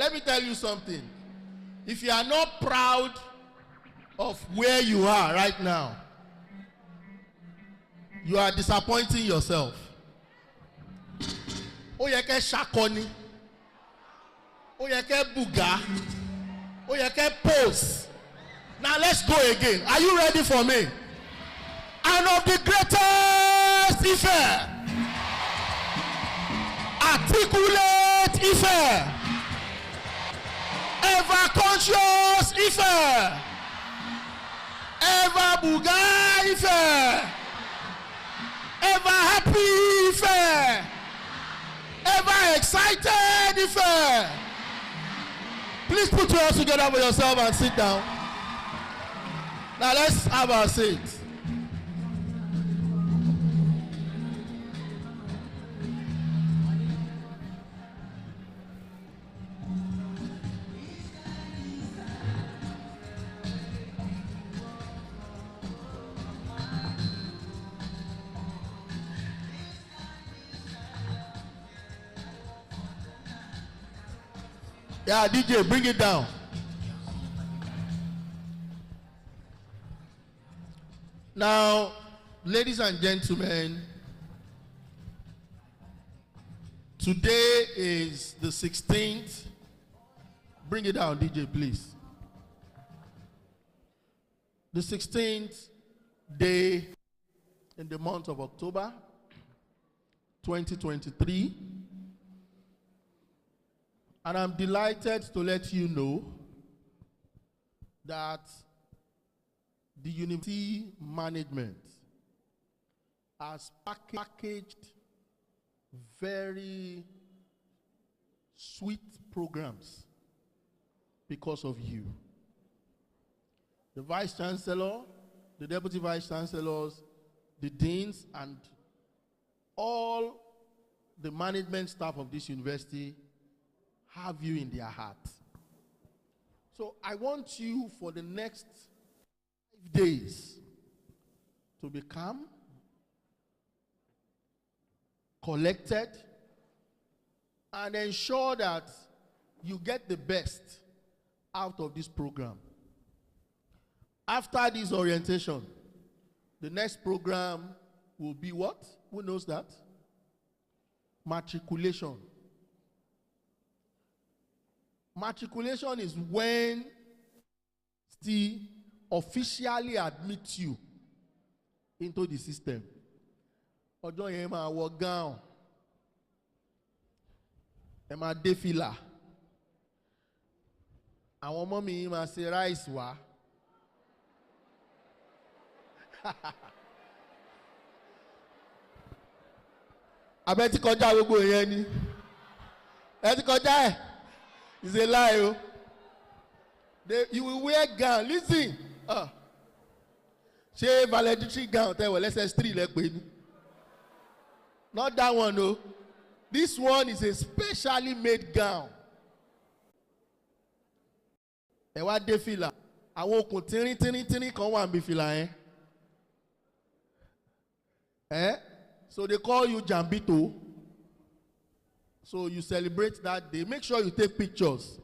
let me tell you something. If you are not proud of where you are right now, you are disappointing yourself. Ó yẹ kẹ́ ṣakọni. Ó yẹ kẹ́ bùgá. Ó yẹ kẹ́ pose. Now let's go again. Are you ready for me? And of the greatest Ife, articulate Ife, ever conscious Ife, ever buga Ife, ever happy Ife, ever excited Ife. Please put your hands together for yourself and sit down. Now let's have our seat. Yeah, DJ, bring it down. Now, ladies and gentlemen, today is the 16th. Bring it down, DJ, please. The 16th day in the month of October, 2023. And I'm delighted to let you know that the university management has packaged very sweet programs because of you. The Vice-Chancellor, the Deputy Vice-Chancellors, the Deans, and all the management staff of this university have you in their heart. So I want you for the next 5 days to be calm, collected, and ensure that you get the best out of this program. After this orientation, the next program will be what? Who knows that? Matriculation. Matriculation is when they officially admit you into the system. Ọjọ́ yẹn máa wọ gown, ẹ máa dé fìlà, àwọn ọmọ mi máa ṣe rice wá. Abẹ́ ti kọjá gbogbo yẹn ni. Ẹ ti kọjá ẹ̀. It's a lie. Oh. You will wear gown. Listen. Ṣé valedictory gown tẹ́ wọ̀ SS3 lẹ́pẹ́ ni? Not that one, no. This one is a specially made gown. Ẹ wá dé fìlà. Àwọn okùn tínrín kan wà níbi fìlà yẹn. So they call you Jambito. So you celebrate that day. Make sure you take pictures.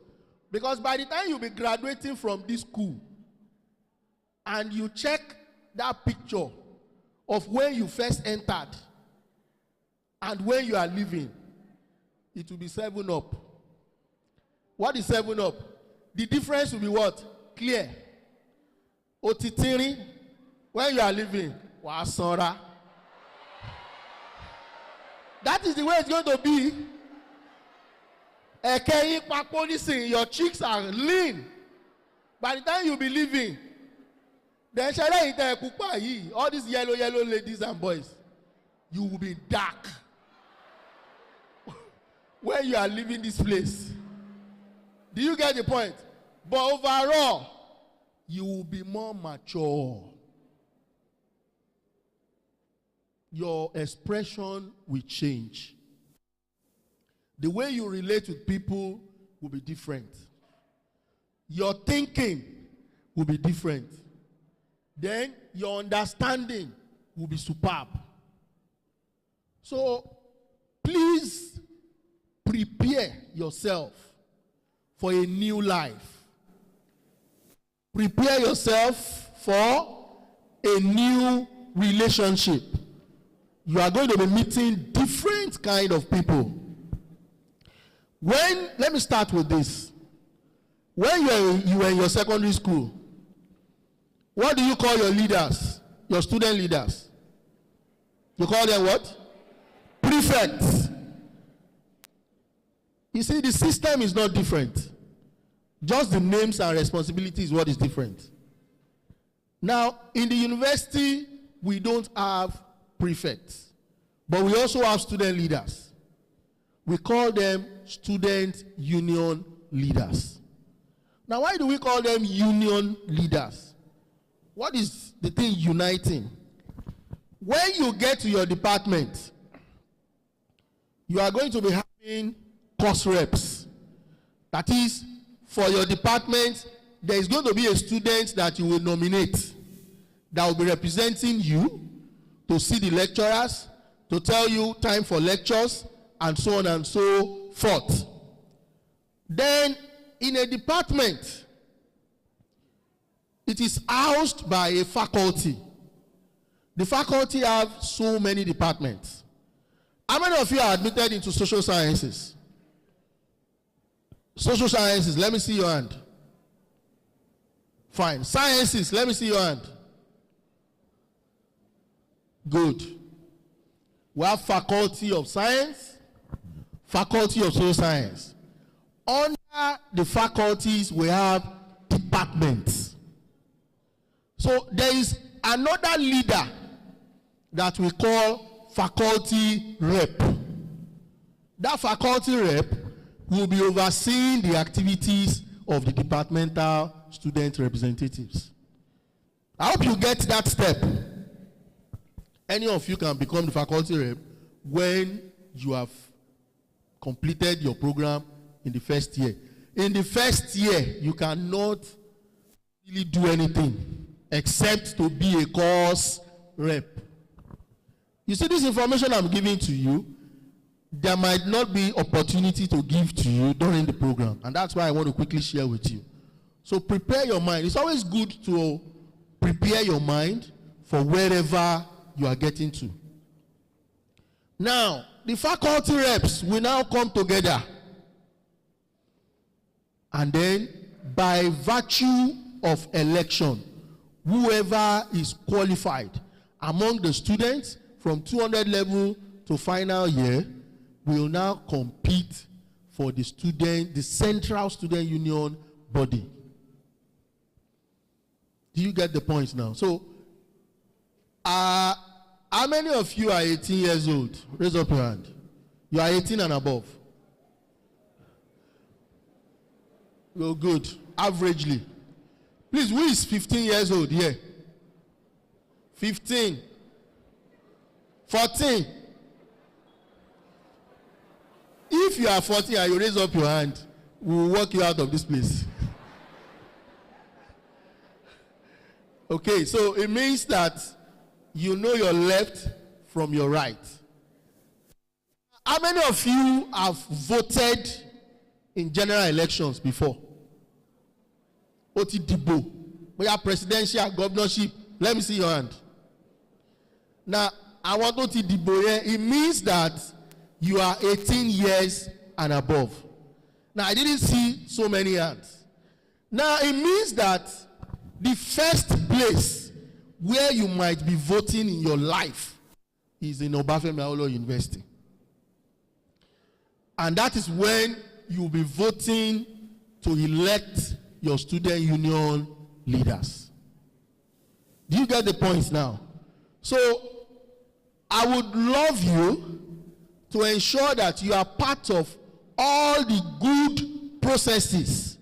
Because by the time you'll be graduating from this school, and you check that picture of when you first entered and when you are leaving, it will be 7-up. What is 7-up? The difference will be what? Clear. Otitiri, when you are leaving, wasora. That is the way it's going to be. Your cheeks are lean. By the time you'll be leaving, then all these yellow ladies and boys, you will be dark when you are leaving this place. Do you get the point? But overall, you will be more mature. Your expression will change. The way you relate with people will be different. Your thinking will be different. Then your understanding will be superb. So please prepare yourself for a new life. Prepare yourself for a new relationship. You are going to be meeting different kind of people. Let me start with this. When you were in your secondary school, what do you call your leaders, your student leaders? You call them what? Prefects. You see, the system is not different. Just the names and responsibilities is what is different. Now, in the university, we don't have prefects, but we also have student leaders. We call them student union leaders. Now, why do we call them union leaders? What is the thing uniting? When you get to your department, you are going to be having course reps. That is, for your department, there is going to be a student that you will nominate that will be representing you to see the lecturers, to tell you time for lectures, and so on and so forth. Then, in a department, it is housed by a faculty. The faculty have so many departments. How many of you are admitted into social sciences? Social sciences, let me see your hand. Fine. Sciences, let me see your hand. Good. We have faculty of science, faculty of social science. Under the faculties, we have departments. So there is another leader that we call faculty rep. That faculty rep will be overseeing the activities of the departmental student representatives. I hope you get that step. Any of you can become the faculty rep when you have completed your program in the first year. In the first year, you cannot really do anything except to be a course rep. You see, this information I'm giving to you, there might not be opportunity to give to you during the program, and that's why I want to quickly share with you. So prepare your mind. It's always good to prepare your mind for wherever you are getting to. Now, the faculty reps will now come together, and then by virtue of election, whoever is qualified among the students from 200 level to final year will now compete for the central student union body. Do you get the point now? So, how many of you are 18 years old? Raise up your hand. You are 18 and above. You're good. Averagely. Please, who is 15 years old here? 15. 14. If you are 14 and you raise up your hand, we will walk you out of this place. Okay, so it means that you know your left from your right. How many of you have voted in general elections before? Oti Dibo. We have presidential, governorship. Let me see your hand. Now, I want Oti Dibo here. It means that you are 18 years and above. Now, I didn't see so many hands. Now, it means that the first place where you might be voting in your life is in Obafemi Awolowo University. And that is when you will be voting to elect your student union leaders. Do you get the point now? So, I would love you to ensure that you are part of all the good processes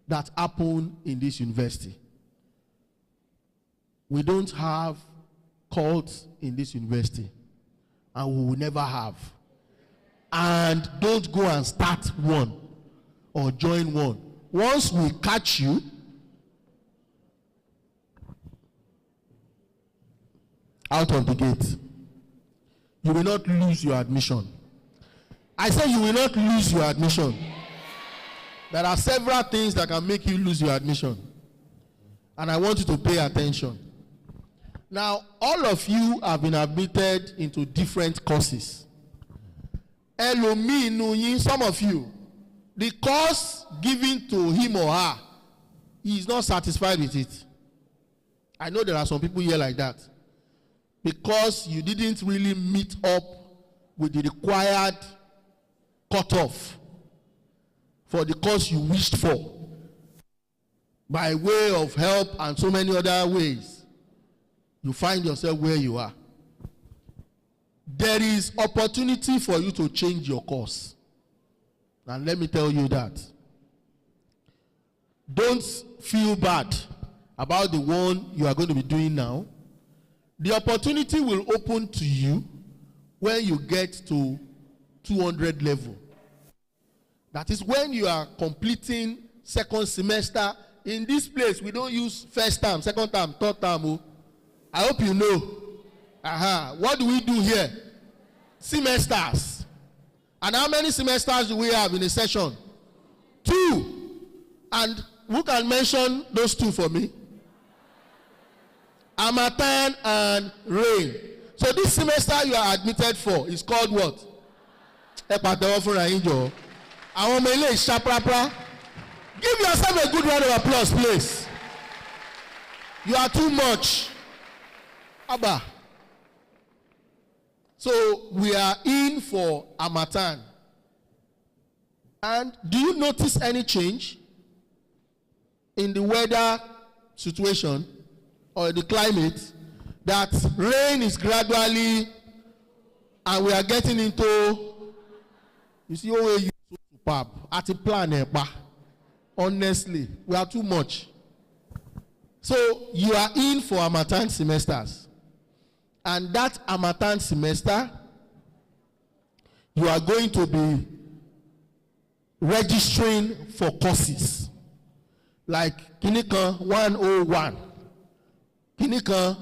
that happen in this university. We don't have cults in this university, and we will never have. And don't go and start one or join one. Once we catch you, out of the gate, you will not lose your admission. I said you will not lose your admission. There are several things that can make you lose your admission. And I want you to pay attention. Now, all of you have been admitted into different courses. Some of you, the course given to him or her, he is not satisfied with it. I know there are some people here like that. Because you didn't really meet up with the required cutoff for the course you wished for, by way of help and so many other ways, you find yourself where you are. There is opportunity for you to change your course. And let me tell you that. Don't feel bad about the one you are going to be doing now. The opportunity will open to you when you get to 200 level. That is when you are completing second semester. In this place, we don't use first term, second term, third term. Oh. I hope you know. What do we do here? Semesters. And how many semesters do we have in a session? 2. And who can mention those 2 for me? Harmattan and rain. So this semester you are admitted for is called what? Give yourself a good round of applause, please. You are too much. Abba. So we are in for Harmattan. And do you notice any change in the weather situation or the climate? That rain is gradually, and we are getting into, you see, oh, you superb at a plan. Honestly, we are too much. So you are in for Harmattan semesters, and that Harmattan semester, you are going to be registering for courses like Kinika 101, Kinika.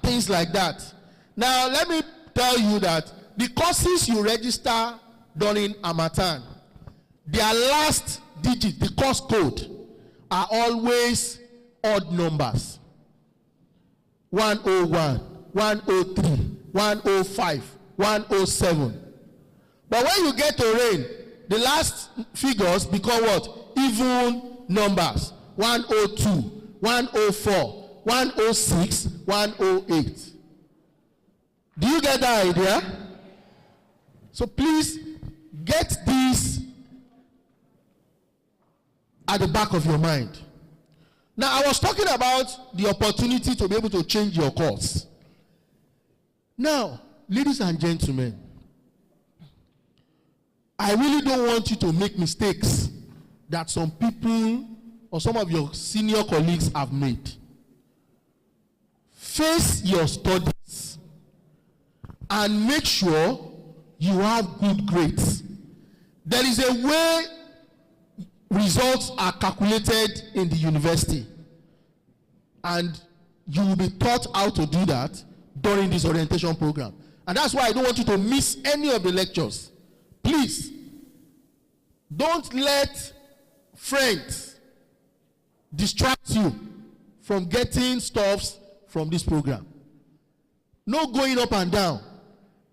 Things like that. Now, let me tell you that the courses you register during Harmattan, their last digit, the course code, are always odd numbers. 101, 103, 105, 107. But when you get to rain, the last figures become what? Even numbers. 102, 104, 106, 108. Do you get that idea? So please get this at the back of your mind. Now, I was talking about the opportunity to be able to change your course. Now, ladies and gentlemen, I really don't want you to make mistakes that some people or some of your senior colleagues have made. Face your studies and make sure you have good grades. There is a way results are calculated in the university, and you will be taught how to do that during this orientation program. And that's why I don't want you to miss any of the lectures. Please, don't let friends distract you from getting stuffs from this program. No going up and down.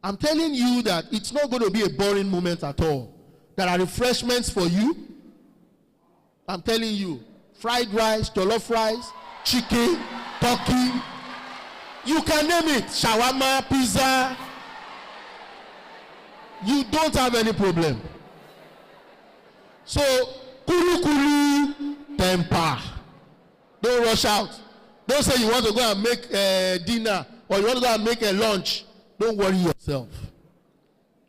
I'm telling you that it's not going to be a boring moment at all. There are refreshments for you. I'm telling you, fried rice, jollof rice, chicken, turkey. You can name it. Shawarma, pizza. You don't have any problem. So, kuru kuru, temper. Don't rush out. Don't say you want to go and make dinner or you want to go and make a lunch. Don't worry yourself.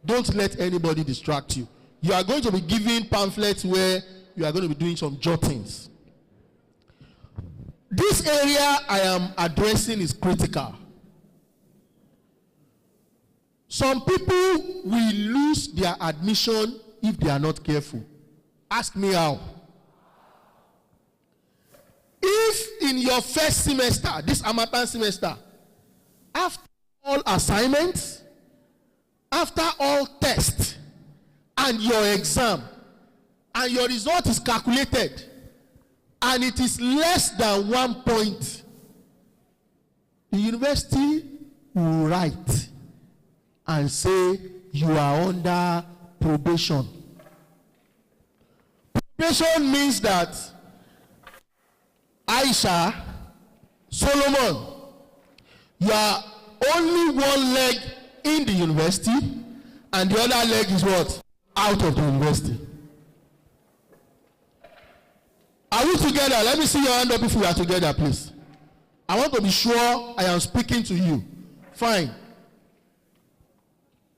Don't let anybody distract you. You are going to be given pamphlets where you are going to be doing some jottings. This area I am addressing is critical. Some people will lose their admission if they are not careful. Ask me how. If in your first semester, this Harmattan semester, after all assignments, after all tests, and your exam, and your result is calculated, and it is less than 1 point, the university will write and say you are under probation. Probation means that Aisha, Solomon, you are only one leg in the university, and the other leg is what? Out of the university. Are we together? Let me see your hand up if we are together, please. I want to be sure I am speaking to you. Fine.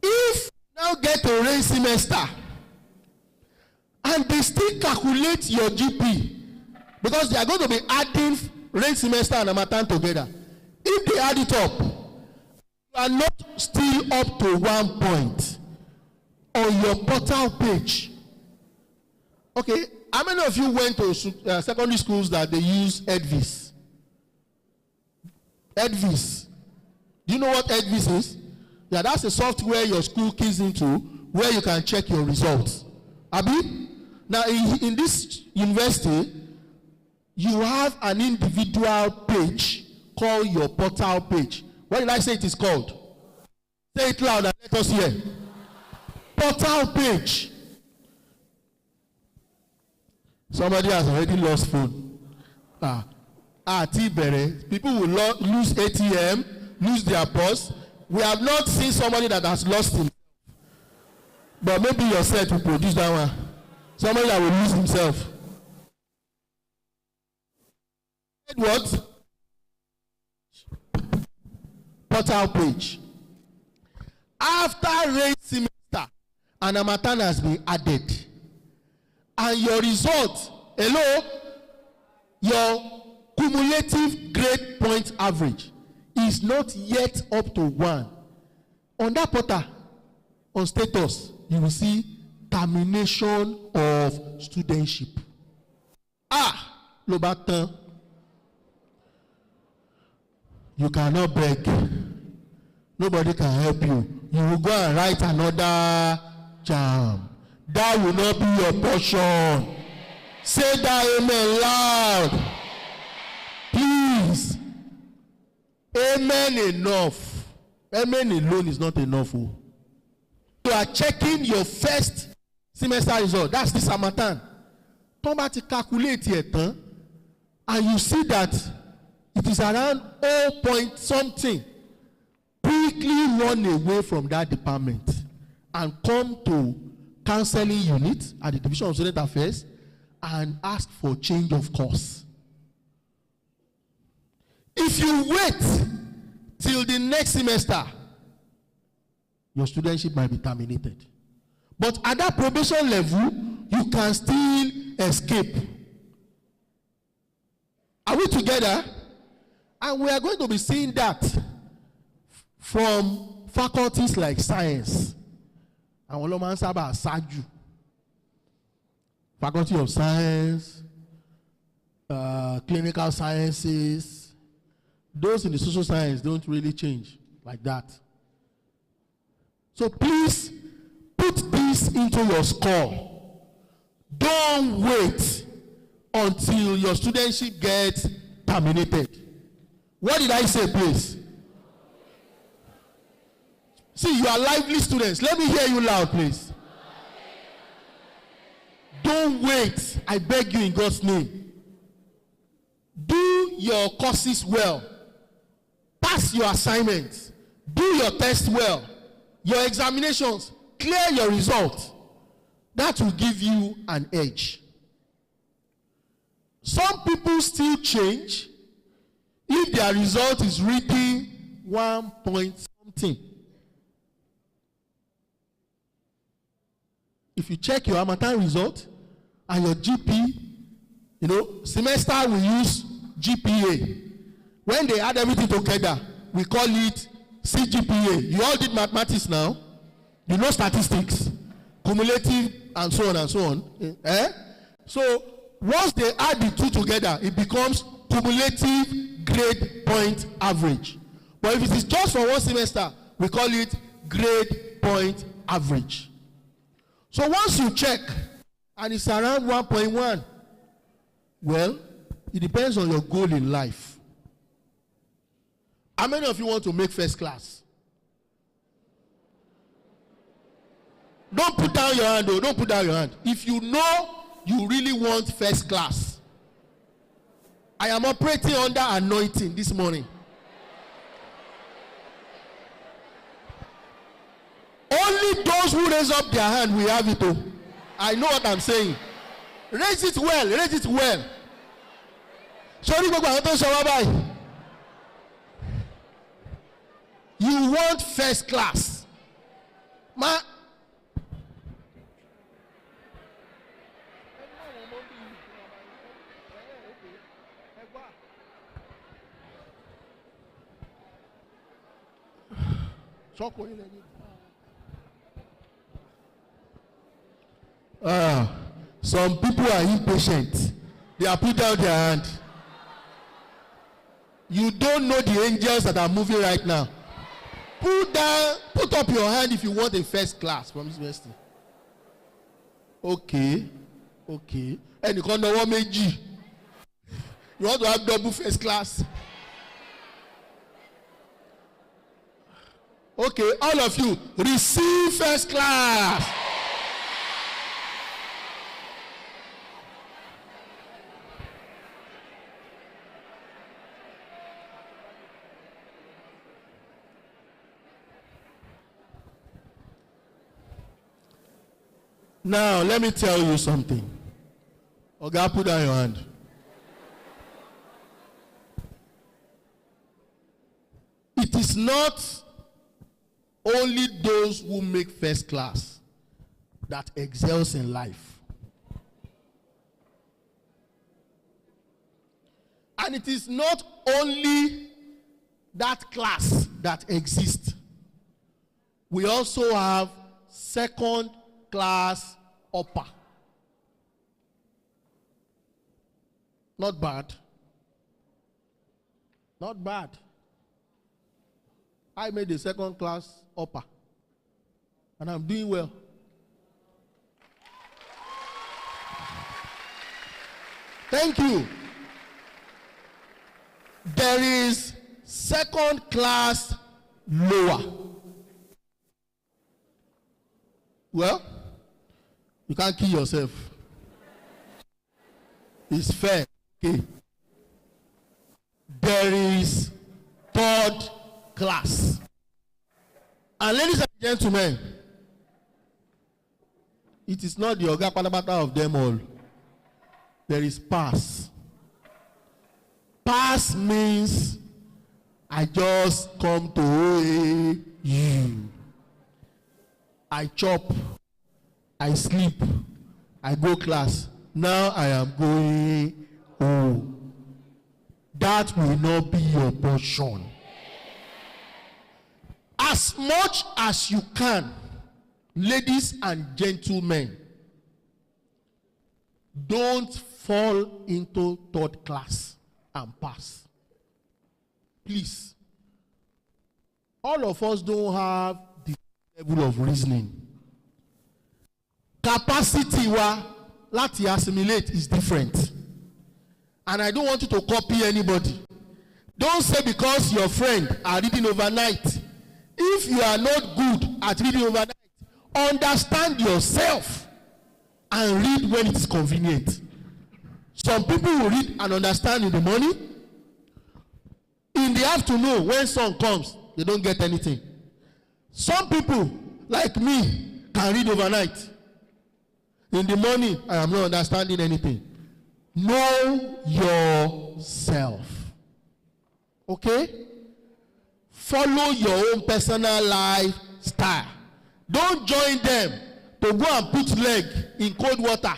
If you now get a rain semester and they still calculate your GP, because they are going to be adding rain semester and Harmattan together. If they add it up, you are not still up to 1 point on your portal page. Okay, how many of you went to secondary schools that they use EdVis? EdVis. Do you know what EdVis is? Yeah, that's a software your school keys into where you can check your results. Abi? Now, in this university, you have an individual page called your portal page. What did I say it is called? Say it loud and let us hear. Portal page. Somebody has already lost phone. People will lose ATM, lose their purse. We have not seen somebody that has lost him. But maybe yourself will produce that one. Somebody that will lose himself. What? Portal page. After rain semester, an Harmattan has been added, and your result, your cumulative grade point average is not yet up to 1. On that portal, on status, you will see termination of studentship. Lobatan. You cannot beg. Nobody can help you. You will go and write another jam. That will not be your portion. Say that amen loud. Please. Amen enough. Amen alone is not enough. You are checking your first semester result. That's this Harmattan. Come back to calculate it, and you see that it is around 0 point something. Quickly run away from that department and come to counseling unit at the Division of Student Affairs and ask for change of course. If you wait till the next semester, your studentship might be terminated. But at that probation level, you can still escape. Are we together? And we are going to be seeing that from faculties like science. Àwọn ọlọ́mọ ń sábà ṣáájú. Faculty of Science, Clinical Sciences. Those in the social science don't really change like that. So please put this into your score. Don't wait until your studentship gets terminated. What did I say, please? See, you are lively students. Let me hear you loud, please. Don't wait. I beg you in God's name. Do your courses well. Pass your assignments. Do your test well. Your examinations. Clear your results. That will give you an edge. Some people still change if their result is written 1 point something. If you check your Harmattan result and your GP, semester we use GPA. When they add everything together, we call it CGPA. You all did mathematics now. You know statistics, cumulative, and so on and so on. So once they add the two together, it becomes cumulative grade point average. But if it is just for one semester, we call it grade point average. So once you check, and it's around 1.1, well, it depends on your goal in life. How many of you want to make first class? Don't put down your hand, though. Don't put down your hand. If you know you really want first class, I am operating under anointing this morning. Only those who raise up their hand will have it. Oh. I know what I'm saying. Raise it well. Raise it well. Sorry, you want first class. Ma. Some people are impatient. They are put down their hand. You don't know the angels that are moving right now. Put up your hand if you want a first class from this university. Okay. And you can't know what made you. You want to have double first class. Okay, all of you, receive first class. Now, let me tell you something. Okay, put down your hand. It is not only those who make first class that excels in life. And it is not only that class that exists. We also have second class upper. Not bad. Not bad. I made a second class upper. And I'm doing well. Thank you. There is second class lower. Well, you can't kill yourself. It's fair. Okay. There is third class. And ladies and gentlemen, it is not the Oga Palabata of them all. There is pass. Pass means I just come to you. I chop, I sleep, I go class. Now I am going home. That will not be your portion. As much as you can, ladies and gentlemen, don't fall into third class and pass. Please. All of us don't have the level of reasoning. Capacity wa lati assimilate is different. And I don't want you to copy anybody. Don't say because your friend are reading overnight. If you are not good at reading overnight, understand yourself and read when it's convenient. Some people will read and understand in the morning. In the afternoon, when sun comes, they don't get anything. Some people, like me, can read overnight. In the morning, I am not understanding anything. Know yourself. Okay? Follow your own personal lifestyle. Don't join them to go and put leg in cold water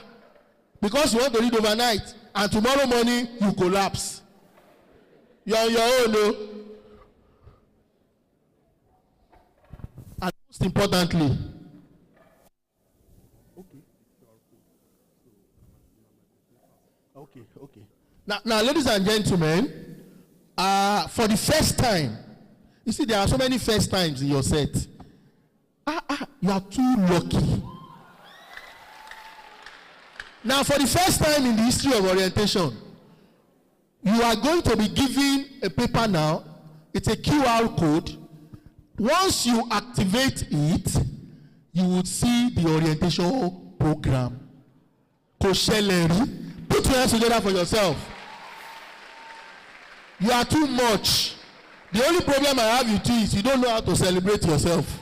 because you want to read overnight and tomorrow morning you collapse. You're on your own, no? And most importantly, okay. Now, ladies and gentlemen, for the first time, you see, there are so many first times in your set. You are too lucky. Now, for the first time in the history of orientation, you are going to be given a paper now. It's a QR code. Once you activate it, you would see the orientation program. Put your hands together for yourself. You are too much. The only problem I have with you is you don't know how to celebrate yourself.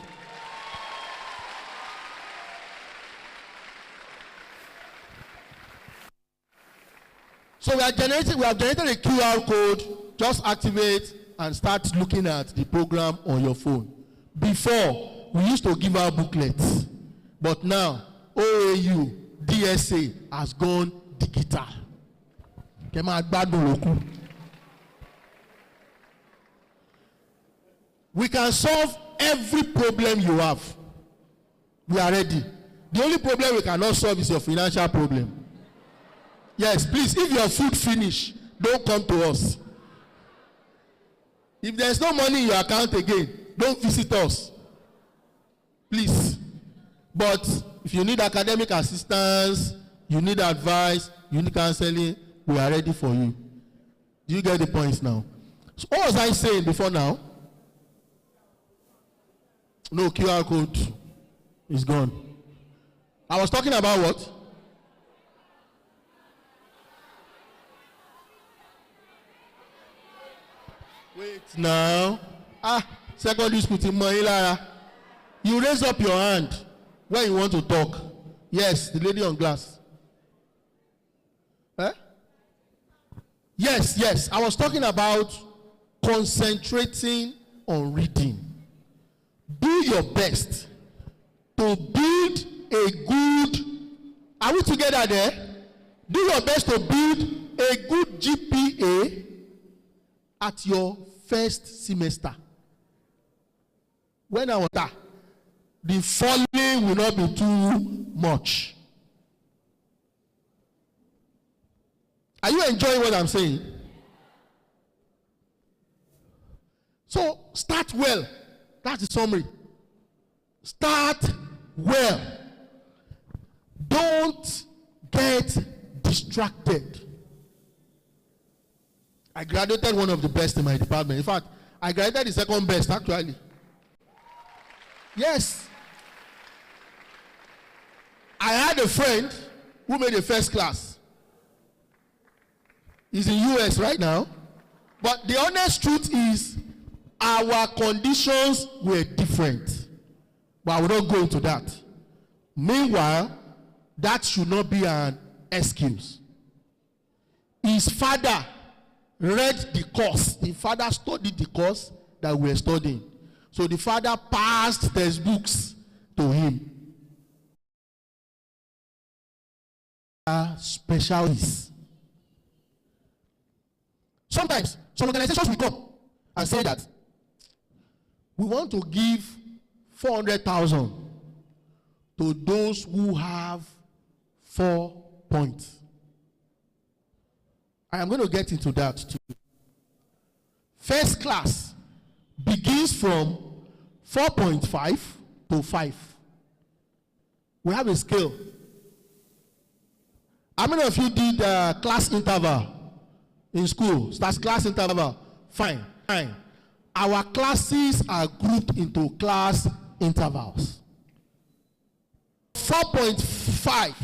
So we have generated a QR code. Just activate and start looking at the program on your phone. Before, we used to give out booklets, but now OAU, DSA has gone digital. We can solve every problem you have. We are ready. The only problem we cannot solve is your financial problem. Yes, please, if your food finish, don't come to us. If there's no money in your account again, don't visit us. Please. But if you need academic assistance, you need advice, you need counseling, we are ready for you. Do you get the points now? So what was I saying before now? No, QR code is gone. I was talking about what? Wait now. Secondary school team. You raise up your hand when you want to talk. Yes, the lady on glass. Yes. I was talking about concentrating on reading. Do your best to build a good. Are we together there? Do your best to build a good GPA at your first semester. When I was there, the falling will not be too much. Are you enjoying what I'm saying? So start well. That's the summary. Start well. Don't get distracted. I graduated one of the best in my department. In fact, I graduated the second best actually. Yes. I had a friend who made a first class. He's in US right now. But the honest truth is, our conditions were different. But I will not go into that. Meanwhile, that should not be an excuse. His father read the course. The father studied the course that we were studying. So the father passed textbooks to him. Specialists. Sometimes some organizations will come and say that we want to give 400,000 to those who have 4 points. I am going to get into that too. First class begins from 4.5 to 5. We have a scale. How many of you did class interval in school? That's class interval. Fine. Our classes are grouped into class intervals. 4.5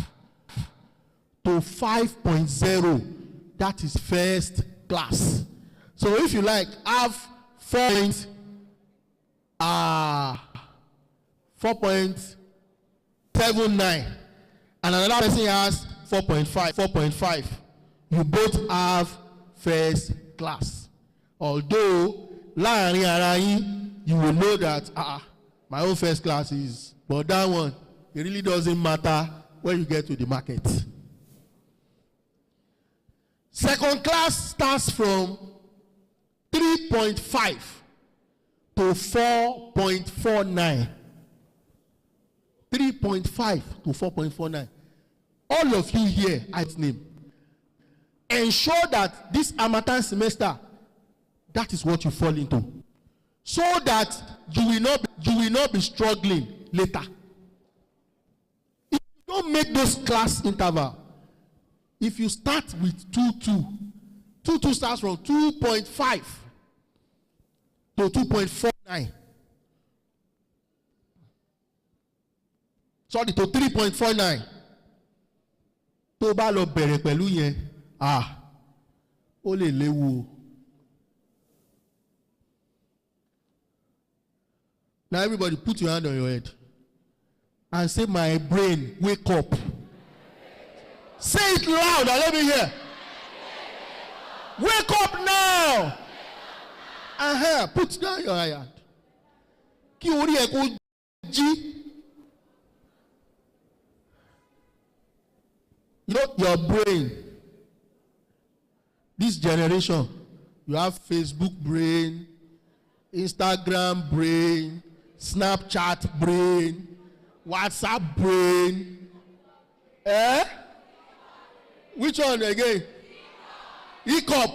to 5.0, that is first class. So if you like, have 4.79, and another person has 4.5. You both have first class. Although, you will know that my own first class is, but that one, it really doesn't matter when you get to the market. Second class starts from 3.5 to 4.49. 3.5 to 4.49. All of you here at name, ensure that this amateur semester, that is what you fall into, so that you will not be struggling later. If you don't make those class interval, If you start with 2.2, 2.2 starts from 2.5 to 2.49. Sorry, to 3.49. Tó bá lọ bẹ̀rẹ̀ pẹ̀lú yẹn, ó lè léwu. Now everybody put your hand on your head and say, my brain, wake up. Say it loud and let me hear. Wake up now. Put down your hand. Kí orí ẹ kó jí. You know, your brain, this generation, you have Facebook brain, Instagram brain, Snapchat brain, WhatsApp brain. Which one again? Hiccup.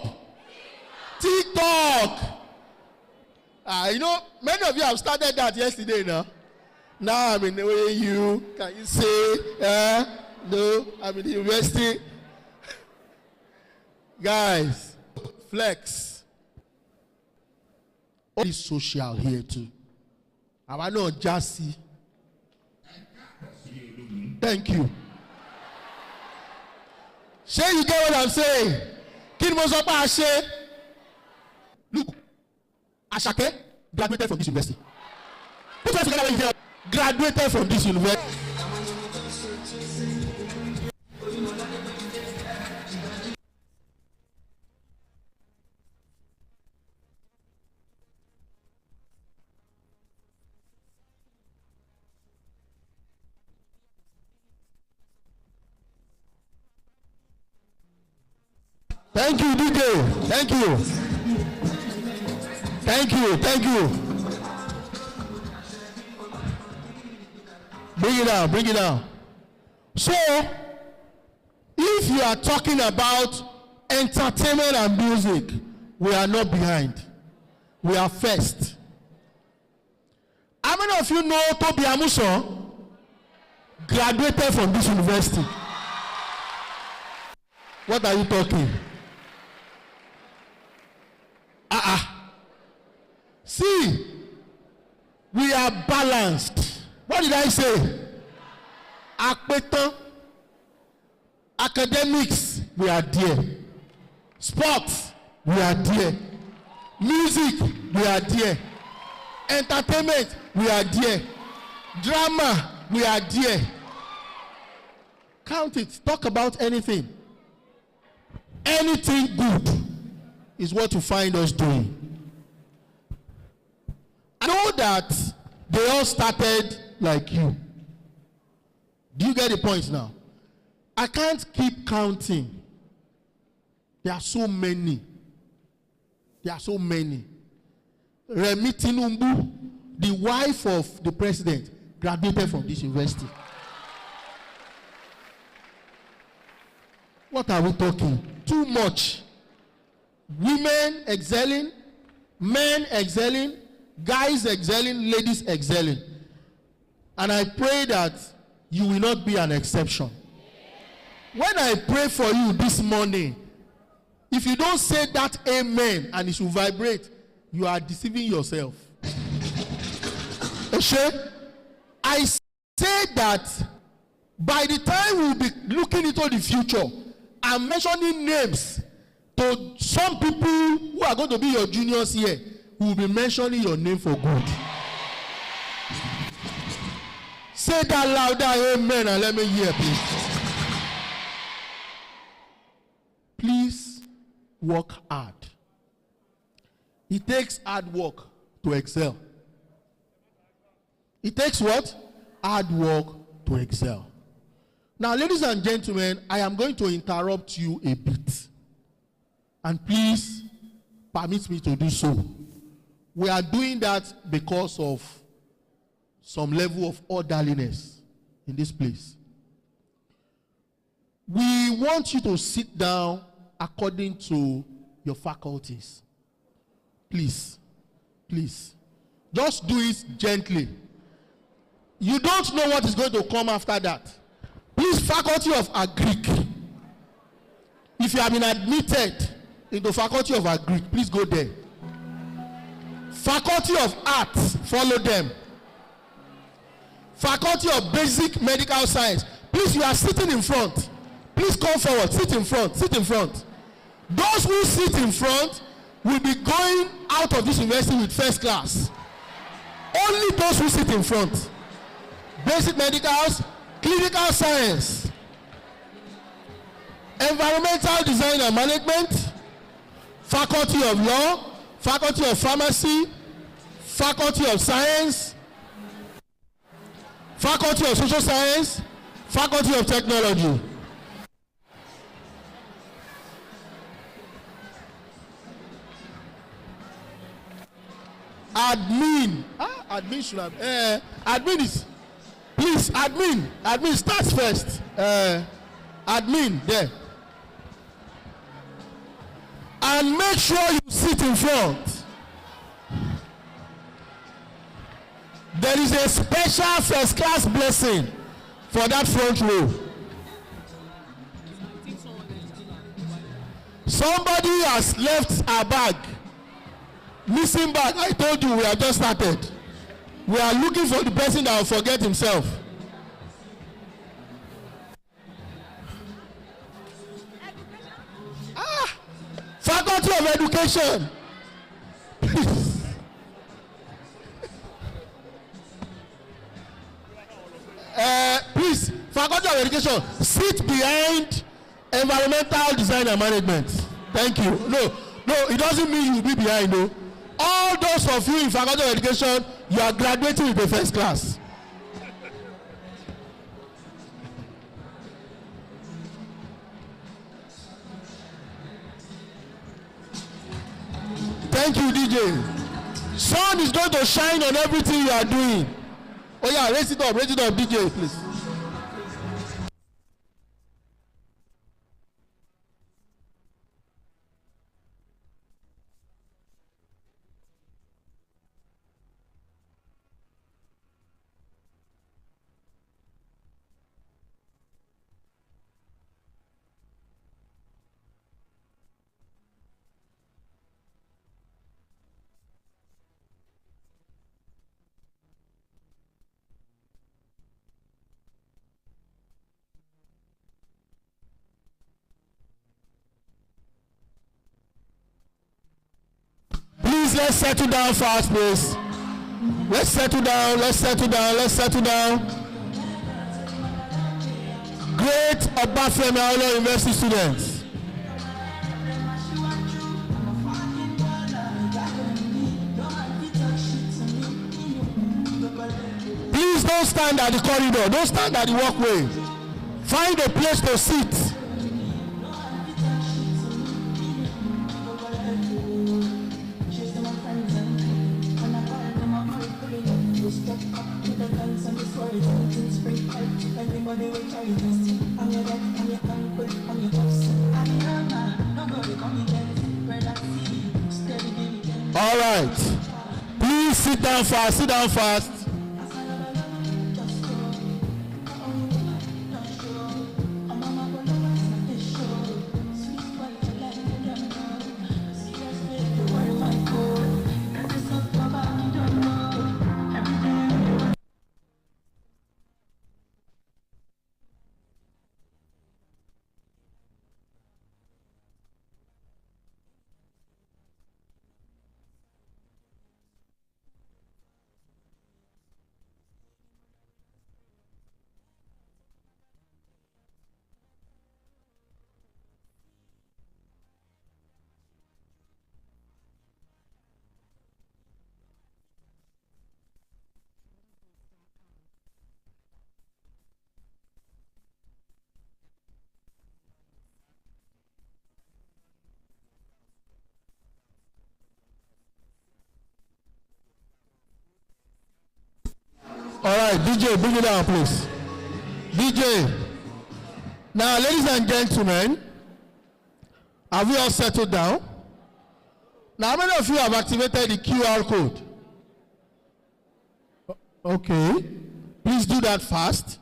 TikTok. You know, many of you have started that yesterday now. Now I'm in the way you, can you say, no, I'm in the university. Guys, flex. All is social here too. I know Jassy. Thank you. Say you get what I'm saying. Look, Ashake graduated from this university. Put your together when you hear graduated from this university. Thank you, DJ. Thank you. Thank you. Thank you. Bring it down. Bring it down. So, if you are talking about entertainment and music, we are not behind. We are first. How many of you know Tobi Amuso graduated from this university? What are you talking? See, we are balanced. What did I say? Akpetan, academics, we are there. Sports, we are there. Music, we are there. Entertainment, we are there. Drama, we are there. Count it. Talk about anything. Anything good is what you find us doing. I know that they all started like you. Do you get the point now? I can't keep counting. There are so many. There are so many. Remi Tinumbu, the wife of the president, graduated from this university. What are we talking? Too much. Women excelling, men excelling, guys excelling, ladies excelling. And I pray that you will not be an exception. When I pray for you this morning, if you don't say that amen and it will vibrate, you are deceiving yourself. I say that by the time we'll be looking into the future, I'm mentioning names to some people who are going to be your juniors here, who will be mentioning your name for good. Say that louder, amen, and let me hear, please. Please work hard. It takes hard work to excel. It takes what? Hard work to excel. Now, ladies and gentlemen, I am going to interrupt you a bit. And please permit me to do so. We are doing that because of some level of orderliness in this place. We want you to sit down according to your faculties. Please, please. Just do it gently. You don't know what is going to come after that. Please, faculty of Agric, If you have been admitted into Faculty of Agri, please go there. Faculty of Arts, follow them. Faculty of Basic Medical Science, please, you are sitting in front. Please come forward, sit in front, sit in front. Those who sit in front will be going out of this university with first class. Only those who sit in front. Basic Medicals, Clinical Science, Environmental Design and Management, Faculty of Law, Faculty of Pharmacy, Faculty of Science, Faculty of Social Science, Faculty of Technology. Admin. Admin should have. Admin is. Please, admin starts first. Admin there. And make sure you sit in front. There is a special first class blessing for that front row. Somebody has left a bag. Missing bag. I told you we have just started. We are looking for the person that will forget himself. Faculty of Education. Please, Faculty of Education, sit behind Environmental Design and Management. Thank you. No, it doesn't mean you will be behind. No. All those of you in Faculty of Education, you are graduating with the first class. Thank you, DJ. Sun is going to shine on everything you are doing. Oh yeah, raise it up, DJ, please. Let's settle down fast, please. Let's settle down. Great Obafemi Awolowo University students. Please don't stand at the corridor. Don't stand at the walkway. Find a place to sit. All right. Please sit down fast. All right, DJ, bring it down, please. DJ. Now, ladies and gentlemen, have we all settled down? Now, how many of you have activated the QR code? Okay. Please do that fast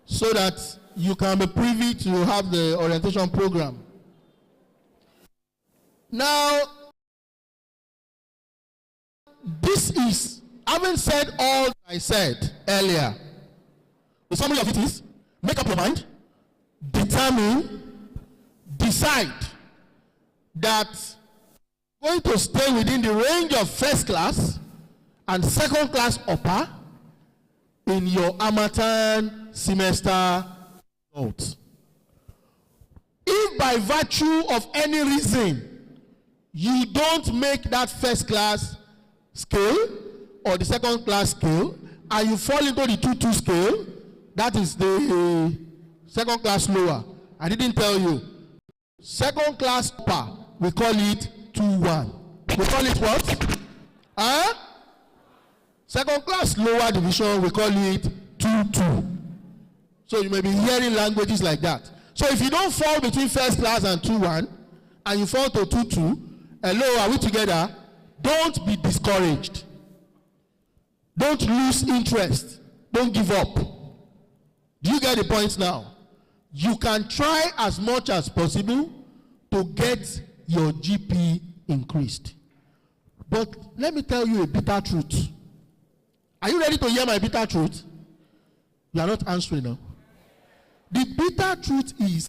so that you can be privy to have the orientation program. Now, this is, having said all I said earlier, the summary of it is, make up your mind, determine, decide that going to stay within the range of first class and second class upper in your Harmattan semester results. If by virtue of any reason you don't make that first class scale or the second class scale and you fall into the 2-2 scale, that is the second class lower. I didn't tell you. Second class upper, we call it 2-1. We call it what? Second class lower division, we call it 2-2. So you may be hearing languages like that. So if you don't fall between first class and 2-1, and you fall to 2-2, hello, are we together? Don't be discouraged. Don't lose interest. Don't give up. Do you get the point now? You can try as much as possible to get your GP increased. But let me tell you a bitter truth. Are you ready to hear my bitter truth? You are not answering now. The bitter truth is,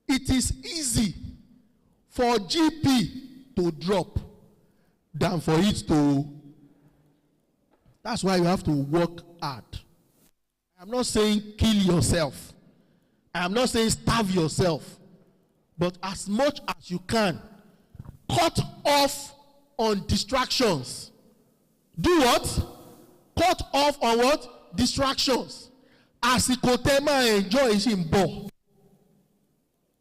it is easy for GP to drop than for it to. That's why you have to work hard. I'm not saying kill yourself. I'm not saying starve yourself. But as much as you can, cut off on distractions. Do what? Cut off on what? Distractions. Àsìkò tẹ́ máa enjoy ṣì ń bọ̀.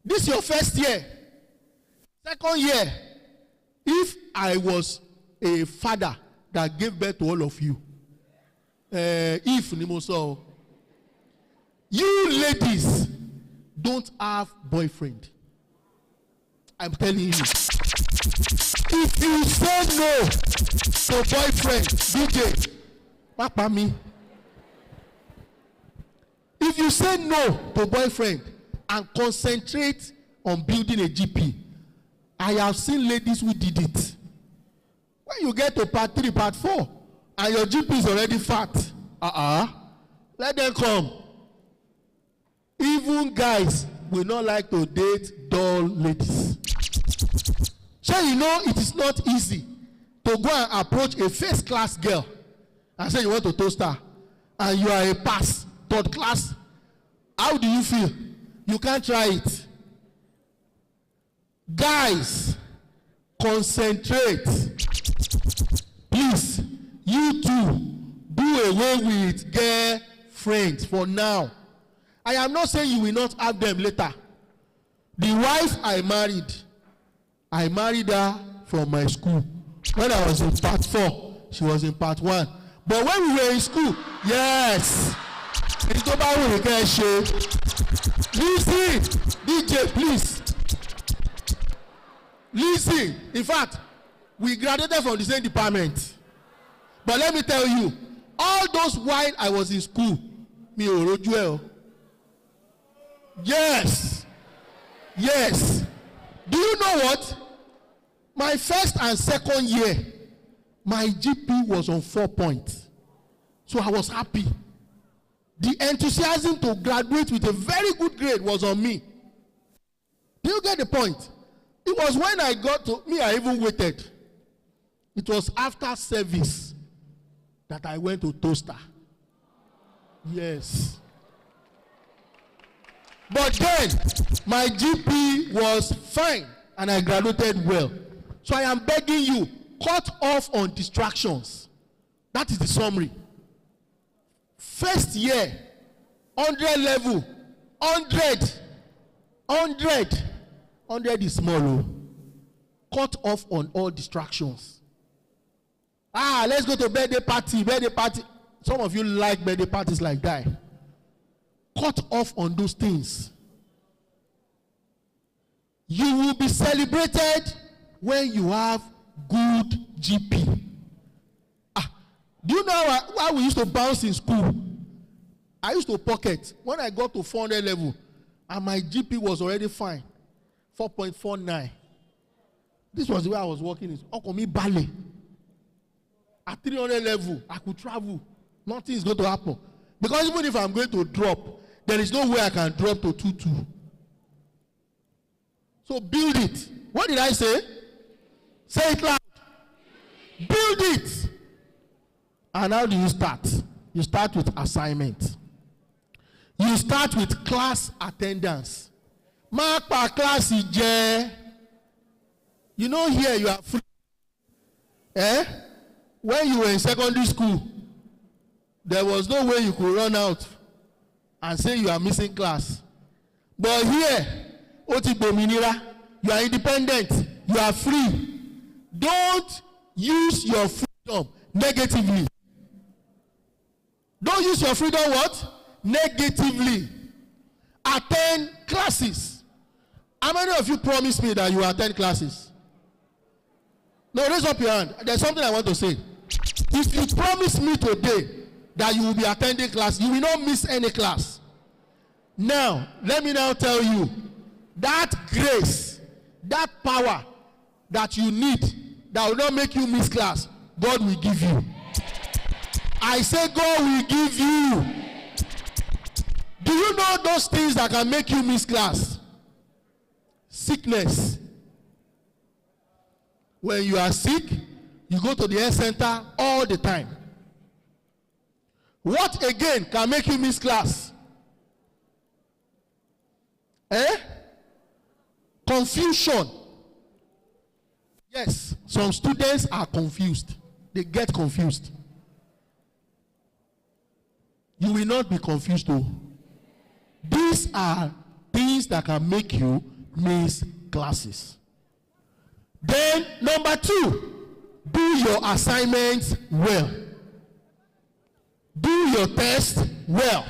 This is your first year. Second year. If I was a father that gave birth to all of you, if ni mo sọ, you ladies don't have boyfriend. I'm telling you. If you say no to boyfriend, DJ, papa me. If you say no to boyfriend and concentrate on building a GP, I have seen ladies who did it. When you get to part 3, part 4, and your GP is already fat, let them come. Even guys will not like to date dull ladies. So you know it is not easy to go and approach a first class girl and say you want to toast her, and you are a pass, third class. How do you feel? You can't try it. Guys, concentrate. Please, you too, do away with girlfriends for now. I am not saying you will not have them later. The wife I married her from my school. When I was in part 4, she was in part 1. But when we were in school, yes. Listen, DJ, please. Listen. In fact, we graduated from the same department. But let me tell you, all those while I was in school, me orojuel. Yes. Yes. Do you know what? My first and second year, my GP was on 4 points. So I was happy. The enthusiasm to graduate with a very good grade was on me. Do you get the point? It was when I got to me, I even waited. It was after service that I went to Toaster. Yes. But then, my GP was fine and I graduated well. So I am begging you, cut off on distractions. That is the summary. First year, 100 level, 100 is small. Cut off on all distractions. Let's go to birthday party. Some of you like birthday parties like that. Cut off on those things. You will be celebrated when you have good GP. Do you know how we used to bounce in school? I used to pocket. When I got to 400 level, and my GP was already fine, 4.49. This was the way I was working. It's Okomi Ballet. At 300 level, I could travel. Nothing is going to happen. Because even if I'm going to drop, there is no way I can drop to 2-2. So build it. What did I say? Say it loud. Build it. And how do you start? You start with assignment. You start with class attendance. Mark per class is you know here you are free. When you were in secondary school, there was no way you could run out and say you are missing class. But here, Oti Bominira, you are independent, you are free. Don't use your freedom negatively. Don't use your freedom what? Negatively. Attend classes. How many of you promised me that you will attend classes? No, raise up your hand. There's something I want to say. If you promise me today that you will be attending class, you will not miss any class. Now, let me now tell you, that grace, that power that you need, that will not make you miss class, God will give you. I say God will give you. Do you know those things that can make you miss class? Sickness. When you are sick, you go to the health center all the time. What again can make you miss class? Confusion. Yes, some students are confused. They get confused. You will not be confused though. These are things that can make you miss classes. Then, number 2, do your assignments well. Do your test well.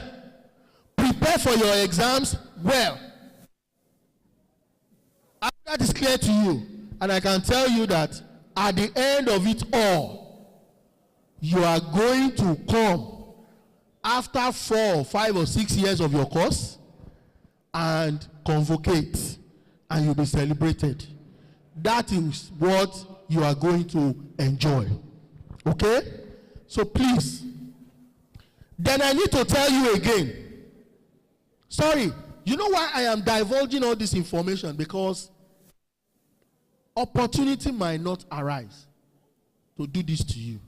Prepare for your exams well. That is clear to you. And I can tell you that at the end of it all, you are going to come after 4, 5, or 6 years of your course and convocate, and you'll be celebrated. That is what you are going to enjoy. Okay? So please. Then I need to tell you again. Sorry, you know why I am divulging all this information? Because opportunity might not arise to do this to you.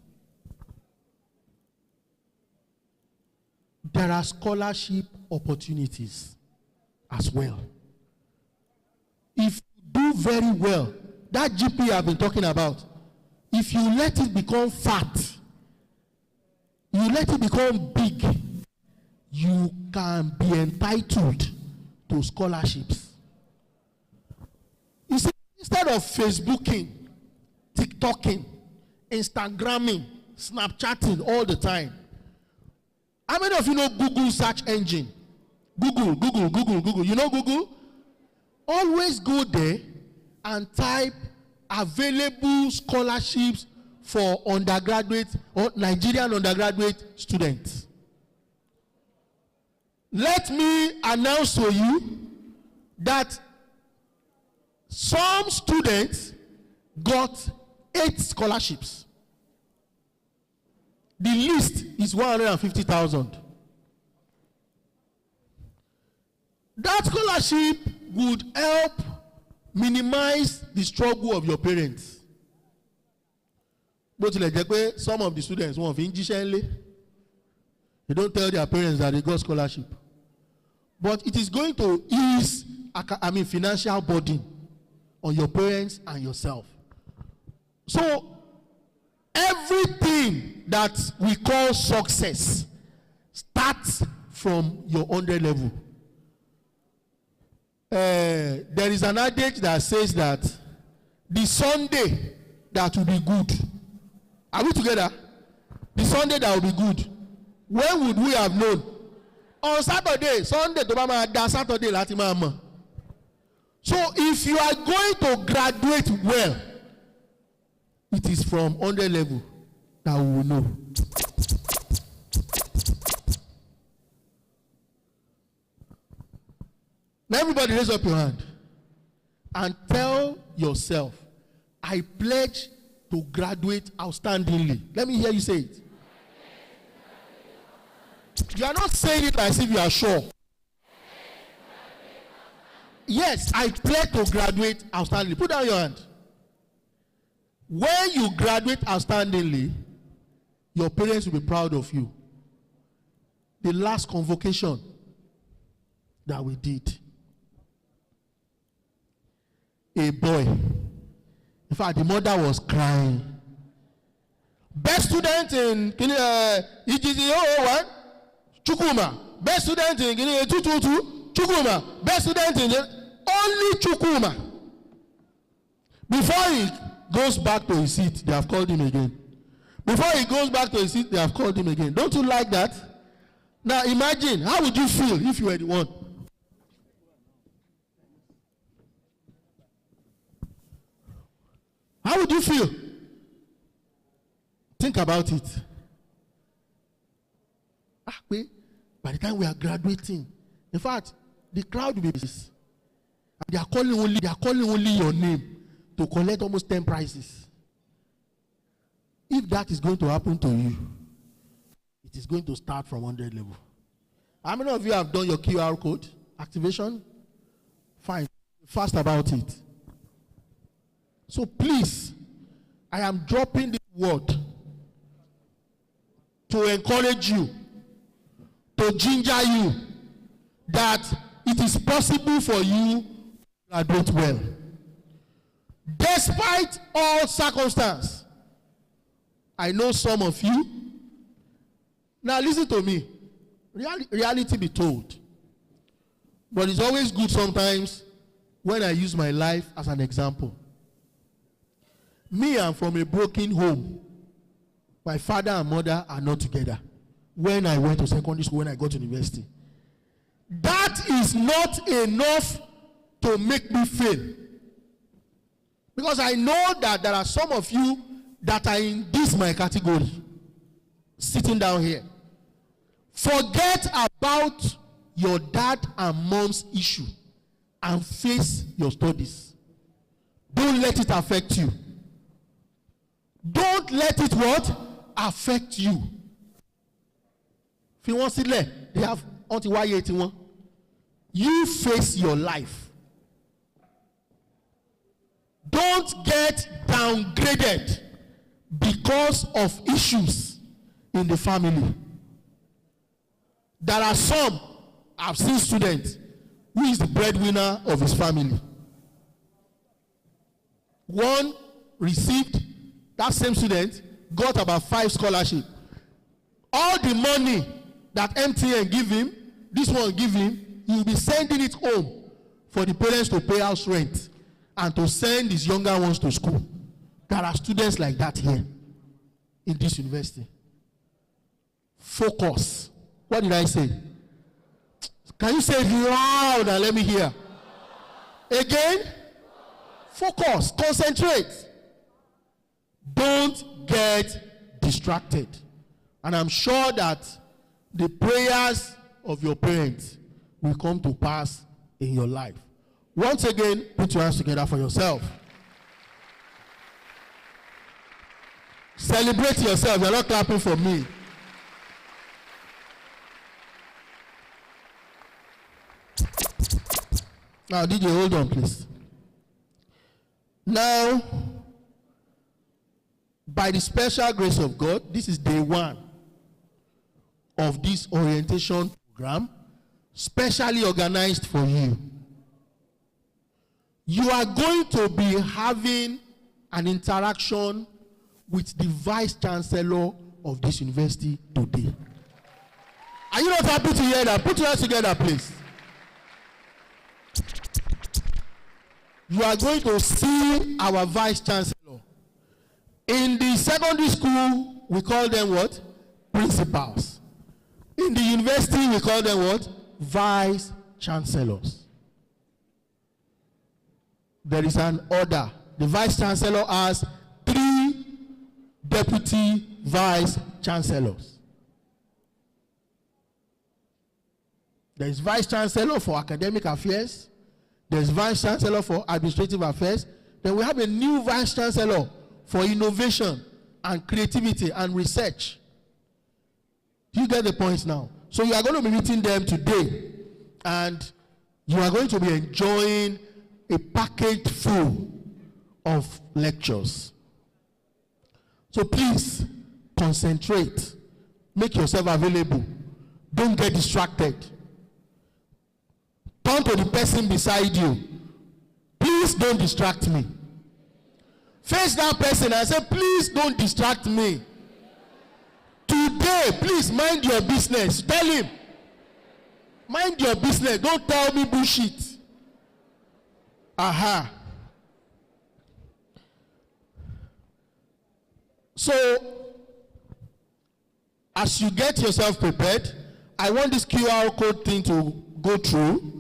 There are scholarship opportunities as well. If you do very well, that GP I've been talking about, if you let it become fat, you let it become big, you can be entitled to scholarships. You see, instead of Facebooking, TikToking, Instagramming, Snapchatting all the time, how many of you know Google search engine? Google. You know Google? Always go there and type available scholarships for undergraduate or Nigerian undergraduate students. Let me announce to you that some students got 8 scholarships. The list is 150,000. That scholarship would help minimize the struggle of your parents. But some of the students want to they don't tell their parents that they got scholarship. But it is going to ease, financial burden on your parents and yourself. So, everything that we call success starts from your 100 level. There is an adage that says that the Sunday that will be good. Are we together? The Sunday that will be good. When would we have known? On Saturday, Sunday to mama da Saturday lati mama. So if you are going to graduate well, it is from 100 level that we will know. Now everybody raise up your hand and tell yourself I pledge to graduate outstandingly. Let me hear you say it. You are not saying it as if you are sure. Yes, I pledge to graduate outstandingly. Put down your hand. When you graduate outstandingly, your parents will be proud of you. The last convocation that we did, a boy, in fact, the mother was crying. Best student in EGC 001, Chukuma. Best student in 222, Chukuma. Best student in only Chukuma. Before he goes back to his seat, they have called him again. Before he goes back to his seat, they have called him again. Don't you like that? Now imagine, how would you feel if you were the one? How would you feel? Think about it. By the time we are graduating, in fact, the crowd will be this. They are calling only your name to collect almost 10 prizes. If that is going to happen to you, it is going to start from 100 level. How many of you have done your QR code activation? Fine. Fast about it. So please, I am dropping this word to encourage you, to ginger you, that it is possible for you to graduate well. Despite all circumstances, I know some of you. Now listen to me. Reality be told. But it's always good sometimes when I use my life as an example. Me, I'm from a broken home. My father and mother are not together. When I went to secondary school, when I got to university. That is not enough to make me fail. Because I know that there are some of you that are in this my category, sitting down here. Forget about your dad and mom's issue and face your studies. Don't let it affect you. Don't let it what? Affect you. If you want to see, they have until Y81. You face your life. Don't get downgraded because of issues in the family. There are some, I've seen students who is the breadwinner of his family. One received, that same student got about 5 scholarships. All the money that MTN give him, this one give him, he will be sending it home for the parents to pay house rent and to send his younger ones to school. There are students like that here in this university. Focus. What did I say? Can you say it loud and let me hear? Again? Focus. Concentrate. Don't get distracted. And I'm sure that the prayers of your parents will come to pass in your life. Once again, put your hands together for yourself. Celebrate yourself. You're not clapping for me. Now, DJ, hold on, please. Now, by the special grace of God, this is day 1 of this orientation program, specially organized for you. You are going to be having an interaction with the Vice-Chancellor of this university today. Are you not happy to hear that? Put your hands together, please. You are going to see our Vice-Chancellor. In the secondary school, we call them what? Principals. In the university, we call them what? Vice-Chancellors. There is an order. The Vice-Chancellor has 3 deputy Vice-Chancellors. There is Vice-Chancellor for Academic Affairs. There is Vice-Chancellor for Administrative Affairs. Then we have a new Vice-Chancellor for innovation and creativity and research. Do you get the points now? So you are going to be meeting them today, and you are going to be enjoying a package full of lectures. So please concentrate, make yourself available, don't get distracted. Turn to the person beside you. Please don't distract me. Face that person and say, please don't distract me. Today, please mind your business. Tell him, mind your business. Don't tell me bullshit. Aha. So, as you get yourself prepared, I want this QR code thing to go through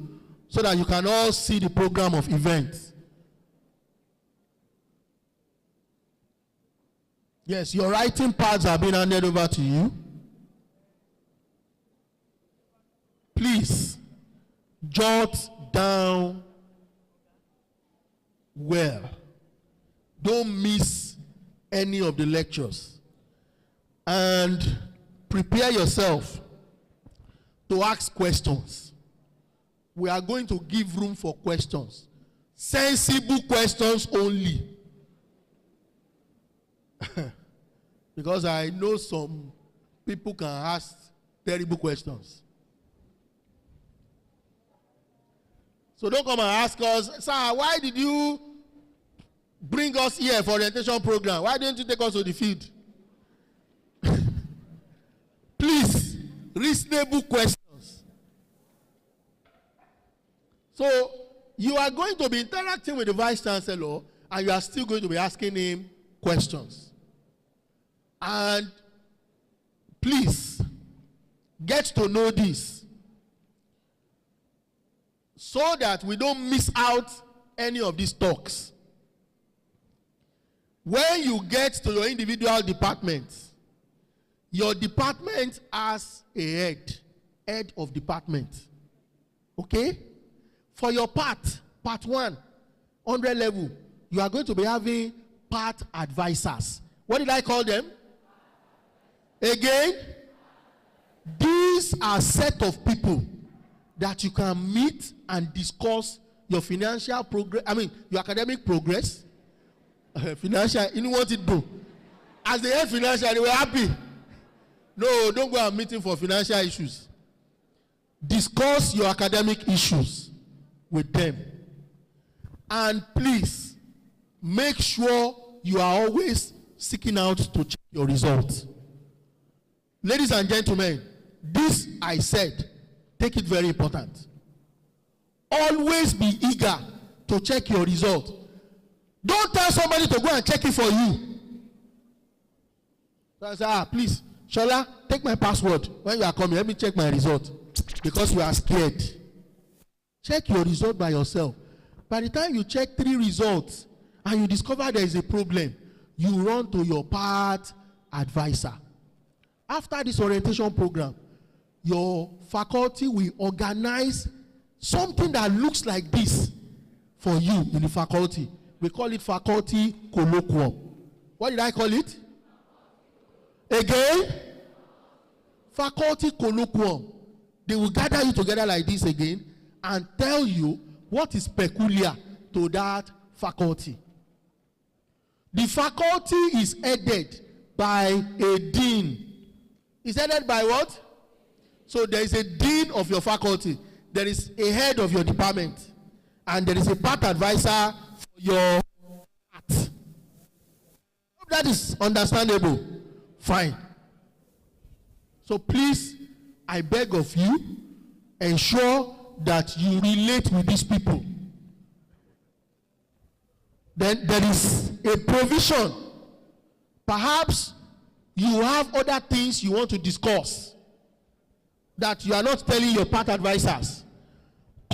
so that you can all see the program of events. Yes, your writing pads are being handed over to you. Please, jot down well. Don't miss any of the lectures. And prepare yourself to ask questions. We are going to give room for questions. Sensible questions only. Because I know some people can ask terrible questions. So don't come and ask us, sir, why did you bring us here for orientation program? Why didn't you take us to the field? Please, reasonable questions. So you are going to be interacting with the Vice-Chancellor, and you are still going to be asking him questions. And please, get to know this so that we don't miss out any of these talks. When you get to your individual departments, your department has a head of department. Okay? For your part 1, 100 level, you are going to be having part advisors. What did I call them? Again, these are a set of people that you can meet and discuss your financial progress, your academic progress, financial, you know what it do. As they had financial, they were happy. No, don't go and meeting for financial issues. Discuss your academic issues with them. And please, make sure you are always seeking out to check your results. Ladies and gentlemen, this I said, take it very important. Always be eager to check your result. Don't tell somebody to go and check it for you. So I say, please, Shola, take my password. When you are coming, let me check my result. Because you are scared. Check your result by yourself. By the time you check 3 results and you discover there is a problem, you run to your part advisor. After this orientation program, your faculty will organize something that looks like this for you in the faculty. We call it faculty colloquium. What did I call it? Again? Faculty colloquium. They will gather you together like this again and tell you what is peculiar to that faculty. The faculty is headed by a dean. It's headed by what? So there is a dean of your faculty. There is a head of your department. And there is a part advisor for your part. Hope that is understandable. Fine. So please, I beg of you, ensure that you relate with these people. Then there is a provision. Perhaps you have other things you want to discuss that you are not telling your part advisors.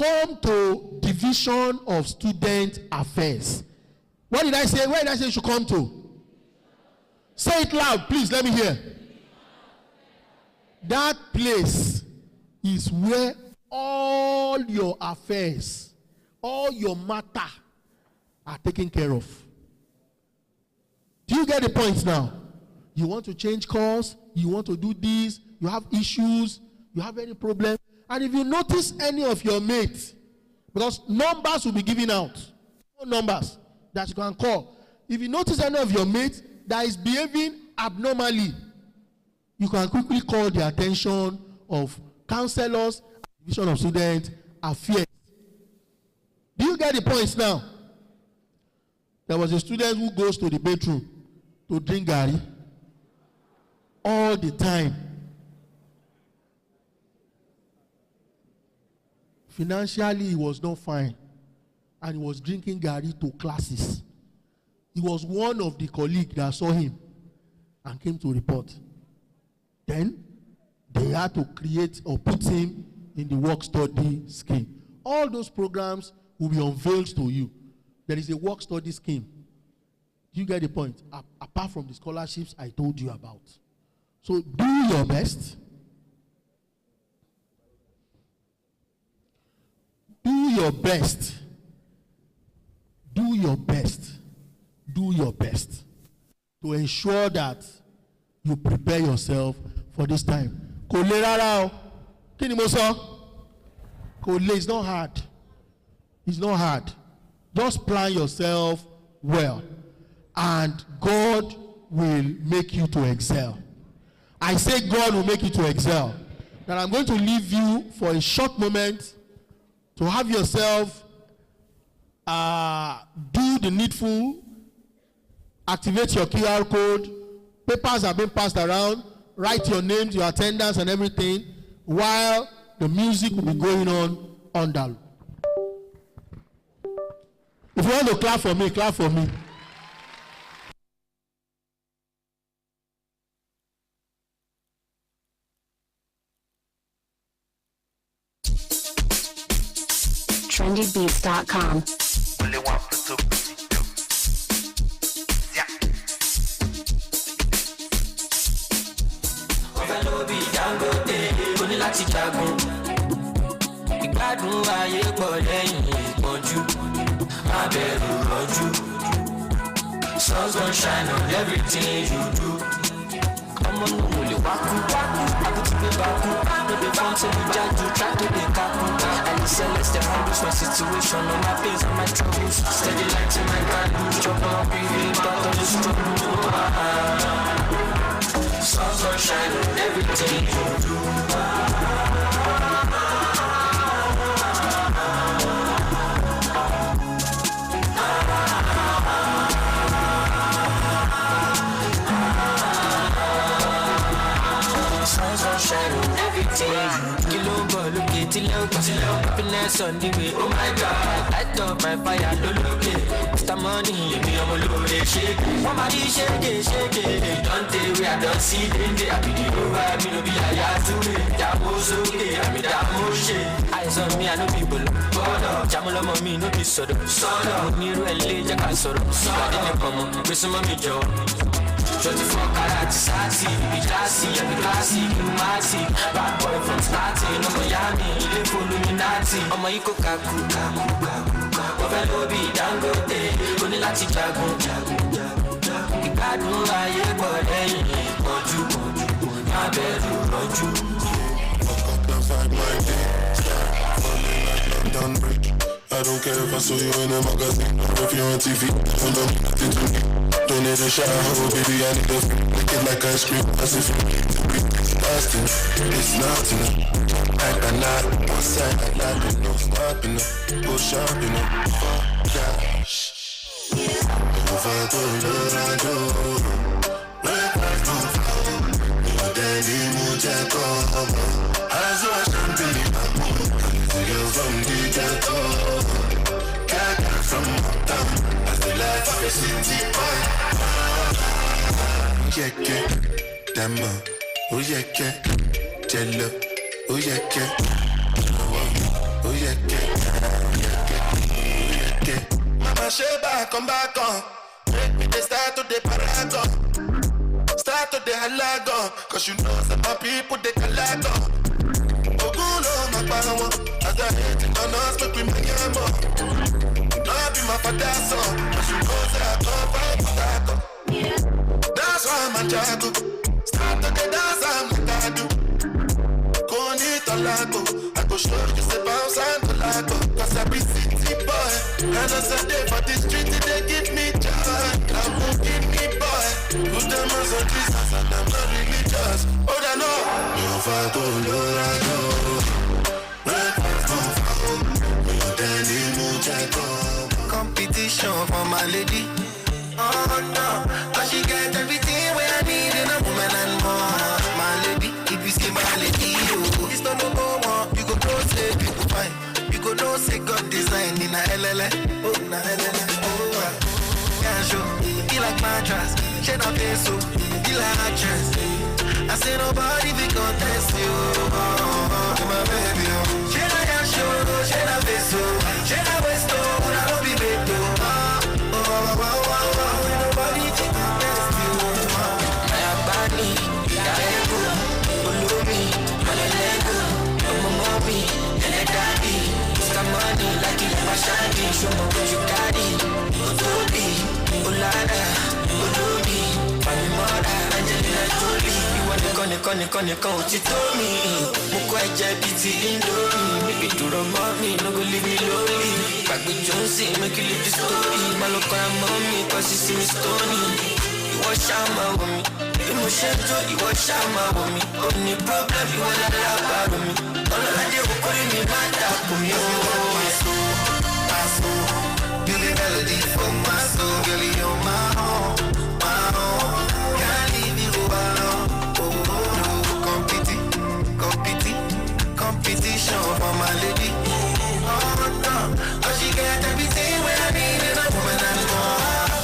Come to Division of Student Affairs. What did I say? Where did I say you should come to? Say it loud, please, let me hear. That place is where all your affairs, all your matter, are taken care of. Do you get the point now? You want to change course, you want to do this, you have issues, you have any problem, and if you notice any of your mates, because numbers will be given out, numbers that you can call. If you notice any of your mates that is behaving abnormally, you can quickly call the attention of counselors, division of student affairs. Do you get the points now? There was a student who goes to the bedroom to drink garri all the time. Financially, he was not fine, and he was drinking garri to classes. He was one of the colleagues that saw him and came to report. Then they had to create or put him in the work-study scheme. All those programs will be unveiled to you. There is a work-study scheme. Do you get the point? Apart from the scholarships I told you about. So do your best. Do your best. Do your best. Do your best to ensure that you prepare yourself for this time. Kò le rárá o. Kí ni mo sọ? Kò le, it's not hard. It's not hard. Just plan yourself well, and God will make you to excel. I say God will make you to excel. Now I'm going to leave you for a short moment to have yourself do the needful, activate your QR code. Papers have been passed around. Write your names, your attendance, and everything, while the music will be going on under. If you want to clap for me, clap for me. trendybeats.com. Ìgbádùn ayé pọ̀ lẹ́yìn ìpọ́njú, má bẹ̀rù rọ́jú. Sun gon' shine on everything you do. Ọmọ náà mo lè wákú, àbútí pé bákú. No dey form say you jáde, try to dey kákú. I dey celeste handles my situation, all my pains and my troubles. Steady light in my candles, chop on breathing, but on the struggle. Sun gon' shine on everything you do. Kí ló ń bọ̀ lókè tí lẹ́ọ̀kọ̀ happiness on the way, oh my god. Light up my fire lólókè, Mr. Money èmi ọmọ lóore ṣéèkì. Wọ́n máa ní ṣéèkì, don't tell we I don't see dénde. Àbìdí ló wá mi ló bí àyà túwé. Ìyàwó sókè, àmì dààmú ṣe. Àìsàn mi àná bí bọ̀lọ̀ bọ́dọ̀. Jàmúlọ́mọ mi ló bí sọ̀dọ̀. Mo ní irú ẹ̀ lé jẹ́ ká sọ̀rọ̀. Ìbàdí nìkan mọ̀, gbé súnmọ́ mi jọ̀wọ́. 24 karat sassy, be classy, I be classy, Illuminati. Bad boy from starting, no Miami, live for Illuminati. I'm a Iko Kaku, Overlo be Dangote, only Lati Jago. Ìgbádùn ayé pọ̀ lẹ́yìn ìpọ́njú, má bẹ̀rù rọ́jú. I don't care if I saw you in a magazine or if you're on TV. You know nothing to me. Don't need a shower, baby, I need a lick it like ice cream. As if it's fasting, it's nothing. I cannot, one side, I like no stopping up. Go shopping up, cash. If I go to the door, break my phone. Your daddy moves and come. As I can't believe my mood. You're from the ghetto, from uptown. I feel like a city boy. Yeah, Dama, oh yeah, Jello, oh yeah, oh yeah, Mama Sheba, come back on. Make me the start to the paragon, start to the halagon. 'Cause you know that my people they calagon. Ogulo, my power. As I hate it on us, make me my yamo. Don't be my for that song. But she knows that I come from Taco. That's why I'm a jago. Start to the dance, I'm the tattoo. Koni Tolago. I go show you the bounce and Tolago. Cause I be city boy. And as I day for the street, they give me joy. Now who give me boy? Put them on some Jesus and I'm not religious. Oh, I know. No fato, no rago. Competition for my lady. Oh no, cause she get everything where I need in a woman and more. My lady, if you see my lady, it's not no one. You go know say people fine. You go know say God design in a LLA. Oh na LLA. Oh yeah, sure. He like mattress, she not face so. He like actress. I say nobody be contest you. Oh, my baby. She not show, she not face so. She not waste so. I don't be big though. Nobody can contest you. My body, Yarego, Ulumi, Malego, my mommy, and a daddy. Some money like you my shady. Show me what you got it. Utobi, Ulada, Ulumi, my mother, Angelina Jolie. You want to con, what you told me. Mukwa JBT Indomie. Baby, do the mommy, no go leave me lonely. Back with Jonesy, make you live the story. My local mommy, cause you see me stony. You want shama with me. You must share you want shama with me. Only problem, you want to laugh about me. All I did was put me my tap for me. My soul, you the melody for my soul. Girl, you're my own. Can't leave you alone. Competition for my lady. Oh no, cause she get everything when I need in a woman and more.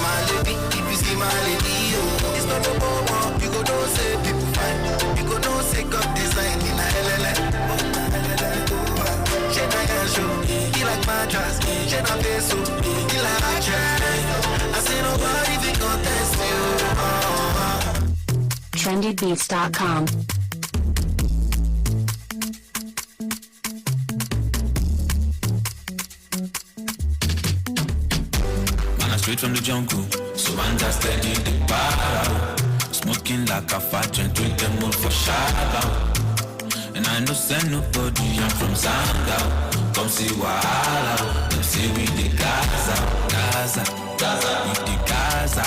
My lady, if you see my lady, oh, it's not no more. You go know say people fine. You go know say God design in a LLA. She not show, he like mattress. She not face so, he like actress. I say nobody be contest you. trendybeats.com. Straight from the jungle, so I'm just steady the bar. Smoking like a fat joint, drink them all for shout. And I no send nobody, I'm from Zanga. Come see Wahala, them say we the Gaza, we the Gaza,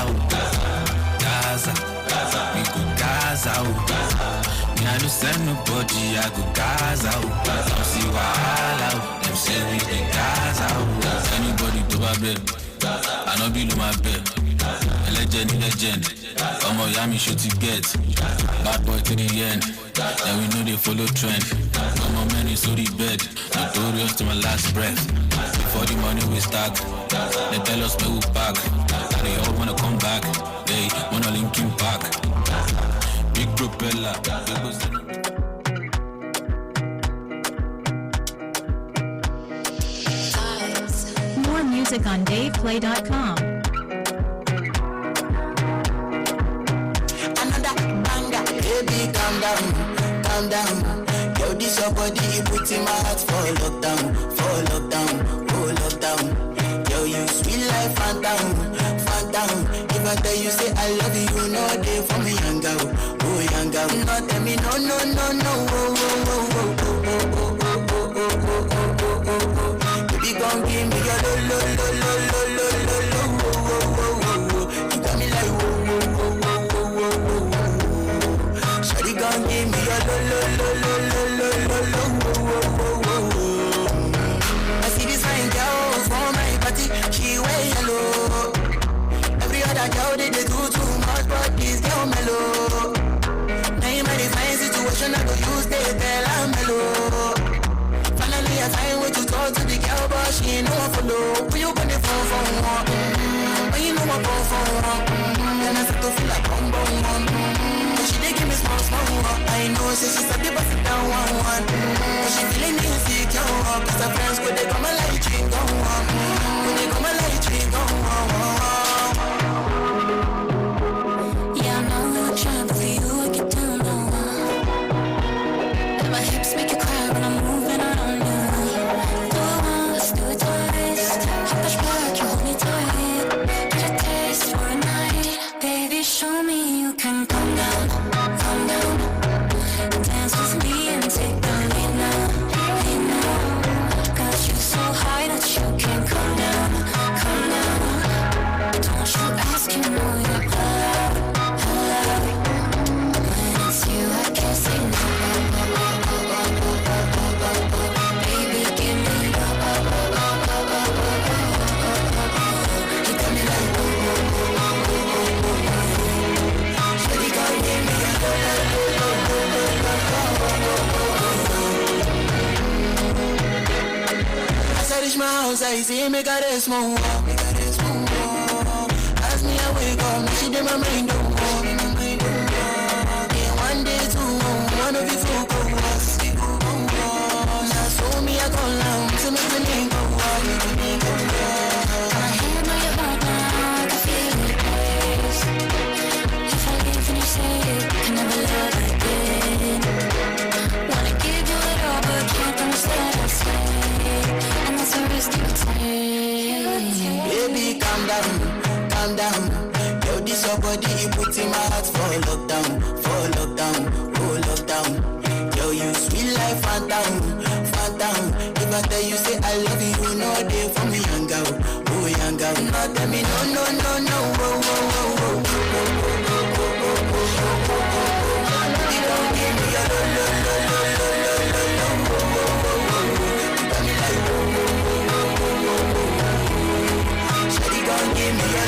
we go Gaza. Me I no send nobody, I go Gaza. Come see Wahala, them say we the Gaza. Anybody to my bed. I know be my bed. A legend. Come on, Yami shoot to get. Bad boy to the end. And we know they follow trend. Come on, man, it's the bed. Notorious to my last breath. Before the money we stack, they tell us where we back. They all wanna come back. They wanna link him back. Big propeller. More music on DavePlay.com. Another banger, baby, calm down. Yo, this your body, put in my heart for lockdown, oh lockdown. Yo, you sweet life, phantom. If I tell you say I love you, you know they for me, young girl. No, tell me no, Baby, gon' give me your lo. You got me like whoa. Shawty gon' give me your lo. I see this fine girl from my party, she wear yellow. Every other girl they do too much, but this girl mellow. Now in my fine situation, I go use they tell I'm mellow. Finally I find way to talk to the girl, but she ain't no one follow. When you gonna phone for one? When you know I phone for one? Then I start to feel like bum. But she dey give me small. I know say she's a bit it down one. But she feeling insecure, cause her friends go they come and like drink go on. When they come and like drink go on. Yeah, I know I'm trying for you, I get down low. And my hips make you cry when I'm moving on you. Do it once, do it twice. How much more can you hold me tight? advice, say make her rest more. As me I wake up, now she did my mind don't walk. Yeah, one day two, one of you folk go us. Now so me I go down, so make the name go up. My hand on your heart now, I can feel it race. If I leave and you say it, can never love again. Wanna give you it all, but can't promise that I'll stay. And that's a risk you take. Baby, calm down. Yo, this your body, you put in my heart for lockdown. Oh lockdown. Yo, you sweet life, phantom. If I tell you say I love you, no day for me, young girl. Oh, young girl. No, tell me no. You don't give me a Shawty gon' give me a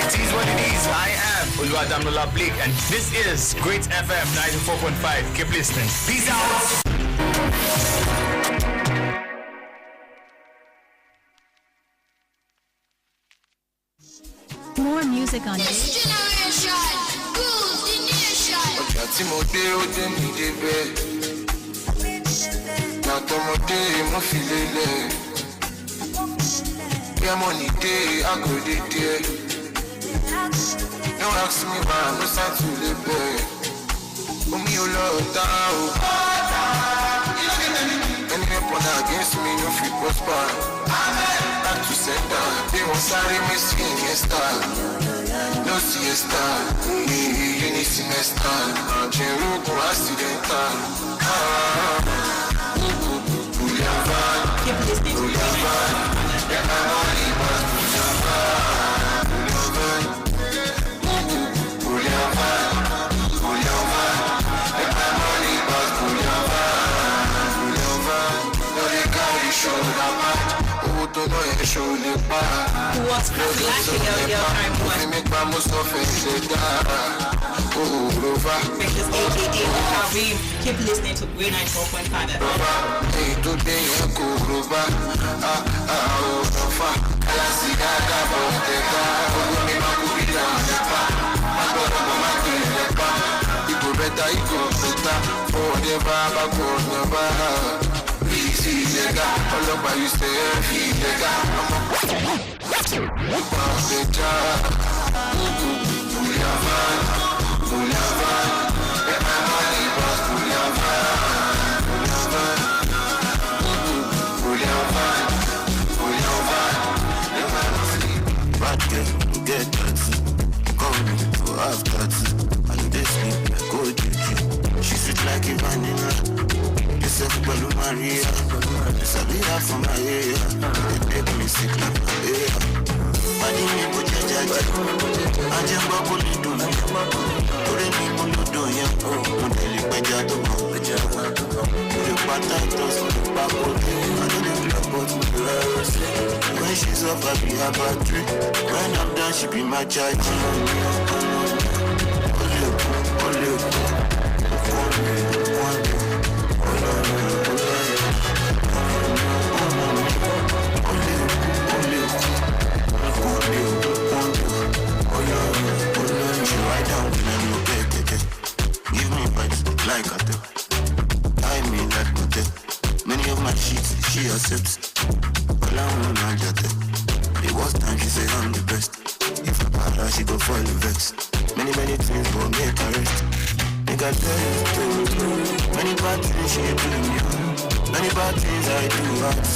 It is what it is. I am Oluwadamila Blake, and this is Great FM 94.5. Keep listening. Peace out. More music on This generation rules the nation. Ọjà tí mo dé ó dé mi débẹ̀. Nàtọmọdé mo fi lélẹ̀. Bí a mọ̀ ní dé àgòdè díẹ̀. No ask me why I'm no sign to live there. Omi ò lọ ọ̀tá o. Any weapon against me no fit prosper. Back to center, they won't sorry me skin style. No siesta, uni semester. Jerugo accidental. Boulevan, get my money, but Boulevan. What's cracking your time one? Because AKA Kareem, keep listening to Green 94.5 Ọlọ́pàá you stay illegal. Bad girl, get dirty. Call me for after tea. And they sleep like gold. She sweet like a vanilla. Yourself, Balu Maria. This will be half for my ear. They make me sick like my ear. Badi me put your judge. I just bubble it to me. Ore mi mo lo do yan. Mo deli peja to mo. The potatoes, the papo. I don't know the pot with the rose. When she's off, I be her battery. When I'm done, she be my charge. Give me vibes like a tell. I mean like motel. Many of my sheets she accepts. All I want to get it. The worst time she say I'm the best. If I para she go fall in vex. Many things will make her rest. Nigga tell you story. Many bad things she do me. Many bad things I do right.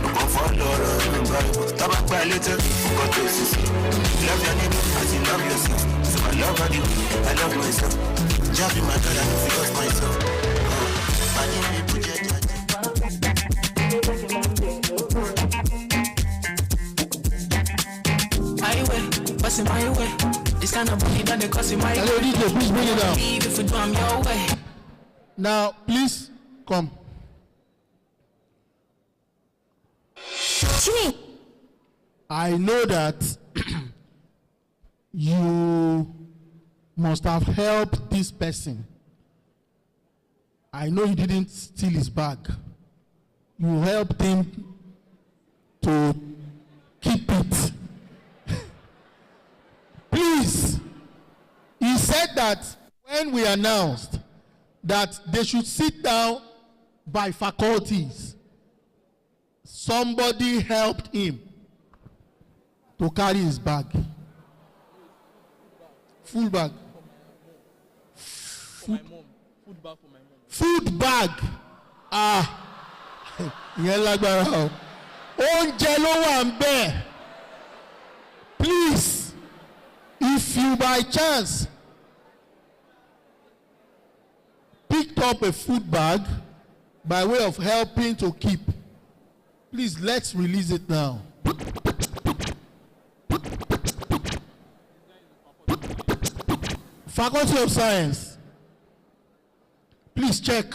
No come follow her in the Bible. Tabak by later, forgot to see. Love your neighbor as you love yourself. So I love her, I love myself. Just be my God, I don't feel of myself. I need me put your highway, passing my way. This kind of money that they cost in my way. Hello, DJ, please bring it down. If you do, I'm your way. Now, please come. I know that you must have helped this person. I know you didn't steal his bag. You helped him to keep it. Please, he said that when we announced that they should sit down by faculties, somebody helped him to carry his bag. Full bag. Food bag. Ìyẹn lágbára o. Oúnjẹ ló wà ńbẹ̀. Please, if you by chance picked up a food bag by way of helping to keep, please let's release it now. Faculty of Science, please check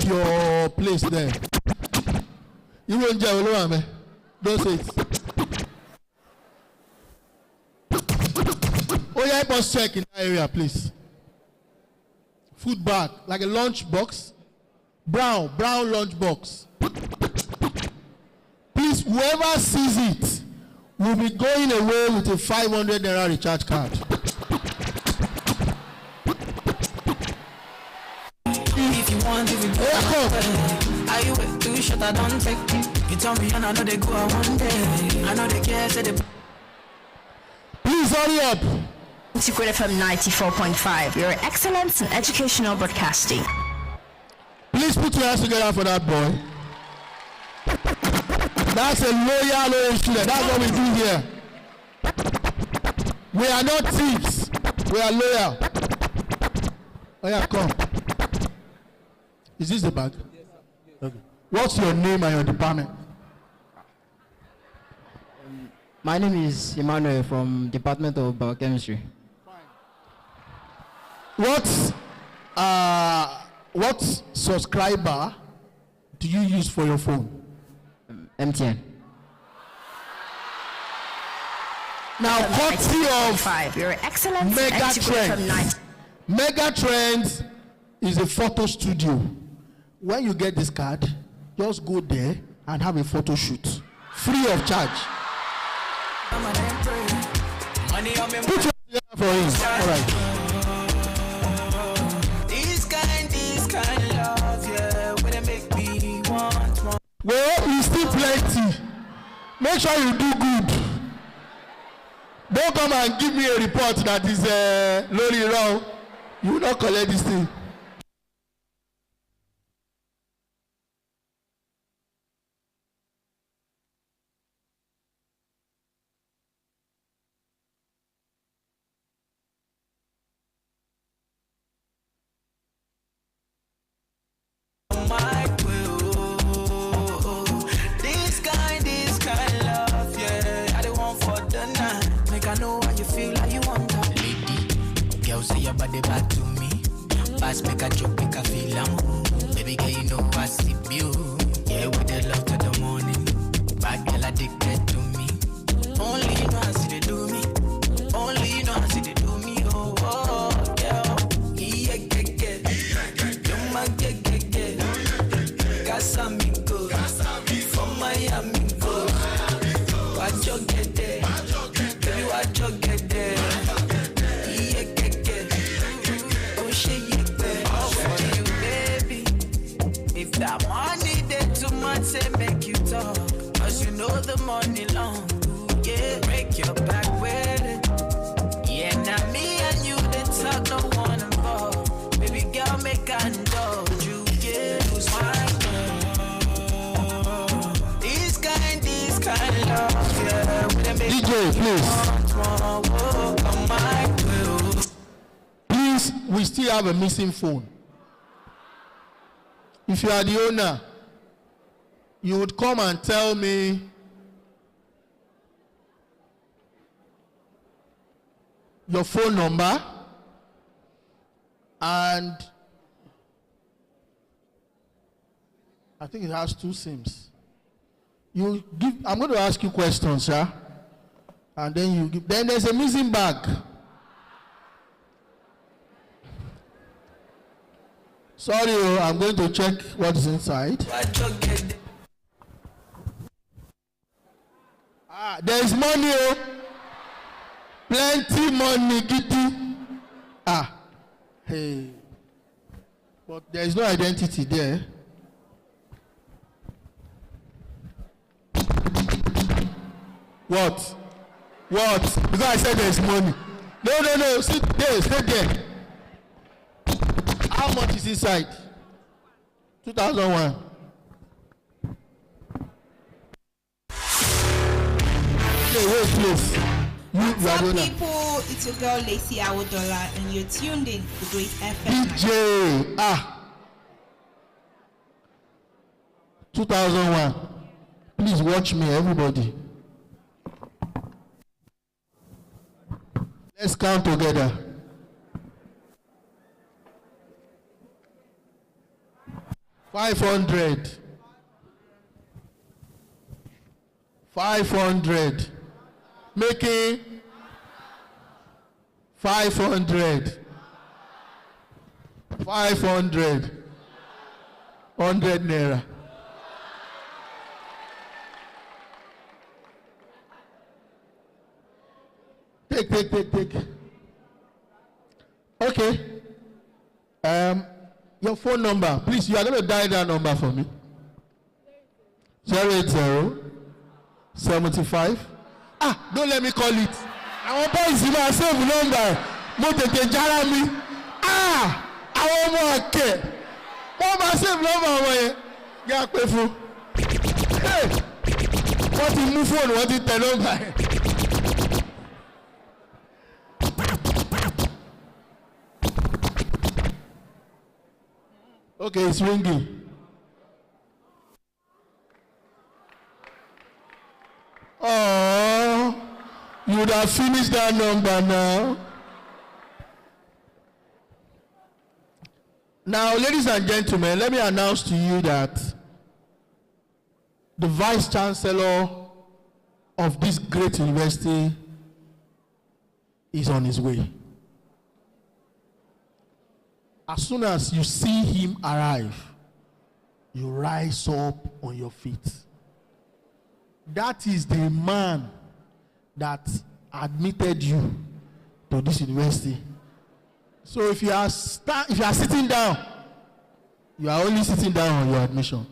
your place there. You won't jail, don't say it. Oh yeah, help us check in that area, please. Food bag, like a lunch box, brown lunch box. Please, whoever sees it will be going away with a 500 naira recharge card. If you want, if you do, are you with too short? I don't take. You tell me, and I know they go out one day. I know they care, say they. Please hurry up. Secret FM 94.5, your excellence in educational broadcasting. Please put your hands together for that boy. That's a loyal student. That's what we do here. We are not thieves. We are loyal. Oh yeah, come. Is this the bag? Okay. What's your name and your department? My name is Emmanuel from Department of Biochemistry. What subscriber do you use for your phone? MTN. Now, courtesy of your excellence Megatrends. Megatrends is a photo studio. When you get this card, just go there and have a photo shoot, free of charge. Put your hand for him. All right. This kind of love, yeah, when it make me want more. Well, you still plenty. Make sure you do good. Don't come and give me a report that is lowly wrong. You will not collect this thing. Back to me, pass make a joke, make a feel baby girl, you know I see you. Yeah, with the love to the morning. Bad girl addicted to me. Only you know I see they do me. Only you know I see they do me. Oh, oh, yeah. Yeah, you're my get. Casamigos. From Miami, go. Watch your get there. Baby, watch your get there. That money there too much, say make you talk. Cause you know the money long. Yeah, break your back with it. Yeah, now me and you, they talk, no one involved. Baby girl, make I indulge you. Yeah, lose my girl. This kind of love, yeah. DJ, please. Please, we still have a missing phone. If you are the owner, you would come and tell me your phone number and I think it has 2 SIMs. You give. I'm going to ask you questions, yeah, and then you give. Then there's a missing bag. Sorry, I'm going to check what is inside. There is money, plenty money, Kitty. Hey, but there is no identity there. What? Because I said there is money. No. Sit there, stay there. How much is inside? 2001. Wait, please. What's up, people? It's your girl Lacey Awodola, and you're tuned in to Great FM. DJ. 2001. Please watch me, everybody. Let's count together. 500. 500. Making 500. 500. 100 naira. Take. Okay. Your phone number, please. You are going to dial that number for me. 080 75. Don't let me call it. I want boys in my save number. Mote Jeremy. I want more care. What my save number? Get payful. Hey, what is move phone? What is the number? Okay, it's ringing. Oh, you would have finished that number now. Now, ladies and gentlemen, let me announce to you that the Vice-Chancellor of this great university is on his way. As soon as you see him arrive, you rise up on your feet. That is the man that admitted you to this university. So if you are sitting down, you are only sitting down on your admission.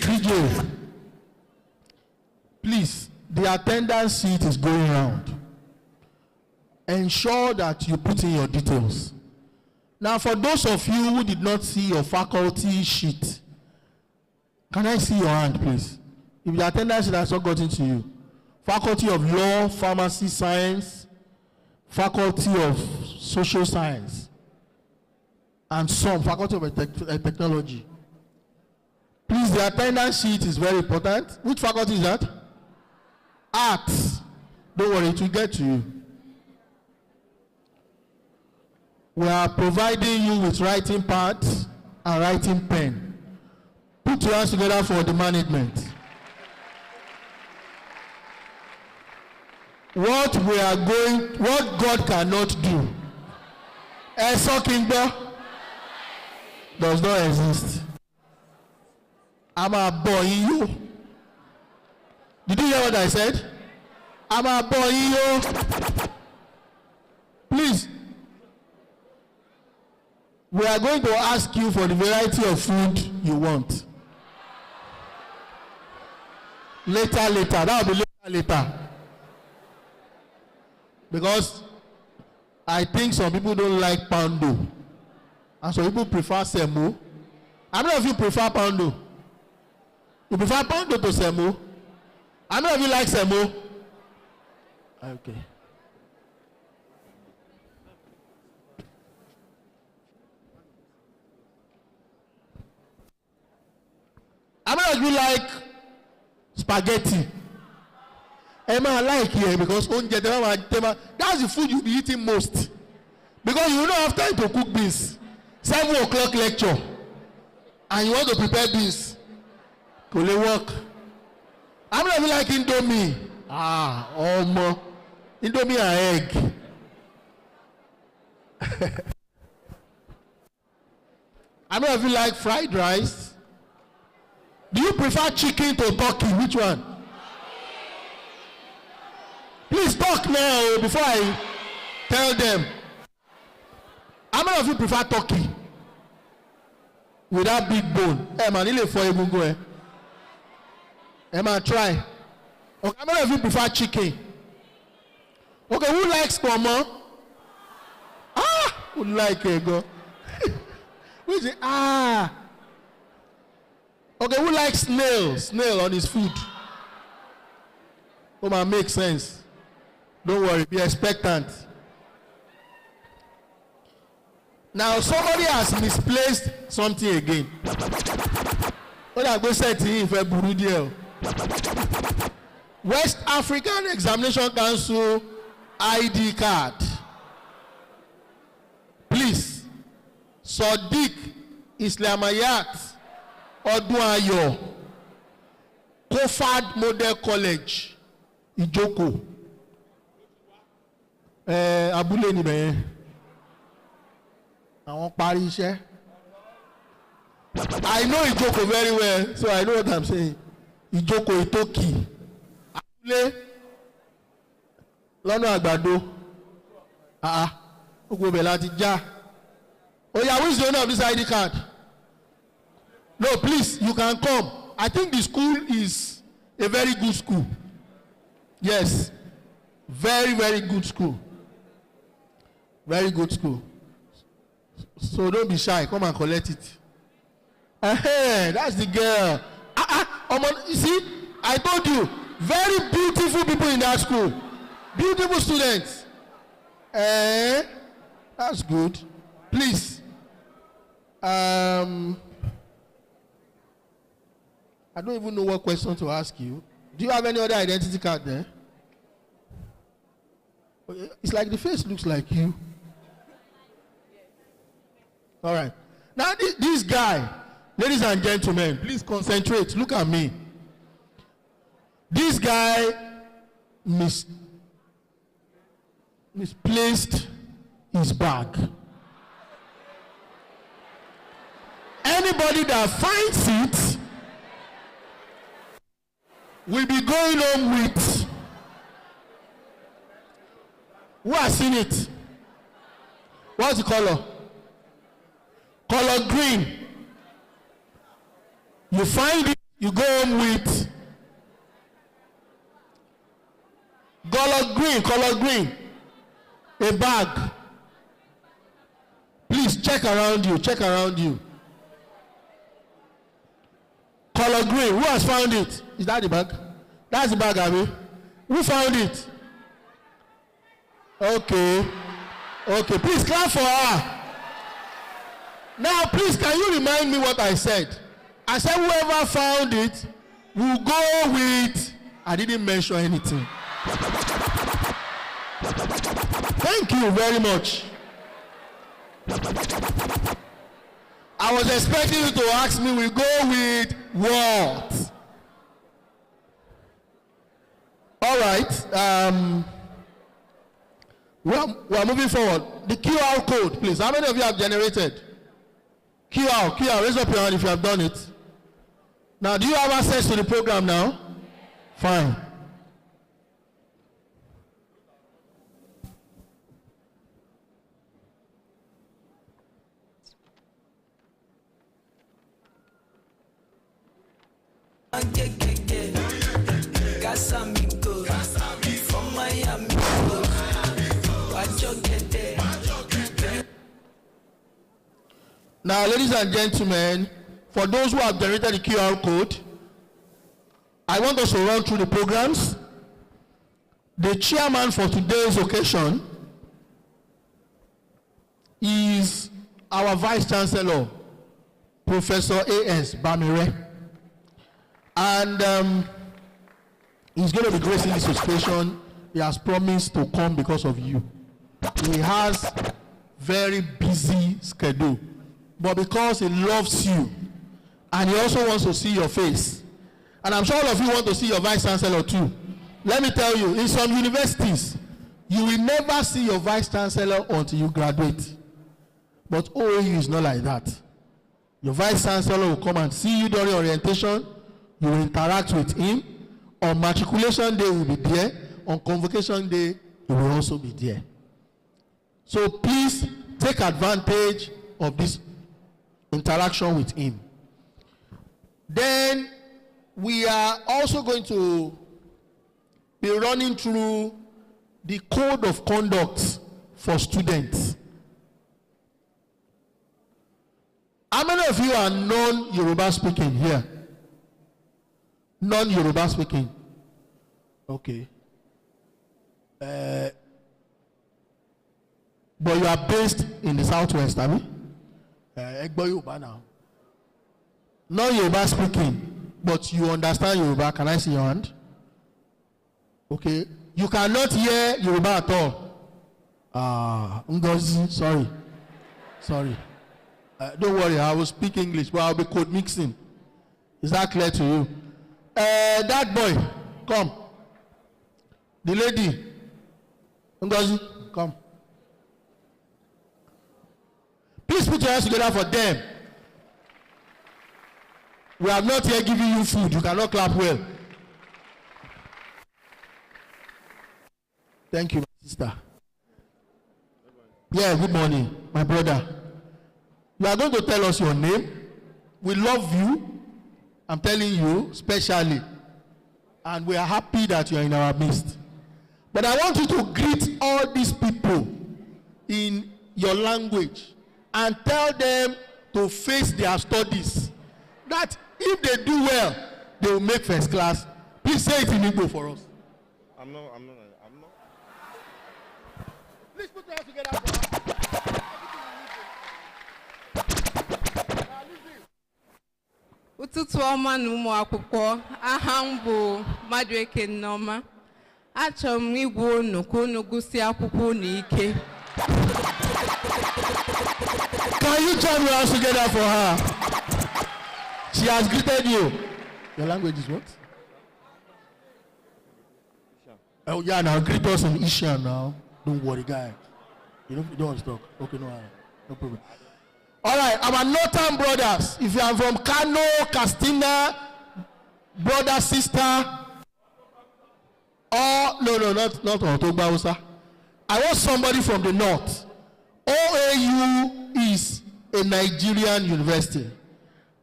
DJ, please, the attendance sheet is going around. Ensure that you put in your details. Now, for those of you who did not see your faculty sheet, can I see your hand, please? If the attendance sheet has not gotten to you, Faculty of Law, Pharmacy Science, Faculty of Social Science, and some Faculty of Technology. Please, the attendance sheet is very important. Which faculty is that? Arts. Don't worry, it will get to you. We are providing you with writing pads and writing pen. Put your hands together for the management. What God cannot do, does not exist. I'm a boy you. Did you hear what I said? I'm a boy you. Please, we are going to ask you for the variety of food you want. Later. That will be later. Because I think some people don't like poundo. And some people prefer semo. How many of you prefer poundo? You prefer poundo to semo? How many of you like semo? Okay. How many of you like spaghetti? Emma like here because that's the food you'll be eating most. Because you don't have time to cook beans. 7 o'clock lecture. And you want to prepare beans. Could it work? How many of you like Indomie? Indomie and egg. How many of you like fried rice? Do you prefer chicken to turkey? Which one? Please talk now before I tell them. How many of you prefer turkey? With that big bone. Emma, try. Okay, how many of you prefer chicken? Okay, who likes pomo? Who like it? Go. Who is it? Okay, who likes snail? Snail on his food. Oh, man, makes sense. Don't worry, be expectant. Now, somebody has misplaced something again. What I go say to him for Burundi? West African Examination Council ID card. Please, Sadiq Islamayat Odunayo, Kofad Model College, Ijoko. Abúlé ni bẹ́ẹ̀. Àwọn parí iṣẹ́. I know Ijoko very well, so I know what I'm saying. Ijoko Itoki. Abúlé. Lọ́nà àgbàdo. Gbogbo bẹ̀ láti já. Oh yeah, who is the owner of this ID card? No, please, you can come. I think the school is a very good school. Yes. Very, very good school. Very good school. So don't be shy. Come and collect it. Hey, that's the girl. You see, I told you, very beautiful people in that school. Beautiful students. That's good. Please. I don't even know what question to ask you. Do you have any other identity card there? It's like the face looks like you. All right. Now this guy, ladies and gentlemen, please concentrate. Look at me. This guy misplaced his bag. Anybody that finds it will be going home with. Who has seen it? What's the color? Color green. You find it, you go home with. Color green. A bag. Please check around you. Color green. Who has found it? Is that the bag? That's the bag, Abby. Who found it? Okay. Please clap for her. Now, please, can you remind me what I said? I said whoever found it will go with. I didn't mention anything. Thank you very much. I was expecting you to ask me, we go with what? All right. We are moving forward. The QR code, please. How many of you have generated? QR. Raise up your hand if you have done it. Now, do you have access to the program now? Fine. Now, ladies and gentlemen, for those who have generated the QR code, I want us to run through the programs. The chairman for today's occasion is our Vice-Chancellor, Professor A.S. Bamire. And he's going to be gracing this occasion. He has promised to come because of you. He has very busy schedule, but because he loves you, and he also wants to see your face, and I'm sure all of you want to see your Vice-Chancellor too. Let me tell you, in some universities, you will never see your Vice-Chancellor until you graduate. But OAU is not like that. Your Vice-Chancellor will come and see you during orientation. You will interact with him. On matriculation day, he will be there. On convocation day, he will also be there. So please take advantage of this interaction with him. Then we are also going to be running through the code of conduct for students. How many of you are non-Yoruba speaking here? Non-Yoruba speaking. Okay. But you are based in the southwest, are we? Yoruba now. Non-Yoruba speaking, but you understand Yoruba. Can I see your hand? Okay. You cannot hear Yoruba at all. Ngozi, sorry. Sorry. Don't worry, I will speak English, but I'll be code mixing. Is that clear to you? That boy, come. The lady, Ngozi, come. Please put your hands together for them. We are not here giving you food. You cannot clap well. Thank you, my sister. Yeah, good morning, my brother. You are going to tell us your name. We love you. I'm telling you, especially. And we are happy that you are in our midst. But I want you to greet all these people in your language and tell them to face their studies. That if they do well, they will make first class. Please say it in Igbo for us. I'm not. Please put your hands together for us. Ụtụtụ ọma na ụmụ akwụkwọ, aha m bụ Madueke Nneoma. Achọrọ m igwe unu ka unu gụsị akwụkwọ unu ike. Can you join your hands together for her? She has greeted you. Your language is what? Oh yeah, now greet us in Ishan now. Don't worry, guy. You don't want to talk. Okay, no problem. All right, our northern brothers. If you are from Kano, Castina, brother, sister, or not Otogba. I want somebody from the north. OAU is a Nigerian university,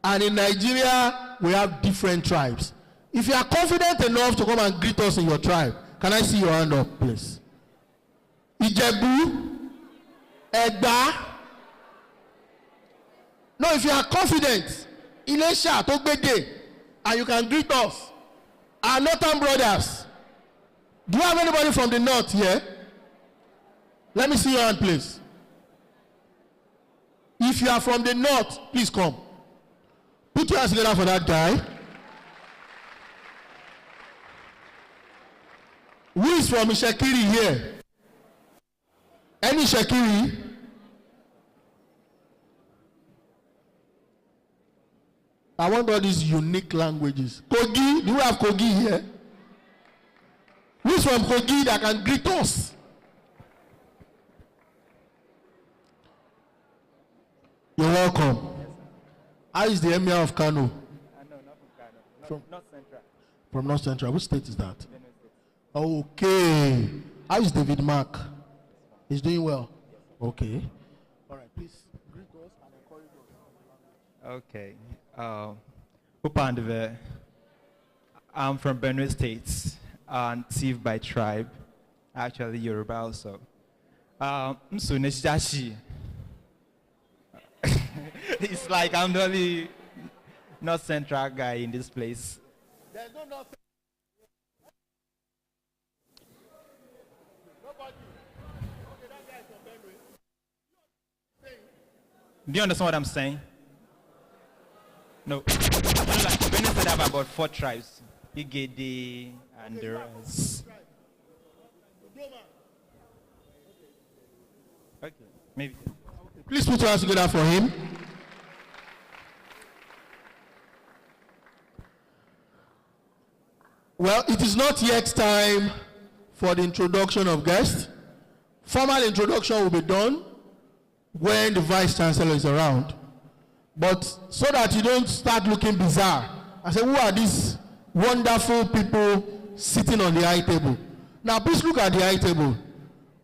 and in Nigeria we have different tribes. If you are confident enough to come and greet us in your tribe, can I see your hand up, please? Ijebu, Egba. No, if you are confident, Ilesha, Togbede, and you can greet us, our northern brothers. Do you have anybody from the north here? Let me see your hand, please. If you are from the north, please come. Put your hands together for that guy. Who is from Ishekiri here? Any Ishekiri? I want all these unique languages. Kogi, do you have Kogi here? Who's from Kogi that can greet us? You're welcome. How is the Emir of Kano? No, not from Kano. North Central. From North Central. Which state is that? Okay. How is David Mark? He's doing well. Okay. All right, please greet us and encourage us. Okay. Upandeve. I'm from Benue State, and Tiv by tribe. Actually, Yoruba also. Msuneshashi. It's like I'm the only North Central guy in this place. There's no North. Do you understand what I'm saying? No. Like Benue State have about 4 tribes. Igede and the rest. Okay, maybe. Please put your hands together for him. Well, it is not yet time for the introduction of guests. Formal introduction will be done when the Vice-Chancellor is around. But so that you don't start looking bizarre, I say, who are these wonderful people sitting on the high table? Now, please look at the high table.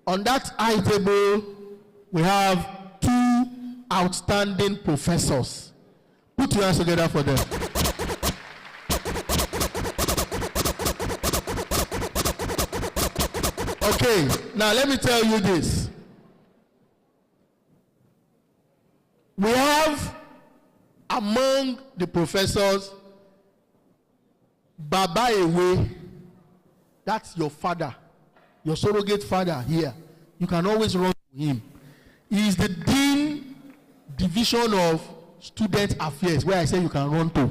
On that high table, we have 2 outstanding professors. Put your hands together for them. Okay, now let me tell you this. We have among the professors Baba Ewe, that's your father, your surrogate father here. You can always run to him. He is the Dean Division of Student Affairs, where I say you can run to.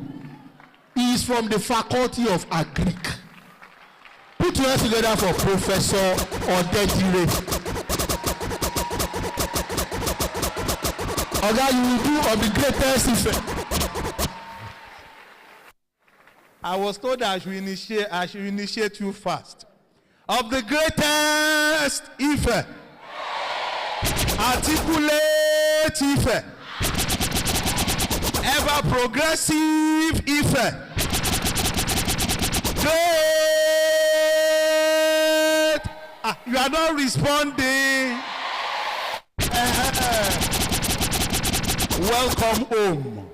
He is from the Faculty of Agric. Put your hands together for Professor Odedire. Oga, you will do of the greatest effect. I was told I should initiate you first. Of the greatest effect. Articulate effect. Ever progressive effect. Great. You are not responding. Welcome home.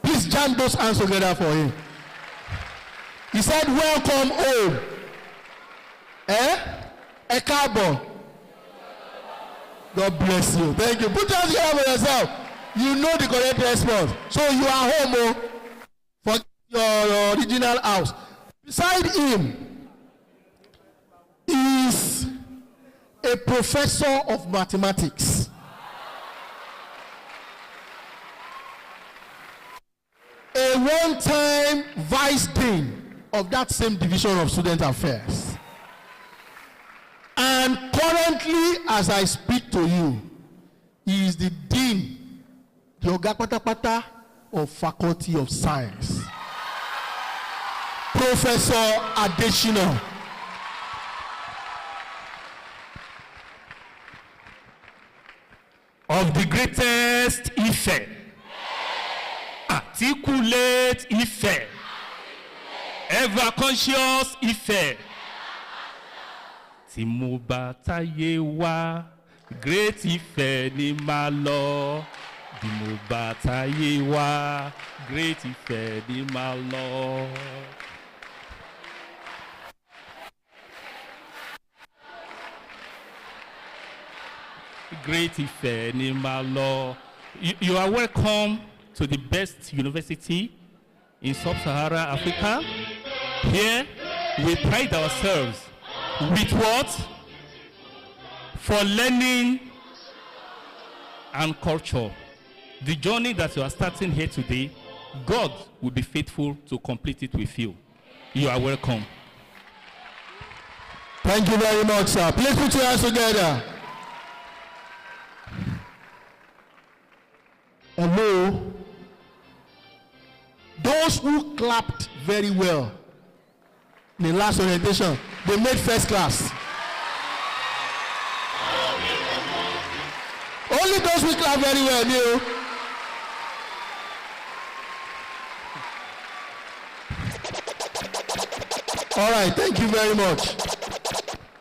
Please jam those hands together for him. He said, welcome home. Ekabo. God bless you. Thank you. Put your hands together for yourself. You know the correct response. So you are home for your original house. Beside him is a professor of mathematics. A one-time vice dean of that same division of student affairs. And currently, as I speak to you, he is the dean, the Oga Patapata of Faculty of Science. Professor Adeshina. Of the greatest effect. Articulate effect. Ever conscious effect. Tí mo bá táyé wá, great effect ni màá lọ. Tí mo bá táyé wá, great effect ni màá lọ. Great effect ni màá lọ. You are welcome to the best university in sub-Saharan Africa. Here, we pride ourselves with what? For learning and culture. The journey that you are starting here today, God will be faithful to complete it with you. You are welcome. Thank you very much, sir. Please put your hands together. Hello. Those who clapped very well in the last orientation, they made first class. Only those who clapped very well knew. All right, thank you very much.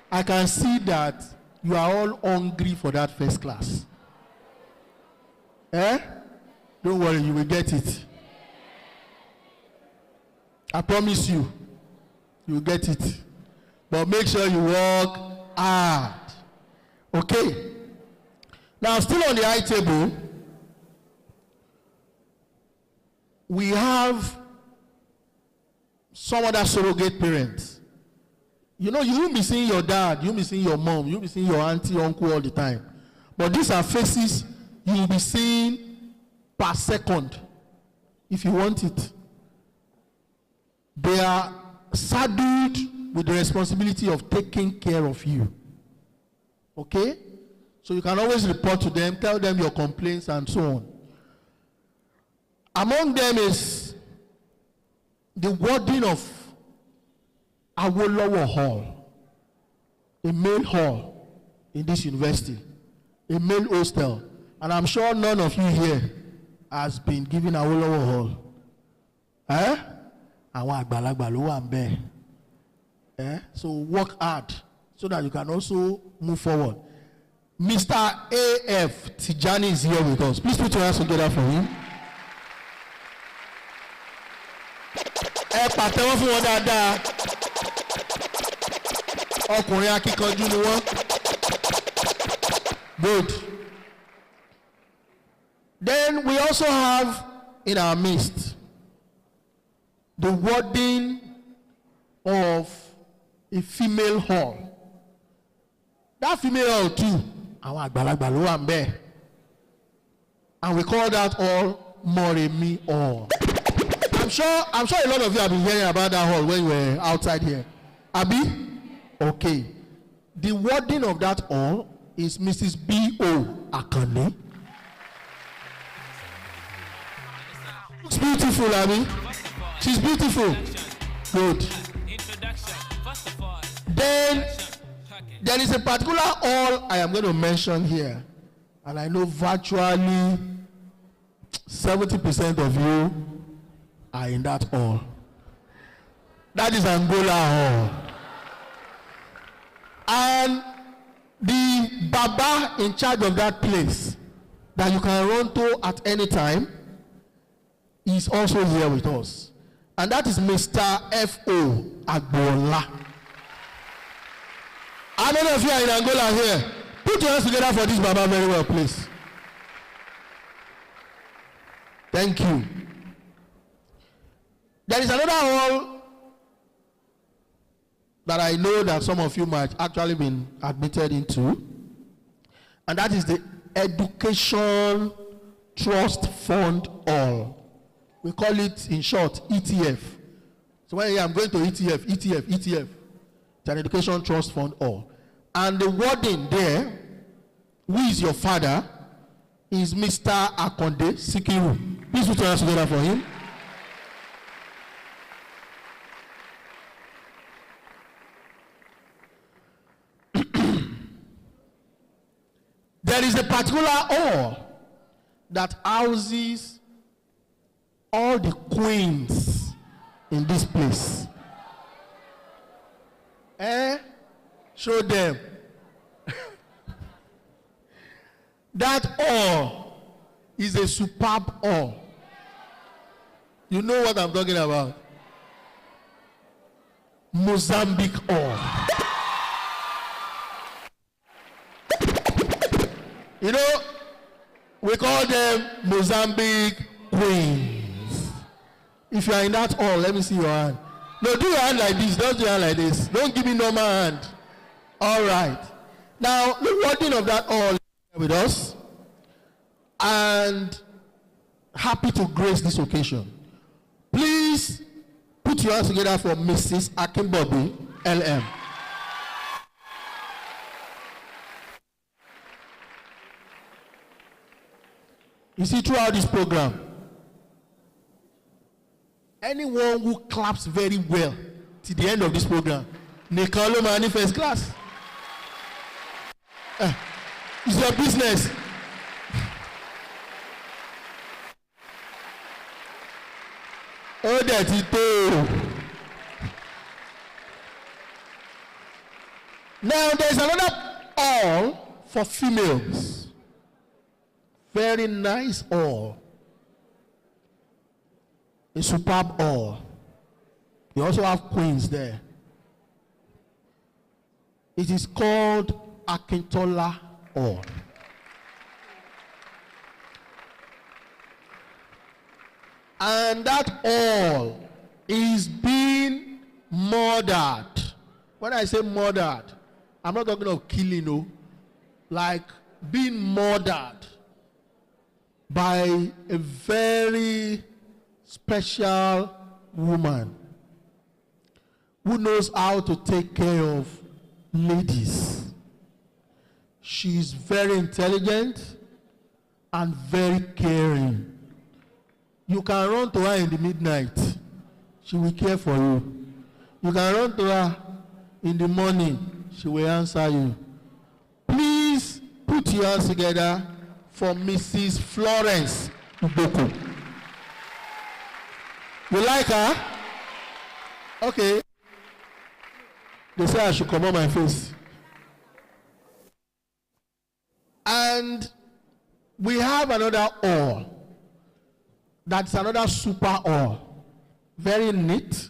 I can see that you are all hungry for that first class. Don't worry, you will get it. I promise you, you will get it. But make sure you work hard. Okay? Now, still on the high table, we have some other surrogate parents. You know, you won't be seeing your dad, you won't be seeing your mom, you won't be seeing your auntie, uncle all the time. But these are faces you will be seeing per second if you want it. They are saddled with the responsibility of taking care of you. Okay? So you can always report to them, tell them your complaints and so on. Among them is the warden of Awolowo Hall, a male hall in this university, a male hostel. And I'm sure none of you here has been given Awolowo Hall. Eh? Àwọn àgbàlagbà ló wà ńbẹ̀. Eh? So work hard so that you can also move forward. Mr. A.F. Tijani is here with us. Please put your hands together for him. Ẹ pàtẹ́wọ́ fún wọn dáadáa. Ọkùnrin akíkanjú ni wọ́n. Good. Then we also have in our midst the warden of a female hall. That female hall too, àwọn àgbàlagbà ló wà ńbẹ̀. And we call that hall Moremi Hall. I'm sure a lot of you have been hearing about that hall when you were outside here. Abi? Okay. The warden of that hall is Mrs. B.O. Akane. Looks beautiful, Abi. She's beautiful. Good. Then there is a particular hall I am going to mention here. And I know virtually 70% of you are in that hall. That is Angola Hall. And the Baba in charge of that place that you can run to at any time is also here with us. And that is Mr. F.O. Agbola. How many of you are in Angola here? Put your hands together for this Baba very well, please. Thank you. There is another hall that I know that some of you might actually been admitted into, and that is the Education Trust Fund Hall. We call it in short ETF. So when I'm going to ETF, it's an Education Trust Fund Hall. And the warden there, who is your father, is Mr. Akonde Sikiru. Please put your hands together for him. There is a particular hall that houses all the queens in this place. Show them. That hall is a superb hall. You know what I'm talking about? Mozambique Hall. You know, we call them Mozambique Queens. If you are in that hall, let me see your hand. No, do your hand like this. Don't do your hand like this. Don't give me normal hand. All right. Now, the warden of that hall is here with us. And happy to grace this occasion. Please put your hands together for Mrs. Akimbobi, LM. You see, throughout this program, anyone who claps very well to the end of this program, Nikolo Mani first class. It's your business. Oh, that is too. Now, there's another hall for females. Very nice hall. A superb hall. They also have queens there. It is called Akintola Hall. And that hall is being murdered When I say murdered, I'm not talking of killing, no. Like being murdered by a very special woman who knows how to take care of ladies. She's very intelligent and very caring. You can run to her in the midnight. She will care for you. You can run to her in the morning. She will answer you. Please put your hands together for Mrs. Florence Uboku. You like her? Okay. They say I should come on my face. And we have another hall. That's another super hall. Very neat,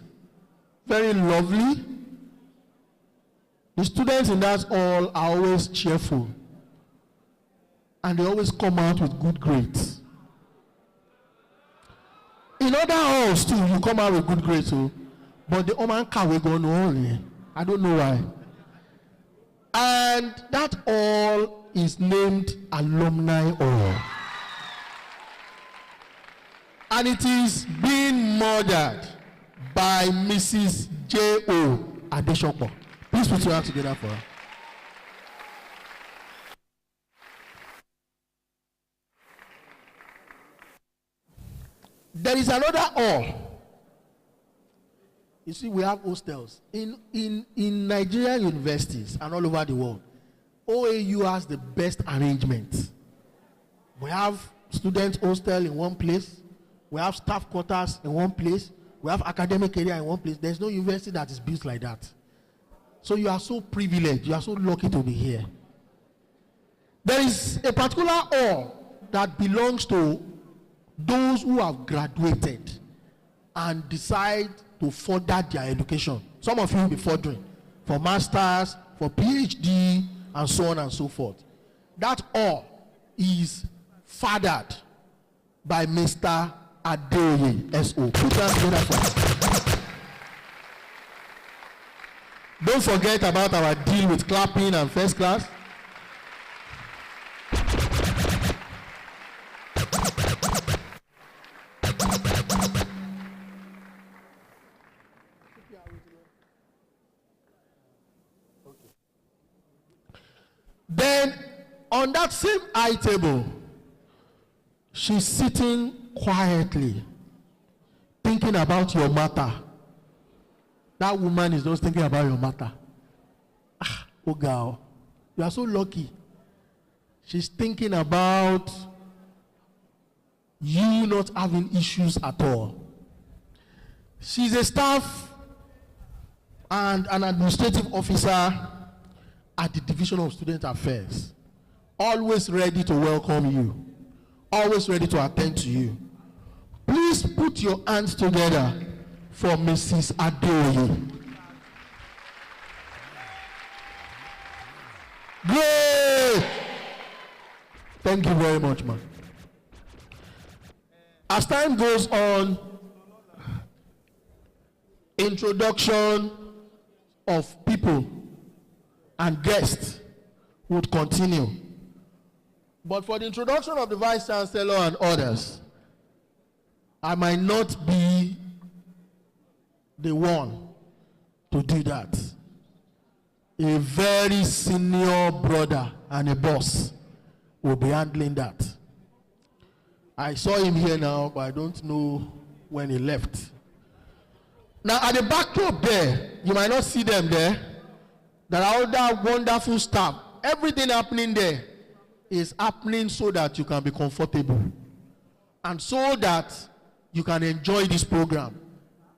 very lovely. The students in that hall are always cheerful. And they always come out with good grades. In other halls too, you come out with good grades too. But the Oman Kawe go no. I don't know why. And that hall is named Alumni Hall. And it is being murdered by Mrs. J.O. Adeshokpo. Please put your hands together for her. There is another hall. You see, we have hostels. In Nigerian universities and all over the world, OAU has the best arrangement. We have student hostel in one place. We have staff quarters in one place. We have academic area in one place. There's no university that is built like that. So you are so privileged. You are so lucky to be here. There is a particular hall that belongs to those who have graduated and decide to further their education. Some of you will be furthering for masters, for PhD, and so on and so forth. That hall is fathered by Mr. Adeoye S.O. Put that together for us. Don't forget about our deal with clapping and first class. Then on that same high table, she's sitting quietly, thinking about your matter. That woman is just thinking about your matter. Ah, oh girl, you are so lucky. She's thinking about you not having issues at all. She's a staff and an administrative officer at the Division of Student Affairs, always ready to welcome you, always ready to attend to you. Please put your hands together for Mrs. Adeoye. Great! Thank you very much, man. As time goes on, introduction of people and guests would continue. But for the introduction of the Vice-Chancellor and others, I might not be the one to do that. A very senior brother and a boss will be handling that. I saw him here now, but I don't know when he left. Now at the backdrop there, you might not see them there. There are other wonderful staff. Everything happening there is happening so that you can be comfortable and so that you can enjoy this program.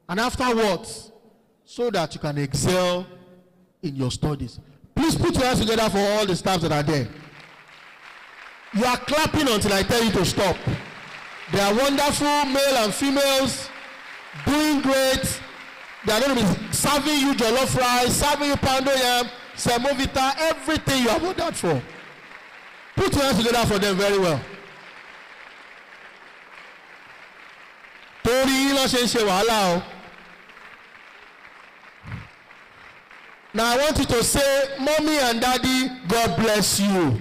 And afterwards, so that you can excel in your studies. Please put your hands together for all the staff that are there. You are clapping until I tell you to stop. They are wonderful, male and females, doing great. They are going to be serving you jollof rice, serving you poundo yam, semovita, everything you have ordered for. Put your hands together for them very well. Now I want you to say, Mommy and Daddy, God bless you.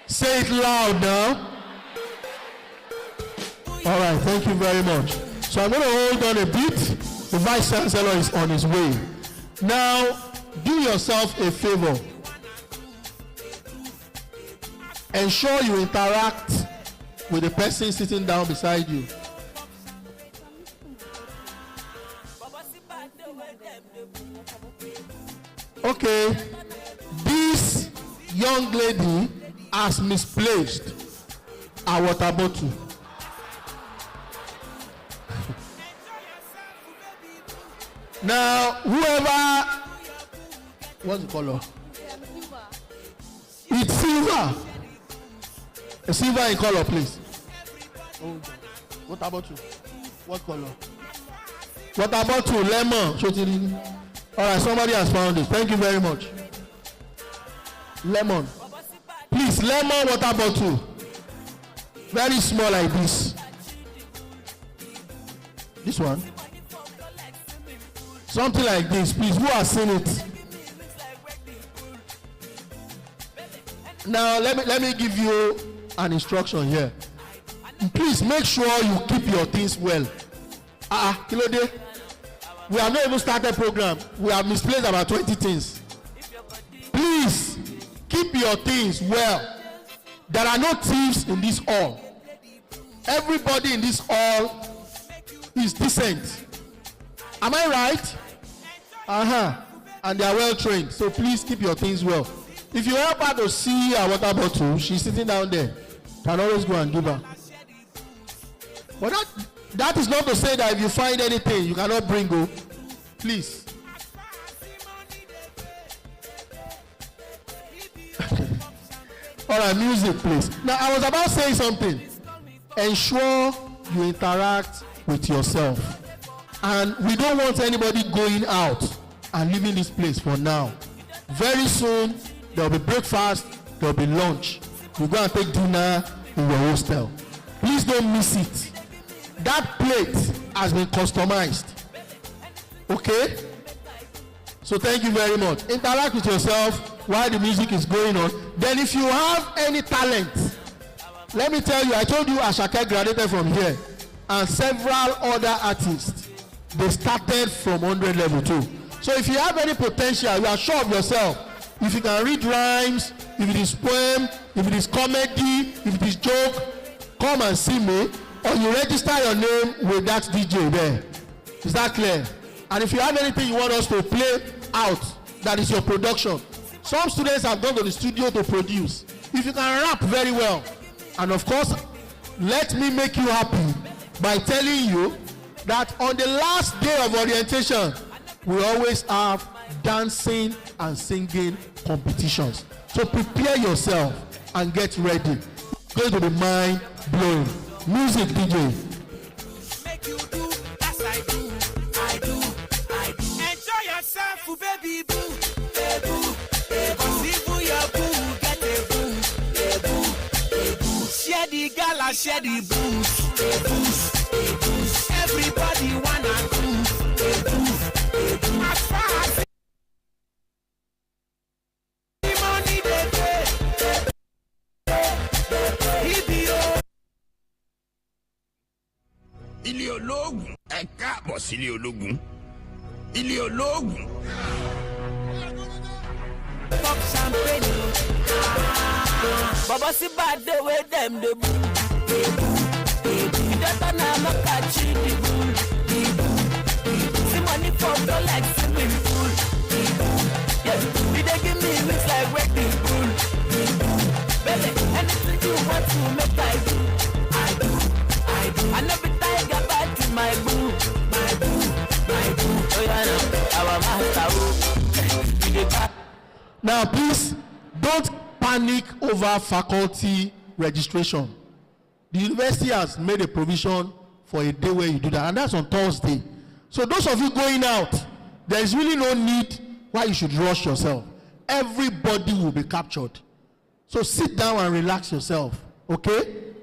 Say it loud now. All right, thank you very much. So I'm going to hold on a bit. The Vice-Chancellor is on his way. Now, do yourself a favor. Ensure you interact with the person sitting down beside you. Okay, this young lady has misplaced a water bottle. Now, whoever, what's the color? It's silver. A silver in color, please. Oh, water bottle. What color? Water bottle, lemon. All right, somebody has found it. Thank you very much. Lemon. Please, lemon water bottle. Very small like this. This one. Something like this, please. Who has seen it? Now, let me give you an instruction here. Please make sure you keep your things well. Kilode, we have not even started program. We have misplaced about 20 things. Please keep your things well. There are no thieves in this hall. Everybody in this hall is decent. Am I right? And they are well trained. So please keep your things well. If you help her to see a water bottle, she's sitting down there. Can always go and give her. But that is not to say that if you find anything, you cannot bring go. Please. All right, music, please. Now, I was about saying something. Ensure you interact with yourself. And we don't want anybody going out and leaving this place for now. Very soon, there will be breakfast, there will be lunch. You go and take dinner in your hostel. Please don't miss it. That plate has been customized. Okay? So thank you very much. Interact with yourself while the music is going on. Then if you have any talent, let me tell you, I told you Ashake graduated from here. And several other artists, they started from 100 level too. So if you have any potential, you are sure of yourself. If you can read rhymes, if it is poem, if it is comedy, if it is joke, come and see me, or you register your name with that DJ there. Is that clear? And if you have anything you want us to play out, that is your production. Some students have gone to the studio to produce. If you can rap very well, and of course, let me make you happy by telling you that on the last day of orientation, we always have dancing and singing competitions. So prepare yourself and get ready. It's going to be mind blowing. Music, DJ. Make you do as I do. Enjoy yourself, baby boo. See boo, your boo, get a boo. Share the gala, share the booze. Everybody wanna do. As far as money they pay. Ilé ológun, ẹ káàbọ̀ sílé ológun. Ilé ológun. Pop champagne. Baba si bad the way them the boo. That I'm a catchy the bull. See money for the like swimming pool. Yes, they give me mix like wrecking pool. Baby, anything you want to make I do. I never tiger back to my boo. Oh yeah, no, our master. Now, please don't panic over faculty registration. The university has made a provision for a day where you do that, and that's on Thursday. So those of you going out, there is really no need why you should rush yourself. Everybody will be captured. So sit down and relax yourself, okay?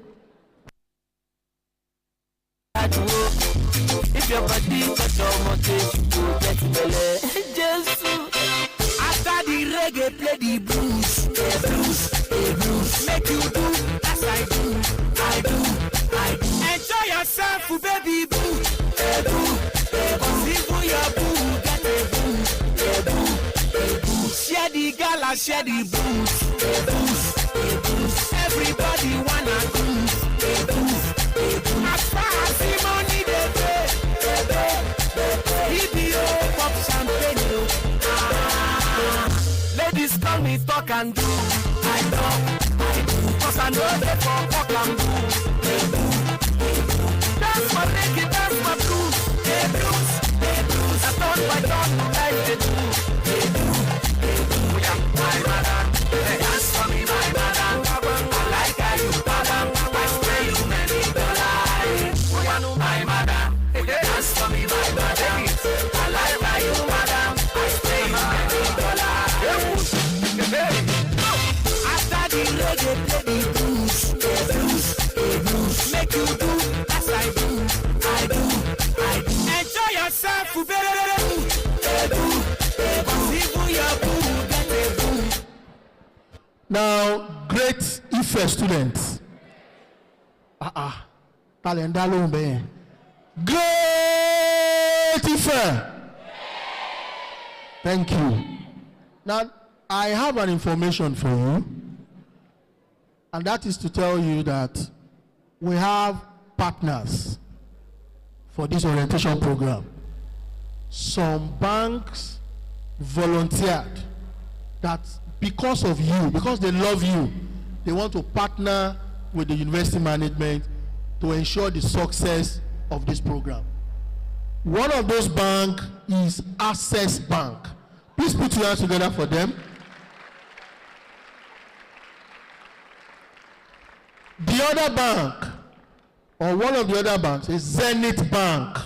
If your body got your motive, you get belly. reggae, play the blues. The blues, the blues. Make you do as I do, I do, I do. Enjoy yourself, baby boo. The boo, the boo. Even your boo, get a boo. The boo, the boo. Share the gala, share the booze. The booze, the booze. Everybody wanna booze. The booze, the booze. As far as the money they pay, they pay, they pay. EBO, pop champagne, ladies call me talk and do. I do. Cause I know they for talk and do. They do, they do. Dance for reggae, dance for blues. They blues, they blues. I turn by turn, like they do. They do, they do. Yeah, my madam. They dance for me, my madam. I like how you madam. I spray you many dollars. My madam. They dance for me, my madam. I like how you madam. I spray you many dollars. After the reggae, play the blues, the blues, the blues. Make you do as I do, I do, I do. Enjoy yourself, baby. The boo, the boo. Even your boo, get a boo. Now, great Ife students. Talendalo be. Great Ife. Thank you. Now, I have an information for you, and that is to tell you that we have partners for this orientation program. Some banks volunteered that because of you, because they love you, they want to partner with the university management to ensure the success of this program. One of those banks is Access Bank. Please put your hands together for them. The other bank, or one of the other banks, is Zenith Bank.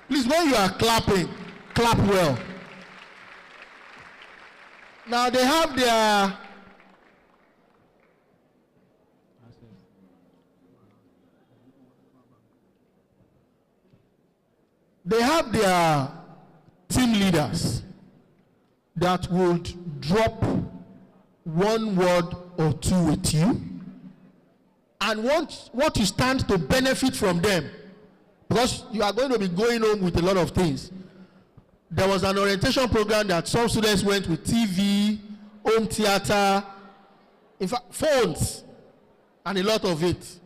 Please, when you are clapping, clap well. Now they have their team leaders that would drop one word or two with you, and what you stand to benefit from them, because you are going to be going home with a lot of things. There was an orientation program that some students went with TV, home theater, in fact, phones, and a lot of it.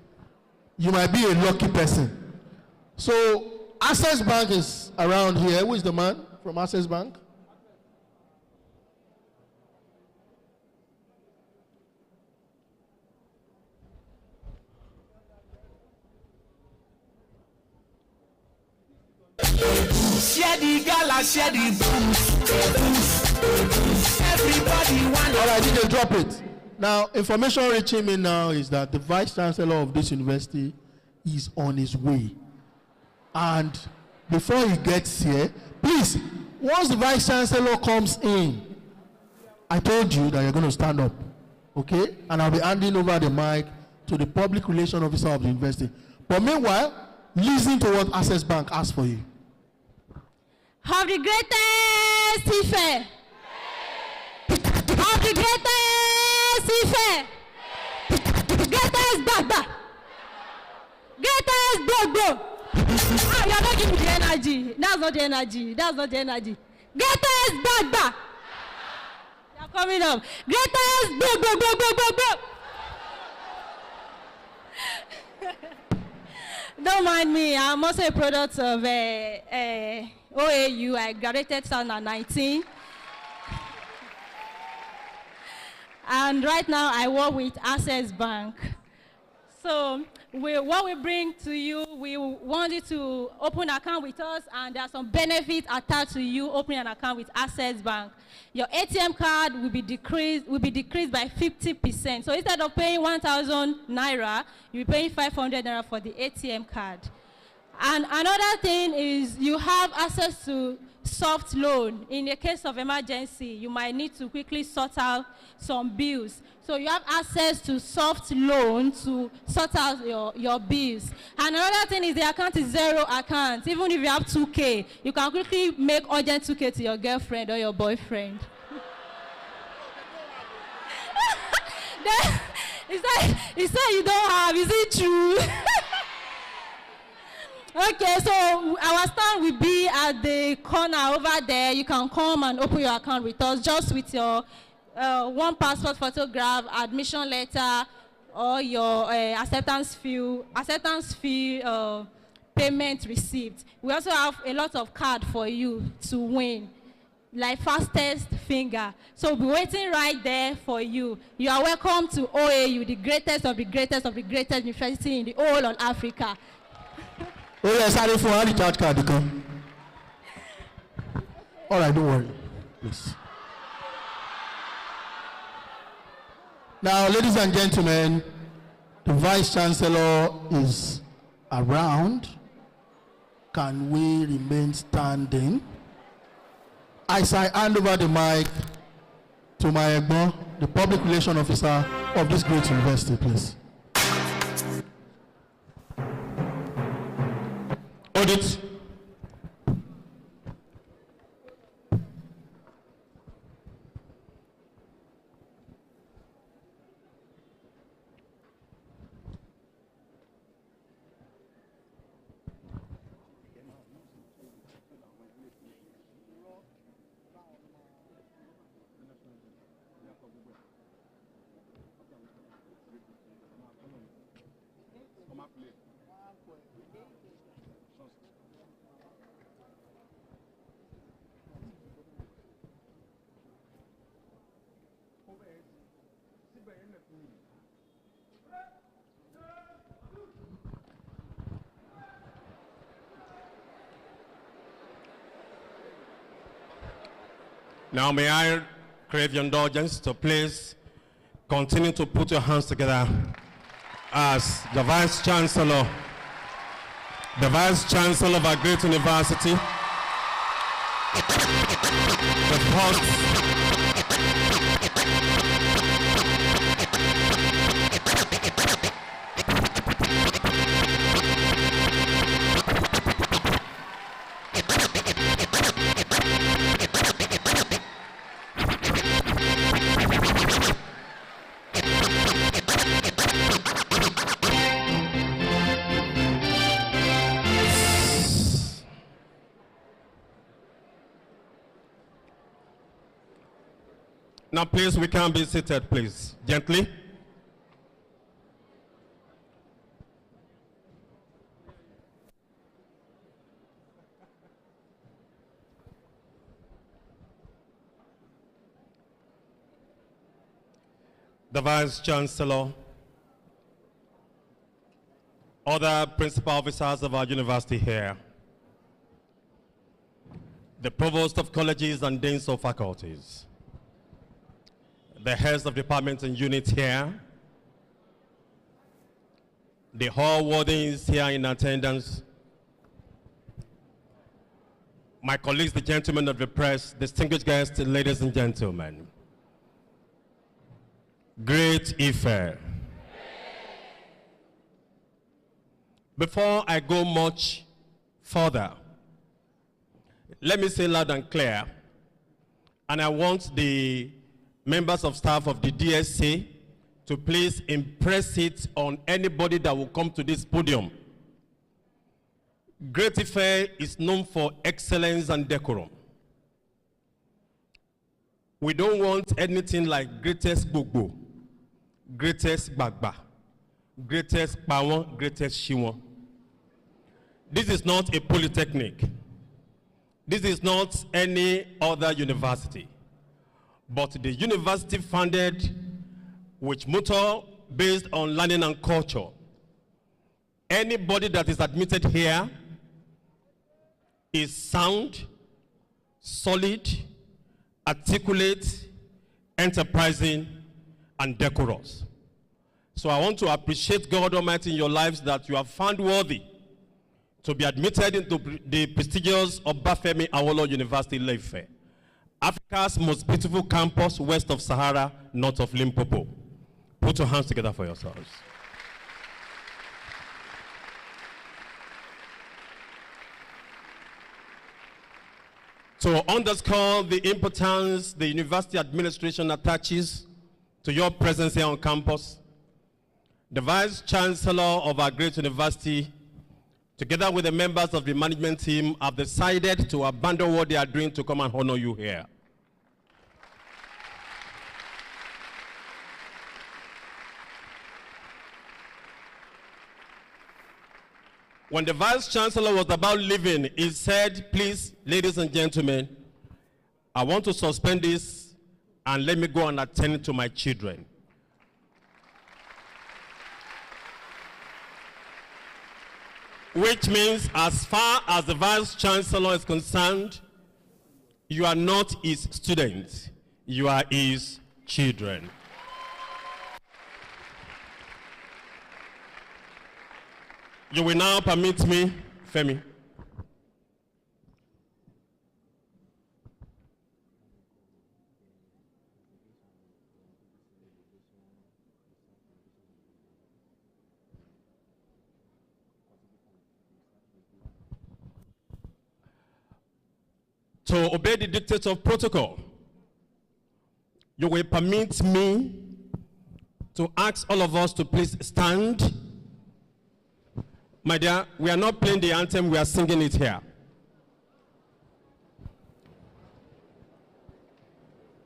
You might be a lucky person. So, Access Bank is around here. Who is the man from Access Bank? Share the gala, share the booze. Everybody wants. All right, did they drop it? Now, information reaching me now is that the Vice-Chancellor of this university is on his way. And before he gets here, please, once the Vice-Chancellor comes in, I told you that you're going to stand up, okay? And I'll be handing over the mic to the public relations officer of the university. But meanwhile, listen to what Access Bank asked for you. Have the greatest Ife. Have the greatest Ife. Greatest Baba. Greatest Bobo. Ah, you're not giving the energy. That's not the energy. That's not the energy. Greatest Baba. You're coming up. Greatest Bobo. Don't mind me. I'm also a product of OAU. I graduated 2019. And right now I work with Access Bank. So what we bring to you, we want you to open an account with us, and there are some benefits attached to you opening an account with Access Bank. Your ATM card will be decreased by 50%. So instead of paying 1,000 naira, you'll be paying 500 naira for the ATM card. And another thing is you have access to soft loan. In the case of emergency, you might need to quickly sort out some bills. So you have access to soft loan to sort out your bills. And another thing is the account is zero account. Even if you have 2K, you can quickly make urgent 2K to your girlfriend or your boyfriend. Then he said you don't have. Is it true? Okay, so our stand will be at the corner over there. You can come and open your account with us just with your one passport photograph, admission letter, or your acceptance fee payment receipt. We also have a lot of cards for you to win, like fastest finger. So we'll be waiting right there for you. You are welcome to OAU, the greatest of the greatest of the greatest university in the whole of Africa. Oh, yes, sorry for all the charge card. All right, don't worry. Please. Now, ladies and gentlemen, the Vice-Chancellor is around. Can we remain standing? As I hand over the mic to my Egbo, the Public Relations Officer of this great university, please. Audit. Now may I crave your indulgence to please continue to put your hands together as the Vice-Chancellor of our great university, the first Now, please, we can be seated, please. Gently. The Vice-Chancellor, other principal officers of our university here, the provost of colleges and deans of faculties, the heads of departments and units here, the hall wardens here in attendance, my colleagues, the gentlemen of the press, distinguished guests, ladies and gentlemen. Great Ife. Before I go much further, let me say loud and clear, and I want the members of staff of the DSC to please impress it on anybody that will come to this podium. Great Ife is known for excellence and decorum. We don't want anything like greatest Gbogbo, greatest Gbagba, greatest Pawon, greatest Shiwon. This is not a polytechnic. This is not any other university. But the university founded with motto based on learning and culture. Anybody that is admitted here is sound, solid, articulate, enterprising, and decorous. So I want to appreciate God Almighty in your lives that you have found worthy to be admitted into the prestigious Obafemi Awolowo University, Ile-Ife, Africa's most beautiful campus west of Sahara, north of Limpopo. Put your hands together for yourselves. To underscore the importance the university administration attaches to your presence here on campus. The Vice-Chancellor of our great university, together with the members of the management team, have decided to abandon what they are doing to come and honor you here. When the Vice-Chancellor was about leaving, he said, please, ladies and gentlemen, I want to suspend this and let me go and attend to my children. Which means, as far as the Vice-Chancellor is concerned, you are not his students, you are his children. You will now permit me, Femi, to obey the dictates of protocol. You will permit me to ask all of us to please stand. My dear, we are not playing the anthem, we are singing it here.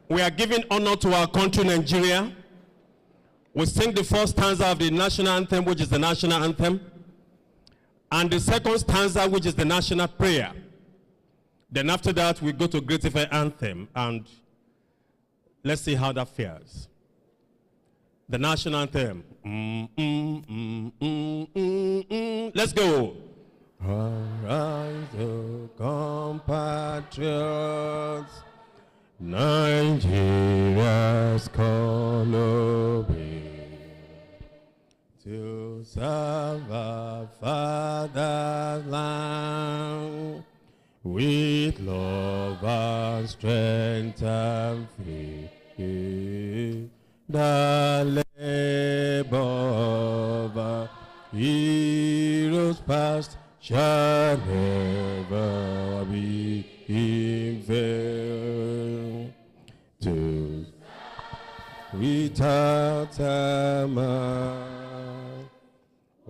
We are giving honor to our country, Nigeria. We sing the first stanza of the national anthem, which is the national anthem, and the second stanza, which is the national prayer. Then after that, we go to Great Ife anthem, and let's see how that fares. The national anthem. Let's go. Arise, O compatriots, Nigeria's call obey, to serve our father's land with love and strength and faith. The labor of our heroes past shall never be in vain. To without a man,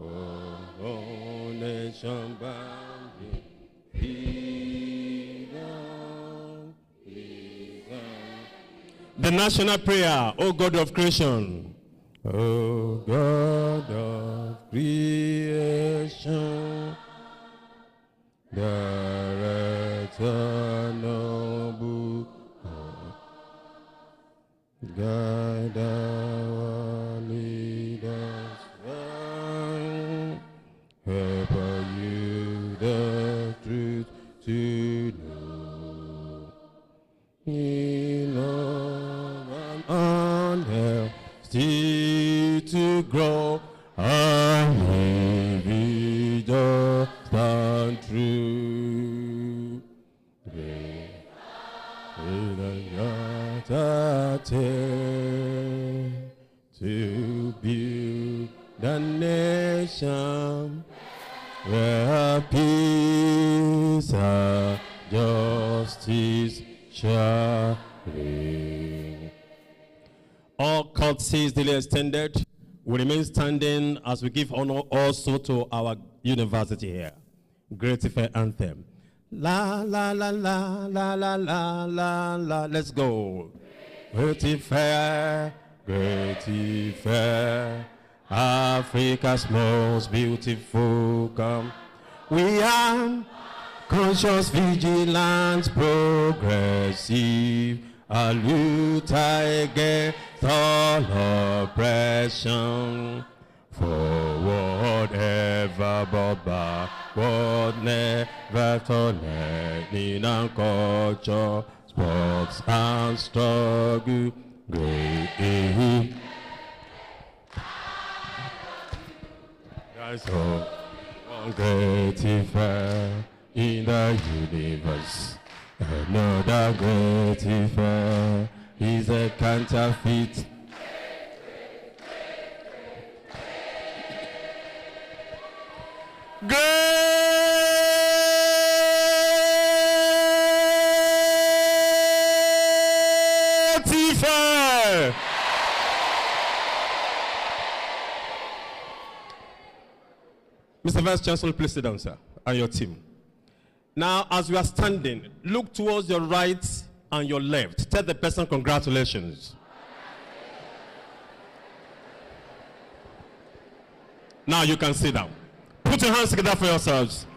oh nation bound in freedom. The national prayer, O God of creation. O God of creation, director noble, guide our leaders right, help you the truth to know. In love and honor, still to grow, and we just stand true. To build the nation where peace and justice shall reign. All courtesies duly extended. We remain standing as we give honor also to our university here. Great Ife anthem. La la la la la la la la la. Let's go. Great Ife, Great Ife, Africa's most beautiful come. We are conscious, vigilant, progressive, a luther against all oppression. Forward ever, but backward never, to learning and culture, sports and struggle. Great. Guys, one great Ife in the universe. Another great Ife is a counterfeit. Great Ife! Mr. Vice-Chancellor, please sit down, sir, and your team. Now, as you are standing, look towards your right and your left. Tell the person congratulations. Now you can sit down. Put your hands together for yourselves.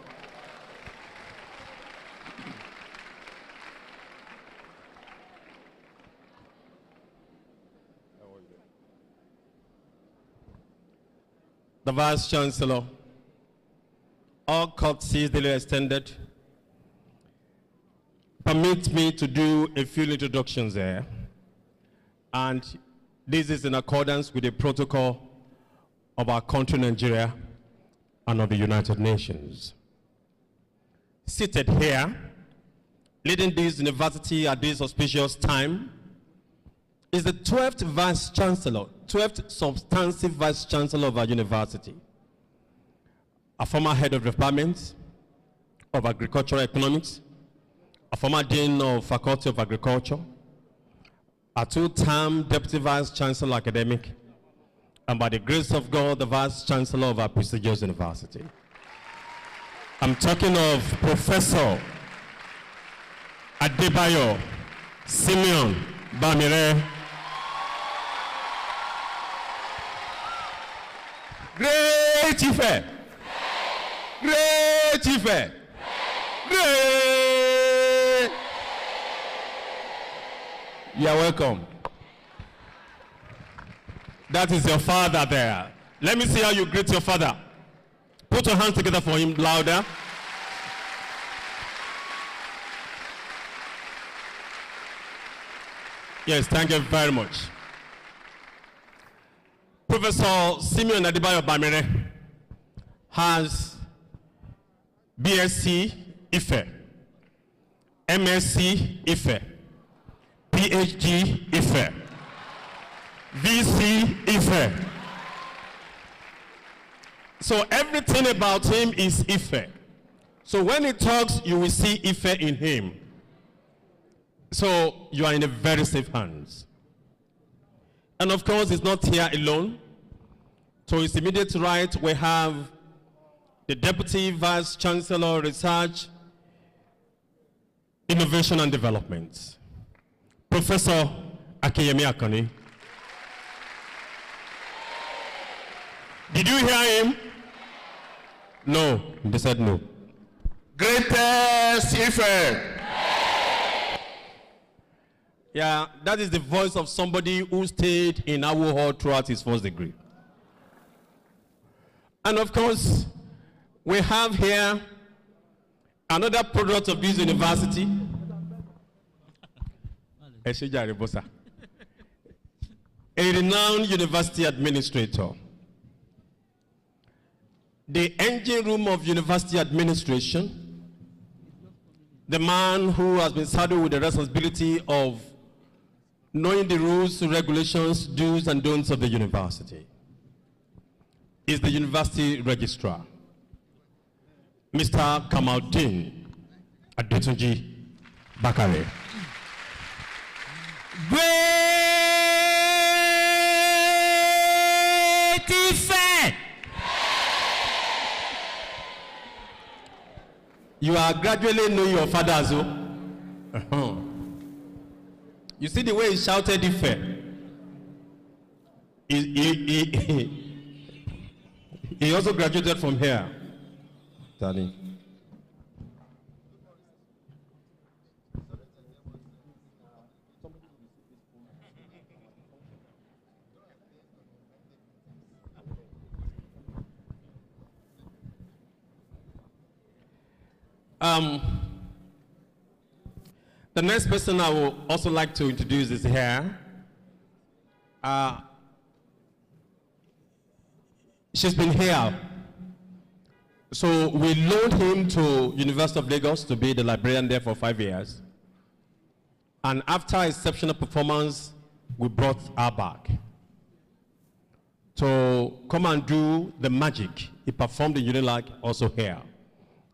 The Vice-Chancellor, all courtesies duly extended. Permit me to do a few introductions there. And this is in accordance with the protocol of our country, Nigeria, and of the United Nations. Seated here, leading this university at this auspicious time, is the 12th Vice-Chancellor, 12th substantive Vice-Chancellor of our university, a former head of department of agricultural economics, a former dean of Faculty of Agriculture, a two-term deputy Vice-Chancellor academic, and by the grace of God, the Vice-Chancellor of our prestigious university. I'm talking of Professor Adebayo Simeon Bamire. Great Ife! Great Ife! Great! You are welcome. That is your father there. Let me see how you greet your father. Put your hands together for him louder. Yes, thank you very much. Professor Simeon Adebayo Bamire has BSc Ife, MSc Ife, PhD Ife, VC Ife. So everything about him is Ife. So when he talks, you will see Ife in him. So you are in a very safe hands. And of course, he's not here alone. To his immediate right, we have the Deputy Vice-Chancellor, Research, Innovation and Development, Professor Akeyemi Akani. Did you hear him? No, they said no. Greatest Ife. Yeah, that is the voice of somebody who stayed in Awu Hall throughout his first degree. And of course, we have here another product of this university. A renowned university administrator. The engine room of university administration. The man who has been saddled with the responsibility of knowing the rules, regulations, do's and don'ts of the university is the university registrar, Mr. Kamaldeen Adetunji Bakare. Great Ife! You are gradually knowing your father as well. You see the way he shouted Ife. He also graduated from here. Danny. The next person I would also like to introduce is here. She's been here. So we loaned him to University of Lagos to be the librarian there for 5 years. And after exceptional performance, we brought her back to come and do the magic. He performed in Unilag also here.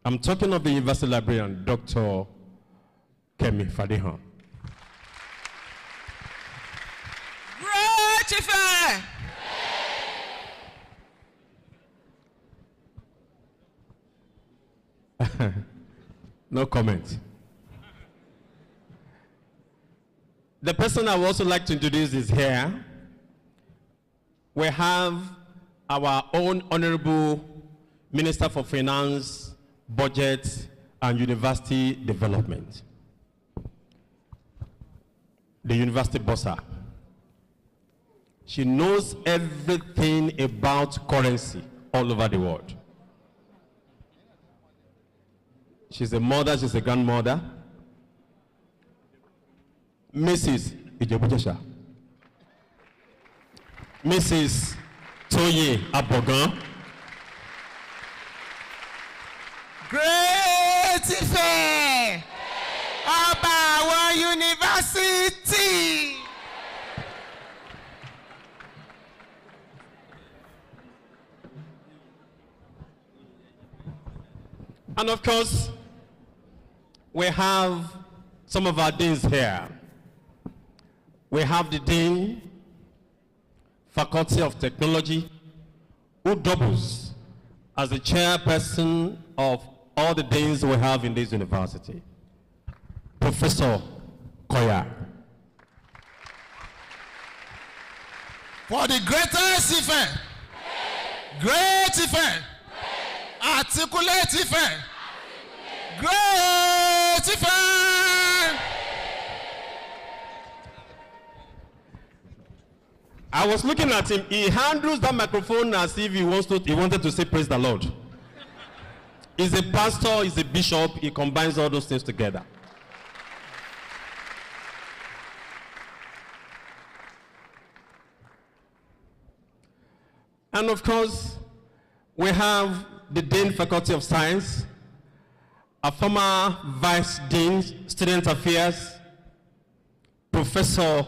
I'm talking of the University librarian, Dr. Kemi Fadihan. Great Ife! No comment. The person I would also like to introduce is here. We have our own Honorable Minister for Finance, Budget, and University Development, the University Bossa. She knows everything about currency all over the world. She's a mother, she's a grandmother. Mrs. Ijebujesha. Mrs. Toye Abogan. Great Ife! Ọba àwọn University! And of course, we have some of our deans here. We have the Dean, Faculty of Technology, who doubles as the chairperson of all the deans we have in this university, Professor Koya. For the greatest event, great event, articulate event, great event. I was looking at him. He handles that microphone as if he wanted to say praise the Lord. He's a pastor, he's a bishop, he combines all those things together. And of course, we have the Dean Faculty of Science, a former Vice Dean, Student Affairs, Professor,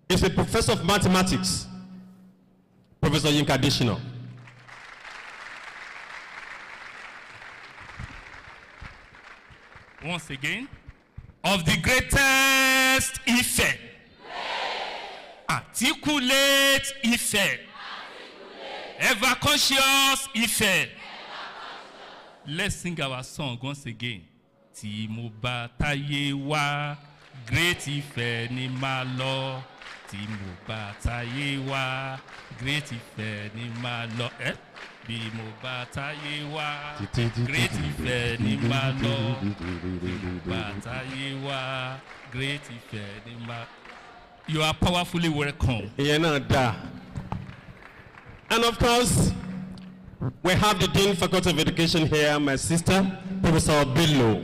is a Professor of Mathematics, Professor Yinka Additional. Once again, of the greatest Ife, articulate Ife, ever conscious Ife. Let's sing our song once again. Tí mo bá táyé wá, great Ife ni màá lọ. Tí mo bá táyé wá, great Ife ni màá lọ. Bí mo bá táyé wá, great Ife ni màá lọ. Bí mo bá táyé wá, great Ife ni màá. You are powerfully welcome. And of course, we have the Dean Faculty of Education here, my sister, Professor Bello.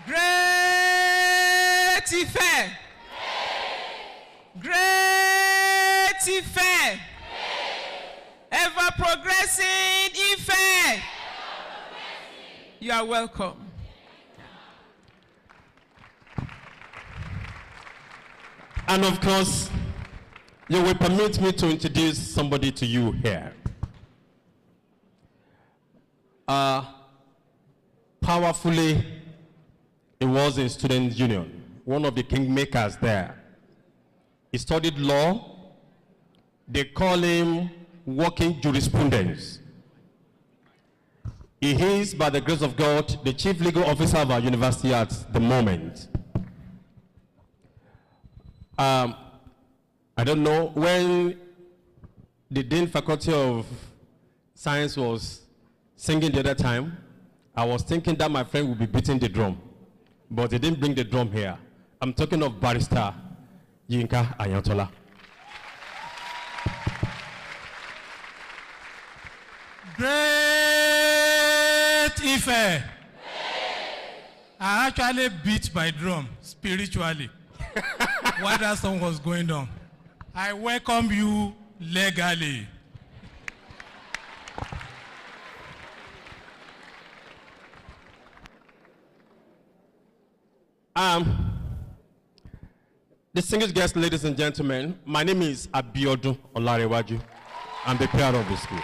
Great Ife! Great Ife! Ever progressing Ife! You are welcome. And of course, you will permit me to introduce somebody to you here. Powerfully, he was in Student Union, one of the kingmakers there. He studied law. They call him working jurisprudence. He is, by the grace of God, the chief legal officer of our university at the moment. I don't know, when the Dean Faculty of Science was singing the other time, I was thinking that my friend would be beating the drum, but he didn't bring the drum here. I'm talking of Barrister Yinka Ayantola. Great Ife! I actually beat my drum spiritually while that song was going on. I welcome you legally. Distinguished guests, ladies and gentlemen, my name is Abiodun Olarewaju. I'm the PR of the school.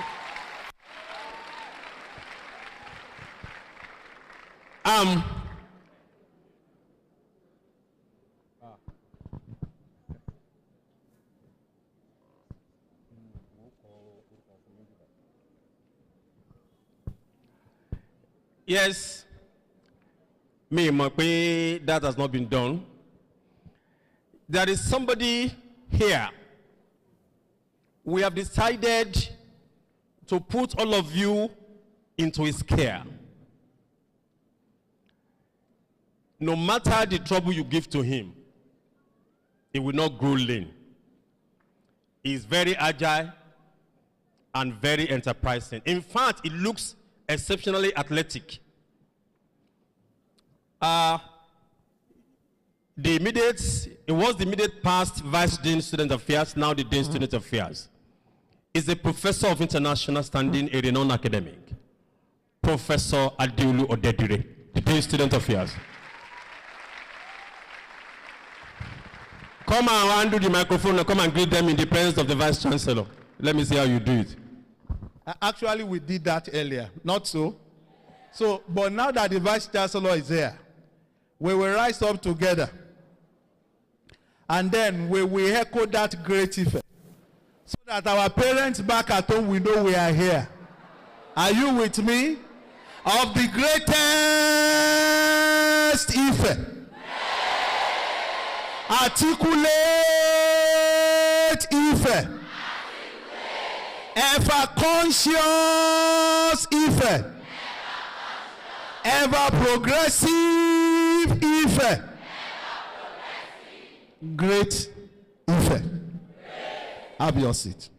Yes, that has not been done. There is somebody here. We have decided to put all of you into his care. No matter the trouble you give to him, he will not grow lean. He is very agile and very enterprising. In fact, he looks exceptionally athletic. It was the immediate past Vice Dean Student Affairs, now the Dean Student Affairs. Is a professor of international standing, a renowned academic. Professor Adeolu Odedire, the Dean Student Affairs. Come and handle the microphone and come and greet them in the presence of the Vice-Chancellor. Let me see how you do it. Actually, we did that earlier, not so? So, but now that the Vice-Chancellor is here, we will rise up together. And then we will echo that great effect. So that our parents back at home will know we are here. Are you with me? Of the greatest effect. Articulate effect. Ever conscious effect. Ever progressive effect. Great effect. Have your seat.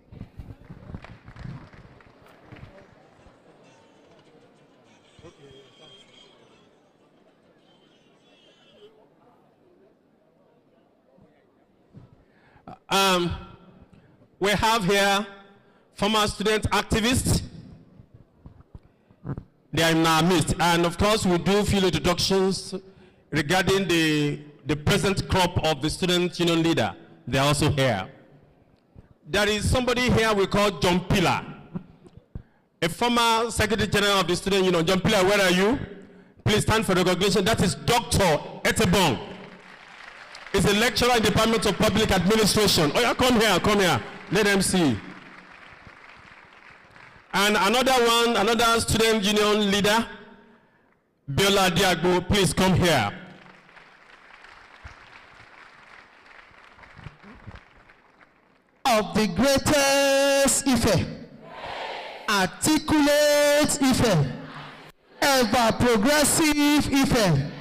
We have here former student activists. They are in our midst. And of course, we do field introductions regarding the present crop of the student union leader. They are also here. There is somebody here we call John Pillar, a former Secretary General of the Student Union. John Pillar, where are you? Please stand for recognition. That is Dr. Etebong. He's a lecturer in the Department of Public Administration. Oh yeah, come here, come here. Let them see. And another student union leader, Biola Diagbo, please come here. Of the greatest effect, articulate effect, ever progressive effect.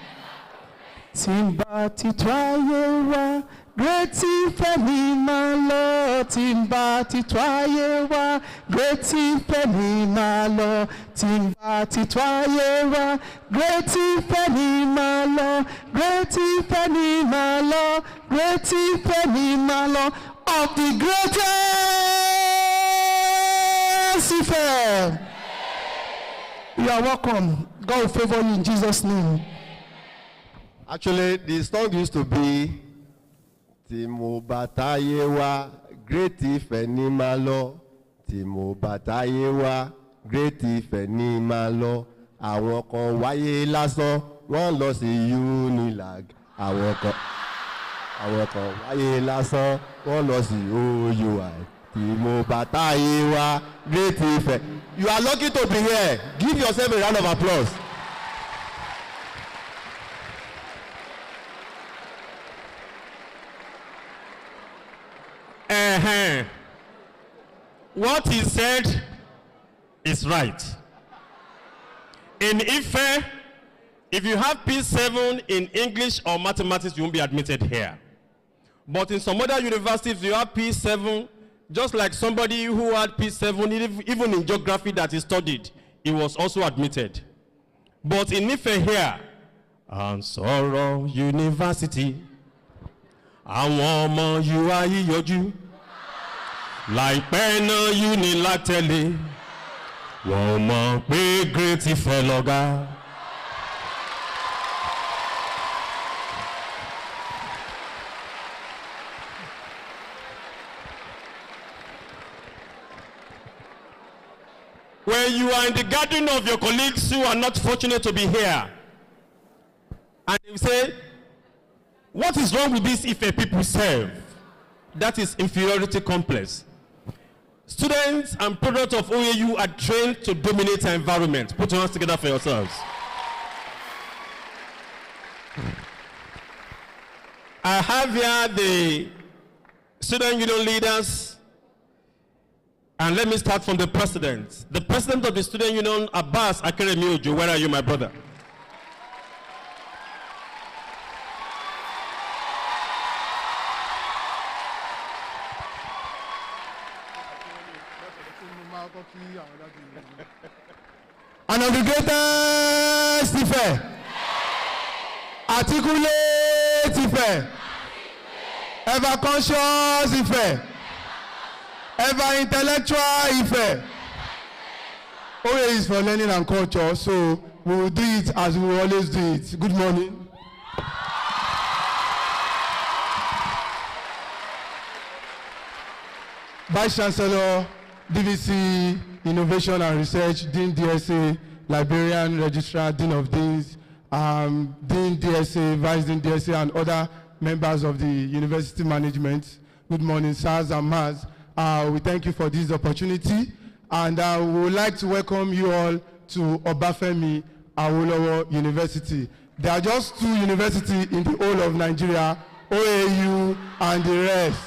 Timba titwayewa, great effect ni malo. Timba titwayewa, great effect ni malo. Timba titwayewa, great effect ni malo. Great effect ni malo. Great effect ni malo. Of the greatest effect. You are welcome. God will favor you in Jesus' name. Actually, the song used to be Timo Batayewa, great effect ni malo. Timo Batayewa, great effect ni malo. Àwọn kan wáyé lásán, wọ́n lọ sí Unilag. Àwọn kan wáyé lásán, wọ́n lọ sí OUI. Timo Batayewa, great effect. You are lucky to be here. Give yourself a round of applause. What he said is right. In Ife, if you have P7 in English or mathematics, you won't be admitted here. But in some other universities, you have P7, just like somebody who had P7, even in geography that he studied, he was also admitted. But in Ife here, Ansoro University, àwọn ọmọ UI yọjú, láìpẹ́ náà Unilag tẹ̀lé, wọ́n mọ̀ pé great Ife lọ́gá. When you are in the gathering of your colleagues who are not fortunate to be here, and you say, what is wrong with this Ife people serve? That is inferiority complex. Students and products of OAU are trained to dominate our environment. Put your hands together for yourselves. I have here the student union leaders, and let me start from the president. The president of the student union, Abbas Akeremi Ojo. Where are you, my brother? And of the greatest Ife, articulate Ife, ever conscious Ife, ever intellectual Ife. OA is for learning and culture, so we will do it as we always do it. Good morning. Vice-Chancellor, DVC, Innovation and Research, Dean DSA, Librarian, Registrar, Dean of Deans, Dean DSA, Vice Dean DSA, and other members of the University Management. Good morning, sirs and ma'ams. We thank you for this opportunity, and we would like to welcome you all to Obafemi Awolowo University. There are just two universities in the whole of Nigeria, OAU and the rest.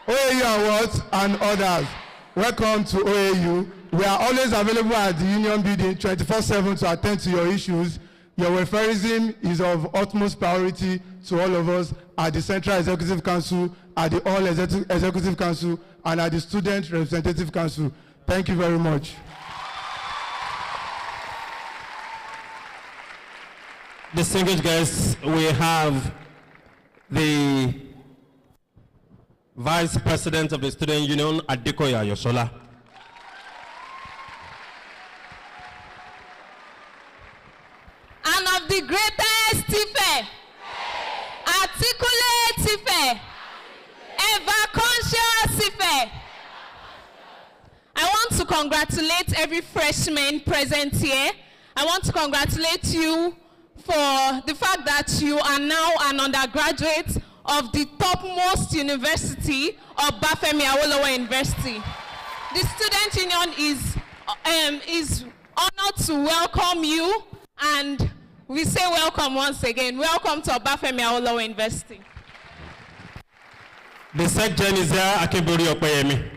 OAU Awards and others. Welcome to OAU. We are always available at the Union Building 24/7 to attend to your issues. Your welfareism is of utmost priority to all of us at the Central Executive Council, at the All Executive Council, and at the Student Representative Council. Thank you very much. Distinguished guests, we have the Vice President of the Student Union, Adekoya Yoshola. And of the greatest Ife, articulate Ife, ever conscious Ife. I want to congratulate every freshman present here. I want to congratulate you for the fact that you are now an undergraduate of the topmost university of Obafemi Awolowo University. The student union is honored to welcome you, and we say welcome once again. Welcome to Obafemi Awolowo University. The second is there, Akebori Opeyemi.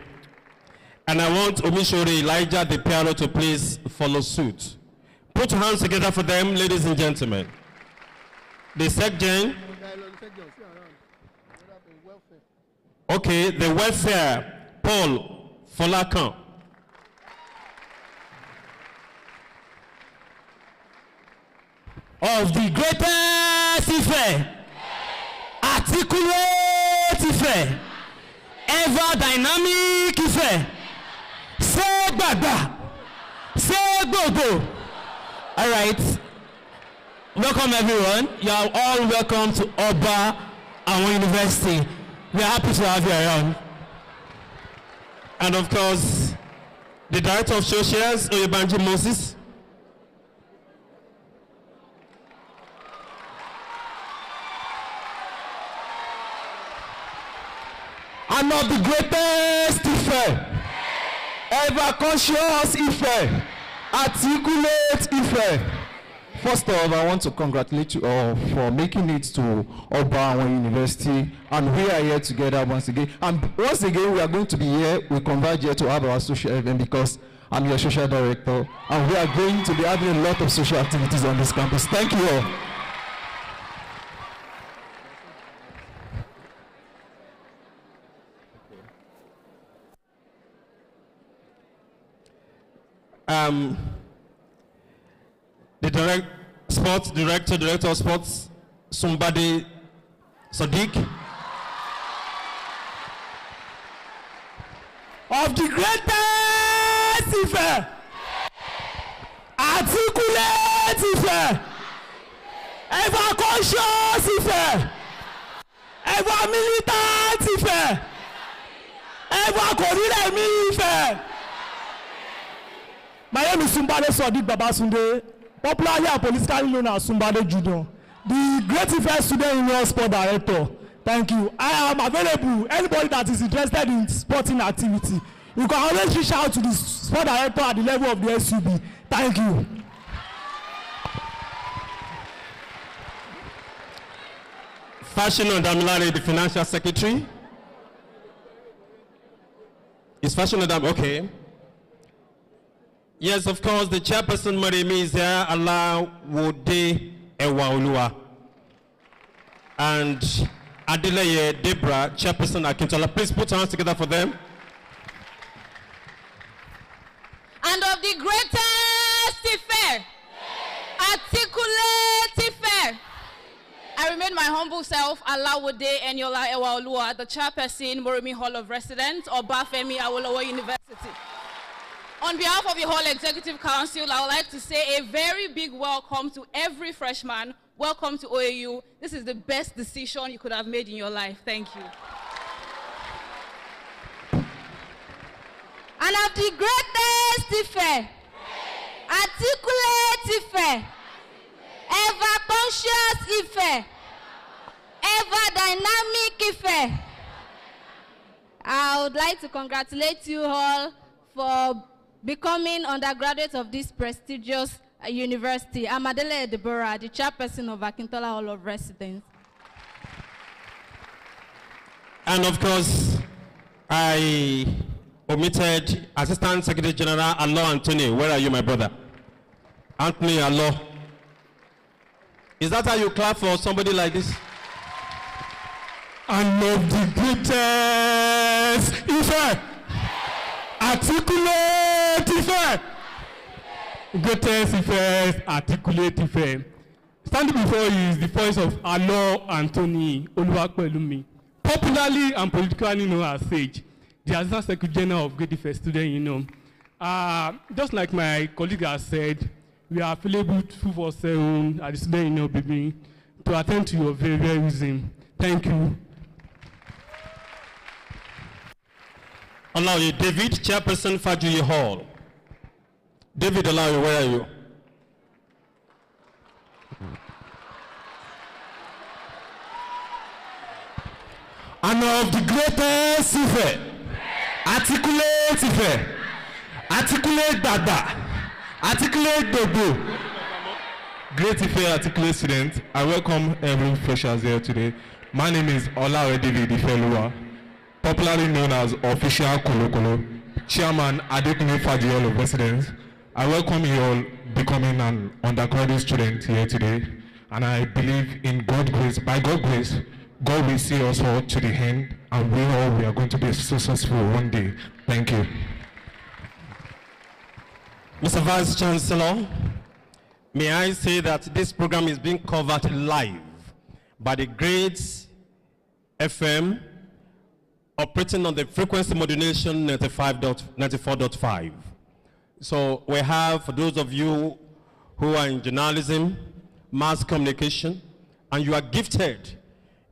And I want Omishore Elijah the piano to please follow suit. Put your hands together for them, ladies and gentlemen. The second. Okay, the welfare, Paul Folakan. Of the greatest Ife, articulate Ife, ever dynamic Ife, say Baba, say Gogo. All right, welcome everyone. You are all welcome to Oba Awon University. We are happy to have you around. And of course, the Director of Socials, Oyebanji Moses. And of the greatest Ife, ever conscious Ife, articulate Ife. First of all, I want to congratulate you all for making it to Oba University, and we are here together once again. And once again, we are going to be here. We converge here to have our social event because I'm your social director, and we are going to be having a lot of social activities on this campus. Thank you all. The director of sports, Sumbade Sadiq. Of the greatest Ife, articulate Ife, ever conscious Ife, ever militant Ife, ever Koriremi Ife. My name is Sumbade Sadiq Babasunde, popularly and politically known as Sumbade Judo, the Great Ife Student Union Sport Director. Thank you. I am available. Anybody that is interested in sporting activity, you can always reach out to the sport director at the level of the SUB. Thank you. Fashion Damilare, the Financial Secretary. Is Fashion Dam okay? Yes, of course, the chairperson Marimi is there, Allah Wode Ewaulua. And Adeleye Debra, chairperson Akintola. Please put your hands together for them. And of the greatest Ife, articulate Ife, I remain my humble self, Alawode Eniola Ewaolua, the chairperson, Moremi Hall of Residents, Obafemi Awolowo University. On behalf of the whole Executive Council, I would like to say a very big welcome to every freshman. Welcome to OAU. This is the best decision you could have made in your life. Thank you. And of the greatest Ife, articulate Ife, ever conscious Ife, ever dynamic Ife. I would like to congratulate you all for becoming undergraduates of this prestigious university. I'm Adeleye Deborah, the chairperson of Akintola Hall of Residents. And of course, I omitted Assistant Secretary General Alo Anthony. Where are you, my brother? Anthony Alo. Is that how you clap for somebody like this? And of the greatest Ife, articulate Ife, greatest Ife, articulate Ife. Standing before you is the voice of Alo Anthony Oluwapelumi, popularly and politically known as Sage, the Assistant Secretary General of Great Ife Student Union. Just like my colleague has said, we are available 247 at the Student Union BB to attend to your very, very reason. Thank you. Allow you, David, Chairperson Fajuyi Hall. David, allow you, where are you? And of the greatest Ife, articulate Ife, articulate Dada, articulate Dodo. Great Ife articulate students, I welcome every freshers here today. My name is Olawe David Ifelua, popularly known as Official Kolokolo, Chairman Adekunle Fajuyi Hall of Residents. I welcome you all becoming an undergraduate student here today, and I believe in God's grace, by God's grace, God will see us all to the end, and we are going to be successful one day. Thank you. Mr. Vice-Chancellor, may I say that this program is being covered live by the Great FM, operating on the frequency modulation 94.5. So we have, for those of you who are in journalism, mass communication, and you are gifted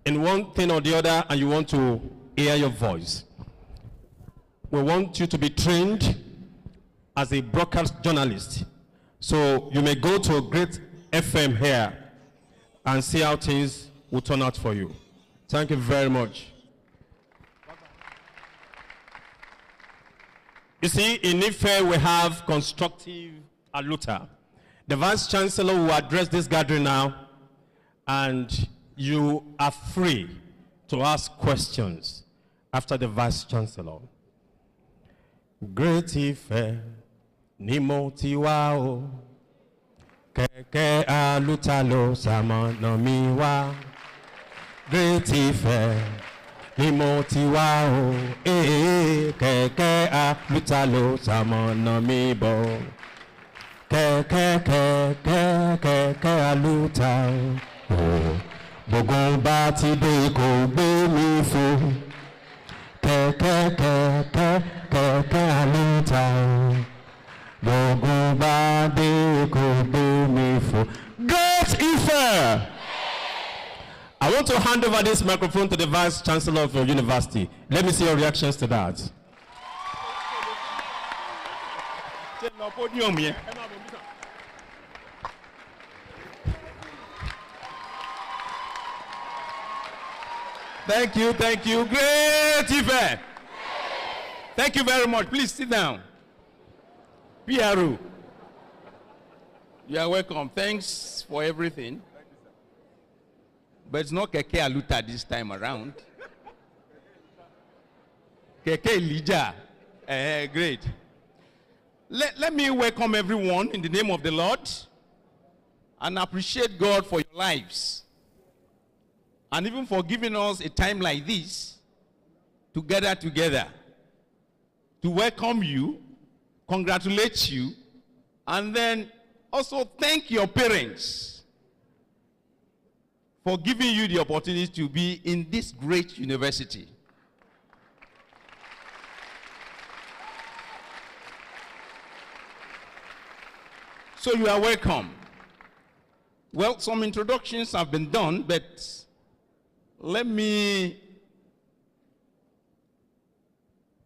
in one thing or the other, and you want to hear your voice, we want you to be trained as a broadcast journalist. So you may go to a Great FM here and see how things will turn out for you. Thank you very much. You see, in Ife we have constructive aluta. The Vice-Chancellor will address this gathering now, and you are free to ask questions after the Vice-Chancellor. Great Ife, ni mo ti wá o, kẹ̀kẹ́ aluta ló ṣamọ̀nà mi wá. Great Ife, ni mo ti wá o, kẹ̀kẹ́ aluta ló ṣamọ̀nà mi bọ̀. Kẹ̀kẹ́ aluta o, bógun bá ti dé kò gbé mi fò. Kẹ̀kẹ́ aluta o, bógun bá dé kò gbé mi fò. Great Ife! I want to hand over this microphone to the Vice-Chancellor of your university. Let me see your reactions to that. Thank you, Great Ife. Thank you very much. Please sit down. PRO, you are welcome. Thanks for everything. But it's not Keke Aluta this time around. Keke Elijah. Great. Let me welcome everyone in the name of the Lord and appreciate God for your lives. And even for giving us a time like this to gather together, to welcome you, congratulate you, and then also thank your parents for giving you the opportunity to be in this great university. So you are welcome. Well, some introductions have been done, but let me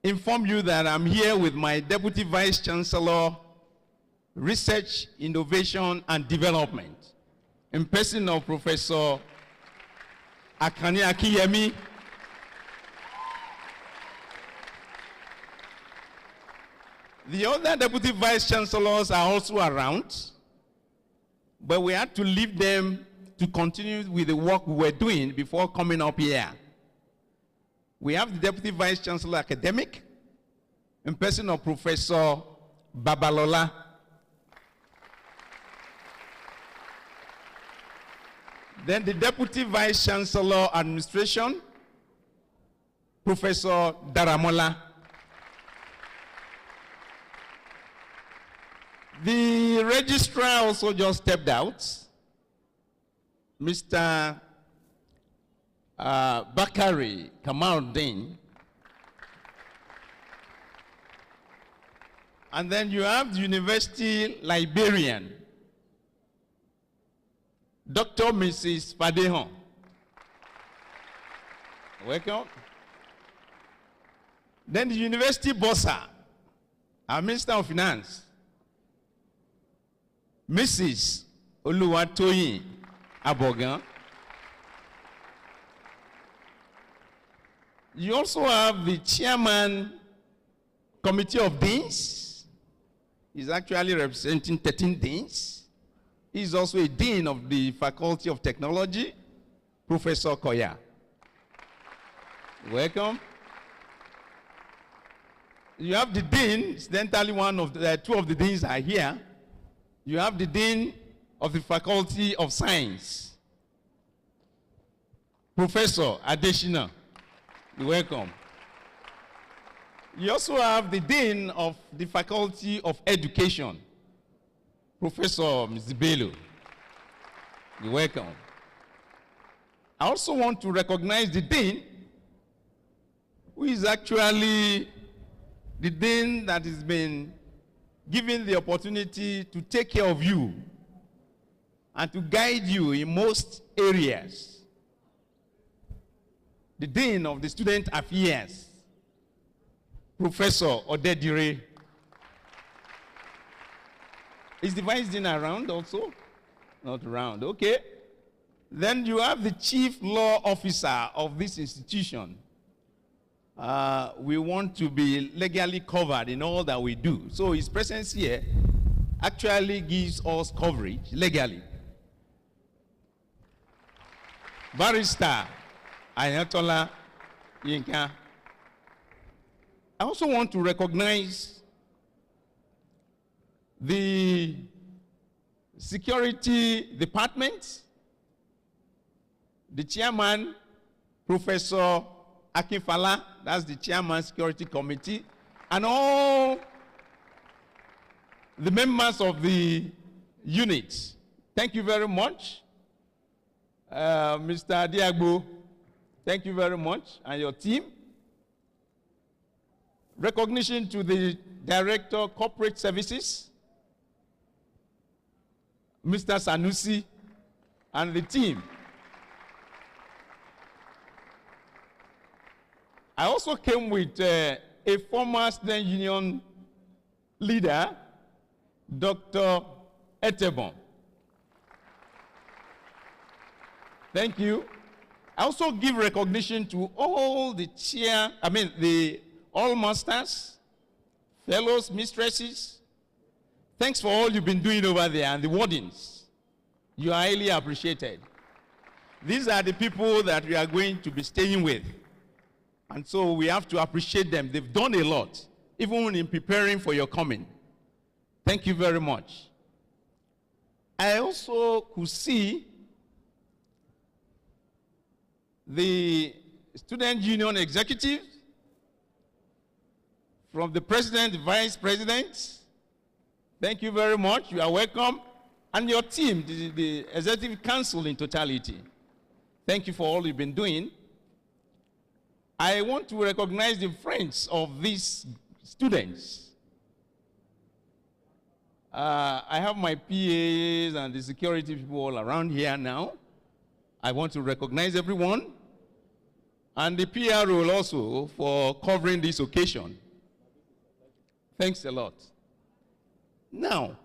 inform you that I'm here with my Deputy Vice-Chancellor, Research, Innovation, and Development, in person of Professor Akani Akiyemi. The other Deputy Vice-Chancellors are also around, but we had to leave them to continue with the work we were doing before coming up here. We have the Deputy Vice-Chancellor Academic, in person of Professor Babalola. Then the Deputy Vice-Chancellor Administration, Professor Daramola. The registrar also just stepped out, Mr. Bakari Kamaldeen. And then you have the university librarian, Dr. Mrs. Fadehon. Welcome. Then the university bossa, our Minister of Finance, Mrs. Oluwatoyin Abogan. You also have the chairman, Committee of Deans. He's actually representing 13 deans. He's also a dean of the Faculty of Technology, Professor Koya. Welcome. You have the dean, incidentally two of the deans are here. You have the dean of the Faculty of Science, Professor Adeshina. You're welcome. You also have the dean of the Faculty of Education, Professor Mzibelo. You're welcome. I also want to recognize the dean, who is actually the dean that has been given the opportunity to take care of you and to guide you in most areas. The Dean of the Student Affairs, Professor Odedire. Is the Vice Dean around also? Not around, okay. Then you have the Chief Law Officer of this institution. We want to be legally covered in all that we do. So his presence here actually gives us coverage legally. Barrister Ayatola Yinka. I also want to recognize the Security Department, the chairman, Professor Akinfala, that's the chairman, Security Committee, and all the members of the units. Thank you very much. Mr. Diagbo, thank you very much, and your team. Recognition to the Director, Corporate Services, Mr. Sanusi, and the team. I also came with a former student union leader, Dr. Etebon. Thank you. I also give recognition to all the all masters, fellows, mistresses. Thanks for all you've been doing over there, and the wardens. You are highly appreciated. These are the people that we are going to be staying with. And so we have to appreciate them. They've done a lot, even in preparing for your coming. Thank you very much. I also could see the student union executives, from the president, the vice president. Thank you very much. You are welcome. And your team, the executive council in totality. Thank you for all you've been doing. I want to recognize the friends of these students. I have my PAs and the security people all around here now. I want to recognize everyone. And the PRO also for covering this occasion. Thanks a lot. Now,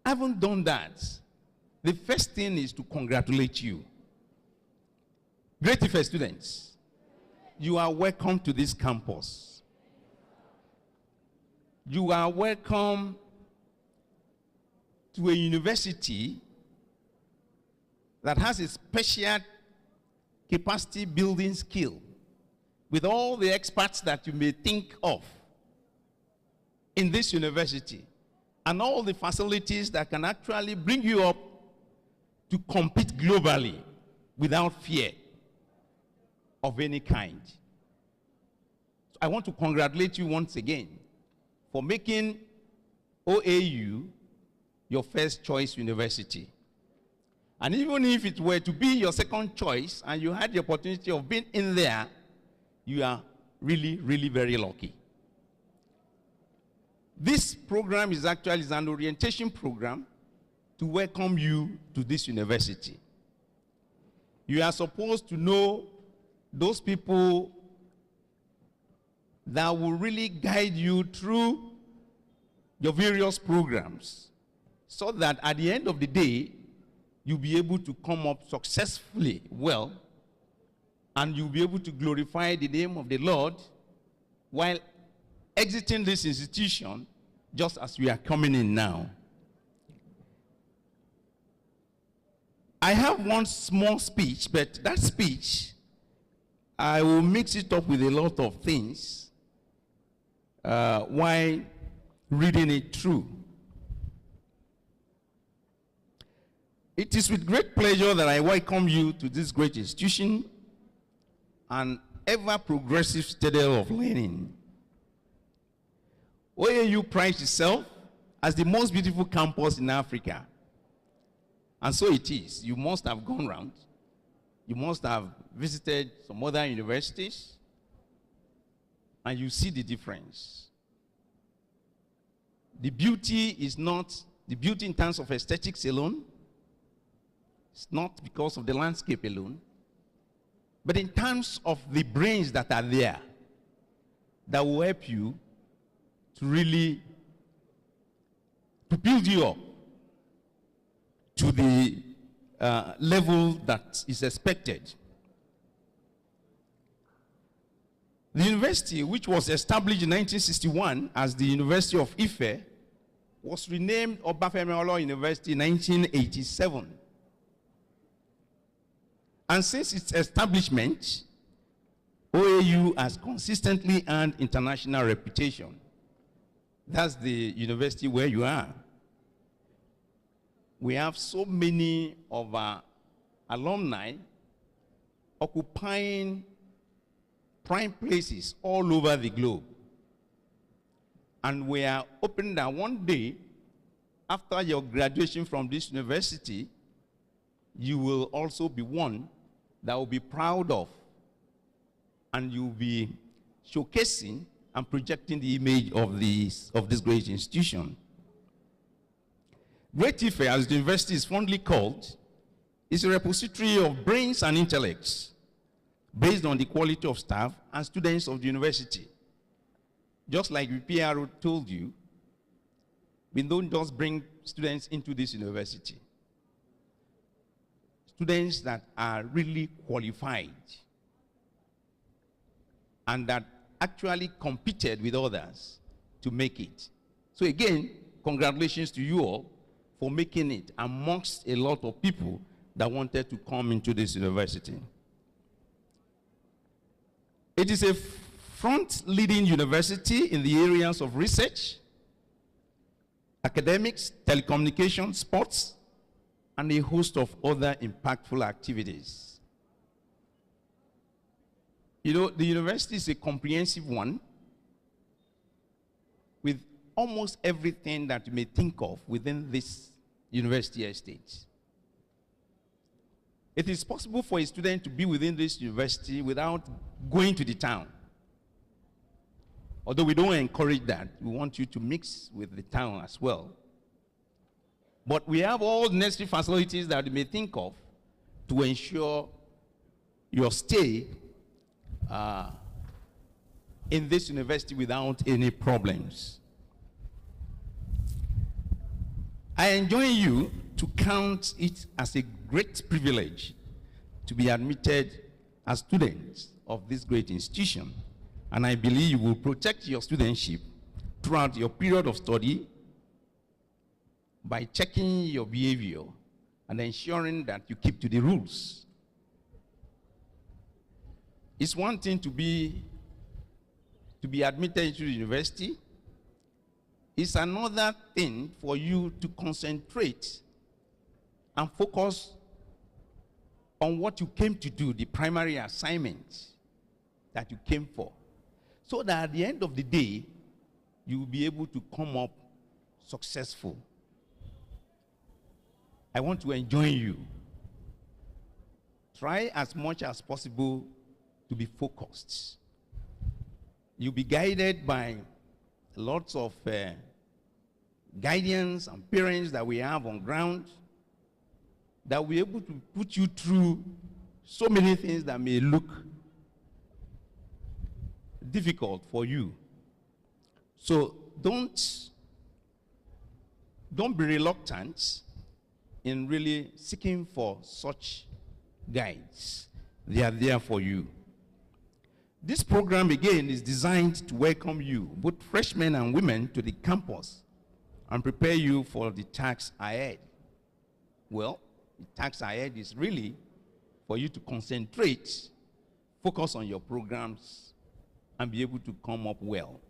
having done that, the first thing is to congratulate you. Great Ife students, you are welcome to this campus. You are welcome to a university that has a special capacity building skill with all the experts that you may think of in this university and all the facilities that can actually bring you up to compete globally without fear of any kind. So I want to congratulate you once again for making OAU your first choice university. And even if it were to be your second choice and you had the opportunity of being in there, you are really, really very lucky. This program is actually an orientation program to welcome you to this university. You are supposed to know those people that will really guide you through your various programs so that at the end of the day, you'll be able to come up successfully well, and you'll be able to glorify the name of the Lord while exiting this institution just as we are coming in now. I have one small speech, but that speech, I will mix it up with a lot of things while reading it through. It is with great pleasure that I welcome you to this great institution and ever-progressive citadel of learning. OAU prides itself as the most beautiful campus in Africa. And so it is. You must have gone round. You must have visited some other universities, and you see the difference. The beauty is not the beauty in terms of aesthetics alone. It's not because of the landscape alone, but in terms of the brains that are there that will help you to really to build you up to the level that is expected. The university, which was established in 1961 as the University of Ife, was renamed Obafemi Awolowo University in 1987. And since its establishment, OAU has consistently earned international reputation. That's the university where you are. We have so many of our alumni occupying prime places all over the globe. And we are hoping that one day, after your graduation from this university, you will also be one that will be proud of, and you'll be showcasing and projecting the image of this great institution. Great Ife, as the university is fondly called, is a repository of brains and intellects based on the quality of staff and students of the university. Just like the PRO told you, we don't just bring students into this university. Students that are really qualified and that actually competed with others to make it. So again, congratulations to you all for making it amongst a lot of people that wanted to come into this university. It is a front-leading university in the areas of research, academics, telecommunications, sports, and a host of other impactful activities. You know, the university is a comprehensive one with almost everything that you may think of within this university estate. It is possible for a student to be within this university without going to the town. Although we don't encourage that, we want you to mix with the town as well. But we have all necessary facilities that you may think of to ensure your stay in this university without any problems. I enjoin you to count it as a great privilege to be admitted as students of this great institution. And I believe you will protect your studentship throughout your period of study by checking your behavior and ensuring that you keep to the rules. It's one thing to be admitted into the university. It's another thing for you to concentrate and focus on what you came to do, the primary assignment that you came for, so that at the end of the day, you will be able to come up successful. I want to enjoin you. Try as much as possible to be focused. You'll be guided by lots of guidance and parents that we have on ground that will be able to put you through so many things that may look difficult for you. So don't be reluctant in really seeking for such guides. They are there for you. This program, again, is designed to welcome you, both freshmen and women, to the campus and prepare you for the task ahead. Well, the task ahead is really for you to concentrate, focus on your programs, and be able to come up well,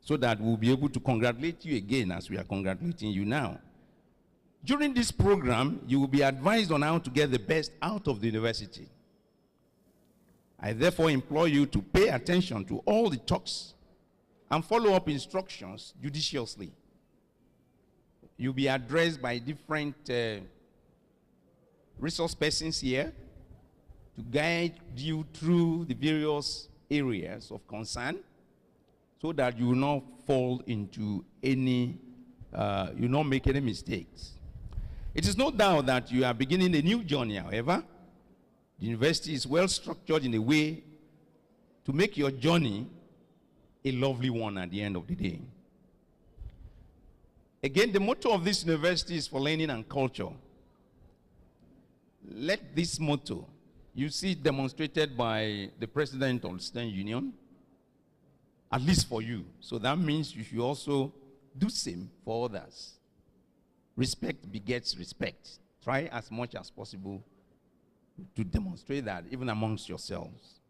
so that we'll be able to congratulate you again as we are congratulating you now. During this program, you will be advised on how to get the best out of the university. I therefore implore you to pay attention to all the talks and follow up instructions judiciously. You'll be addressed by different resource persons here to guide you through the various areas of concern, so that you will not fall into any, you will not make any mistakes. It is no doubt that you are beginning a new journey, however. The university is well structured in a way to make your journey a lovely one at the end of the day. Again, the motto of this university is for learning and culture. Let this motto, you see it demonstrated by the president of the Student Union, at least for you. So that means you should also do the same for others. Respect begets respect. Try as much as possible to demonstrate that, even amongst yourselves.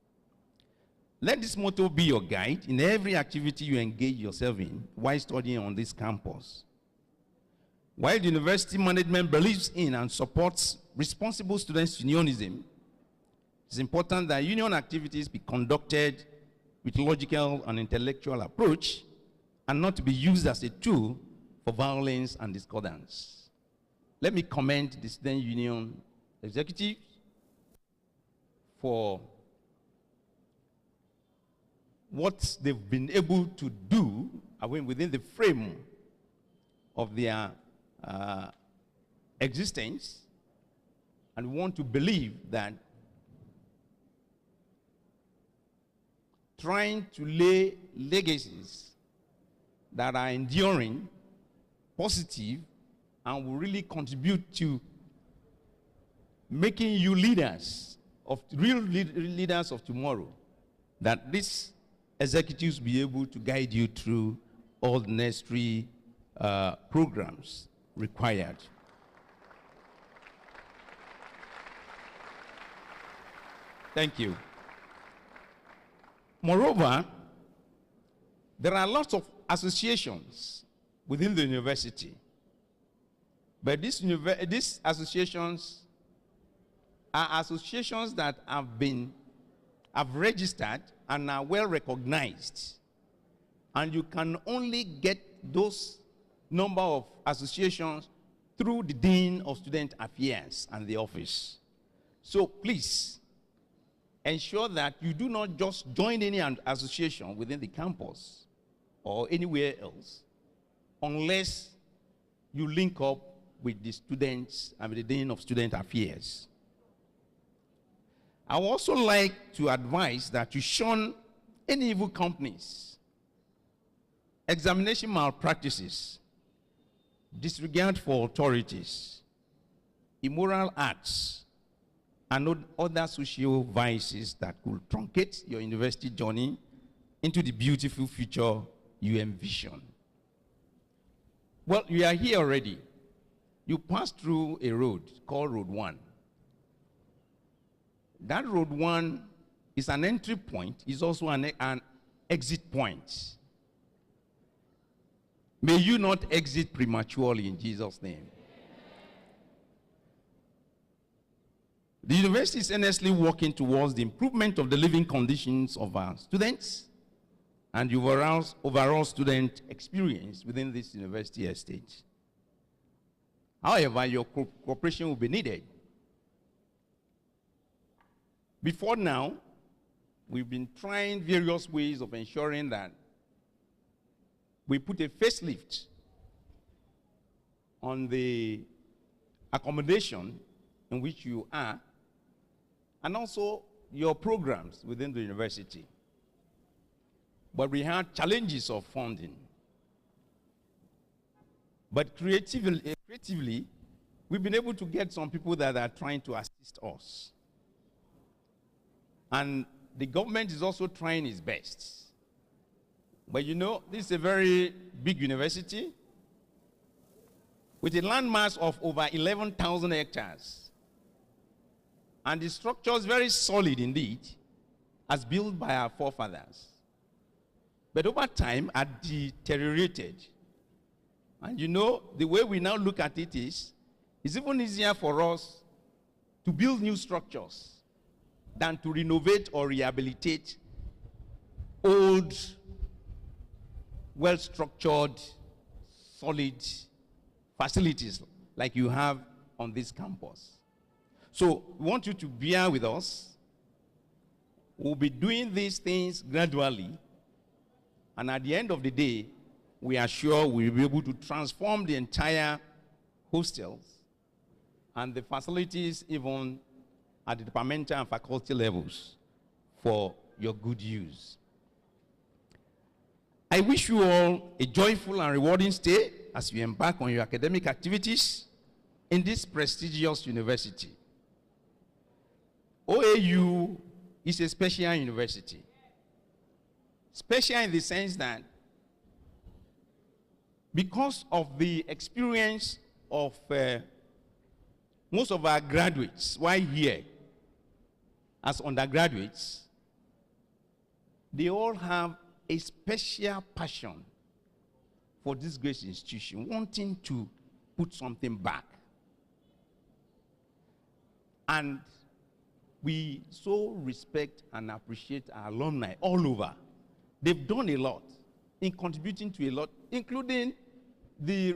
Let this motto be your guide in every activity you engage yourself in while studying on this campus. While the university management believes in and supports responsible student unionism, it's important that union activities be conducted with logical and intellectual approach and not to be used as a tool for violence and discordance. Let me commend the student union executives for what they've been able to do, within the frame of their existence, and we want to believe that trying to lay legacies that are enduring, positive, and will really contribute to making you leaders, real leaders of tomorrow, that these executives be able to guide you through all the necessary programs required. Thank you. Moreover, there are lots of associations within the university. But these associations are associations that have registered and are well recognized. And you can only get those number of associations through the Dean of Student Affairs and the office. So please, ensure that you do not just join any association within the campus or anywhere else unless you link up with the students and with the Dean of Student Affairs. I would also like to advise that you shun any evil companies, examination malpractices, disregard for authorities, immoral acts, and other social vices that could truncate your university journey into the beautiful future you envision. Well, you are here already. You passed through a road called Road 1. That Road 1 is an entry point, is also an exit point. May you not exit prematurely in Jesus' name. The university is earnestly working towards the improvement of the living conditions of our students and the overall student experience within this university estate. However, your cooperation will be needed. Before now, we've been trying various ways of ensuring that we put a facelift on the accommodation in which you are, and also your programs within the university. But we had challenges of funding. But creatively, we've been able to get some people that are trying to assist us. And the government is also trying its best. But you know, this is a very big university with a landmass of over 11,000 hectares. And the structure is very solid indeed, as built by our forefathers. But over time, it deteriorated. And you know, the way we now look at it is, it's even easier for us to build new structures than to renovate or rehabilitate old, well-structured, solid facilities like you have on this campus. So we want you to bear with us. We'll be doing these things gradually, and at the end of the day, we are sure we'll be able to transform the entire hostels and the facilities even at the departmental and faculty levels for your good use. I wish you all a joyful and rewarding stay as you embark on your academic activities in this prestigious university. OAU is a special university. Special in the sense that because of the experience of most of our graduates while here as undergraduates, they all have a special passion for this great institution, wanting to put something back. And we so respect and appreciate our alumni all over. They've done a lot in contributing to a lot, including the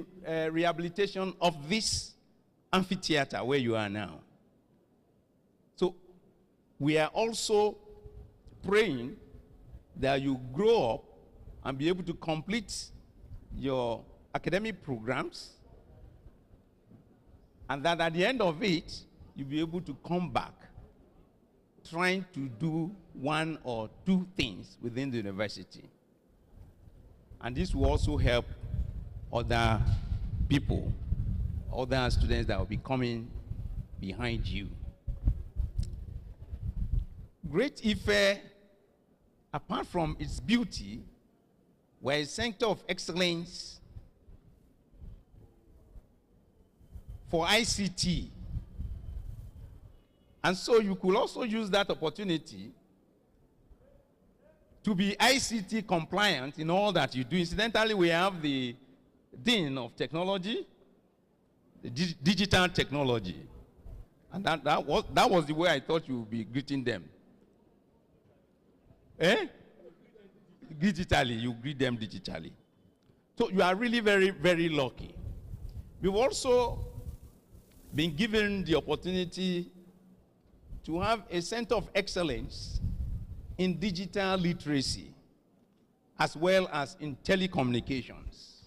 rehabilitation of this amphitheater where you are now. So we are also praying that you grow up and be able to complete your academic programs, and that at the end of it, you'll be able to come back trying to do one or two things within the university. And this will also help other people, other students that will be coming behind you. Great Ife, apart from its beauty, were a center of excellence for ICT And so you could also use that opportunity to be ICT compliant in all that you do. Incidentally, we have the Dean of Technology, the digital technology. And that was the way I thought you would be greeting them. Digitally, you greet them digitally. So you are really very, very lucky. We've also been given the opportunity to have a center of excellence in digital literacy as well as in telecommunications.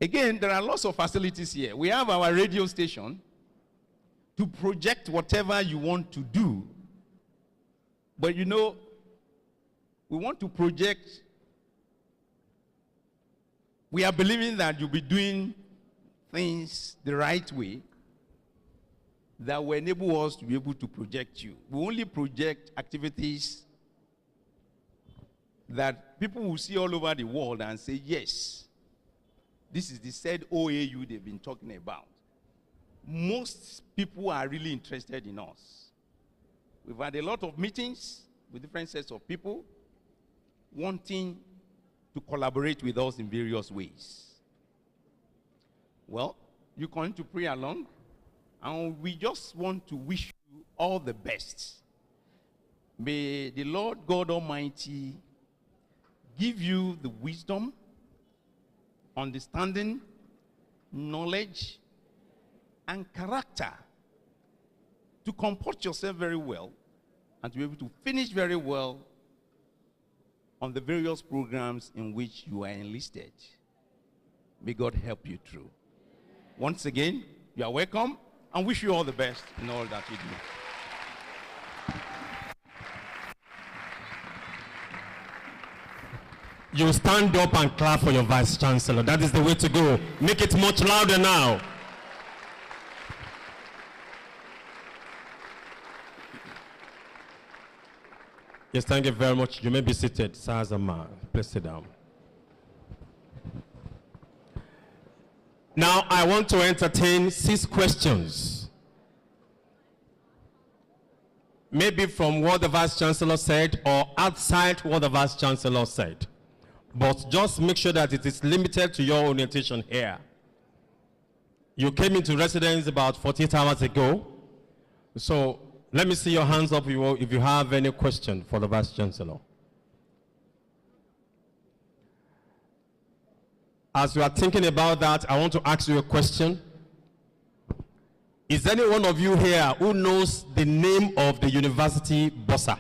Again, there are lots of facilities here. We have our radio station to project whatever you want to do. But you know, we want to project, we are believing that you'll be doing things the right way that will enable us to be able to project you. We only project activities that people will see all over the world and say, yes, this is the said OAU they've been talking about. Most people are really interested in us. We've had a lot of meetings with different sets of people wanting to collaborate with us in various ways. Well, you continue to pray along, and we just want to wish you all the best. May the Lord God Almighty give you the wisdom, understanding, knowledge, and character to comport yourself very well and to be able to finish very well on the various programs in which you are enlisted. May God help you through. Once again, you are welcome and wish you all the best in all that you do. You stand up and clap for your Vice-Chancellor. That is the way to go. Make it much louder now. Yes, thank you very much. You may be seated. Sazama, please sit down. Now, I want to entertain 6 questions. Maybe from what the Vice-Chancellor said or outside what the Vice-Chancellor said. But just make sure that it is limited to your orientation here. You came into residence about 48 hours ago. So let me see your hands up if you have any question for the Vice-Chancellor. As you are thinking about that, I want to ask you a question. Is any one of you here who knows the name of the university bossa?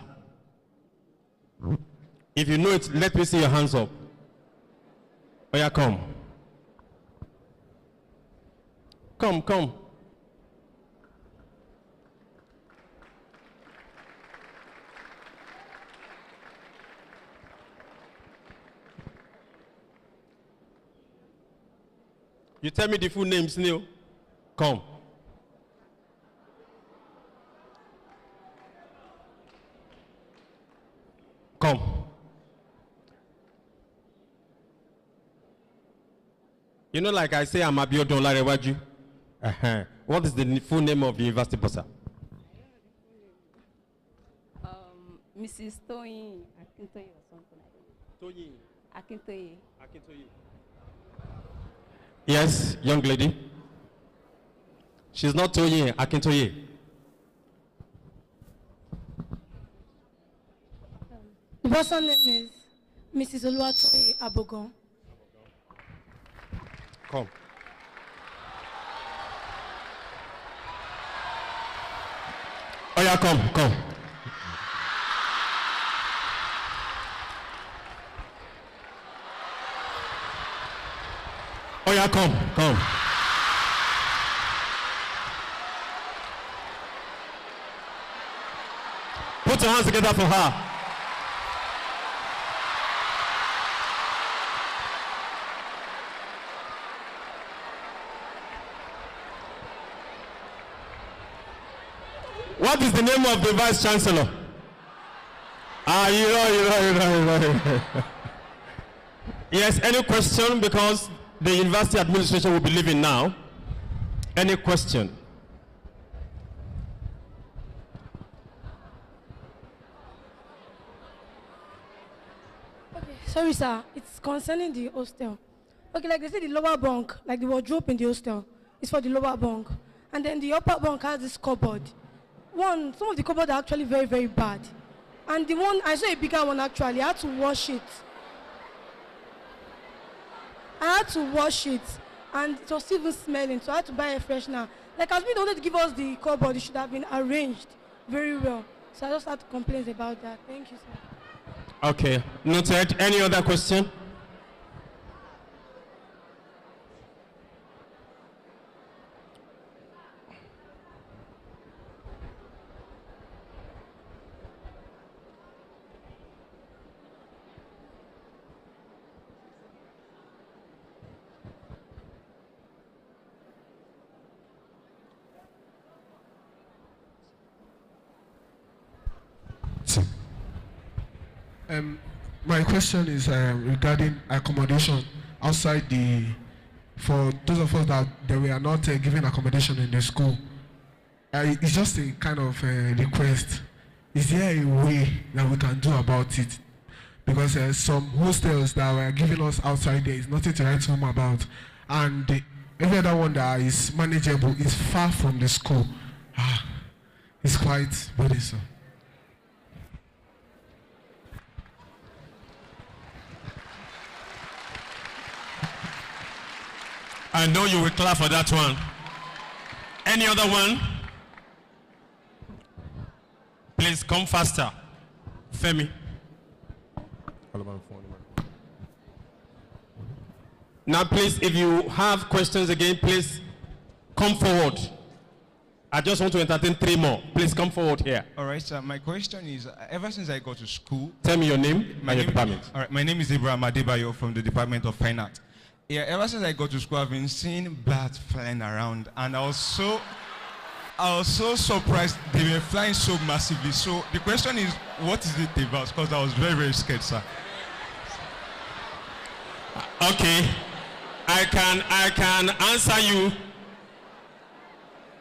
If you know it, let me see your hands up. Oh yeah, come. Come. You tell me the full names, Neil. Come. Come. You know, like I say, I'm Abiodun Larewaju. What is the full name of the university bossa? Mrs. Toyin Akintoye or something like that. Toyin Akintoye. Yes, young lady. She's not Toyin Akintoye. The person name is Mrs. Oluwatoye Abogon. Come. Oh yeah, come. Oh yeah, come. Put your hands together for her. What is the name of the Vice-Chancellor? You know. Yes, any question? Because the university administration will be leaving now. Any question? Sorry, sir. It's concerning the hostel. Okay, like they say, the lower bunk, like the wardrobe in the hostel, is for the lower bunk. And then the upper bunk has this cupboard. Some of the cupboards are actually very, very bad. And the one, I saw a bigger one actually, I had to wash it. And it was even smelling, so I had to buy a freshener. Like, as we wanted to give us the cupboard, it should have been arranged very well. So I just had to complain about that. Thank you, sir. Okay, noted. Any other question? My question is regarding accommodation outside for those of us that we are not given accommodation in the school. It's just a kind of request. Is there a way that we can do about it? Because some hostels that were giving us outside there is nothing to write home about. And every other one that is manageable is far from the school. It's quite burdensome. I know you will clap for that one. Any other one? Please come faster. Femi. Now please, if you have questions again, please come forward. I just want to entertain 3 more. Please come forward here. All right, sir. My question is, ever since I got to school... Tell me your name and your department. All right, my name is Abraham Adebayo from the Department of Fine Art. Yeah, ever since I got to school, I've been seeing bats flying around, and I was so surprised they were flying so massively. So the question is, what is it about? Because I was very, very scared, sir. Okay, I can answer you.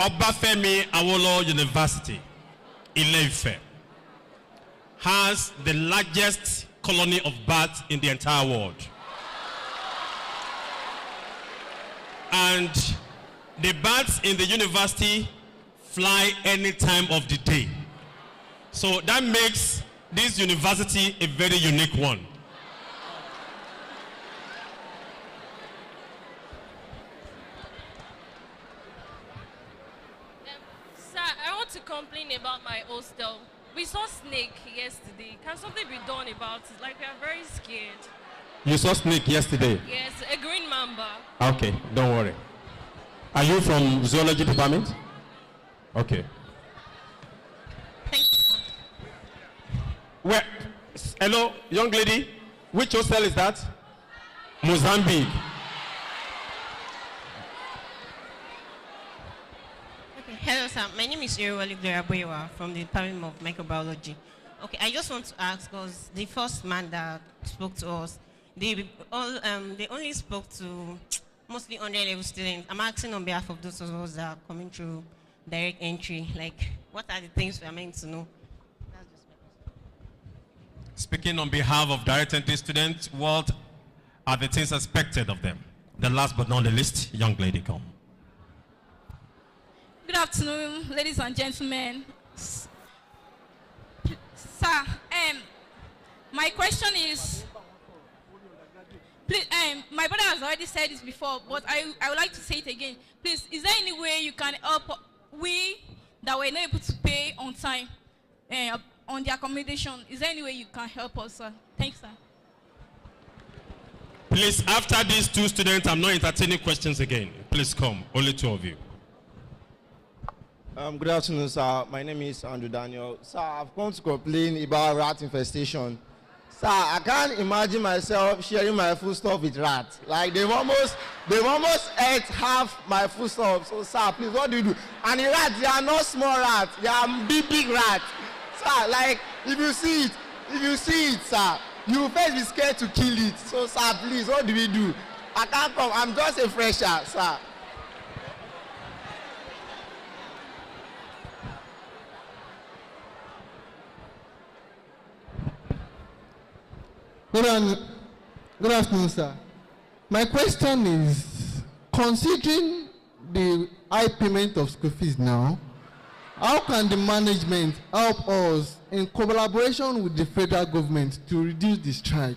Obafemi Awolowo University, Ile-Ife, has the largest colony of bats in the entire world. And the bats in the university fly any time of the day. So that makes this university a very unique one. Sir, I want to complain about my hostel. We saw snake yesterday. Can something be done about it? Like, we are very scared. You saw snake yesterday? Yes, a green mamba. Okay, don't worry. Are you from zoology department? Okay. Thank you, sir. Where? Hello, young lady. Which hostel is that? Mozambique. Okay, hello, sir. My name is Iriwali Gloria from the Department of Microbiology. Okay, I just want to ask, because the first man that spoke to us, they only spoke to mostly under-level students. I'm asking on behalf of those of us that are coming through direct entry, like, what are the things we are meant to know? Speaking on behalf of direct entry students, what are the things expected of them? The last but not the least, young lady, come. Good afternoon, ladies and gentlemen. Sir, my question is, please, my brother has already said this before, but I would like to say it again. Please, is there any way you can help we that were not able to pay on time on the accommodation? Is there any way you can help us, sir? Thanks, sir. Please, after these 2 students, I'm not entertaining questions again. Please come, only 2 of you. Good afternoon, sir. My name is Andrew Daniel. Sir, I've come to complain about rat infestation. Sir, I can't imagine myself sharing my food stuff with rats. Like, they've almost ate half my food stuff. So, sir, please, what do you do? And the rats, they are not small rats. They are big rats. Sir, like, if you see it, sir, you will first be scared to kill it. So, sir, please, what do we do? I can't come. I'm just a fresher, sir. Good afternoon, sir. My question is, considering the high payment of school fees now, how can the management help us in collaboration with the federal government to reduce the strike?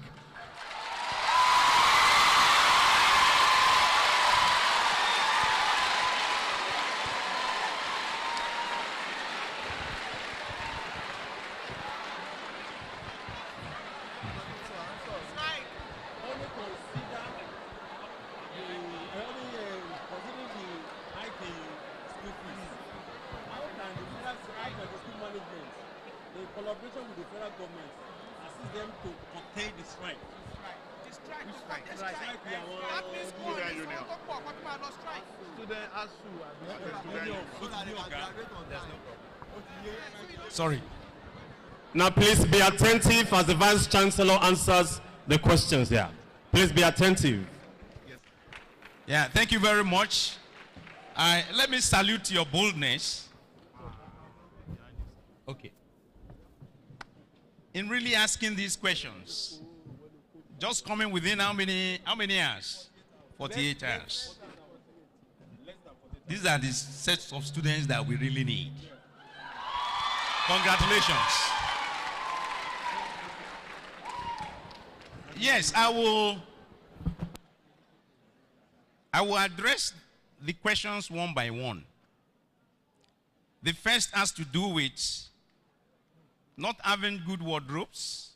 Sorry. Now please be attentive as the Vice-Chancellor answers the questions here. Please be attentive. Yeah, thank you very much. Let me salute your boldness. Okay. In really asking these questions, just coming within how many hours? 48 hours. These are the sets of students that we really need. Congratulations. Yes, I will address the questions one by one. The first has to do with not having good wardrobes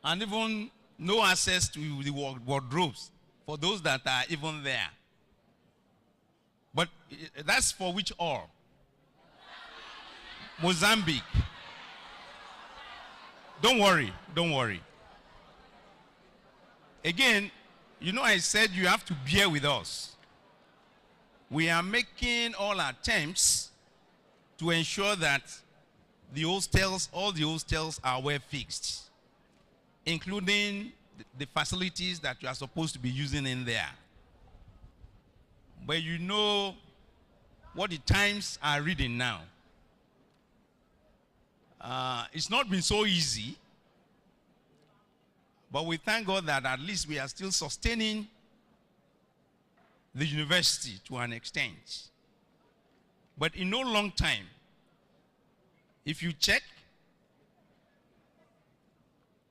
and even no access to the wardrobes for those that are even there. But that's for which all? Mozambique. Don't worry, don't worry. Again, you know I said you have to bear with us. We are making all attempts to ensure that the hostels, all the hostels are well fixed, including the facilities that you are supposed to be using in there. But you know what the times are reading now. It's not been so easy, but we thank God that at least we are still sustaining the university to an extent. But in no long time, if you check,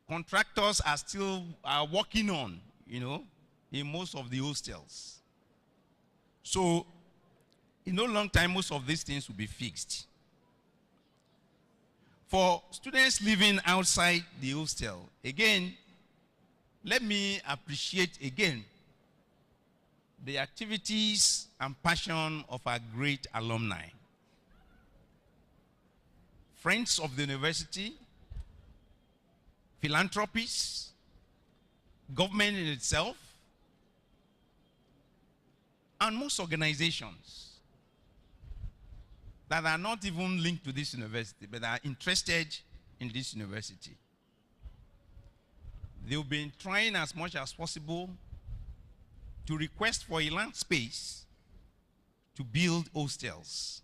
contractors are still working on, in most of the hostels. So in no long time, most of these things will be fixed. For students living outside the hostel, again, let me appreciate again the activities and passion of our great alumni. Friends of the university, philanthropists, government in itself, and most organizations that are not even linked to this university, but are interested in this university. They've been trying as much as possible to request for a land space to build hostels.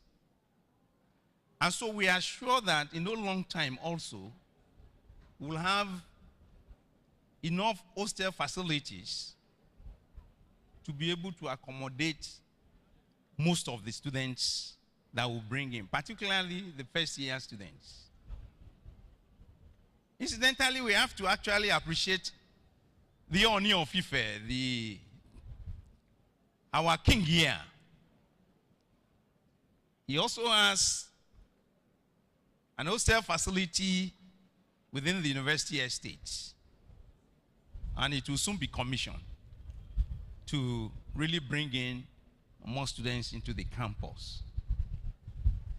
And so we are sure that in no long time also, we'll have enough hostel facilities to be able to accommodate most of the students that will bring in, particularly the first year students. Incidentally, we have to actually appreciate the Oni of Ife, our king here. He also has an hostel facility within the university estate, and it will soon be commissioned to really bring in more students into the campus.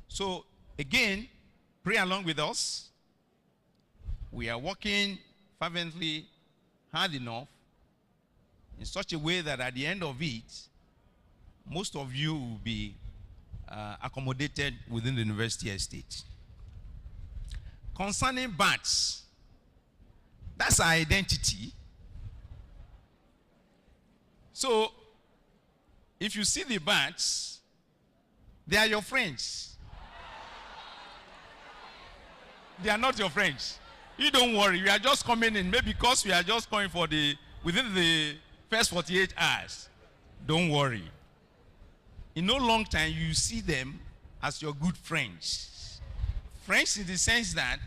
So again, pray along with us. We are working fervently, hard enough, in such a way that at the end of it, most of you will be accommodated within the university estate. Concerning bats, that's our identity. So, if you see the bats, they are your friends. They are not your friends. You don't worry. We are just coming in. Maybe because we are just coming for within the first 48 hours. Don't worry. In no long time, you see them as your good friends. Friends in the sense that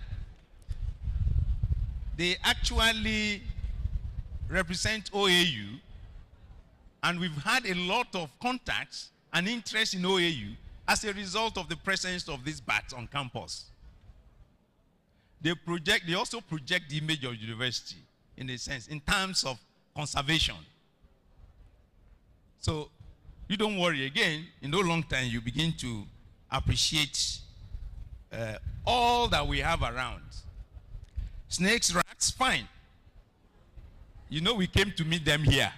they actually represent OAU, and we've had a lot of contacts and interest in OAU as a result of the presence of these bats on campus. They also project the image of the university in a sense, in terms of conservation. So you don't worry again, in no long time you begin to appreciate all that we have around. Snakes, rats, fine. You know we came to meet them here.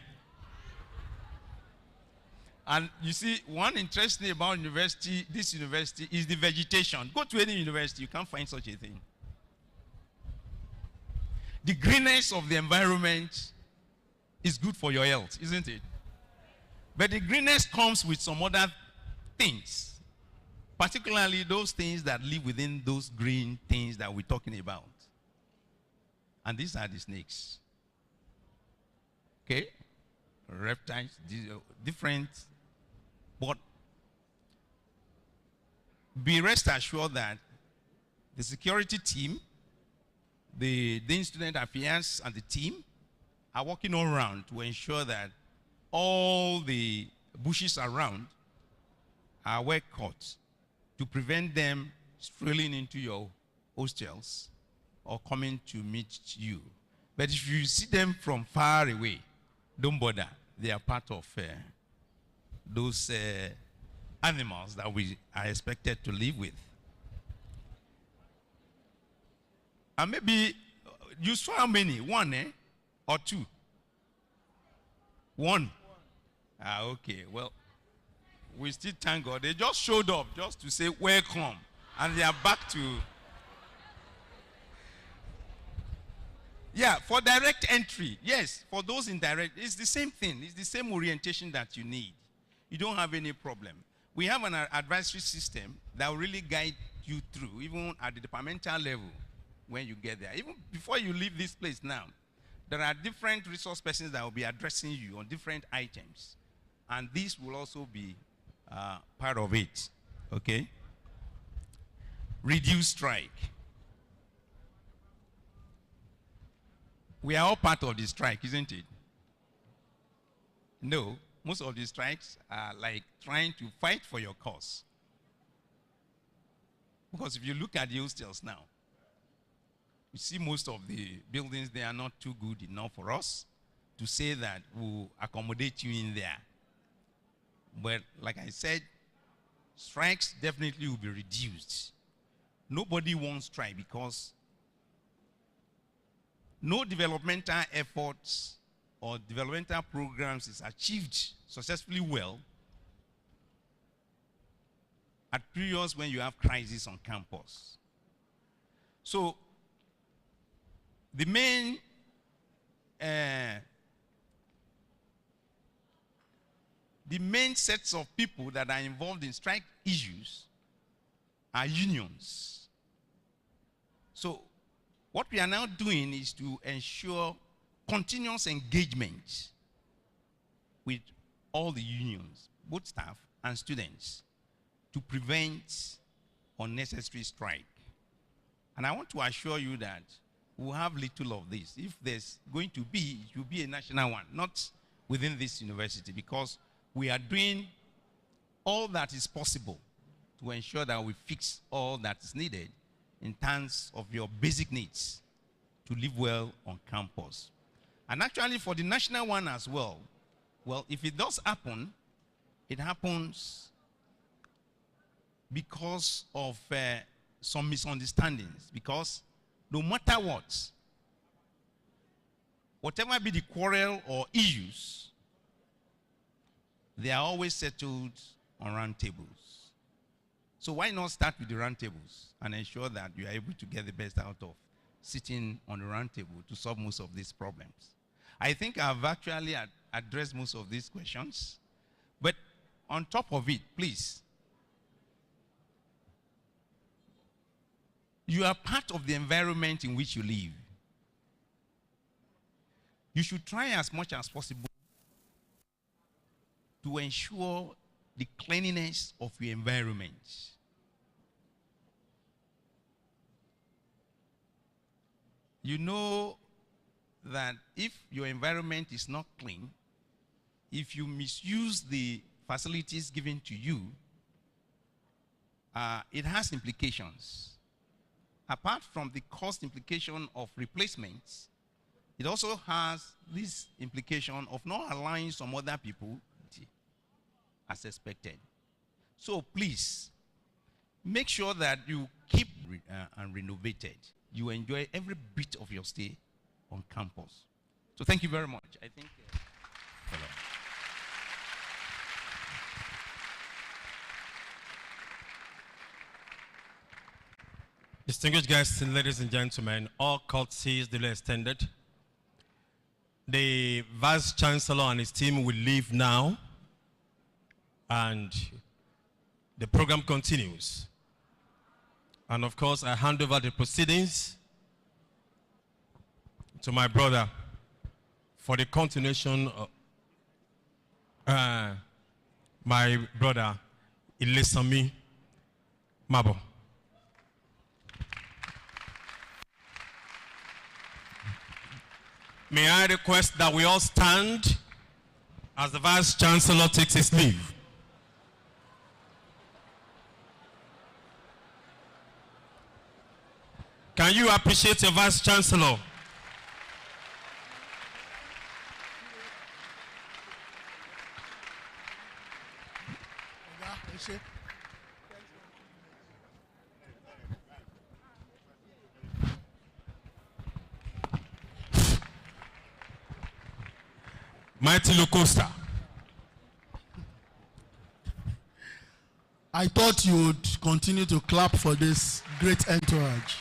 And you see, one interesting thing about this university is the vegetation. Go to any university, you can't find such a thing. The greenness of the environment is good for your health, isn't it? But the greenness comes with some other things, particularly those things that live within those green things that we're talking about. And these are the snakes. Okay? Reptiles, different. But be rest assured that the security team, the Dean Student Affairs and the team are working all around to ensure that all the bushes around are well cut to prevent them strolling into your hostels or coming to meet you. But if you see them from far away, don't bother. They are part of those animals that we are expected to live with. And maybe you saw how many? One, or two? One. Ah, okay. Well, we still thank God. They just showed up just to say welcome. And they are back to... Yeah, for direct entry. Yes, for those in direct, it's the same thing. It's the same orientation that you need. You don't have any problem. We have an advisory system that will really guide you through, even at the departmental level when you get there. Even before you leave this place now, there are different resource persons that will be addressing you on different items. And this will also be part of it. Okay? Reduce strike. We are all part of the strike, isn't it? No, most of the strikes are like trying to fight for your cause. Because if you look at the hostels now, you see most of the buildings, they are not too good enough for us to say that we'll accommodate you in there. But like I said, strikes definitely will be reduced. Nobody wants strike because no developmental efforts or developmental programs is achieved successfully well at periods when you have crisis on campus. So the main sets of people that are involved in strike issues are unions. So what we are now doing is to ensure continuous engagement with all the unions, both staff and students, to prevent unnecessary strike. And I want to assure you that we'll have little of this. If there's going to be, it will be a national one, not within this university, because we are doing all that is possible to ensure that we fix all that is needed in terms of your basic needs to live well on campus. And actually for the national one as well, well, if it does happen, it happens because of some misunderstandings. Because no matter what, whatever be the quarrel or issues, they are always settled on round tables. So why not start with the round tables and ensure that you are able to get the best out of sitting on the round table to solve most of these problems? I think I've actually addressed most of these questions. But on top of it, please, You are part of the environment in which you live. You should try as much as possible to ensure the cleanliness of your environment. You know that if your environment is not clean, if you misuse the facilities given to you, it has implications. Apart from the cost implication of replacements, it also has this implication of not allowing some other people as expected. So please, make sure that you keep and renovated. You enjoy every bit of your stay on campus. So thank you very much. I think. Distinguished guests, ladies and gentlemen, all courtesies duly extended. The Vice-Chancellor and his team will leave now, and the program continues. And of course, I hand over the proceedings to my brother for the continuation of my brother, Ilesami Mabo. May I request that we all stand as the Vice-Chancellor takes his leave. Can you appreciate your Vice-Chancellor? Mighty Locosta. I thought you would continue to clap for this great entourage.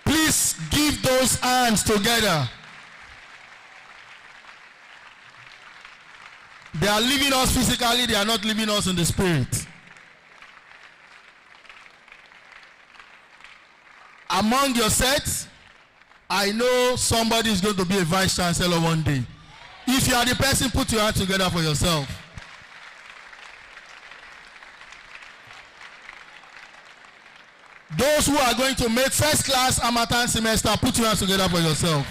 Please give those hands together. They are leaving us physically, they are not leaving us in the spirit. Among your sets, I know somebody is going to be a Vice-Chancellor one day. If you are the person, put your hands together for yourself. Those who are going to make first class Harmattan semester, put your hands together for yourself.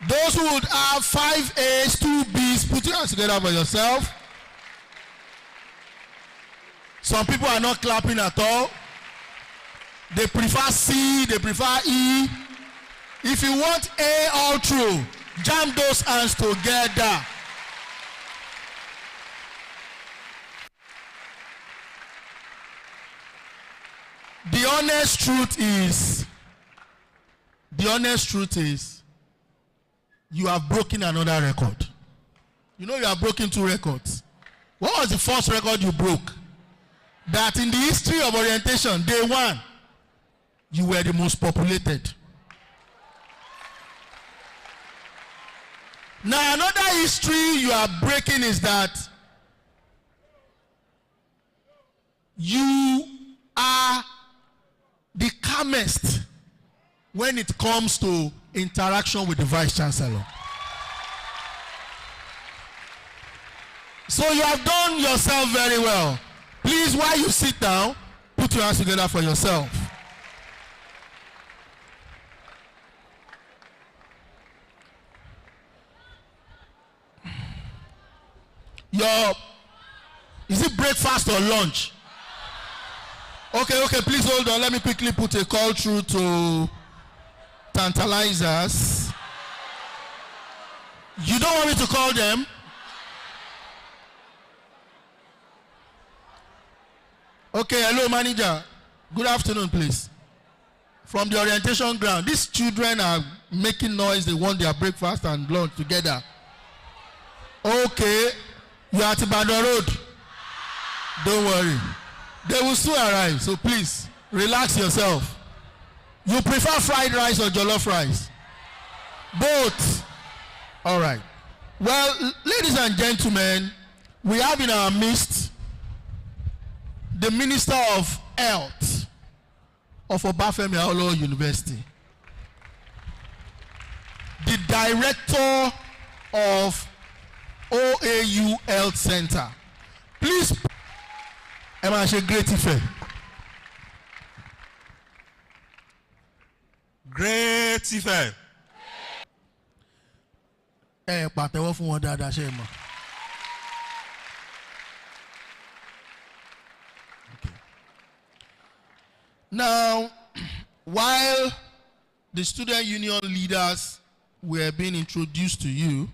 Those who would have 5 A's, 2 B's, put your hands together for yourself. Some people are not clapping at all. They prefer C, they prefer E. If you want A all through, jam those hands together. The honest truth is, you have broken another record. You know you have broken 2 records. What was the first record you broke? That in the history of orientation, day 1, you were the most populated. Now another history you are breaking is that you are the calmest when it comes to interaction with the Vice-Chancellor. So you have done yourself very well. Please, while you sit down, put your hands together for yourself. Is it breakfast or lunch? Okay, please hold on. Let me quickly put a call through to Tantalizers. You don't want me to call them? Okay, hello manager. Good afternoon, please. From the orientation ground, these children are making noise. They want their breakfast and lunch together. Okay, you are at Ibadan Road. Don't worry. They will soon arrive, so please, relax yourself. You prefer fried rice or jollof rice? Both. All right. Well, ladies and gentlemen, we have in our midst the Minister of Health of Obafemi Awolowo University, the Director of OAU Health Center. Please, Emma, Great Ife. Great Ife. Pàtẹ́wọ́ fún wọn dáadáa ṣe mọ̀. Now, while the student union leaders were being introduced to you,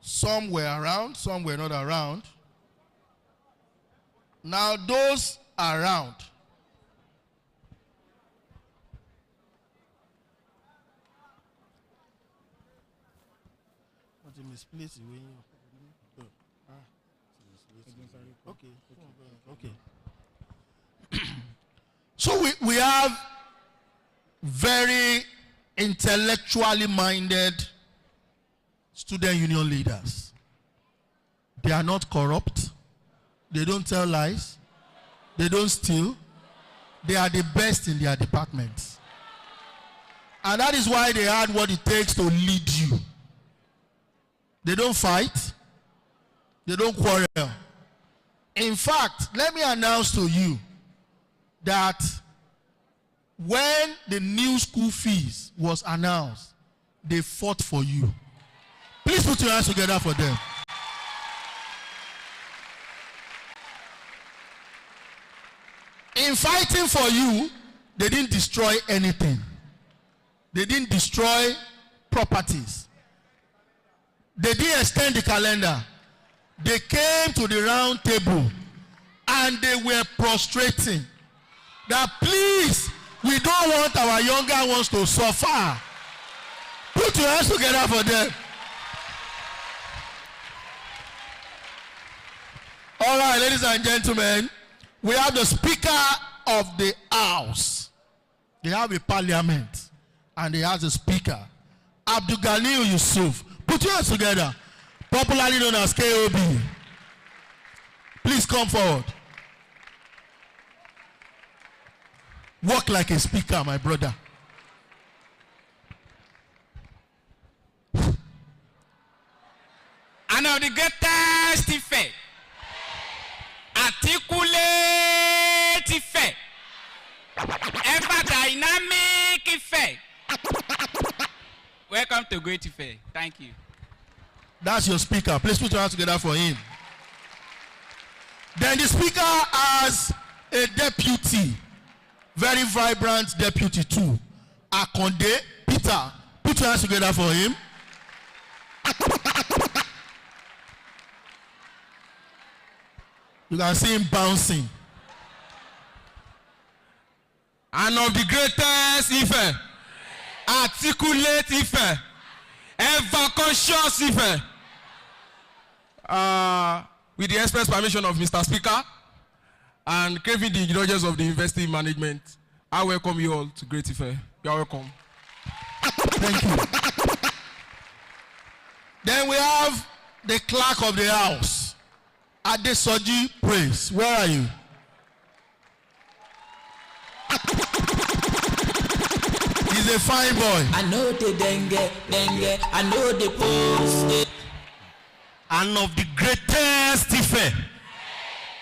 some were around, some were not around. Now, those around, misplaced when you okay. So we have very intellectually minded student union leaders. They are not corrupt. They don't tell lies. They don't steal. They are the best in their departments. And that is why they had what it takes to lead you. They don't fight. They don't quarrel. In fact, let me announce to you that when the new school fees was announced, they fought for you. Please put your hands together for them. In fighting for you, they didn't destroy anything. They didn't destroy properties. They didn't extend the calendar. They came to the round table and they were prostrating that please, we don't want our younger ones to suffer. Put your hands together for them. All right, ladies and gentlemen, we have the Speaker of the House. They have a parliament and they have a Speaker. Abdul Ghani Yusuf. Put your hands together. Popularly known as KOB. Please come forward. Walk like a speaker, my brother. And of the greatest effect, articulate effect, ever dynamic effect. Welcome to Great Ife. Thank you. That's your speaker. Please put your hands together for him. Then the speaker has a deputy, very vibrant deputy too. Akonde Peter. Put your hands together for him. You can see him bouncing. And of the greatest Ife, articulate Ife, ever conscious Ife. With the express permission of Mr. Speaker and craving the indulgence of the university management, I welcome you all to Great Ife. You are welcome. Thank you. Then we have the clerk of the house, Adesoji Praise. Where are you? He's a fine boy. I know the dengue, I know the post. And of the greatest Ife,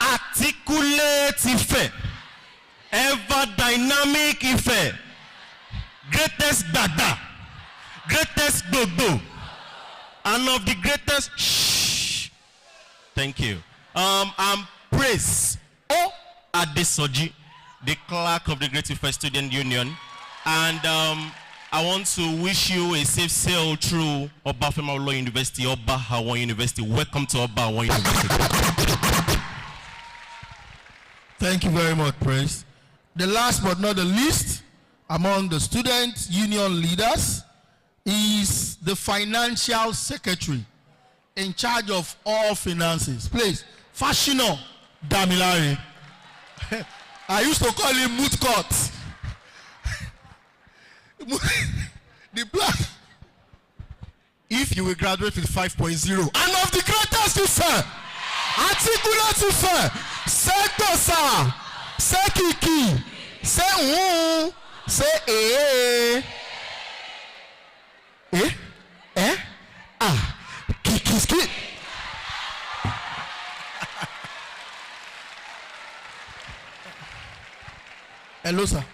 articulate Ife, ever dynamic Ife, greatest Dada, greatest Dodo, and of the greatest shh. Thank you. I'm Praise O Adesoji, the clerk of the Great Ife Student Union, and I want to wish you a safe sail through Obafemi Awolowo University, Oba Hawon University. Welcome to Oba Hawon University. Thank you very much, Praise. The last but not the least among the student union leaders is the financial secretary in charge of all finances. Please, Fashino Damilare. I used to call him Mutkot. The black. If if you will graduate with 5.0. And of the greatest Ife, articulate Ife, say Tosa, say Kiki, say say Kiki. Hello, sir.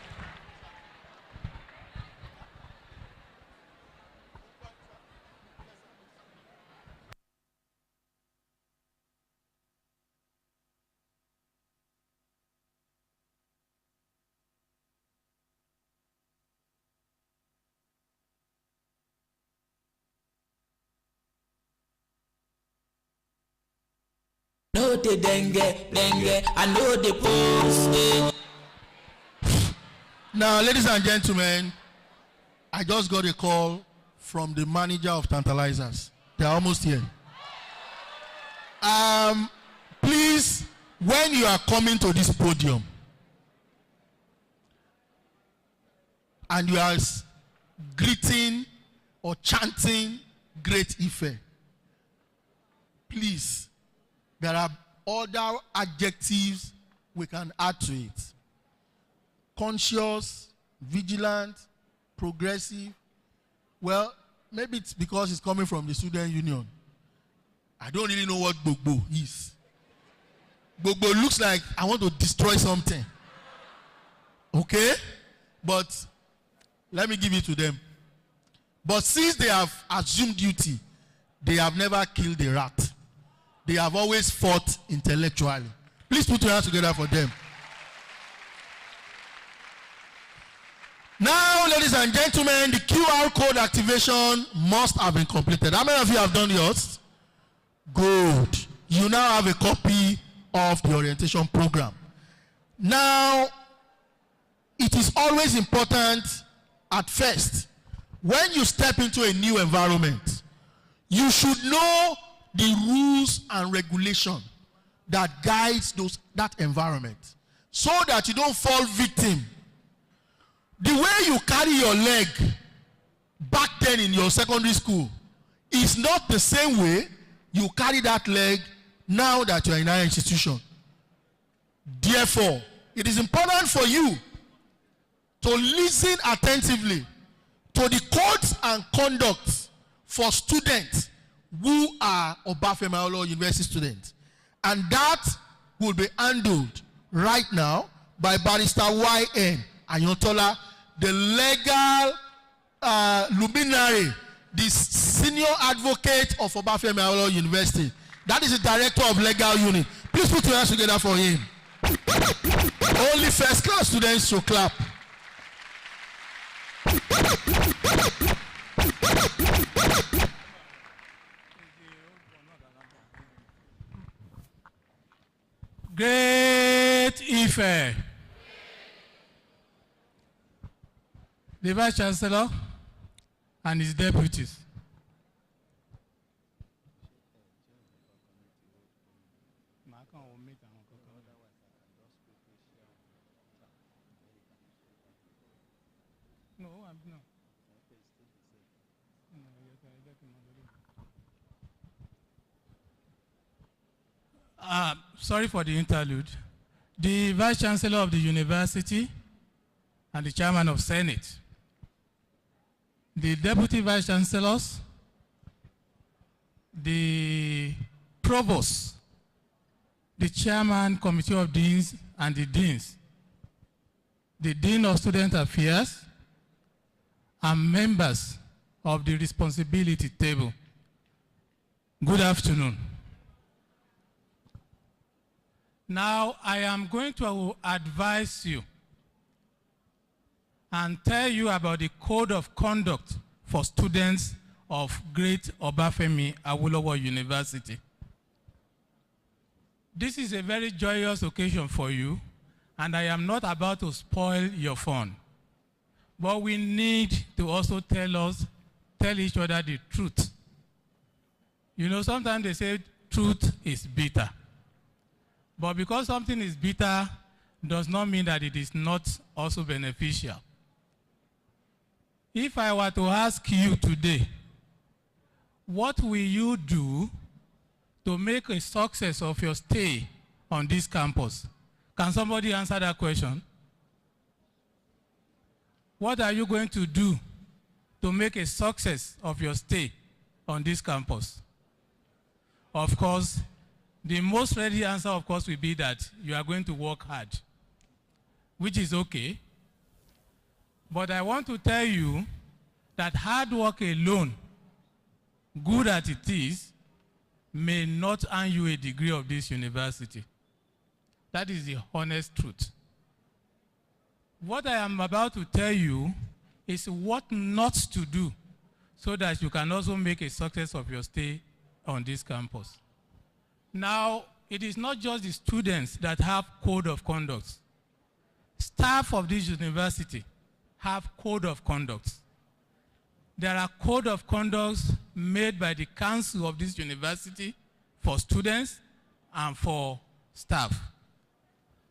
No the dengue, I know the post. Now, ladies and gentlemen, I just got a call from the manager of Tantalizers. They're almost here. Please, when you are coming to this podium and you are greeting or chanting Great Ife, please, there are other adjectives we can add to it. Conscious, vigilant, progressive. Well, maybe it's because it's coming from the student union. I don't really know what Gbogbo is. Gbogbo looks like I want to destroy something. Okay? But let me give it to them. But since they have assumed duty, they have never killed a rat. They have always fought intellectually. Please put your hands together for them. Now, ladies and gentlemen, the QR code activation must have been completed. How many of you have done yours? Good. You now have a copy of the orientation program. Now, it is always important at first, when you step into a new environment, you should know the rules and regulation that guides that environment, so that you don't fall victim. The way you carry your leg back then in your secondary school is not the same way you carry that leg now that you are in our institution. Therefore, it is important for you to listen attentively to the codes and conducts for students who are Obafemi Awolowo University students. And that will be handled right now by Barrister Y.N. Ayontola, the legal luminary, the senior advocate of Obafemi Awolowo University. That is the director of legal unit. Please put your hands together for him. Only first class students should clap. Great Ife. The Vice-Chancellor and his deputies. Sorry for the interlude. The Vice-Chancellor of the University and the Chairman of Senate, the Deputy Vice-Chancellors, the Provost, the Chairman, Committee of Deans and the Deans, the Dean of Student Affairs, and members of the responsibility table. Good afternoon. Now, I am going to advise you and tell you about the code of conduct for students of Great Obafemi Awolowo University. This is a very joyous occasion for you, and I am not about to spoil your fun. But we need to also tell each other the truth. You know, sometimes they say truth is bitter. But because something is bitter does not mean that it is not also beneficial. If I were to ask you today, what will you do to make a success of your stay on this campus? Can somebody answer that question? What are you going to do to make a success of your stay on this campus? Of course, the most ready answer, of course, will be that you are going to work hard, which is okay. But I want to tell you that hard work alone, good as it is, may not earn you a degree of this university. That is the honest truth. What I am about to tell you is what not to do so that you can also make a success of your stay on this campus. Now, it is not just the students that have code of conduct. Staff of this university have code of conduct. There are code of conducts made by the council of this university for students and for staff.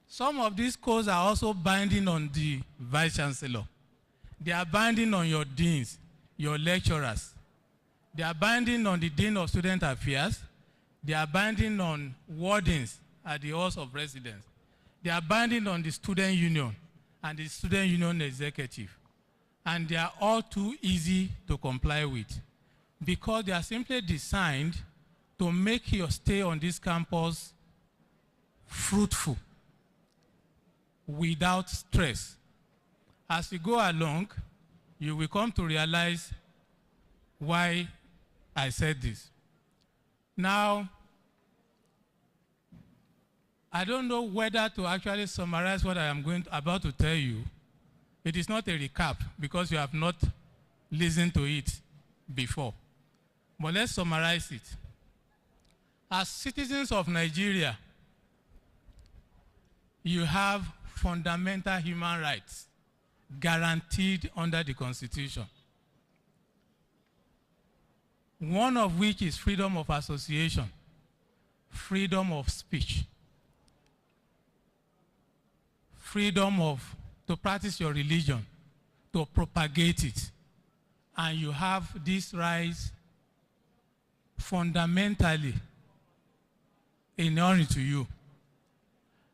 Some of these codes are also binding on the Vice-Chancellor. They are binding on your deans, your lecturers. They are binding on the Dean of Student Affairs. They are binding on wardens at the halls of residence. They are binding on the student union and the student union executive. And they are all too easy to comply with because they are simply designed to make your stay on this campus fruitful without stress. As you go along, you will come to realize why I said this. Now, I don't know whether to actually summarize what I am about to tell you. It is not a recap because you have not listened to it before. But let's summarize it. As citizens of Nigeria, you have fundamental human rights guaranteed under the Constitution. One of which is freedom of association, freedom of speech, freedom to practice your religion, to propagate it. And you have these rights fundamentally inherent to you.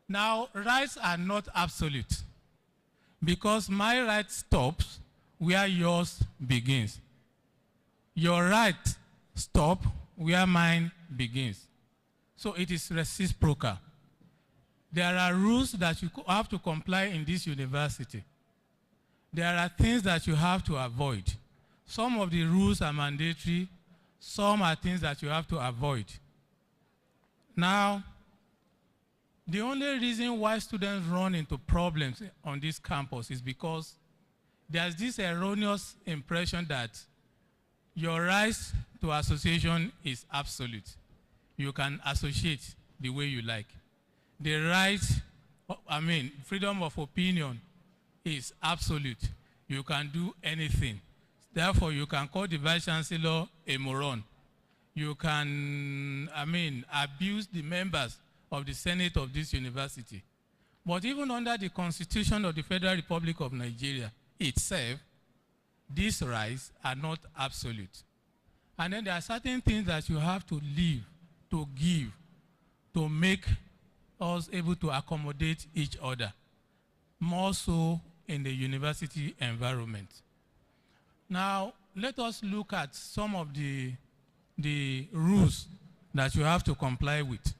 Now, rights are not absolute because my right stops where yours begins. Your right stops where mine begins. So it is reciprocal. There are rules that you have to comply in this university. There are things that you have to avoid. Some of the rules are mandatory. Some are things that you have to avoid. Now, the only reason why students run into problems on this campus is because there's this erroneous impression that your right to association is absolute. You can associate the way you like. The right, freedom of opinion is absolute. You can do anything. Therefore, you can call the Vice-Chancellor a moron. You can, abuse the members of the Senate of this university. But even under the Constitution of the Federal Republic of Nigeria itself, these rights are not absolute. And then there are certain things that you have to leave, to give, to make us able to accommodate each other, more so in the university environment. Now, let us look at some of the rules that you have to comply with.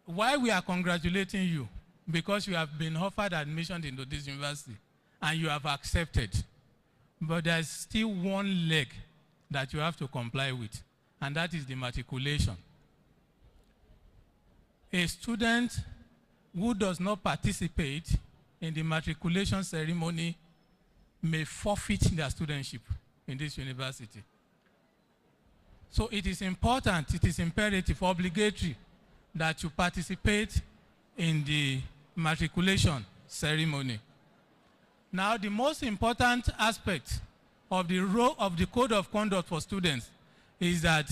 Why we are congratulating you? Because you have been offered admission into this university and you have accepted. But there's still one leg that you have to comply with, and that is the matriculation. A student who does not participate in the matriculation ceremony may forfeit their studentship in this university. So it is important, it is imperative, obligatory, that you participate in the matriculation ceremony. Now, the most important aspect of the role of the code of conduct for students is that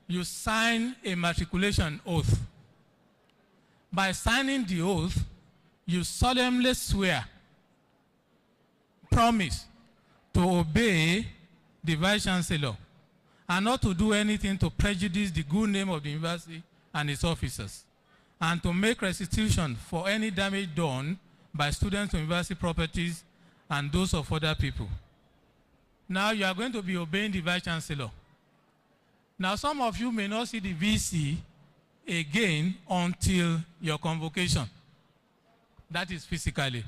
you sign a matriculation oath. By signing the oath, you solemnly swear, promise to obey the Vice-Chancellor, and not to do anything to prejudice the good name of the university and its officers, and to make restitution for any damage done by students to university properties and those of other people. Now you are going to be obeying the Vice-Chancellor. Now some of you may not see the VC again until your convocation. That is physically.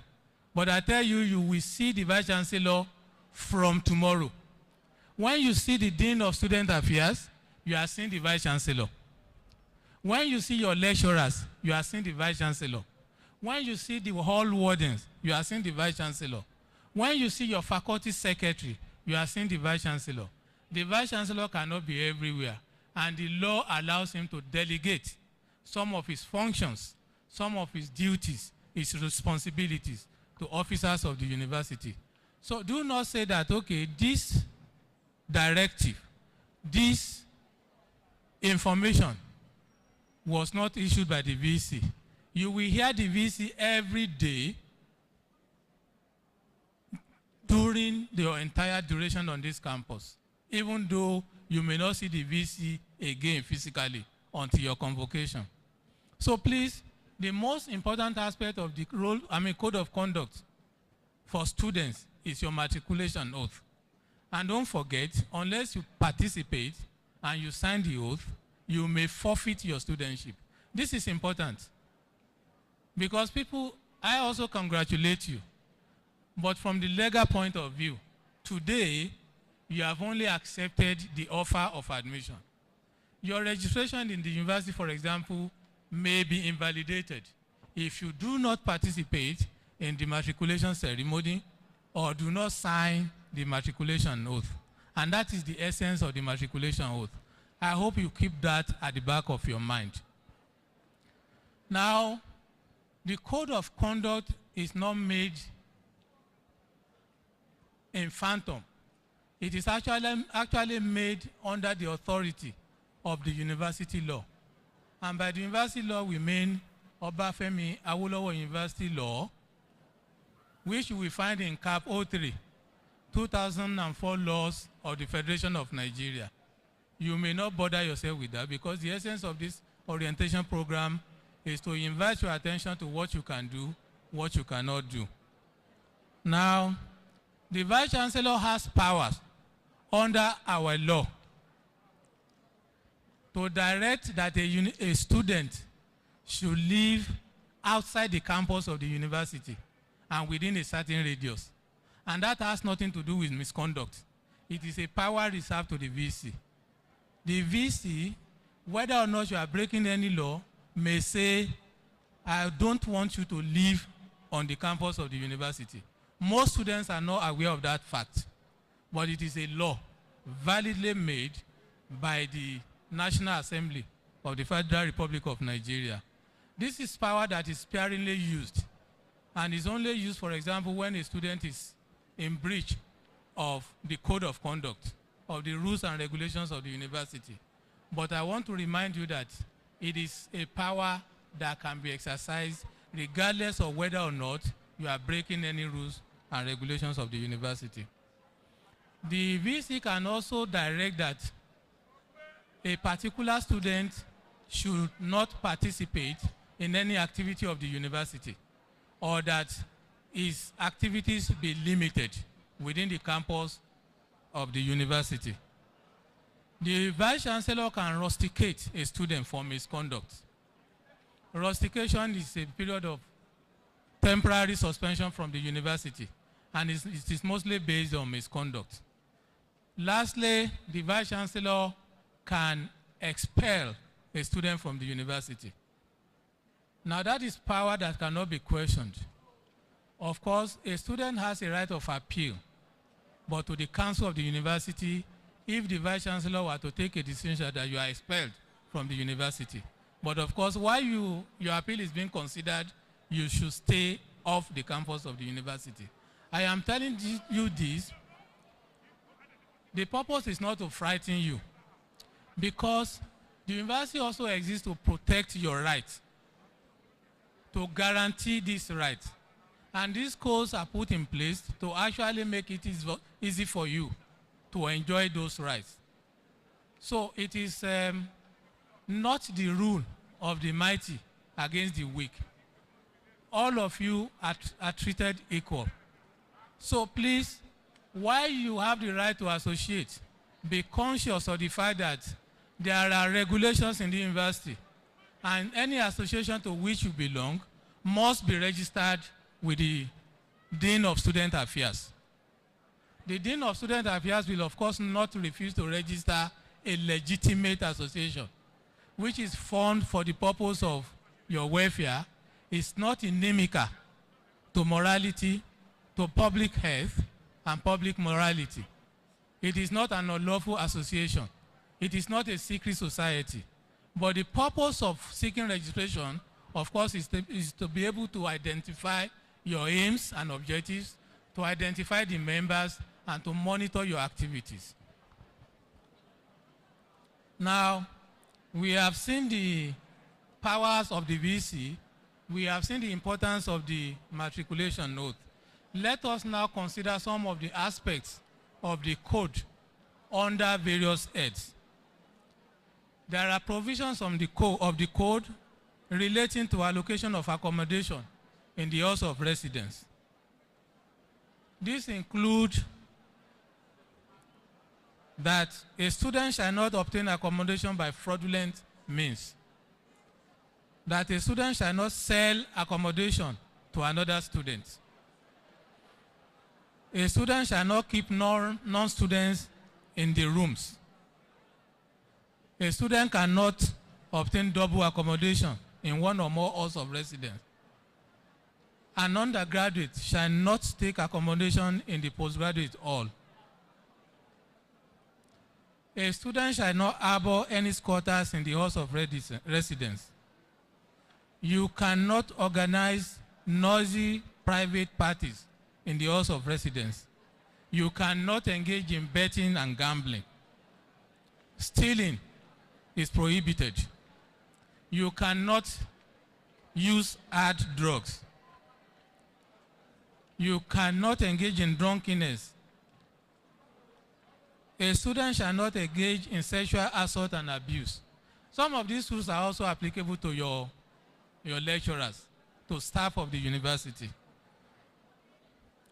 But I tell you, you will see the Vice-Chancellor from tomorrow. When you see the Dean of Student Affairs, you are seeing the Vice-Chancellor. When you see your lecturers, you are seeing the Vice-Chancellor. When you see the hall wardens, you are seeing the Vice-Chancellor. When you see your faculty secretary, you are seeing the Vice-Chancellor. The Vice-Chancellor cannot be everywhere, and the law allows him to delegate some of his functions, some of his duties, his responsibilities to officers of the university. So do not say that, okay, this directive, this information was not issued by the VC. You will hear the VC every day during the entire duration on this campus, even though you may not see the VC again physically until your convocation. So please, the most important aspect of the code of conduct for students is your matriculation oath. And don't forget, unless you participate and you sign the oath, you may forfeit your studentship. This is important. Because people, I also congratulate you. But from the legal point of view, today, you have only accepted the offer of admission. Your registration in the university, for example, may be invalidated if you do not participate in the matriculation ceremony or do not sign the matriculation oath. And that is the essence of the matriculation oath. I hope you keep that at the back of your mind. Now, the code of conduct is not made in phantom. It is actually made under the authority of the university law. And by the university law, we mean Obafemi Awolowo University Law, which you will find in Cap 03, 2004 laws of the Federation of Nigeria. You may not bother yourself with that because the essence of this orientation program is to invite your attention to what you can do, what you cannot do. Now, the Vice-Chancellor has powers under our law to direct that a student should live outside the campus of the university and within a certain radius. And that has nothing to do with misconduct. It is a power reserved to the VC. The VC, whether or not you are breaking any law, may say, I don't want you to live on the campus of the university. Most students are not aware of that fact, but it is a law validly made by the National Assembly of the Federal Republic of Nigeria. This is power that is sparingly used, and is only used, for example, when a student is in breach of the code of conduct, of the rules and regulations of the university. But I want to remind you that it is a power that can be exercised regardless of whether or not you are breaking any rules and regulations of the university. The VC can also direct that a particular student should not participate in any activity of the university, or that his activities be limited within the campus of the university. The Vice-Chancellor can rusticate a student for misconduct. Rustication is a period of temporary suspension from the university, and it is mostly based on misconduct. Lastly, the Vice-Chancellor can expel a student from the university. Now that is power that cannot be questioned. Of course, a student has a right of appeal, but to the council of the university, if the Vice-Chancellor were to take a decision that you are expelled from the university. But of course, while your appeal is being considered, you should stay off the campus of the university. I am telling you this, the purpose is not to frighten you, because the university also exists to protect your rights, to guarantee this right. And these codes are put in place to actually make it easy for you to enjoy those rights. So it is not the rule of the mighty against the weak. All of you are treated equal. So please, while you have the right to associate, be conscious of the fact that there are regulations in the university, and any association to which you belong must be registered with the Dean of Student Affairs. The Dean of Student Affairs will, of course, not refuse to register a legitimate association, which is formed for the purpose of your welfare. Is not inimical to morality, to public health, and public morality. It is not an unlawful association. It is not a secret society. But the purpose of seeking registration, of course, is to be able to identify your aims and objectives, to identify the members, and to monitor your activities. Now, we have seen the powers of the VC. We have seen the importance of the matriculation note. Let us now consider some of the aspects of the code under various heads. There are provisions of the code relating to allocation of accommodation in the house of residence. These include that a student shall not obtain accommodation by fraudulent means, that a student shall not sell accommodation to another student, a student shall not keep non-students in the rooms, a student cannot obtain double accommodation in one or more halls of residence, an undergraduate shall not take accommodation in the postgraduate hall, a student shall not harbor any squatters in the house of residence. You cannot organize noisy private parties in the house of residence. You cannot engage in betting and gambling. Stealing is prohibited. You cannot use hard drugs. You cannot engage in drunkenness. A student shall not engage in sexual assault and abuse. Some of these rules are also applicable to your lecturers, to staff of the university.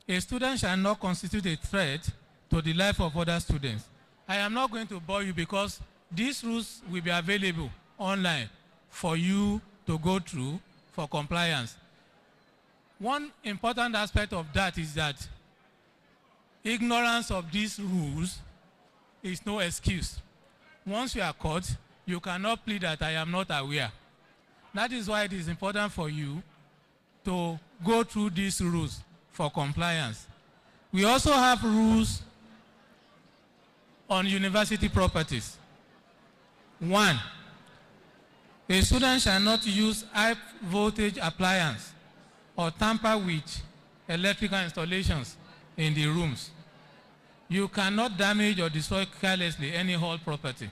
A student shall not constitute a threat to the life of other students. I am not going to bore you because these rules will be available online for you to go through for compliance. One important aspect of that is that ignorance of these rules is no excuse. Once you are caught, you cannot plead that I am not aware. That is why it is important for you to go through these rules for compliance. We also have rules on university properties. 1, a student shall not use high voltage appliance or tamper with electrical installations in the rooms. You cannot damage or destroy carelessly any hall property.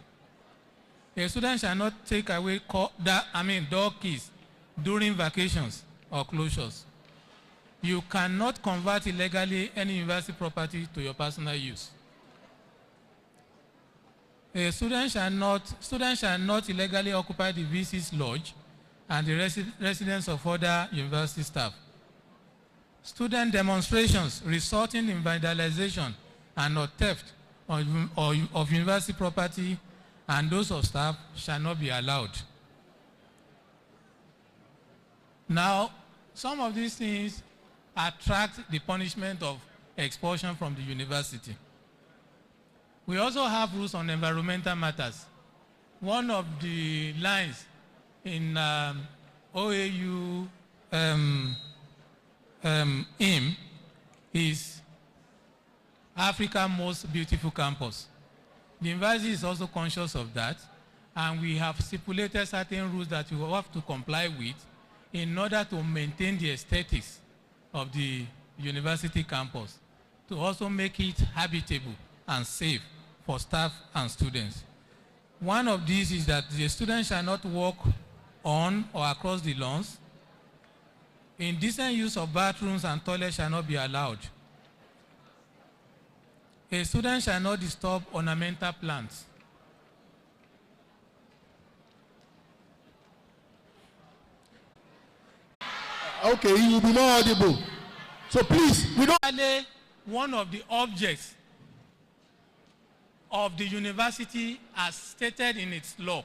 A student shall not take away door keys during vacations or closures. You cannot convert illegally any university property to your personal use. A student shall not illegally occupy the VC's lodge and the residence of other university staff. Student demonstrations resulting in vandalization and or theft of university property and those of staff shall not be allowed. Now, some of these things attract the punishment of expulsion from the university. We also have rules on environmental matters. One of the lines in OAU IM is Africa's most beautiful campus. The university is also conscious of that, and we have stipulated certain rules that you have to comply with in order to maintain the aesthetics of the university campus, to also make it habitable and safe for staff and students. One of these is that the students shall not walk on or across the lawns. Indecent use of bathrooms and toilets shall not be allowed. A student shall not disturb ornamental plants. Okay, you will be more audible. So please, we don't. One of the objects of the university as stated in its law.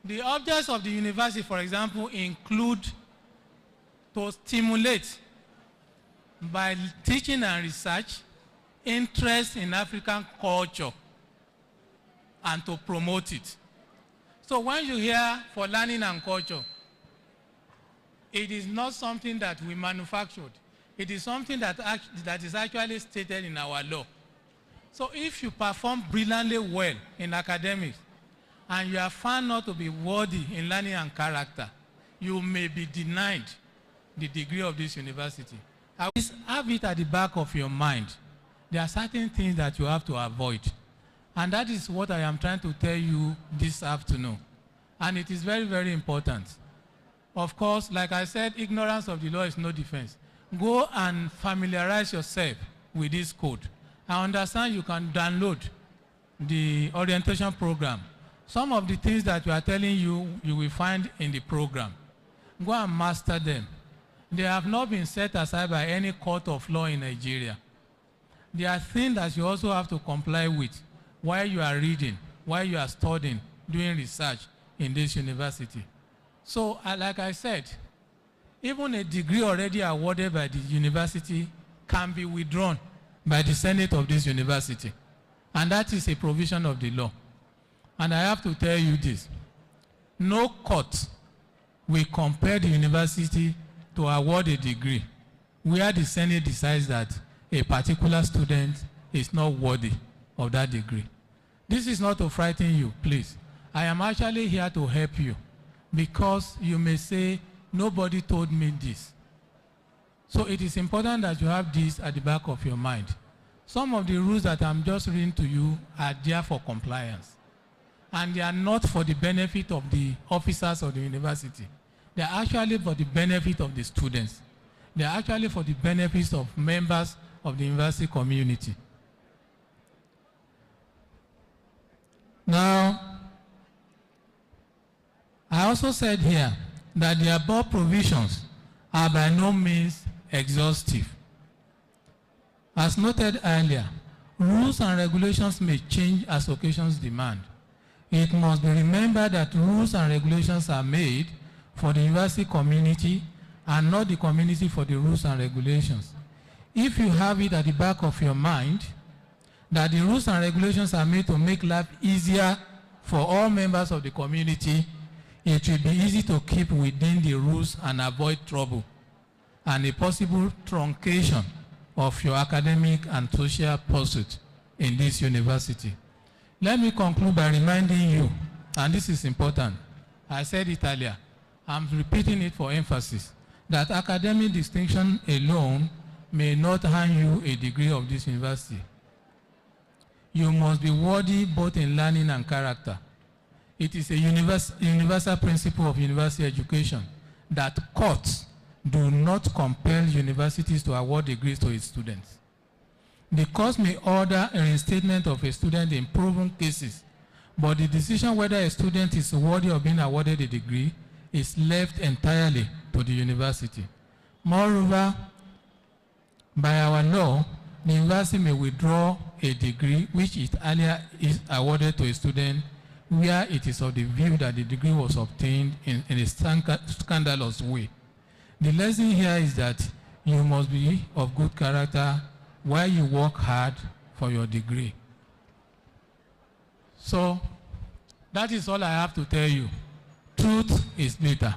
The objects of the university, for example, include to stimulate by teaching and research interest in African culture and to promote it. So when you hear for learning and culture, it is not something that we manufactured. It is something that is actually stated in our law. So if you perform brilliantly well in academics and you are found not to be worthy in learning and character, you may be denied the degree of this university. Have it at the back of your mind. There are certain things that you have to avoid. And that is what I am trying to tell you this afternoon. And it is very, very important. Of course, like I said, ignorance of the law is no defense. Go and familiarize yourself with this code. I understand you can download the orientation program. Some of the things that we are telling you, you will find in the program. Go and master them. They have not been set aside by any court of law in Nigeria. There are things that you also have to comply with while you are reading, while you are studying, doing research in this university. So, like I said, even a degree already awarded by the university can be withdrawn by the Senate of this university. And that is a provision of the law. And I have to tell you this. No court will compel the university to award a degree where the Senate decides that a particular student is not worthy of that degree. This is not to frighten you, please. I am actually here to help you because you may say, nobody told me this. So it is important that you have this at the back of your mind. Some of the rules that I'm just reading to you are there for compliance. And they are not for the benefit of the officers of the university. They are actually for the benefit of the students. They are actually for the benefits of members of the university community. Now, I also said here that the above provisions are by no means exhaustive. As noted earlier, rules and regulations may change as occasions demand. It must be remembered that rules and regulations are made for the university community and not the community for the rules and regulations. If you have it at the back of your mind that the rules and regulations are made to make life easier for all members of the community, it will be easy to keep within the rules and avoid trouble and a possible truncation of your academic and social pursuit in this university. Let me conclude by reminding you, and this is important, I said it earlier, I'm repeating it for emphasis, that academic distinction alone may not earn you a degree of this university. You must be worthy both in learning and character. It is a universal principle of university education that courts do not compel universities to award degrees to its students. The courts may order a reinstatement of a student in proven cases, but the decision whether a student is worthy of being awarded a degree is left entirely to the university. Moreover, by our law, the university may withdraw a degree which it earlier is awarded to a student where it is of the view that the degree was obtained in a scandalous way. The lesson here is that you must be of good character while you work hard for your degree. So, that is all I have to tell you. Truth is bitter.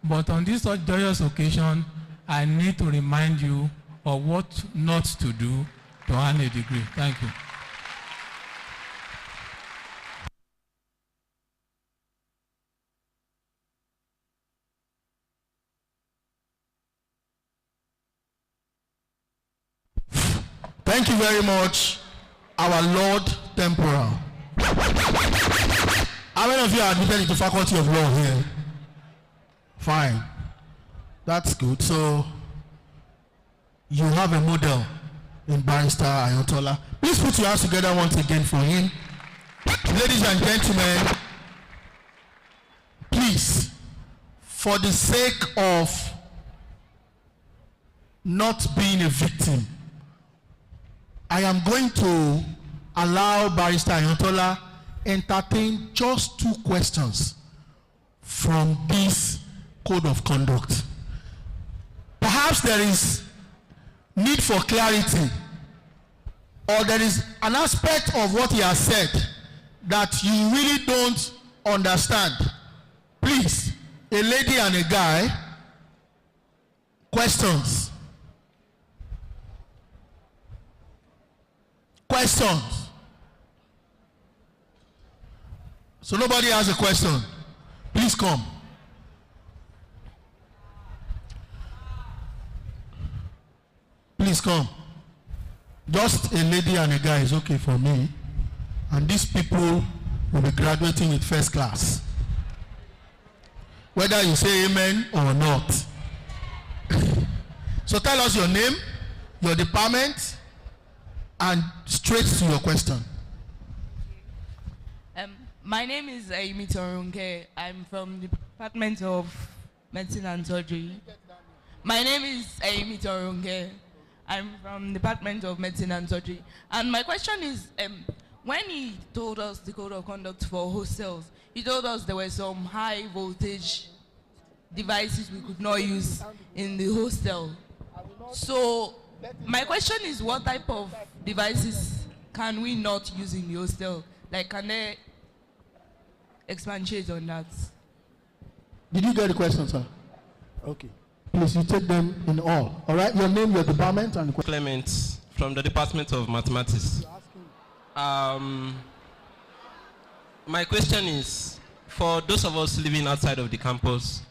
But on this such joyous occasion, I need to remind you of what not to do to earn a degree. Thank you. Thank you very much, our Lord Temporal. How many of you are admitted into Faculty of Law here? Fine. That's good. So, you have a model in Barrister Ayontola. Please put your hands together once again for him. Ladies and gentlemen, please, for the sake of not being a victim, I am going to allow Barrister Ayontola entertain just 2 questions from this code of conduct. Perhaps there is need for clarity, or there is an aspect of what he has said that you really don't understand. Please, a lady and a guy, questions. Questions. So nobody has a question. Please come. Please come. Just a lady and a guy is okay for me. And these people will be graduating with first class. Whether you say amen or not. So tell us your name, your department, and straight to your question. My name is Aimi Torunke. I'm from the Department of Medicine and Surgery. My name is Aimi Torunke. I'm from the Department of Medicine and Surgery. And my question is, when he told us the code of conduct for hostels, he told us there were some high voltage devices we could not use in the hostel. So my question is, what type of devices can we not use in the hostel? Like, can they expatiate on that? Did you get the question, sir? Okay. Please, you take them in all. All right? Your name, your department, and the question. Clement from the Department of Mathematics. My question is, for those of us living outside of the campus,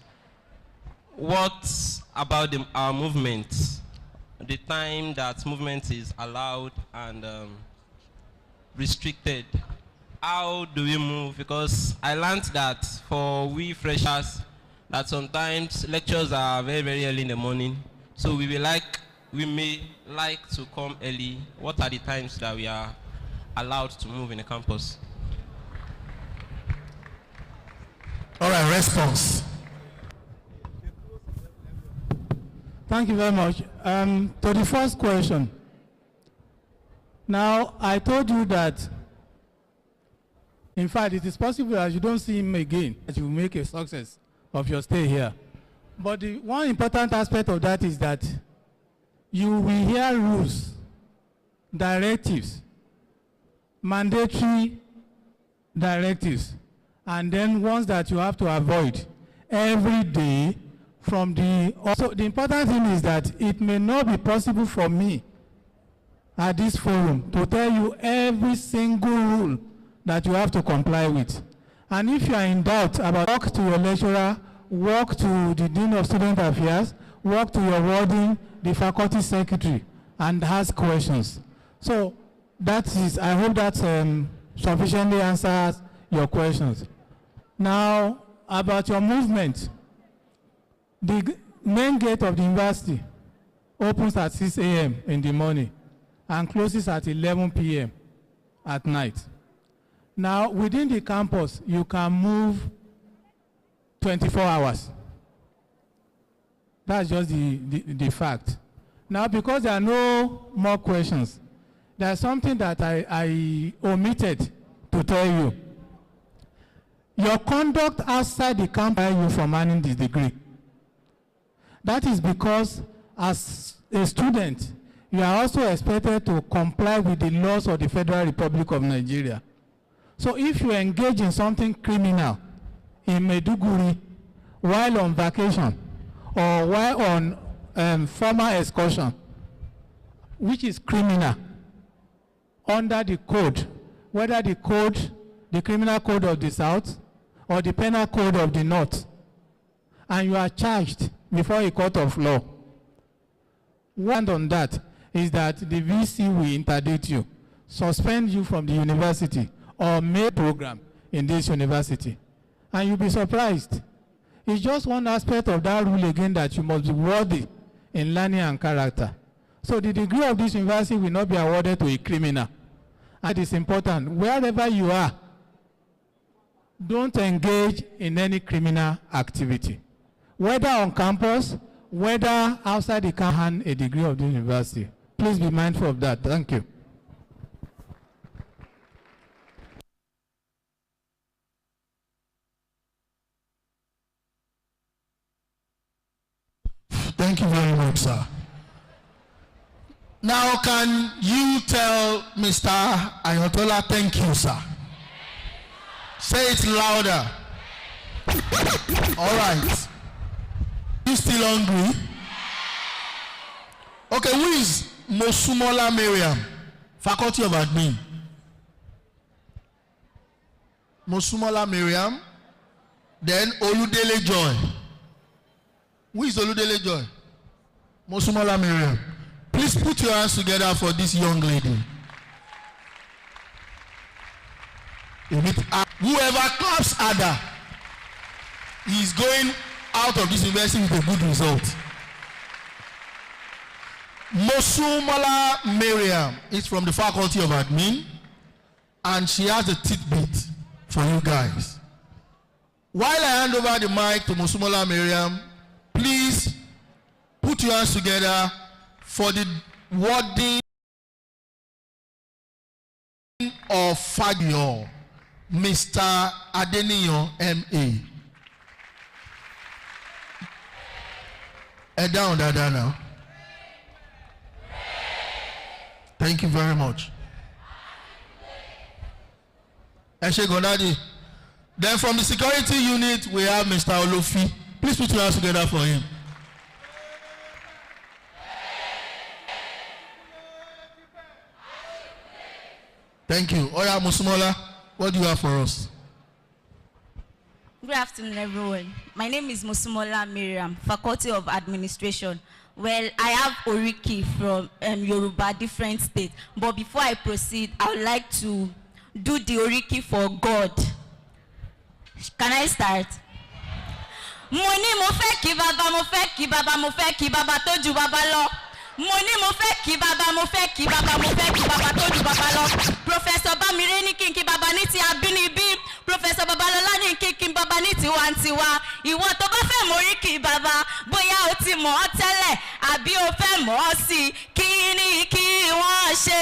what about our movement? The time that movement is allowed and restricted. How do we move? Because I learned that for we freshers, that sometimes lectures are very, very early in the morning. So we may like to come early. What are the times that we are allowed to move in the campus? All right, response. Thank you very much. To the first question. Now, I told you that, in fact, it is possible that you don't see him again, that you will make a success of your stay here. But the one important aspect of that is that you will hear rules, directives, mandatory directives, and then ones that you have to avoid every day from the... Also, the important thing is that it may not be possible for me at this forum to tell you every single rule that you have to comply with. And if you are in doubt about, walk to your lecturer, walk to the Dean of Student Affairs, walk to your warden, the faculty secretary, and ask questions. So that is, I hope that sufficiently answers your questions. Now, about your movement, the main gate of the university opens at 6 a.m. in the morning and closes at 11 p.m. at night. Now, within the campus, you can move 24 hours. That's just the fact. Now, because there are no more questions, there's something that I omitted to tell you. Your conduct outside the campus you from earning this degree. That is because, as a student, you are also expected to comply with the laws of the Federal Republic of Nigeria. So if you engage in something criminal in Maiduguri while on vacation or while on formal excursion, which is criminal, under the code, whether the code, the criminal code of the South or the penal code of the North, and you are charged before a court of law, one on that is that the VC will interdict you, suspend you from the university, or make program in this university. And you'll be surprised. It's just one aspect of that rule again that you must be worthy in learning and character. So the degree of this university will not be awarded to a criminal. And it is important, wherever you are, don't engage in any criminal activity. Whether on campus, whether outside the campus, hand a degree of this university. Please be mindful of that. Thank you. Thank you very much, sir. Now, can you tell Mr. Ayotola, thank you, sir? Say it louder. All right. You still hungry? Okay, who is Mosumola Miriam, Faculty of Admin? Mosumola Miriam. Then Oludele Joy. Who is Oludele Joy? Mosumola Miriam. Please put your hands together for this young lady. Whoever claps Ada is going out of this university with a good result. Mosumola Miriam is from the Faculty of Admin, and she has a tidbit for you guys. While I hand over the mic to Mosumola Miriam, please put your hands together for the wording of Fagio, Mr. Adeniyo M.A. Head down, Dada, now. Thank you very much. Eshe Gondadi. Then from the security unit, we have Mr. Olofi. Please put your hands together for him. Thank you. Oya Musumola, what do you have for us? Good afternoon, everyone. My name is Mosumola Miriam, Faculty of Administration. Well, I have Oriki from Yoruba, different state. But before I proceed, I would like to do the Oriki for God. Can I start? Mo ní mo fẹ́ kí baba, mo fẹ́ kí baba, mo fẹ́ kí baba tó ju baba lọ. Mo ní mo fẹ́ kí baba, mo fẹ́ kí baba, mo fẹ́ kí baba tó ju baba lọ. Professor Bamire ní kí n kí baba ní ti abínibí. Professor Babalola ní kí n baba ní tiwantiwa. Ìwọ tó bá fẹ́ mórí kí baba, bóyá o ti mọ̀ ọ́ tẹ́lẹ̀, àbí o fẹ́ mọ̀ ọ́ sí. Kí ni kí wọ́n ṣe?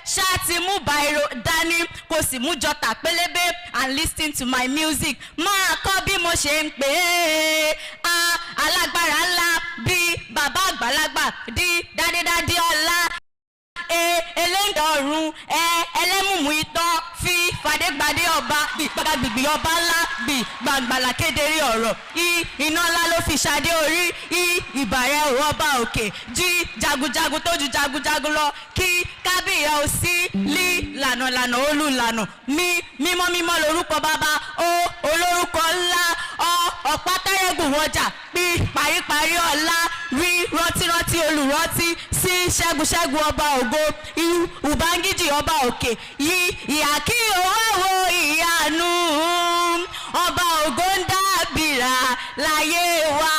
Ṣáàtì mú bàìrò dání, kò sì mú jọta pélébé and listen to my music. Máa kọ́ bí mo ṣe ń pè é. Alágbára ńlá bí bàbá àgbàlagbà di dádédádé ọlá. Eléńdọ̀rùn ẹlẹ́mùmù itọ́ fi fàdégbadé ọba bí gbàgbìgbì ọba ńlá bí gbàngbàlà kedere ọ̀rọ̀ iná ńlá ló fi ṣadé orí ìbàrẹ̀ òwò ọba òkè jí jagunjagun tó ju jagunjagun lọ kí kábíyà ò sí lí lànà olùlànà mímọ́ lórúkọ bàbá olórúkọ ńlá ọ̀pá tẹ́rẹ́gùn wọjà bí paríparí ọ̀la rí rántí olùrántí sí ṣẹ́gun ọba ògo Ubangiji ọba òkè ìhà kí owó wo ìyanu ọba ògo ń dábìrà láyé wa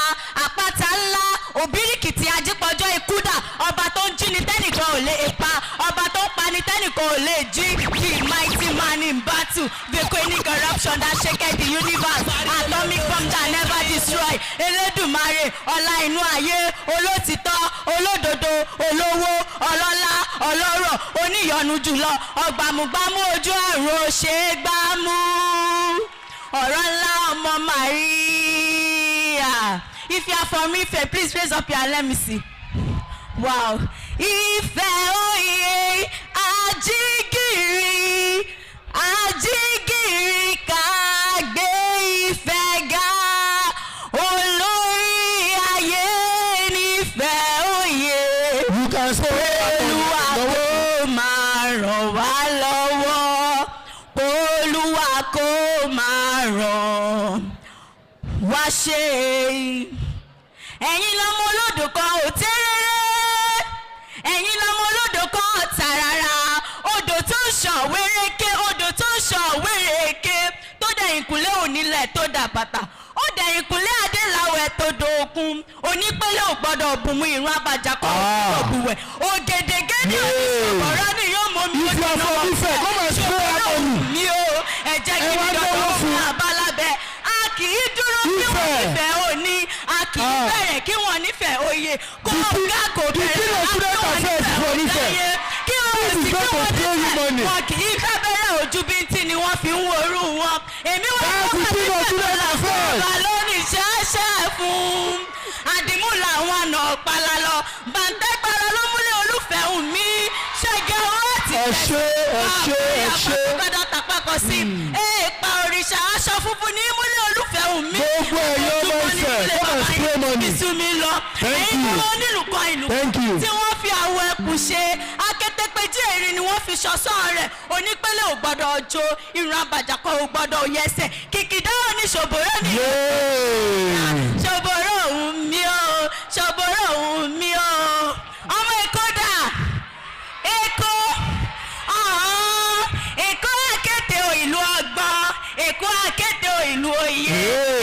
àpáta ńlá òbíríkìtì ajípọ̀jọ́ ikúdà ọba tó ń jí ni tẹ́nìkan ò lè pa ọba tó ń pa ni tẹ́nìkan ò lè jí the mighty man in battle the queening corruption that shakes the universe atomic bomb that never destroy Elédùmarè ọlá inú ayé olótìtọ́ olódodo olówó ọlọ́lá ọlọ́rọ̀ oníyọnu jùlọ ọgbàmùgbàmù ojú àrùn òṣègbàmù ọ̀rọ̀ ńlá ọmọ Maria. If you are from Ife, please raise up your hand. Let me see. Wow. Ife oye ajigiri kagbe Ife ga olórí ayé nífẹ oye. You can say Olúwa kó máa ràn wá lọ́wọ́. Olúwa kó máa ràn wá ṣe. Ẹ̀yin lọmọ olódò kan ò tẹ́rẹ́rẹ́. Ẹ̀yin lọmọ olódò kan ò tàràrà. Odò tó ń ṣàn wéréké, odò tó ń ṣàn wéréké. Tó dẹ̀ ìkúnlẹ̀ onílẹ̀ tó dà bàtà. Ó dẹ̀ ìkúnlẹ̀ adéláwẹ̀ tó dòkun. Oní onípele ò gbọ́dọ̀ bùnmu ìrún abàjà kọ́ ò bùwẹ̀ ògèdègèdè ọ̀rọ̀ ni yóò mọ mi ó ti náà wọ́n fẹ́ ṣòro mi ó ẹ̀jẹ̀ kí mi dọ̀dọ̀ fún abalábẹ́ a kì í dúró kí wọ́n nífẹ̀ẹ́ òní a kì í bẹ̀rẹ̀ kí wọ́n nífẹ̀ẹ́ òye kó ọ̀gá kò bẹ̀rẹ̀ àtúwọ̀n nífẹ̀ẹ́ òdáyé kí wọ́n sì kí wọ́n nífẹ̀ẹ́ wọn kì í kábẹ́rẹ́ ojú bíntín ni wọ́n fi ń worú wọn èmi wọ́n kọ́ nífẹ̀ẹ́ ọba lónìí ṣáṣá fún àdìmúlà àwọn àna ọ̀pàlà lọ bàǹtẹ́gbàrà ló múlẹ̀ olúfẹ́ hùn mí ṣẹ́gẹ́ owó ti tẹ̀sí gbọ́dọ̀ tàpákọ̀ sí èèpà òrìṣà aṣọ funfun ní múlẹ̀ olúfẹ́ hùn mí gbogbo ẹ̀yọ́ ọmọ ìfẹ́ come and spray money ìsú mi lọ èyí tó wọ́n nílùú kan ìlú tí wọ́n fi àwọ̀ ẹ̀kú ṣe akétékpéjì èrè ni wọ́n fi ṣọ̀ṣọ́ rẹ̀ onípele ò gbọ́dọ̀ jó irun abàjàkọ́ ò gbọ́dọ̀ yẹsẹ̀ kìkìdá òní ṣòbòrò ní ṣòbòrò òun mi o ṣòbòrò òun mi o ọmọ èkó dà èkó èkó akété ìlú ọgbọ́n èkó akété ìlú òye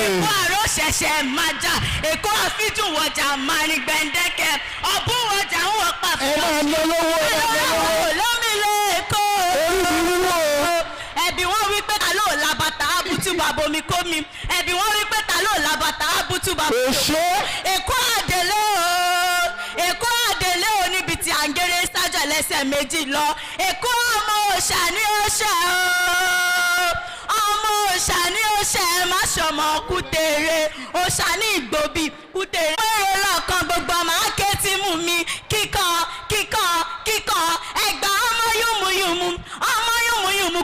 èkó àrò ṣẹ̀ṣẹ̀ májà èkó àfijùwọ̀jà mari gbẹ̀ndẹ́kẹ̀ ọ̀bùwọ̀jà ń wọ̀ pàfẹ́ lómìnira èkó ẹbí wọn wí pé ta ló la bàtà abutu bàbá omi kó mi ẹbí wọn wí pé ta ló la bàtà abutu bàbá omi kó mi èkó àdèlé o èkó àdèlé o níbi tí à ń géré sájà lẹ́sẹ̀ méjì lọ èkó ọmọ òòṣà ní òòṣà o ọmọ òòṣà ní òòṣà ẹ má ṣọmọ kútere òòṣà ní ìgbòbi kútere péré lọ́kàn gbogbo ọmọ akéétí mú mi kíkan ẹgbà ọmọ yùmùyùmù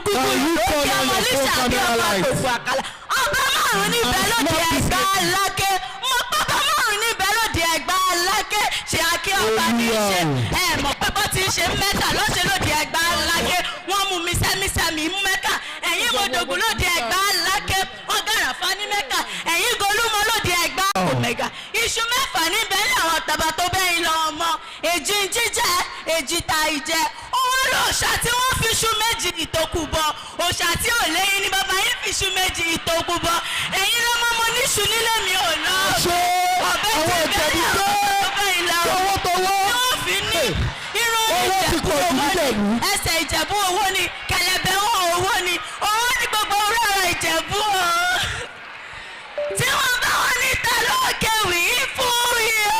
kúkú òkè ọmọ lísà bí ọmọ àgbòfò àkàlà ọba márùn níbẹ̀ lóde ẹgbà aláké mo pápá márùn níbẹ̀ lóde ẹgbà aláké ṣe àkí ọba ní í ṣe mọ̀ pẹ́pọ́ tí ń ṣe mẹ́ta lọ́sẹ̀ lóde ẹgbà aláké wọ́n mú mi sẹ́mi mẹ́ka ẹ̀yìn mọ̀dògùn lóde ẹgbà aláké wọ́n gàràfà ní mẹ́ka ẹ̀yìn golúmọ lóde ẹgbà omega iṣu mẹ́fà níbẹ̀ ní àwọn tàbá tó bẹ́yìn lọ ọmọ èjì jíjẹ èjì ta ìjẹ owó lóòṣà tí wọ́n fi iṣu méjì ìtòkù bọ òòṣà tí ò léyìn ní bàbá yín fi iṣu méjì ìtòkù bọ ẹ̀yin ló mọ́ mo níṣu nílé mi ò lọ ọ̀bẹ tí bẹ́ẹ̀ àwọn bẹ́yìn lọ wọ́n fi ní irun ìjẹ̀bú owó ni ẹsẹ̀ ìjẹ̀bú owó ni kẹ̀lẹ̀bẹ̀ owó ni owó ní gbogbo orí ọ̀rọ̀ ìjẹ̀bú o tí wọ́n bá wọn níta lókè wí fún yìí o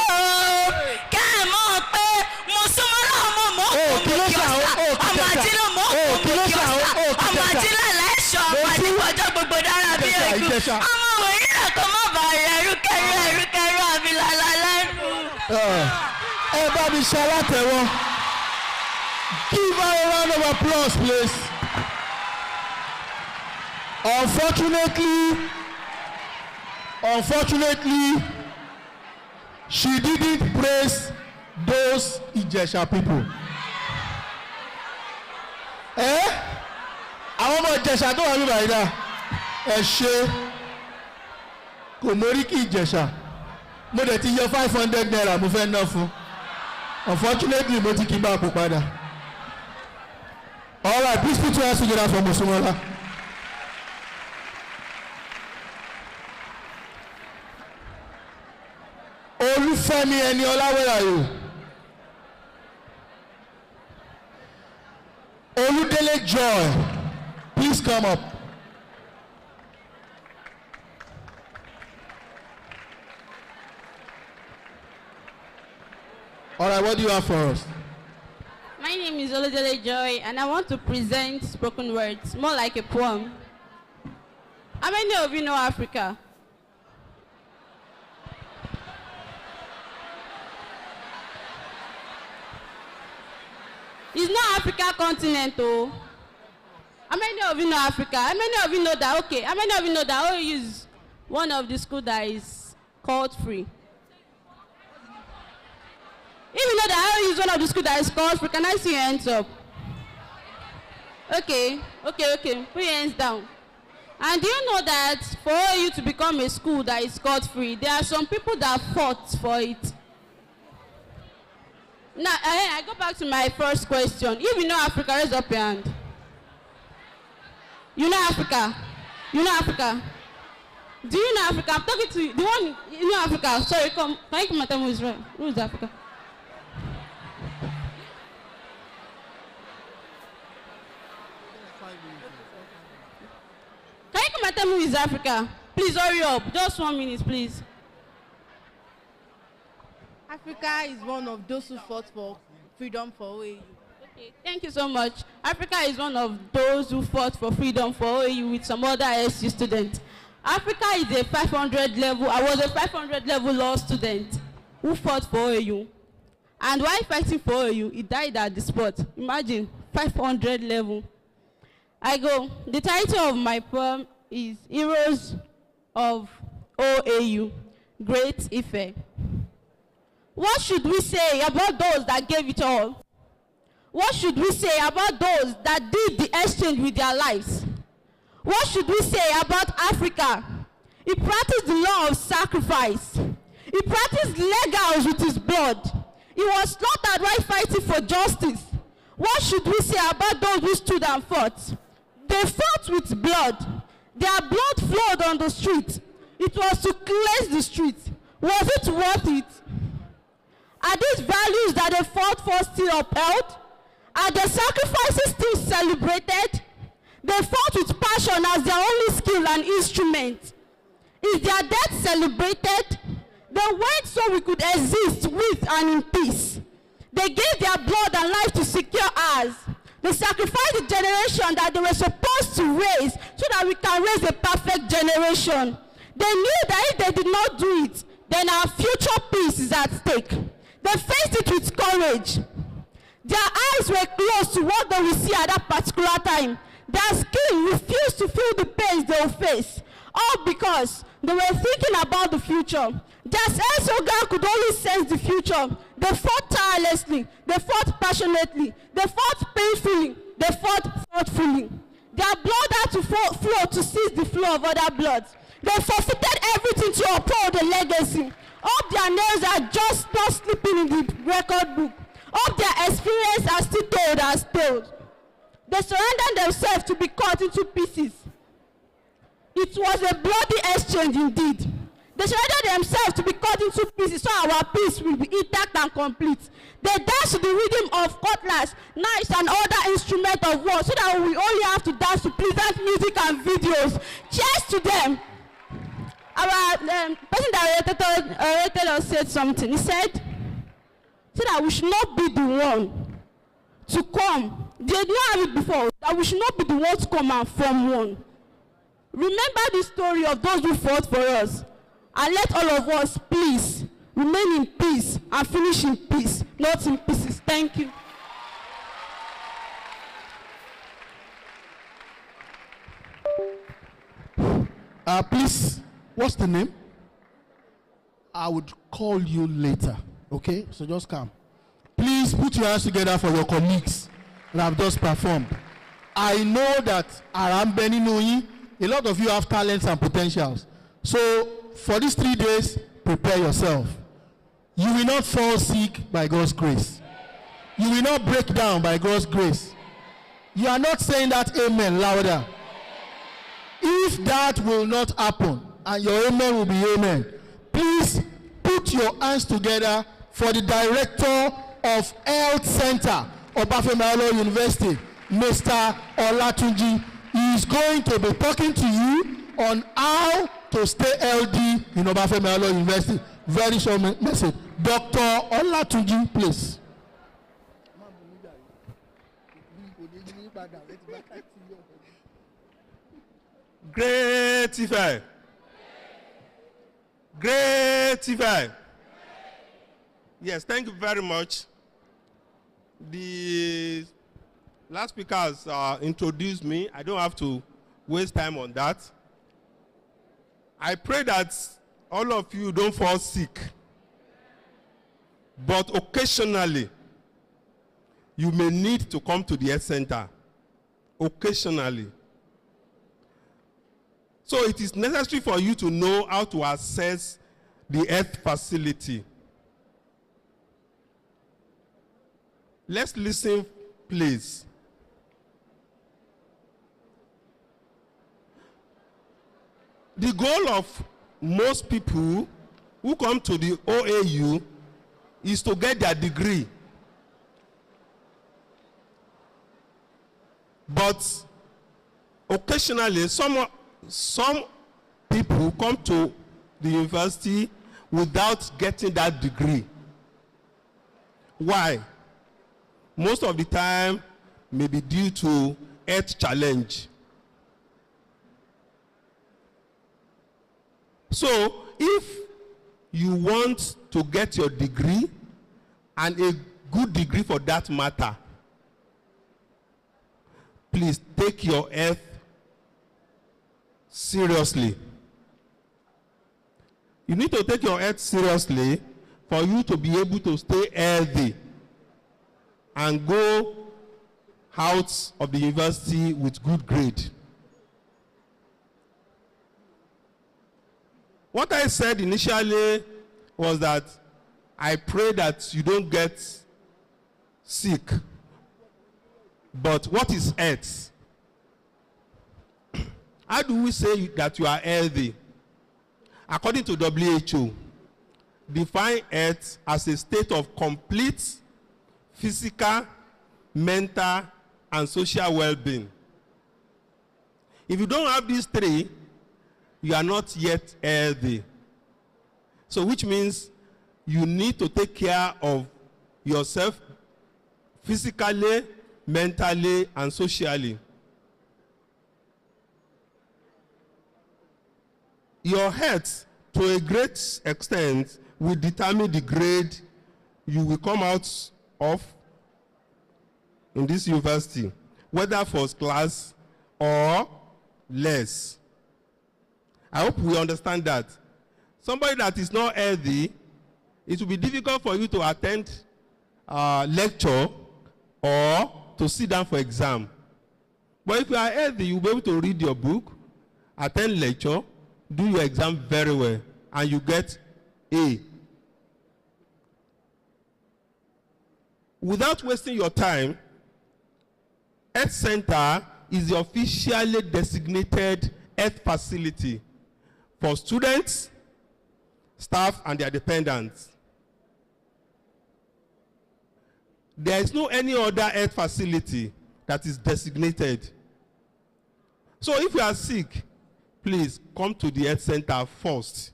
kẹ́ ẹ̀ mọ̀ pé mo súnmọ́ náà mo mọ̀ òkú mi kí ọ̀sà ọmọ àjílẹ̀ mọ̀ òkú mi kí ọ̀sà ọmọ àjílẹ̀ lẹ́ṣọ̀ ọmọ àjíkọjọ́ gbogbo dára bí èkú ọmọ òyìn rẹ̀ kọ́ mọ̀ bá ẹrúkẹrú àbílàlà lẹ́nu. ẹ bá mi ṣe alátẹ̀wọ́ give her a round of applause please. Unfortunately, she didn't praise those Ìjẹ̀ṣà people. Àwọn ọmọ Ìjẹ̀ṣà tó wà ní bàyìí ẹ ṣe kò mórí kí Ìjẹ̀ṣà mo dẹ̀ ti yọ 500 naira mo fẹ́ ná fún. Unfortunately, mo ti kí n bá àpò padà. All right, please put your hands together for Mosumola. Olúfẹ́mi Ẹniọlá, where are you? Olúdélé Joy, please come up. All right, what do you have for us? My name is Oludele Joy, and I want to present spoken words, more like a poem. How many of you know Africa? It's not Africa continent, oh. How many of you know Africa? How many of you know that? Okay, how many of you know that OU is one of the schools that is called free? If you know that OU is one of the schools that is called free, can I see your hands up? Okay. Put your hands down. And do you know that for OU to become a school that is called free, there are some people that fought for it? Now, I go back to my first question. If you know Africa, raise up your hand. You know Africa? You know Africa? Do you know Africa? I'm talking to you. The one in Africa. Sorry, come. Can you come and tell me who is Africa? Can you come and tell me who is Africa? Please hurry up. Just 1 minute, please. Africa is one of those who fought for freedom for OAU. Okay, thank you so much. Africa is one of those who fought for freedom for OAU with some other SU students. Africa is a 500 level, I was a 500 level law student who fought for OAU. And while fighting for OAU, he died at the spot. Imagine, 500 level. I go, the title of my poem is Heroes of OAU, Great Ife. What should we say about those that gave it all? What should we say about those that did the exchange with their lives? What should we say about Africa? He practiced the law of sacrifice. He practiced legals with his blood. He was slaughtered while fighting for justice. What should we say about those who stood and fought? They fought with blood. Their blood flowed on the street. It was to cleanse the street. Was it worth it? Are these values that they fought for still upheld? Are the sacrifices still celebrated? They fought with passion as their only skill and instrument. Is their death celebrated? They went so we could exist with and in peace. They gave their blood and life to secure ours. They sacrificed the generation that they were supposed to raise so that we can raise a perfect generation. They knew that if they did not do it, then our future peace is at stake. They faced it with courage. Their eyes were closed to what they will see at that particular time. Their skin refused to feel the pains they will face, all because they were thinking about the future. Just as Oga could only sense the future, they fought tirelessly, they fought passionately, they fought painfully, they fought thoughtfully. Their blood had to flow to seize the flow of other bloods. They forfeited everything to uphold the legacy. All their names are just not slipping in the record book. All their experience are still told as tales. They surrendered themselves to be cut into pieces. It was a bloody exchange indeed. They surrendered themselves to be cut into pieces so our peace will be intact and complete. They danced to the rhythm of cutlass, knives, and other instruments of war so that we only have to dance to pleasant music and videos. Cheers to them. Our person that rated us said something. He said, so that we should not be the one to come. They did not have it before, that we should not be the one to come and form one. Remember the story of those who fought for us, and let all of us please remain in peace and finish in peace, not in pieces. Thank you. Please, what's the name? I would call you later, okay? So just come. Please put your hands together for your colleagues that have just performed. I know that around Beni Noyi, a lot of you have talents and potentials. So for these 3 days, prepare yourself. You will not fall sick by God's grace. You will not break down by God's grace. You are not saying that amen louder. If that will not happen, and your amen will be amen, please put your hands together for the director of Health Center, Obafemi University, Mr. Olatunji. He is going to be talking to you on how to stay healthy in Obafemi University. Very short message. Dr. Olatunji, please. Great Ife. Great Ife. Yes, thank you very much. The last speaker has introduced me. I don't have to waste time on that. I pray that all of you don't fall sick. But occasionally, you may need to come to the health center. Occasionally. So it is necessary for you to know how to access the health facility. Let's listen, please. The goal of most people who come to the OAU is to get their degree. But occasionally, some people come to the university without getting that degree. Why? Most of the time may be due to health challenge. So if you want to get your degree, and a good degree for that matter, please take your health seriously. You need to take your health seriously for you to be able to stay healthy and go out of the university with good grade. What I said initially was that I pray that you don't get sick. But what is health? How do we say that you are healthy? According to WHO, define health as a state of complete physical, mental, and social well-being. If you don't have these three, you are not yet healthy. So which means you need to take care of yourself physically, mentally, and socially. Your health, to a great extent, will determine the grade you will come out of in this university, whether first class or less. I hope we understand that. Somebody that is not healthy, it will be difficult for you to attend lecture or to sit down for exam. But if you are healthy, you'll be able to read your book, attend lecture, do your exam very well, and you get A. Without wasting your time, Health Center is the officially designated health facility for students, staff, and their dependents. There is no any other health facility that is designated. So if you are sick, please come to the health center first.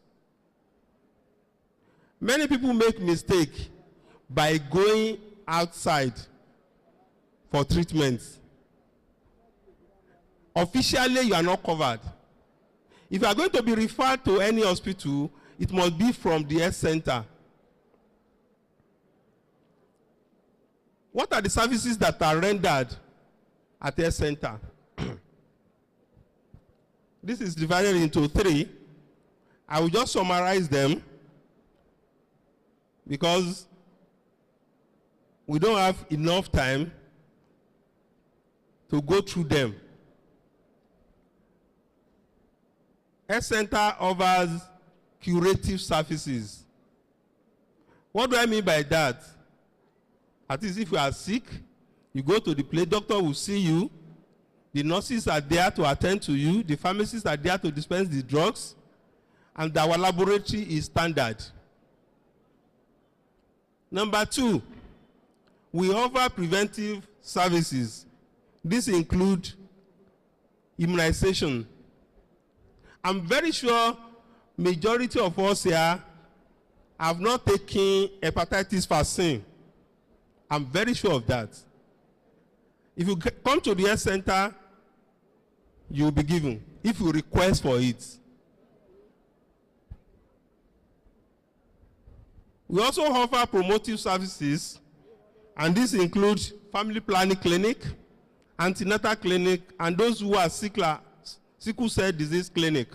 Many people make mistake by going outside for treatment. Officially, you are not covered. If you are going to be referred to any hospital, it must be from the health center. What are the services that are rendered at the health center? This is divided into three. I will just summarize them because we don't have enough time to go through them. Health Center offers curative services. What do I mean by that? At least if you are sick, you go to the place, doctor will see you, the nurses are there to attend to you, the pharmacists are there to dispense the drugs, and our laboratory is standard. Number two, we offer preventive services. These include immunization. I'm very sure majority of us here have not taken hepatitis vaccine. I'm very sure of that. If you come to the health center, you will be given, if you request for it. We also offer promotive services, and these include family planning clinic, antenatal clinic, and those who are sickle cell disease clinic.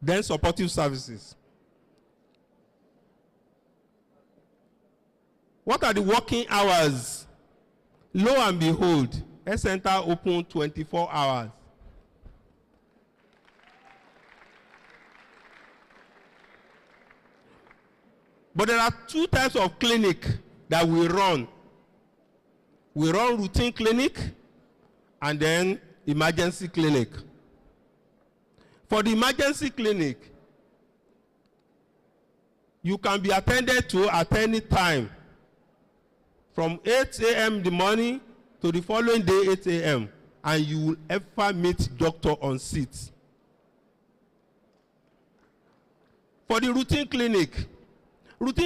Then supportive services. What are the working hours? Lo and behold, Health Center open 24 hours. But there are two types of clinic that we run. We run routine clinic and then emergency clinic. For the emergency clinic, you can be attended to at any time from 8 a.m. in the morning to the following day 8 a.m. and you will ever meet doctor on seat. For the routine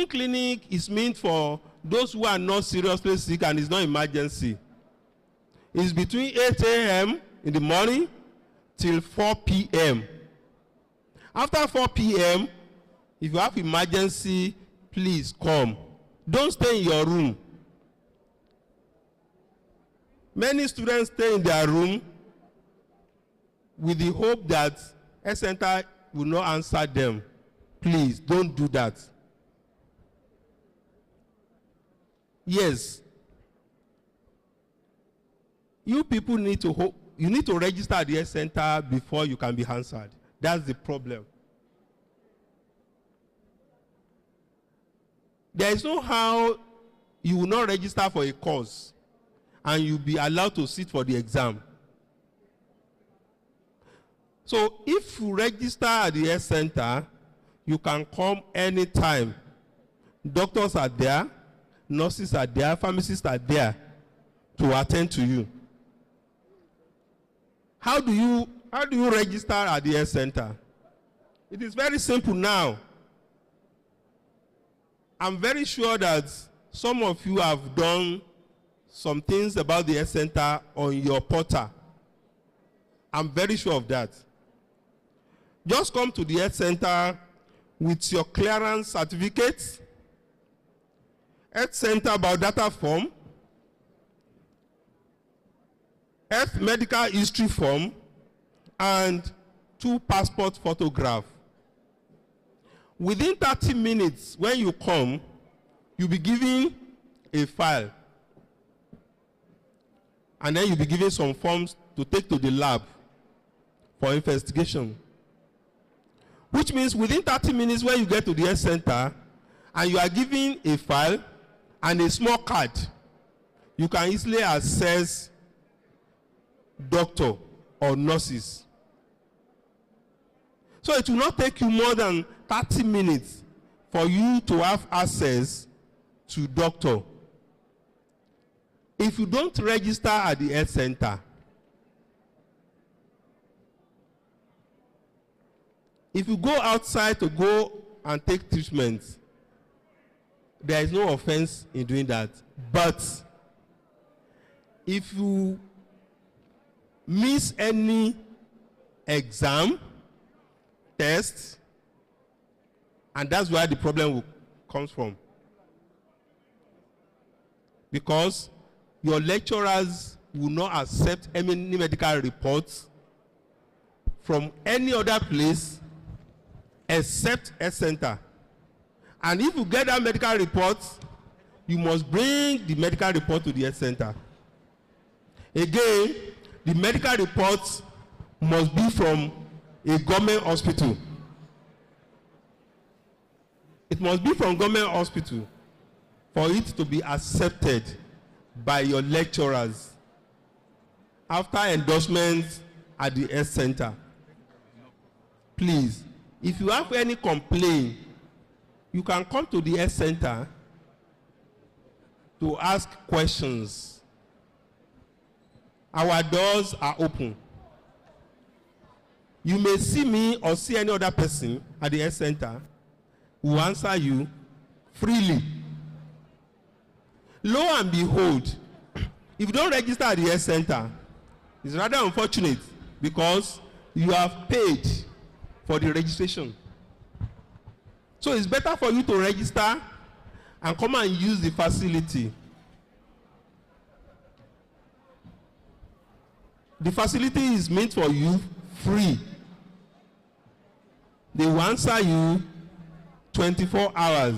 clinic is meant for those who are not seriously sick and it's not emergency. It's between 8 a.m. in the morning till 4 p.m. After 4 p.m., if you have emergency, please come. Don't stay in your room. Many students stay in their room with the hope that a center will not answer them. Please, don't do that. Yes. You people need to register at the health center before you can be answered. That's the problem. There is no how you will not register for a course and you'll be allowed to sit for the exam. So if you register at the health center, you can come anytime. Doctors are there, nurses are there, pharmacists are there to attend to you. How do you register at the health center? It is very simple now. I'm very sure that some of you have done some things about the health center on your portal. I'm very sure of that. Just come to the health center with your clearance certificate, health center biodata form, health medical history form, and 2 passport photographs. Within 30 minutes, when you come, you'll be given a file. And then you'll be given some forms to take to the lab for investigation. Which means within 30 minutes when you get to the health center and you are given a file and a small card, you can easily access doctor or nurses. So it will not take you more than 30 minutes for you to have access to doctor. If you don't register at the health center, if you go outside to go and take treatment, there is no offense in doing that. But if you miss any exam, test, and that's where the problem comes from. Because your lecturers will not accept any medical reports from any other place except a center. And if you get that medical report, you must bring the medical report to the health center. Again, the medical report must be from a government hospital. It must be from government hospital for it to be accepted by your lecturers after endorsement at the health center. Please, if you have any complaint, you can come to the health center to ask questions. Our doors are open. You may see me or see any other person at the health center who will answer you freely. Lo and behold, if you don't register at the health center, it's rather unfortunate because you have paid for the registration. So it's better for you to register and come and use the facility. The facility is meant for you free. They will answer you 24 hours.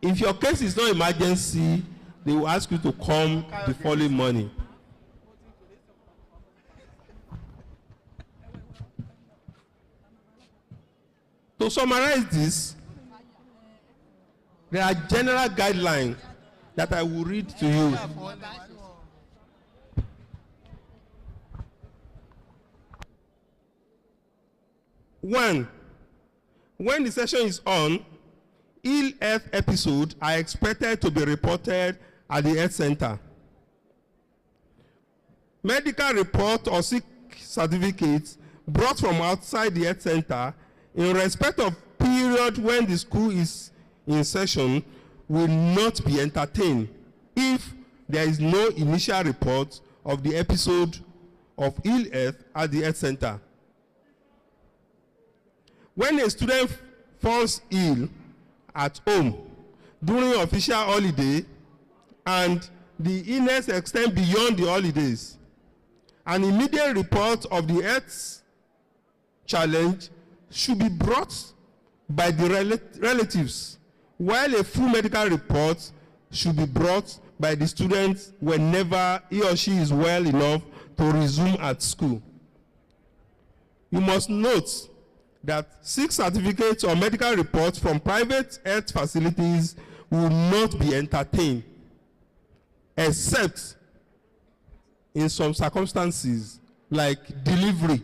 If your case is not emergency, they will ask you to come the following morning. To summarize this, there are general guidelines that I will read to you. One, when the session is on, ill health episodes are expected to be reported at the health center. Medical report or sick certificates brought from outside the health center in respect of period when the school is in session will not be entertained if there is no initial report of the episode of ill health at the health center. When a student falls ill at home during official holiday and the illness extends beyond the holidays, an immediate report of the health challenge should be brought by the relatives, while a full medical report should be brought by the student whenever he or she is well enough to resume at school. You must note that sick certificates or medical reports from private health facilities will not be entertained, except in some circumstances like delivery.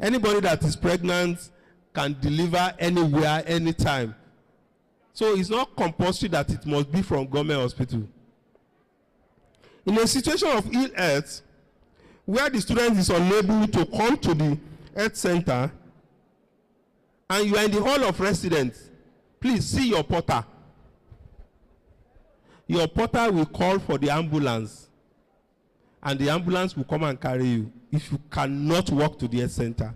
Anybody that is pregnant can deliver anywhere, anytime. So it's not compulsory that it must be from government hospital. In a situation of ill health, where the student is unable to come to the health center, and you are in the hall of residence, please see your porter. Your porter will call for the ambulance, and the ambulance will come and carry you if you cannot walk to the health center.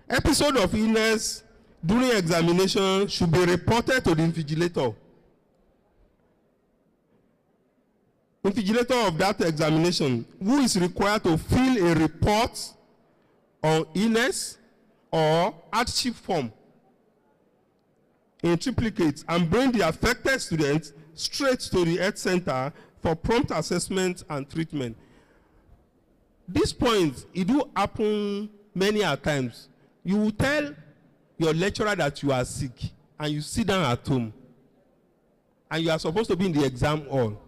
Episode of illness during examination should be reported to the invigilator. Invigilator of that examination, who is required to fill a report on illness or hardship form in triplicate and bring the affected student straight to the health center for prompt assessment and treatment. This point, it do happen many a times. You will tell your lecturer that you are sick and you sit down at home and you are supposed to be in the exam hall.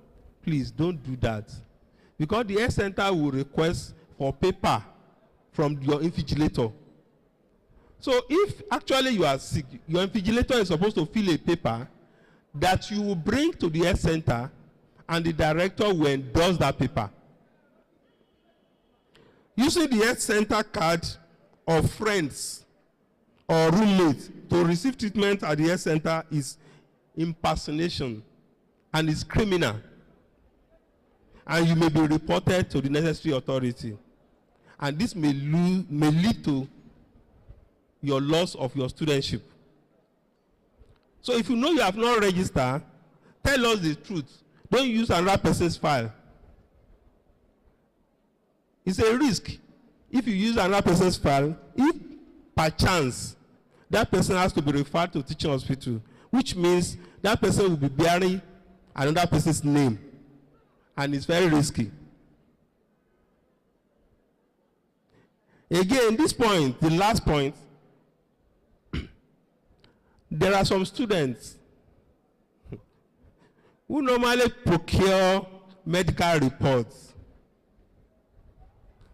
Please don't do that, because the health center will request for paper from your invigilator. So if actually you are sick, your invigilator is supposed to fill a paper that you will bring to the health center, and the director will endorse that paper. Using the health center card of friends or roommates to receive treatment at the health center is impersonation and is criminal, and you may be reported to the necessary authority, and this may lead to your loss of your studentship. So if you know you have not registered, tell us the truth. Don't use another person's file. It's a risk. If you use another person's file, if perchance that person has to be referred to teaching hospital, which means that person will be bearing another person's name, and it's very risky. Again, this point, the last point, there are some students who normally procure medical reports.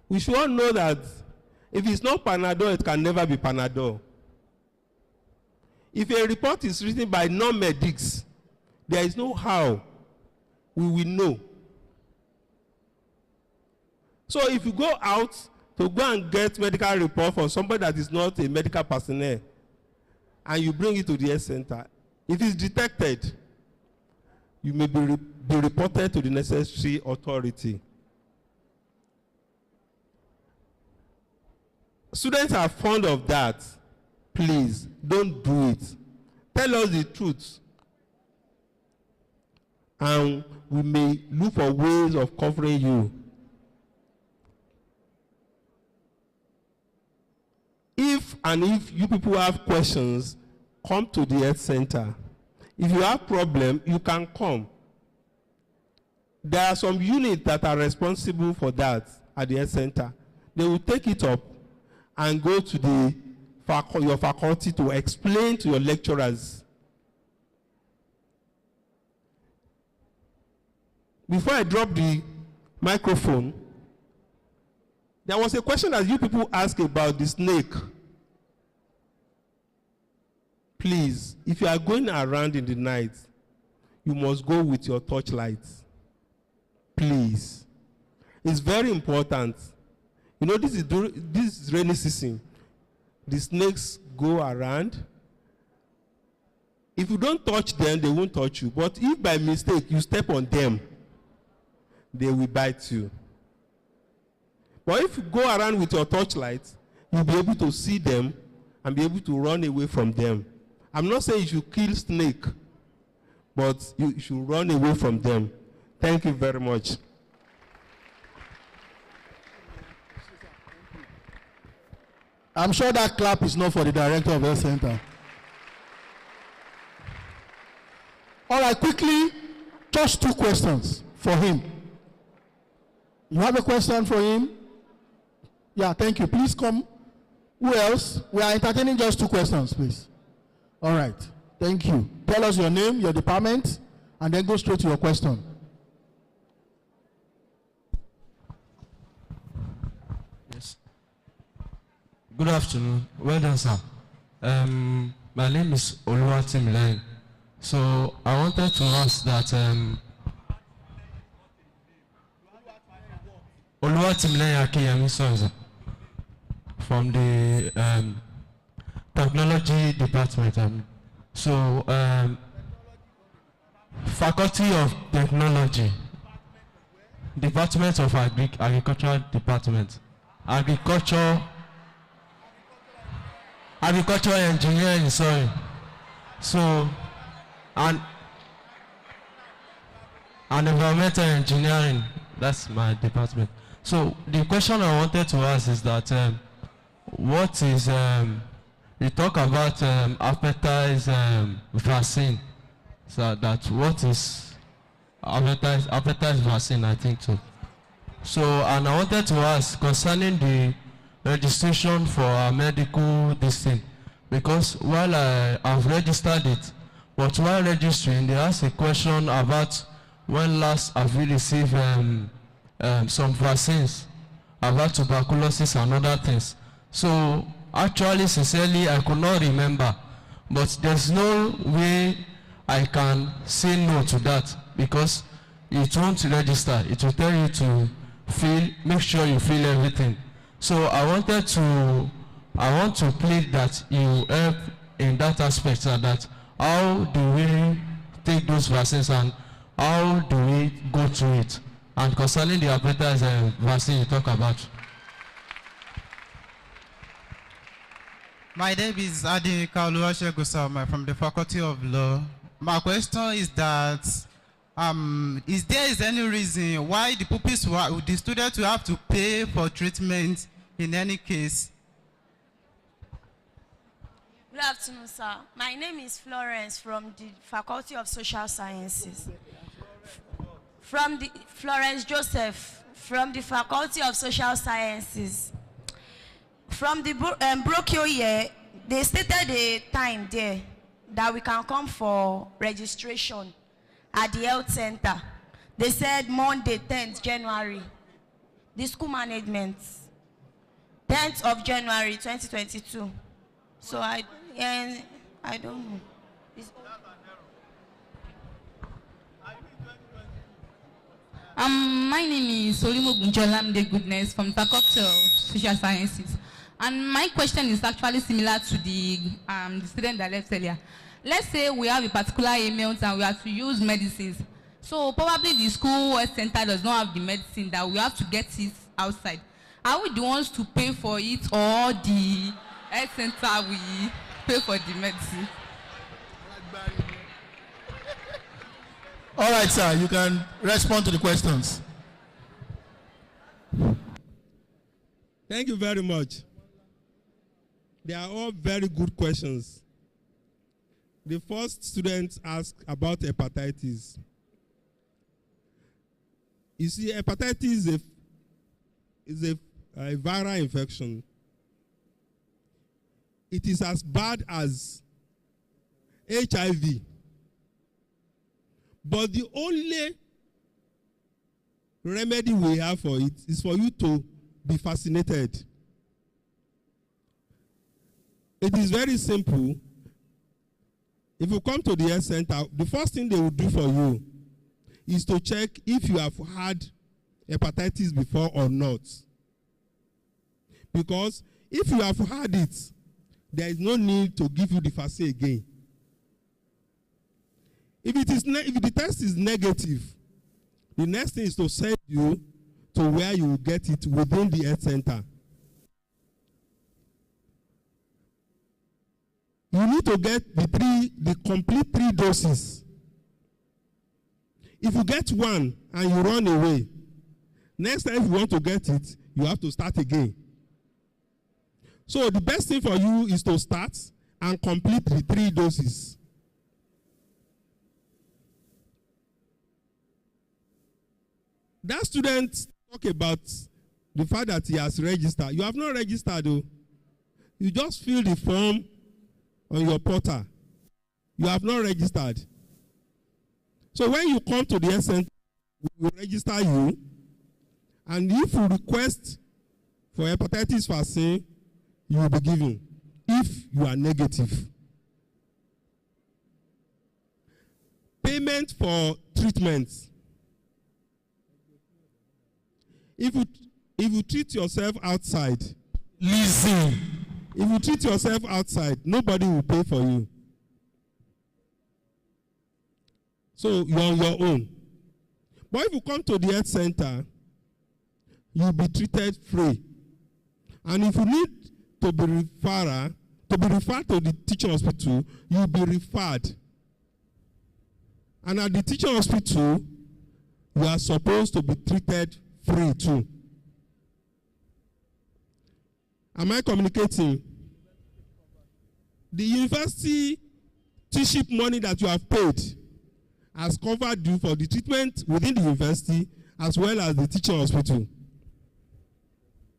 We should all know that if it's not Panadol, it can never be Panadol. If a report is written by non-medics, there is no how we will know. So if you go out to go and get medical report from somebody that is not a medical personnel, and you bring it to the health center, if it's detected, you may be reported to the necessary authority. Students are fond of that. Please, don't do it. Tell us the truth, and we may look for ways of covering you. If you people have questions, come to the health center. If you have problem, you can come. There are some units that are responsible for that at the health center. They will take it up and go to your faculty to explain to your lecturers. Before I drop the microphone, There was a question that you people asked about the snake. Please, if you are going around in the night, you must go with your torchlight. Please. It's very important. You know, this is rainy season. The snakes go around. If you don't touch them, they won't touch you. But if by mistake you step on them, they will bite you. But if you go around with your torchlight, you'll be able to see them and be able to run away from them. I'm not saying you should kill snake, but you should run away from them. Thank you very much. I'm sure that clap is not for the director of health center. All right, quickly, just 2 questions for him. You have a question for him? Yeah, thank you. Please come. Who else? We are entertaining just 2 questions, please. All right, thank you. Tell us your name, your department, and then go straight to your question. Yes. Good afternoon. Well done, sir. My name is Oluwatimilai. So I wanted to ask that Oluwatimilai Akiyemi, sorry, sir, from the technology department. Faculty of Technology, Department of Agricultural Department, Agricultural Engineering, sorry. So, and Environmental Engineering, that's my department. So the question I wanted to ask is that what is, you talk about hepatitis vaccine, so that what is hepatitis vaccine, I think so. So, and I wanted to ask concerning the registration for a medical this thing, because while I have registered it, but while registering, they asked a question about when last have you received some vaccines about tuberculosis and other things. So actually, sincerely, I could not remember, but there's no way I can say no to that, because it won't register. It will tell you to make sure you fill everything. So I want to plead that you help in that aspect, that how do we take those vaccines and how do we go through it? And concerning the hepatitis vaccine you talk about. My name is Adinika Oluwasegun from the Faculty of Law. My question is that is there any reason why the students will have to pay for treatment in any case? Good afternoon, sir. My name is Florence from the Faculty of Social Sciences. Florence Joseph from the Faculty of Social Sciences. From the brochure here, they stated a time there that we can come for registration at the health center. They said Monday, 10th January. The school management, 10th of January, 2022. So I don't know. My name is Solimo Gunjolamde Goodness from Faculty of Social Sciences. And my question is actually similar to the student that left earlier. Let's say we have a particular ailment and we have to use medicines. So probably the school health center does not have the medicine, that we have to get it outside. Are we the ones to pay for it, or the health center will pay for the medicine? All right, sir, you can respond to the questions. Thank you very much. They are all very good questions. The first student asked about hepatitis. You see, hepatitis is a viral infection. It is as bad as HIV. But the only remedy we have for it is for you to be fascinated. It is very simple. If you come to the health center, the first thing they will do for you is to check if you have had hepatitis before or not. Because if you have had it, there is no need to give you the vaccine again. If the test is negative, the next thing is to send you to where you will get it within the health center. You need to get the complete 3 doses. If you get one and you run away, next time if you want to get it, you have to start again. So the best thing for you is to start and complete the 3 doses. That student talk about the fact that he has registered. You have not registered though. You just fill the form on your portal. You have not registered. So when you come to the health center, we will register you. And if you request for hepatitis vaccine, you will be given if you are negative. Payment for treatments. If you treat yourself outside, listen. If you treat yourself outside, nobody will pay for you. So you're on your own. But if you come to the health center, you'll be treated free. And if you need to be referred to the teaching hospital, you'll be referred. And at the teaching hospital, you are supposed to be treated free too. Am I communicating? The university tuition money that you have paid has covered you for the treatment within the university as well as the teaching hospital.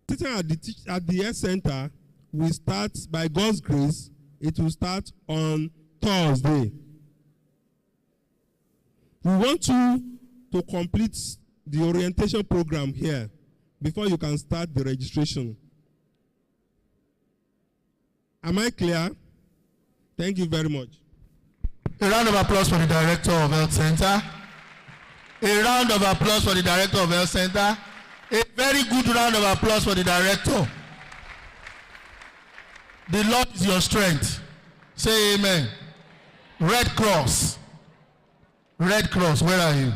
Teaching at the health center will start, by God's grace, it will start on Thursday. We want you to complete the orientation program here before you can start the registration. Am I clear? Thank you very much. A round of applause for the Director of Health Center. A round of applause for the Director of Health Center. A very good round of applause for the Director. The Lord is your strength. Say amen. Red Cross. Red Cross, where are you?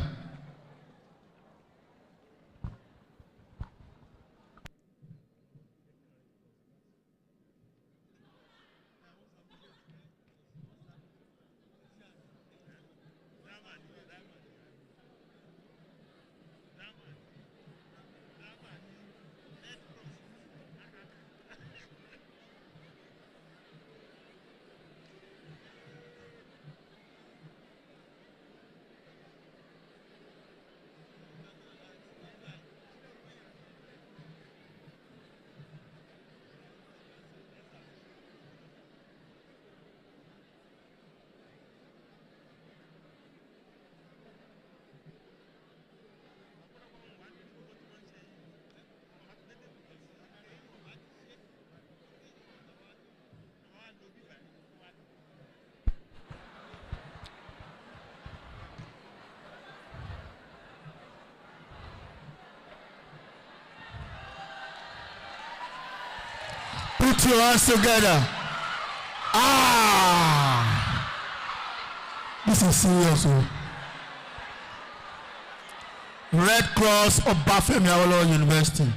Put your hands together. Ah! This is serious. Red Cross of Bafemi Awolowo University.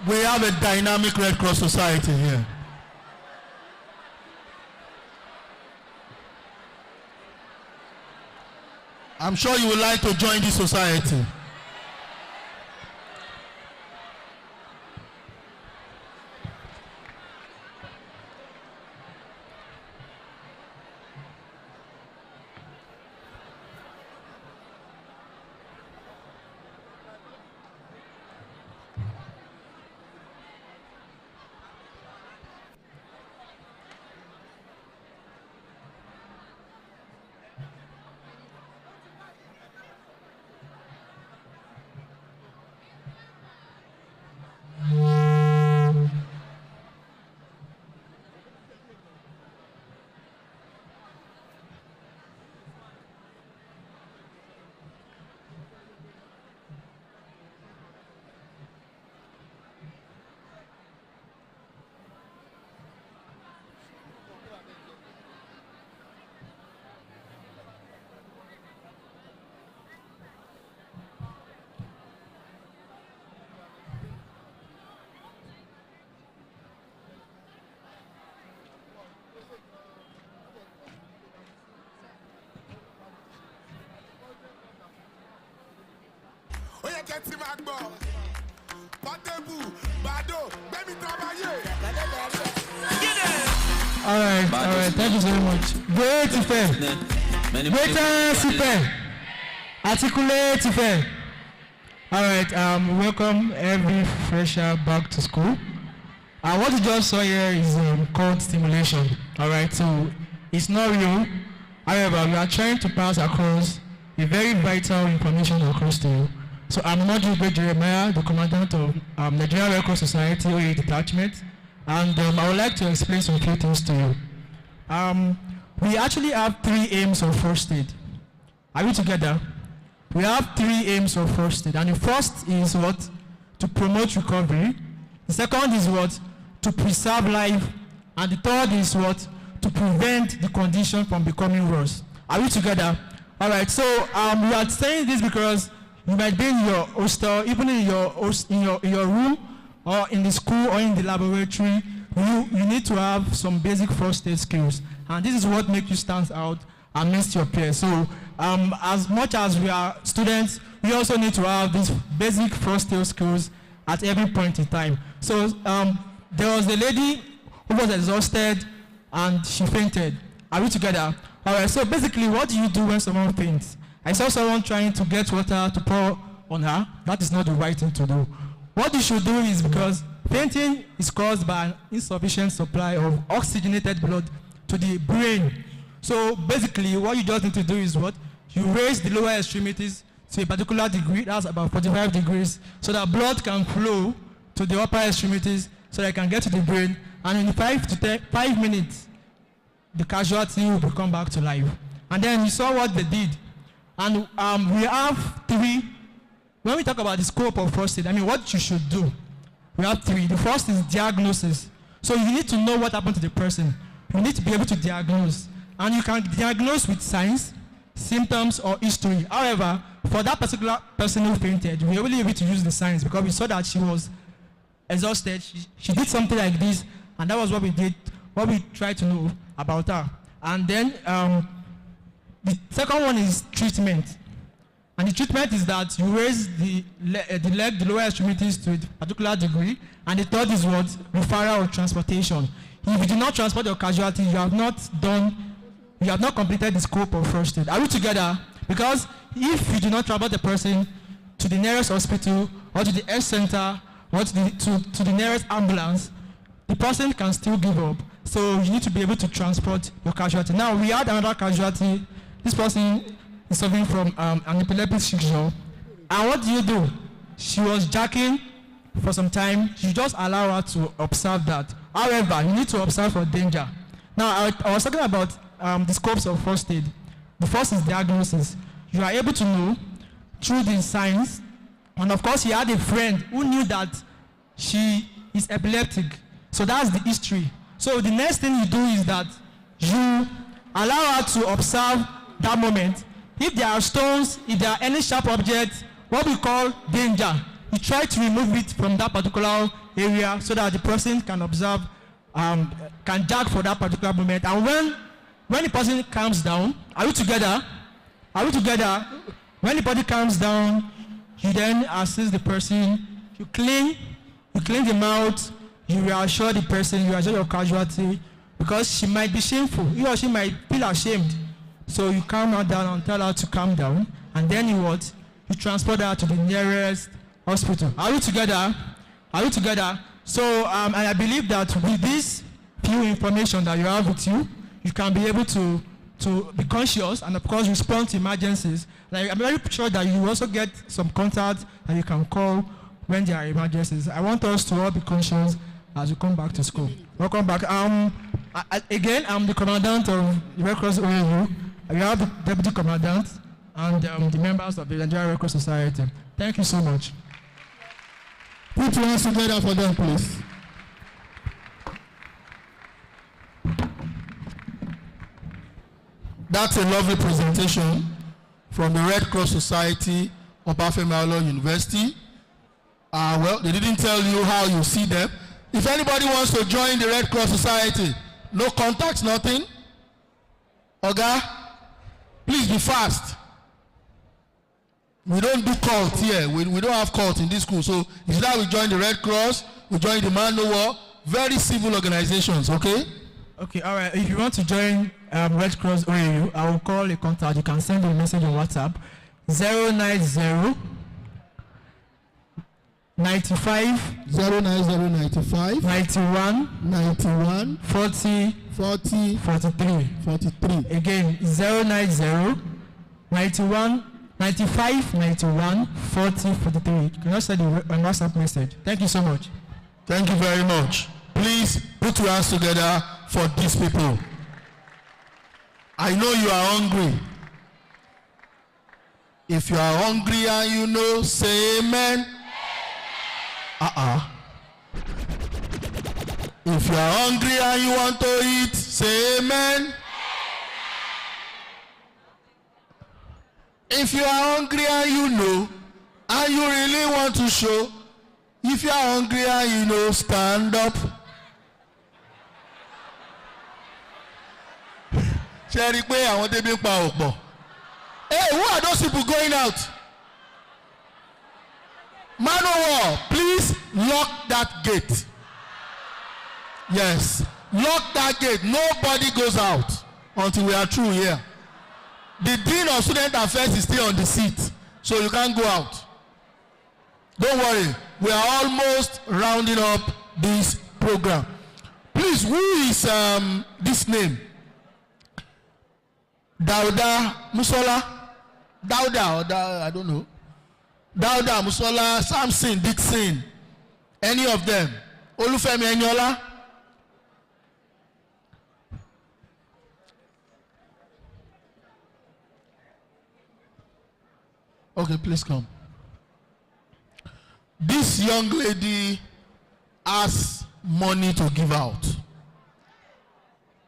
We have a dynamic Red Cross society here. I'm sure you would like to join this society. All right, thank you very much. Great effect. Great effect. Articulate effect. All right, welcome every fresher back to school. What you just saw here is called stimulation. All right, so it's not real. However, we are trying to pass across a very vital information across to you. So I'm Modupe Jeremiah, the commandant of Nigerian Red Cross Society OA Detachment, and I would like to explain some few things to you. We actually have 3 aims of first aid. Are we together? We have 3 aims of first aid, and the first is what? To promote recovery. The second is what? To preserve life, and the third is what? To prevent the condition from becoming worse. Are we together? All right. So we are saying this because you might be in your hostel, even in your room, or in the school, or in the laboratory. You need to have some basic first aid skills, and this is what makes you stand out amidst your peers. So as much as we are students, we also need to have these basic first aid skills at every point in time. So there was a lady who was exhausted and she fainted. Are we together? All right, so basically what do you do when someone faints? I saw someone trying to get water to pour on her. That is not the right thing to do. What you should do is, because fainting is caused by an insufficient supply of oxygenated blood to the brain. So basically what you just need to do is what? You raise the lower extremities to a particular degree, that's about 45 degrees, so that blood can flow to the upper extremities so that it can get to the brain, and in 5 minutes, the casualty will come back to life. And then you saw what they did. And we have 3, when we talk about the scope of first aid, I mean what you should do, we have 3. The first is diagnosis. So you need to know what happened to the person. You need to be able to diagnose. And you can diagnose with signs, symptoms, or history. However, for that particular person who fainted, we were only able to use the signs because we saw that she was exhausted. She did something like this, and that was what we did, what we tried to know about her. And then the second one is treatment. And the treatment is that you raise the lower extremities to a particular degree. And the third is what? Referral or transportation. If you do not transport your casualty, you have not completed the scope of first aid. Are we together? Because if you do not transport the person to the nearest hospital, or to the health center, or to the nearest ambulance, the person can still give up. So you need to be able to transport your casualty. Now, we had another casualty. This person is suffering from an epileptic seizure. And what do? She was jacking for some time. You just allow her to observe that. However, you need to observe for danger. Now, I was talking about the scopes of first aid. The first is diagnosis. You are able to know through the signs. And of course, he had a friend who knew that she is epileptic. So that's the history. So the next thing you do is that you allow her to observe that moment. If there are stones, if there are any sharp objects, what we call danger, you try to remove it from that particular area so that the person can observe, can jack for that particular moment. And when the person calms down, are we together? Are we together? When the body calms down, you then assist the person, you clean the mouth, you reassure the person, you reassure your casualty, because she might be shameful, he or she might feel ashamed. So you calm her down and tell her to calm down, and then you transport her to the nearest hospital. Are we together? Are we together? So and I believe that with this few information that you have with you, you can be able to be conscious and of course respond to emergencies. Like, I'm very sure that you also get some contacts that you can call when there are emergencies. I want us to all be conscious as we come back to school. Welcome back. Again, I'm the commandant of the Red Cross OAU. We have the deputy commandant and the members of the Nigerian Red Cross Society. Thank you so much. Put your hands together for them, please. That's a lovely presentation from the Red Cross Society of Obafemi University. Well, they didn't tell you how you see them. If anybody wants to join the Red Cross Society, no contacts, nothing. Oga, please be fast. We don't do cult here. We don't have cult in this school. So it's like we join the Red Cross, we join the Man No War, very civil organizations, okay? Okay, all right. If you want to join Red Cross OAU, I will call a contact. You can send a message on WhatsApp. 090 95 09095 91 40 43. Again, 090 91 95 91 40 43. You can also send a WhatsApp message. Thank you so much. Thank you very much. Please put your hands together for these people. I know you are hungry. If you are hungry and you know, say amen. If you are hungry and you want to eat, say amen. If you are hungry and you know, and you really want to show, if you are hungry and you know, stand up. Hey, who are those people going out? Man of war, please lock that gate. Yes, lock that gate. Nobody goes out until we are through here. The Dean of Student Affairs is still on the seat, so you can't go out. Don't worry, we are almost rounding up this program. Please, who is this name? Dauda Musola? Dauda, I don't know. Dauda Musola, Samson, Dixon, any of them? Olufemi Eniola? Okay, please come. This young lady has money to give out.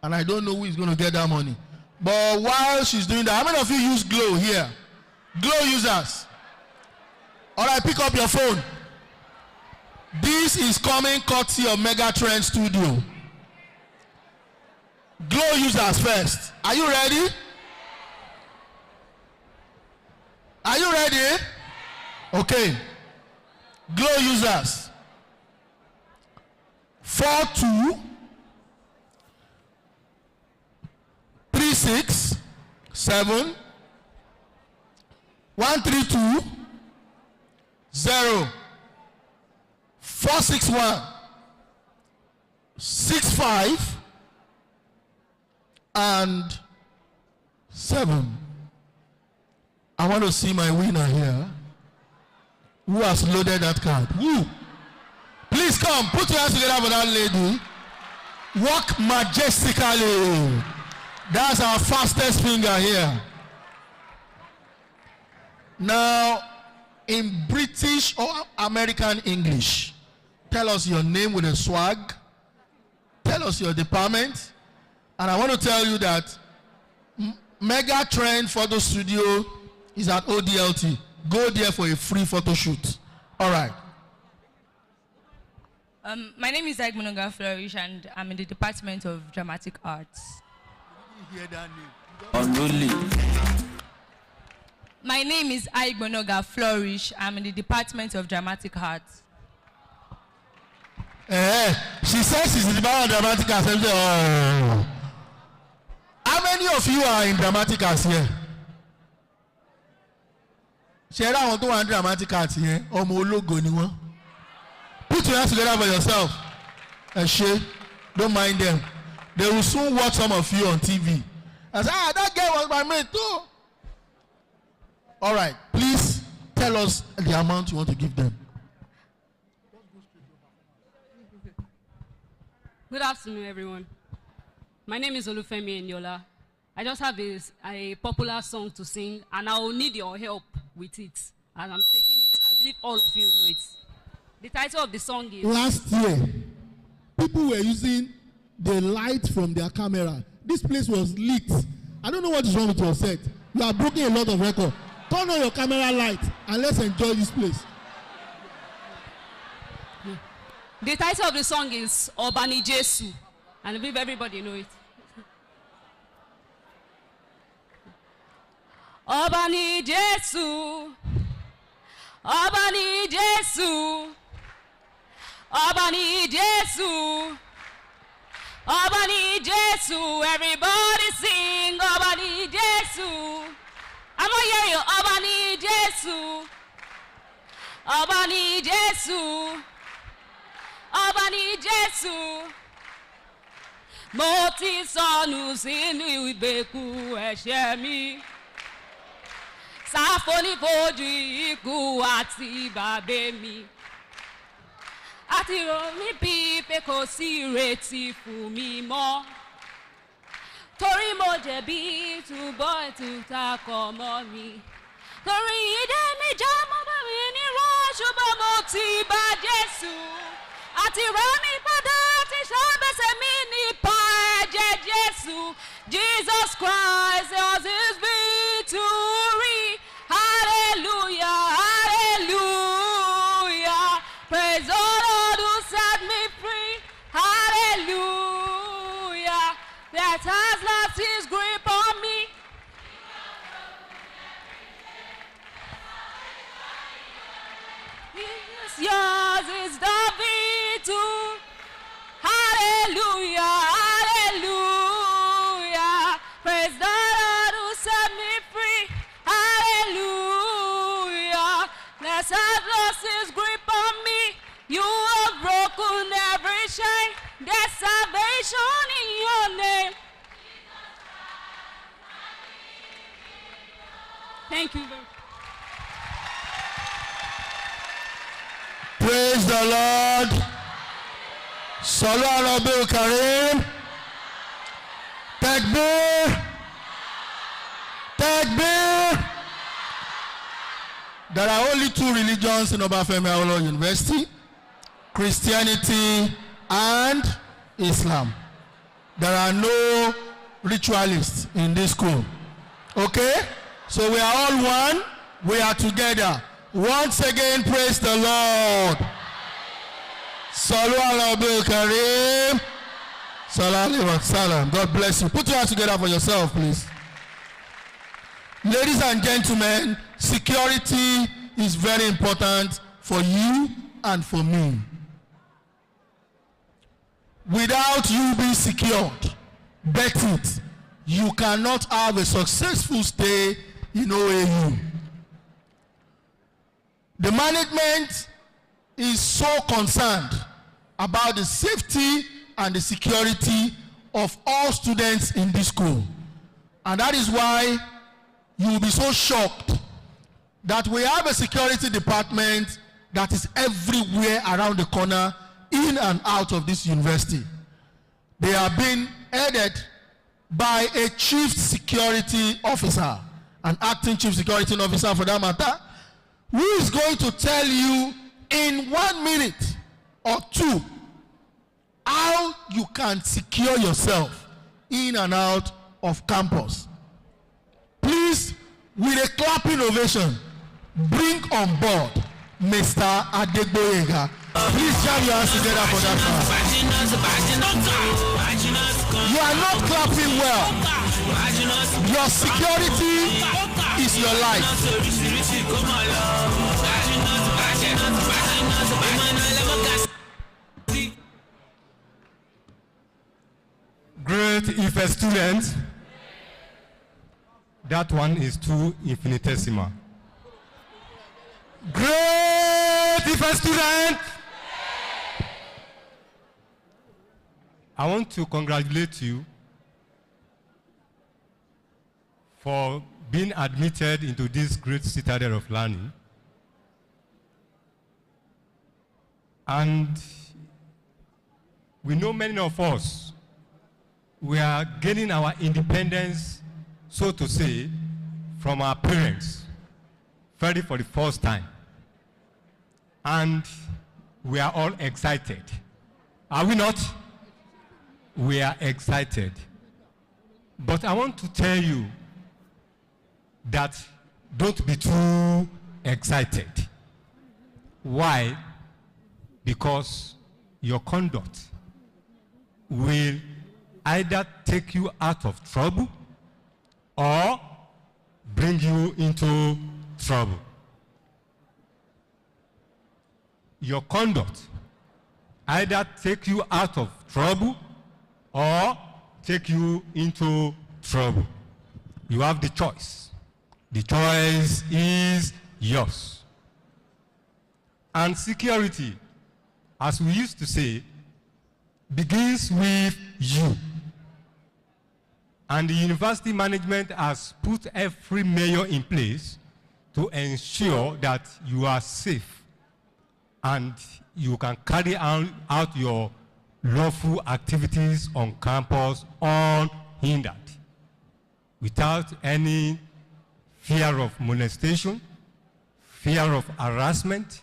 And I don't know who is going to get that money. But while she's doing that, how many of you use Glow here? Glow users. All right, pick up your phone. This is coming courtesy of Megatrend Studio. Glow users first. Are you ready? Are you ready? Okay. Glow users. 42 36 7 132 0 461 65 and 7. I want to see my winner here. Who has loaded that card? Who? Please come. Put your hands together for that lady. Walk majestically. That's our fastest finger here. Now, in British or American English, tell us your name with a swag. Tell us your department. And I want to tell you that Megatrend Photo Studio is at ODLT. Go there for a free photo shoot. All right. My name is Aigbonoga Flourish, and I'm in the Department of Dramatic Arts. Hear that name? Unruly. My name is Aigbonoga Flourish. I'm in the Department of Dramatic Arts. She says she's in the Department of Dramatic Arts. Oh. How many of you are in Dramatic Arts here? Share that one to one Dramatic Arts here. Put your hands together for yourself. And share. Don't mind them. They will soon watch some of you on TV. And say, that girl was my mate too. All right. Please tell us the amount you want to give them. Good afternoon, everyone. My name is Olufemi Eniola. I just have a popular song to sing, and I will need your help with it. And I'm taking it. I believe all of you know it. The title of the song is... Last year, people were using the light from their camera. This place was lit. I don't know what is wrong with your set. You are breaking a lot of records. Turn on your camera light and let's enjoy this place. The title of the song is Obani Jesu, and I believe everybody know it. Obani Jesu, Ọba ni Jésù. Ọba ni Jésù. Ọba ni Jésù. Everybody sing. Ọba ni Jésù. I'm not hearing you. Ọba ni Jésù. Ọba ni Jésù. Ọba ni Jésù. Mo ti sọnù sínú ìgbèkùn ẹ̀ṣẹ̀ mi. Sáfonífojì ikú àti bàbá mi. Àti rò mí bí pé kò sí ìrètí fún mi mọ́. Torí mo jẹ̀bi túbọ̀ ìtúta kọ̀ mọ́ mi. Torí ìdè mi já mọ́ bá mi ní rọ́ ṣùgbọ́n mo ti bá Jésù. Àti rà mí padà ti ṣàbẹ̀sẹ̀ mi nípa ẹ̀jẹ̀ Jésù. Jesus Christ was his victory. Hallelujah, hallelujah. Praise the Lord who set me free. Hallelujah. That has lost his grip on me. Yes, yours is the victory. Hallelujah, hallelujah. Praise the Lord who set me free. Hallelujah. That has lost his grip on me. You have broken every chain. There's salvation in your name. Thank you very much. Praise the Lord. Salu Arabil Karim. Takbir. Takbir. There are only two religions in Obafemi Awolowo University: Christianity and Islam. There are no ritualists in this school. Okay? So we are all one. We are together. Once again, praise the Lord. Salu Arabil Karim. Salam alaikum salam. God bless you. Put your hands together for yourself, please. Ladies and gentlemen, security is very important for you and for me. Without you being secured, bet it, you cannot have a successful stay in OAU. The management is so concerned about the safety and the security of all students in this school. And that is why you will be so shocked that we have a security department that is everywhere around the corner, in and out of this university. They are being headed by a chief security officer, an acting chief security officer for that matter, who is going to tell you in 1 minute or two how you can secure yourself in and out of campus. Please, with a clapping ovation, bring on board Mr. Adegboyega. Please jam your hands together for that man. You are not clapping well. Your security is your life. Great Ife students. That one is too infinitesimal. Great Ife student. I want to congratulate you for being admitted into this great citadel of learning. And we know many of us, we are gaining our independence, so to say, from our parents, very for the first time. And we are all excited. Are we not? We are excited. But I want to tell you that don't be too excited. Why? Because your conduct will either take you out of trouble or bring you into trouble. your conduct either take you out of trouble or take you into trouble. You have the choice. The choice is yours. And security, as we used to say, begins with you. And the university management has put every measure in place to ensure that you are safe and you can carry out your lawful activities on campus unhindered, without any fear of molestation, fear of harassment,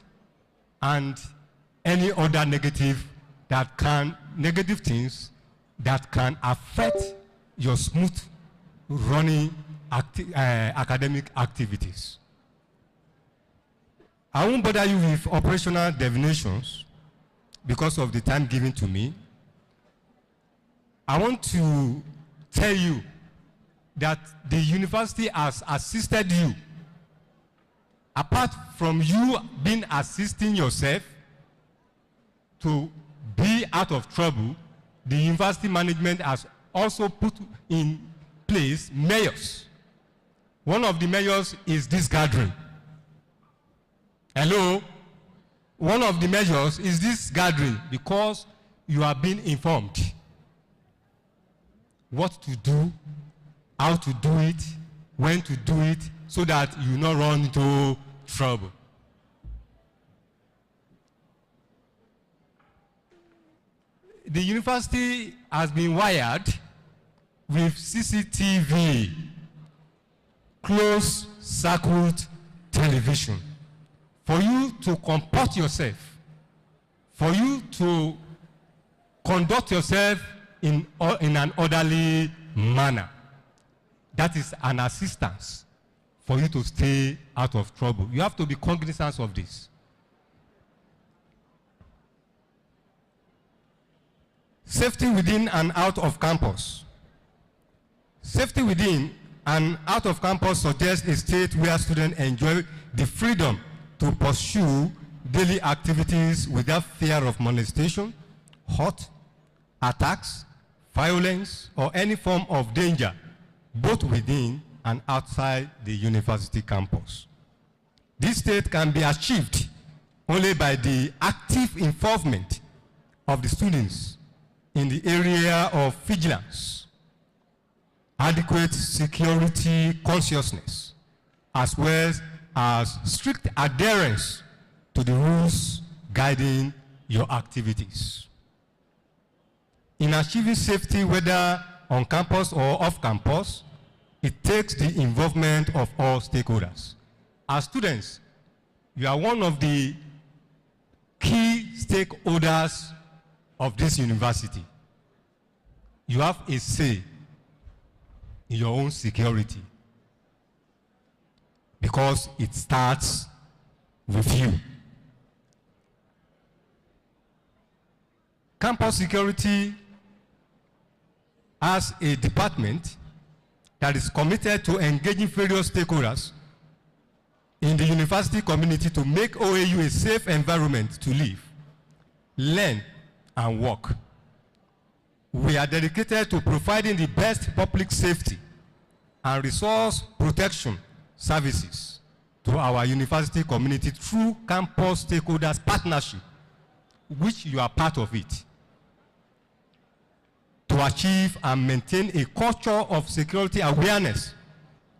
and any other negative things that can affect your smooth running academic activities. I won't bother you with operational definitions because of the time given to me. I want to tell you that the university has assisted you. Apart from you being assisting yourself to be out of trouble, the university management has also put in place measures. One of the measures is this gathering. Hello? One of the measures is this gathering because you are being informed what to do, how to do it, when to do it, so that you not run into trouble. The university has been wired with CCTV, closed-circuit television, for you to comport yourself, for you to conduct yourself in an orderly manner. That is an assistance for you to stay out of trouble. You have to be cognizant of this. Safety within and out of campus. Safety within and out of campus suggests a state where students enjoy the freedom to pursue daily activities without fear of molestation, hurt, attacks, violence, or any form of danger, both within and outside the university campus. This state can be achieved only by the active involvement of the students in the area of vigilance, adequate security consciousness, as well as strict adherence to the rules guiding your activities. In achieving safety, whether on campus or off campus, it takes the involvement of all stakeholders. As students, you are one of the key stakeholders of this university. You have a say in your own security because it starts with you. Campus security has a department that is committed to engaging various stakeholders in the university community to make OAU a safe environment to live, learn, and work. We are dedicated to providing the best public safety and resource protection services to our university community through campus stakeholders partnership, which you are part of it, to achieve and maintain a culture of security awareness,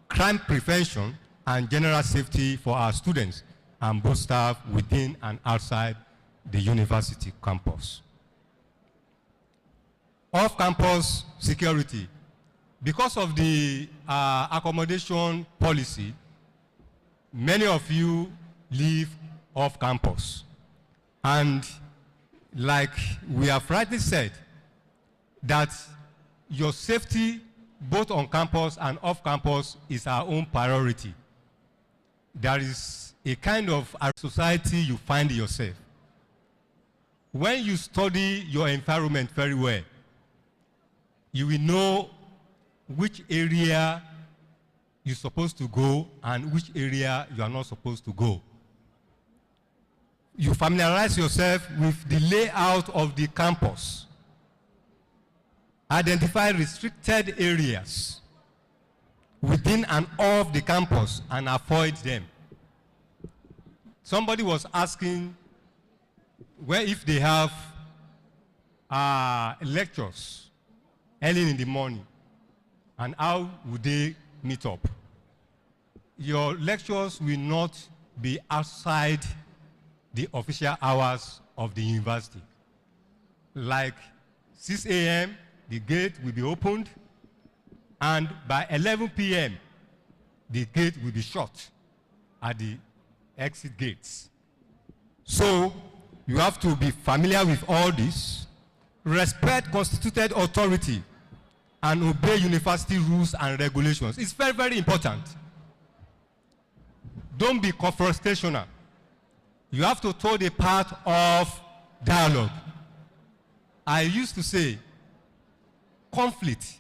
crime prevention, and general safety for our students and both staff within and outside the university campus. Off-campus security. Because of the accommodation policy, many of you live off-campus. And like we have rightly said, that your safety both on campus and off-campus is our own priority. There is a kind of society you find yourself. When you study your environment very well, you will know which area you're supposed to go and which area you are not supposed to go. You familiarize yourself with the layout of the campus. Identify restricted areas within and off the campus and avoid them. Somebody was asking where if they have lectures early in the morning, and how would they meet up? Your lectures will not be outside the official hours of the university. Like 6 a.m., the gate will be opened, and by 11 p.m., the gate will be shut at the exit gates. So you have to be familiar with all this, respect constituted authority, and obey university rules and regulations. It's very, very important. Don't be confrontational. You have to toe the path of dialogue. I used to say, conflict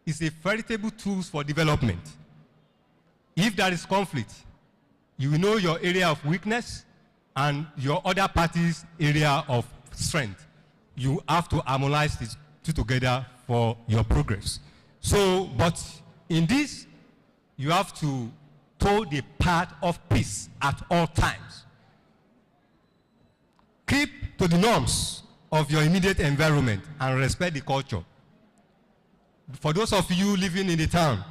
is a veritable tool for development. If there is conflict, you will know your area of weakness and your other party's area of strength. You have to harmonize these two together for your progress. So, but in this, you have to toe the path of peace at all times. Keep to the norms of your immediate environment and respect the culture. For those of you living in the town,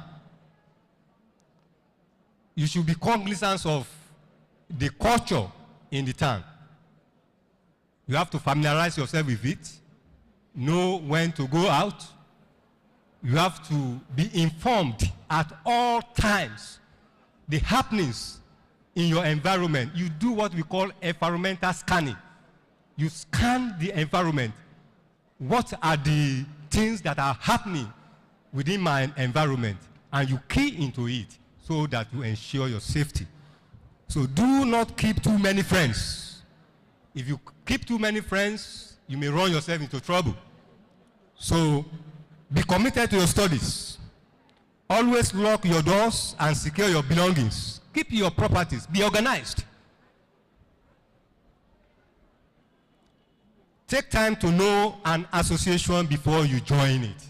you should be cognizant of the culture in the town. You have to familiarize yourself with it, know when to go out. You have to be informed at all times. The happenings in your environment, you do what we call environmental scanning. You scan the environment. What are the things that are happening within my environment? And you key into it so that you ensure your safety. So do not keep too many friends. If you keep too many friends, you may run yourself into trouble. So be committed to your studies. Always lock your doors and secure your belongings. Keep your properties. Be organized. Take time to know an association before you join it.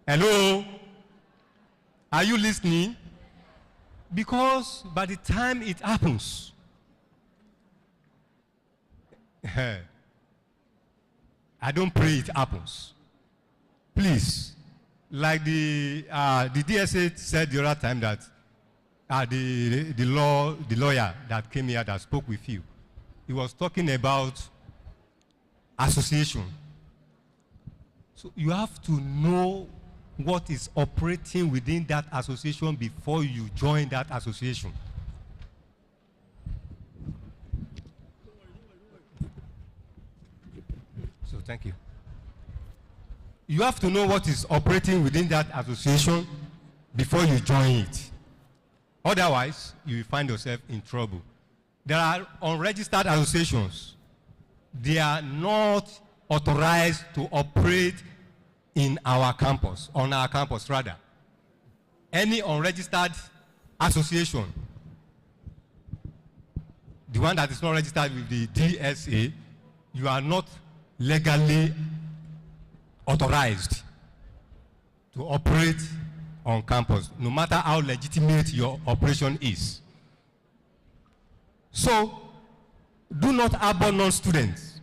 Hello? Are you listening? Because by the time it happens, I don't pray it happens. Please, like the DSA said the other time that the lawyer that came here that spoke with you, he was talking about association. So you have to know what is operating within that association before you join that association. So thank you. You have to know what is operating within that association before you join it. Otherwise, you will find yourself in trouble. There are unregistered associations. They are not authorized to operate in our campus, on our campus rather. Any unregistered association, the one that is not registered with the DSA, you are not legally authorized to operate on campus, no matter how legitimate your operation is. So, do not harbor non-students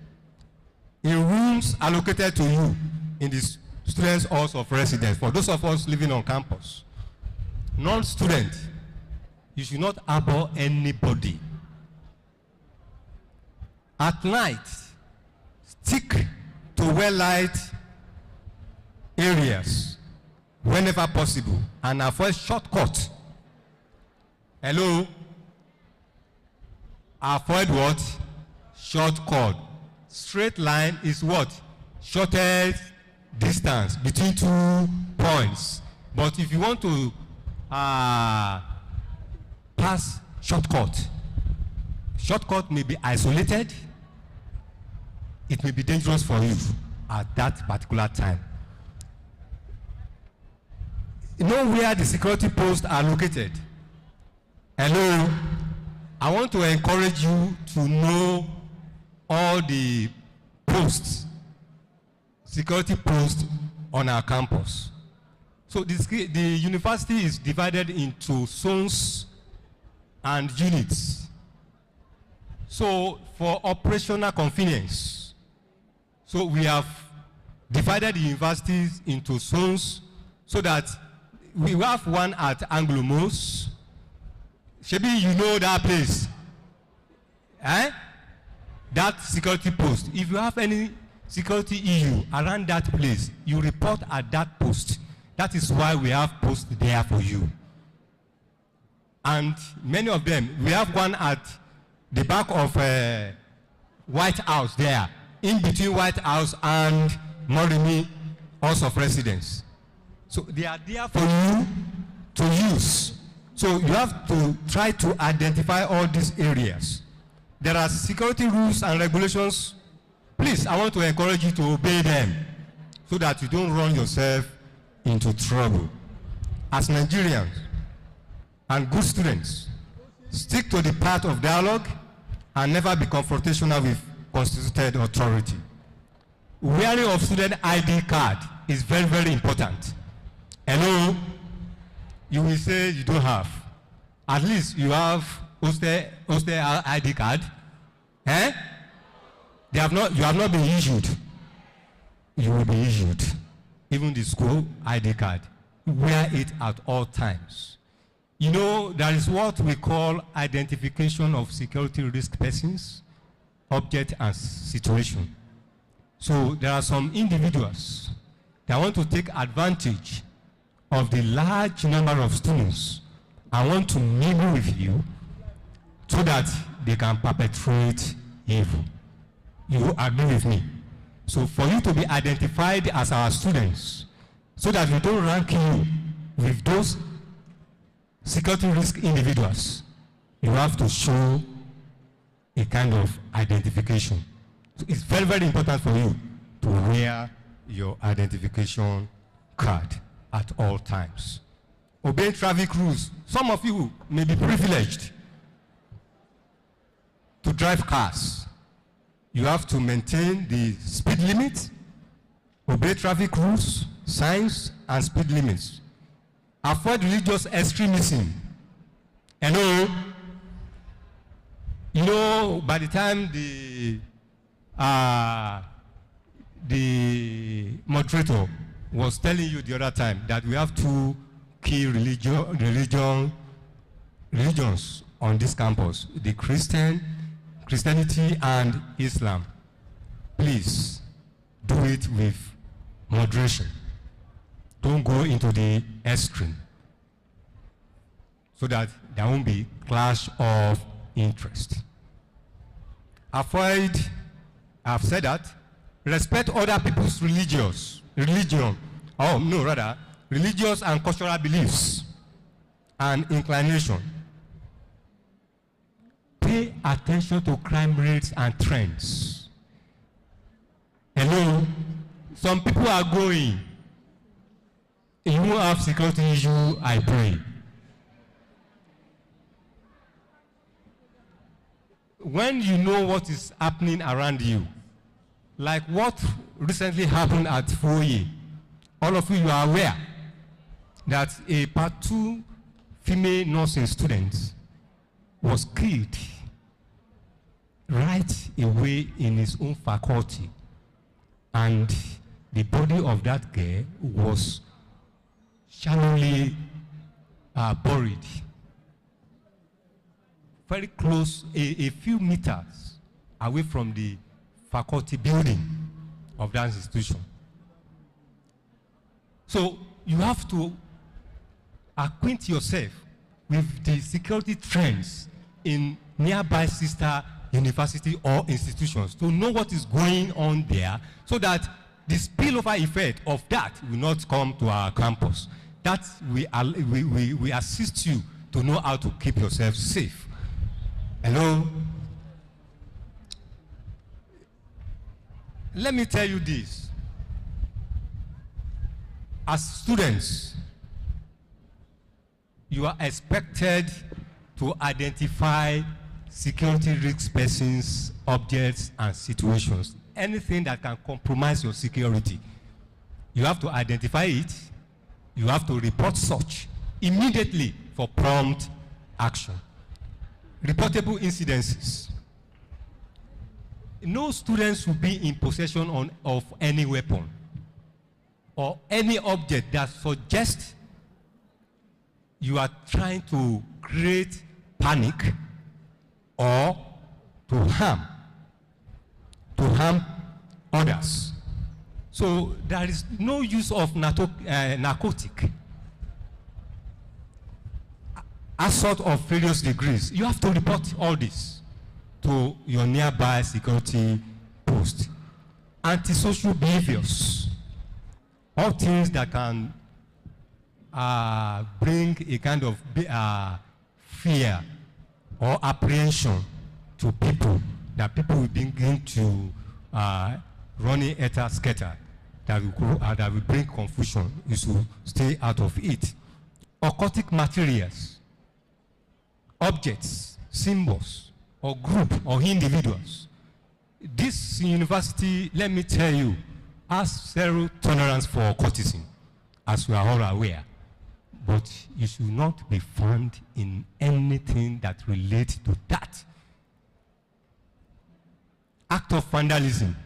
in rooms allocated to you in the students' halls of residence. For those of us living on campus, non-student, you should not harbor anybody. At night, stick to well-light areas whenever possible and avoid shortcuts. Hello? Avoid what? Shortcut. Straight line is what? Shortest distance between 2 points. But if you want to pass shortcut may be isolated. It may be dangerous for you at that particular time. You know where the security posts are located? Hello? I want to encourage you to know all the posts, security posts on our campus. So the university is divided into zones and units. So for operational convenience, so we have divided the universities into zones so that we have one at Anglo-Mos. Shebi, you know that place. Eh? That security post. If you have any security issue around that place, you report at that post. That is why we have posts there for you. And many of them, we have one at the back of White House there, in between White House and Morimi House of Residence. So they are there for you to use. So you have to try to identify all these areas. There are security rules and regulations. Please, I want to encourage you to obey them so that you don't run yourself into trouble. As Nigerians and good students, stick to the path of dialogue and never be confrontational with constituted authority. Wearing of student ID card is very, very important. Hello? You will say you don't have. At least you have hostel ID card. Eh? You have not been issued. You will be issued. Even the school ID card. Wear it at all times. You know, there is what we call identification of security risk persons, object, and situation. So there are some individuals that want to take advantage of the large number of students and want to mingle with you so that they can perpetrate evil. You agree with me? So for you to be identified as our students, so that we don't rank you with those security risk individuals, you have to show a kind of identification. So it's very, very important for you to wear your identification card at all times. Obey traffic rules. Some of you may be privileged to drive cars. You have to maintain the speed limit, obey traffic rules, signs, and speed limits. Avoid religious extremism. Hello? You know, by the time the moderator was telling you the other time that we have two key religions on this campus, the Christianity and Islam. Please do it with moderation. Don't go into the extreme so that there won't be clash of interest. Avoid, I've said that, respect other people's religious and cultural beliefs and inclination. Pay attention to crime rates and trends. Hello? Some people are going. If you won't have security issue, I pray. When you know what is happening around you, like what recently happened at Foye, all of you are aware that a Part 2 female nursing student was killed right away in his own faculty, and the body of that girl was shallowly buried very close, a few meters away from the faculty building of that institution. So you have to acquaint yourself with the security trends in nearby sister university or institutions to know what is going on there, so that the spillover effect of that will not come to our campus. That we assist you to know how to keep yourself safe. Hello? Let me tell you this. As students, you are expected to identify security risk persons, objects, and situations. Anything that can compromise your security. You have to identify it. You have to report such immediately for prompt action. Reportable incidences. No students will be in possession of any weapon or any object that suggests you are trying to create panic or to harm others. So there is no use of narcotic. Assault of various degrees. You have to report all this to your nearby security post. Antisocial behaviors. All things that can bring a kind of fear or apprehension to people, that people will begin to running scatter, that will bring confusion. You should stay out of it. Occultic materials, objects, symbols, or group or individuals. This university, let me tell you, has zero tolerance for occultism, as we are all aware. But you should not be found in anything that relates to that. Act of vandalism.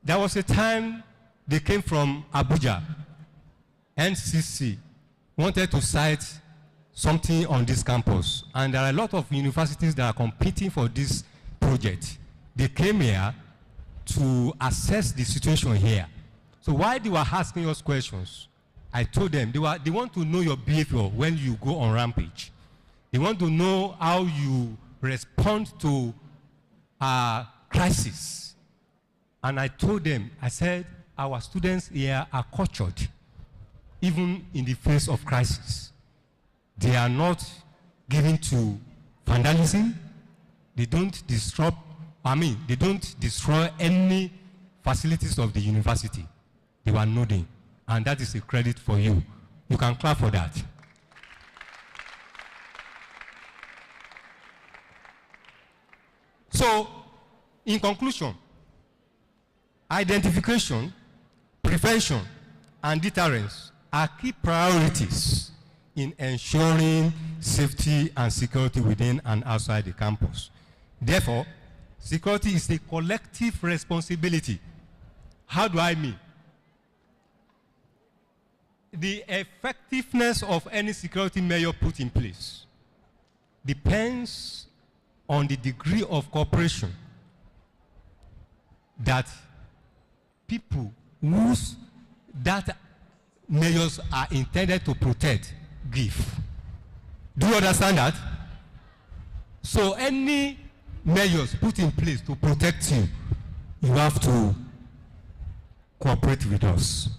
There was a time they came from Abuja, NCC, wanted to cite something on this campus. And there are a lot of universities that are competing for this project. They came here to assess the situation here. So while they were asking us questions, I told them they want to know your behavior when you go on rampage. They want to know how you respond to crisis. And I told them, I said, our students here are cultured, even in the face of crisis. They are not given to vandalism. They don't disrupt, they don't destroy any facilities of the university. They were nodding, and that is a credit for you. You can clap for that. So, in conclusion, identification, prevention, and deterrence are key priorities in ensuring safety and security within and outside the campus. Therefore, security is a collective responsibility. How do I mean? The effectiveness of any security measure put in place depends on the degree of cooperation that people whose that measures are intended to protect give. Do you understand that? So any measures put in place to protect you, you have to cooperate with us.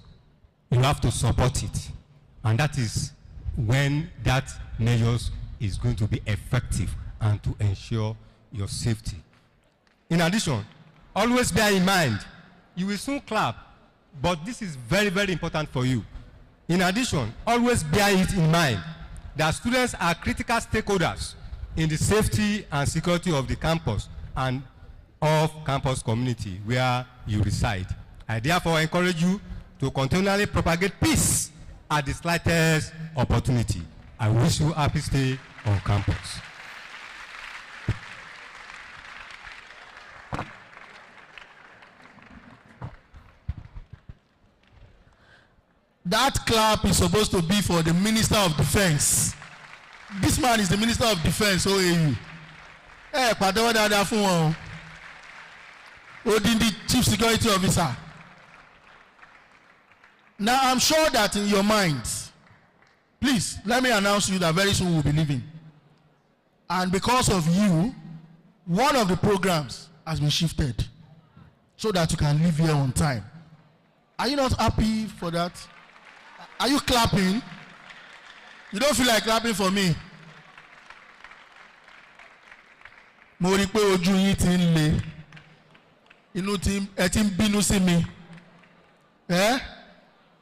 You have to support it. And that is when that measures is going to be effective and to ensure your safety. In addition, always bear in mind, you will soon clap, but this is very, very important for you. In addition, always bear it in mind that students are critical stakeholders in the safety and security of the campus and of campus community where you reside. I therefore encourage you to continually propagate peace at the slightest opportunity. I wish you a happy stay on campus. That clap is supposed to be for the Minister of Defense. This man is the Minister of Defense, OAU. Pàdánwò dáadáa fún wọn. Odindi Chief Security Officer. Now I'm sure that in your minds, please let me announce to you that very soon we'll be leaving. And because of you, one of the programs has been shifted so that you can leave here on time. Are you not happy for that? Are you clapping? You don't feel like clapping for me? Mo rí pé ojú yín ti ń le. Inú ẹ ti ń bínú sí mi.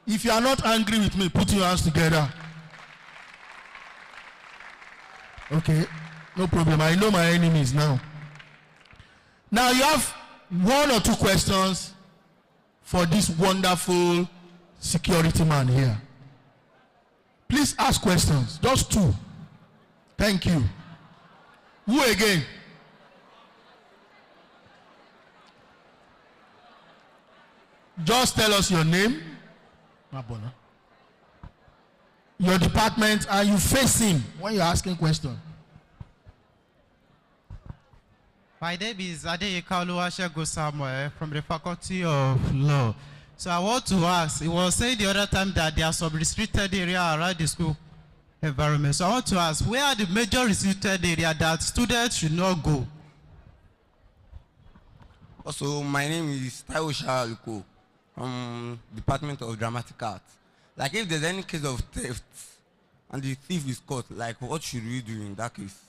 If you are not angry with me, put your hands together. Okay. No problem. I know my enemies now. Now you have 1 or 2 questions for this wonderful security man here. Please ask questions. Just 2. Thank you. Who again? Just tell us your name, your department, and you face him when you're asking questions. My name is Adeyeka Oluwasegun Samuel from the Faculty of Law. So I want to ask, it was said the other time that there are some restricted area around the school environment. So I want to ask, where are the major restricted area that students should not go? Also, my name is Taiwo Shaluko from Department of Dramatic Arts. Like, if there's any case of theft and the thief is caught, like, what should we do in that case?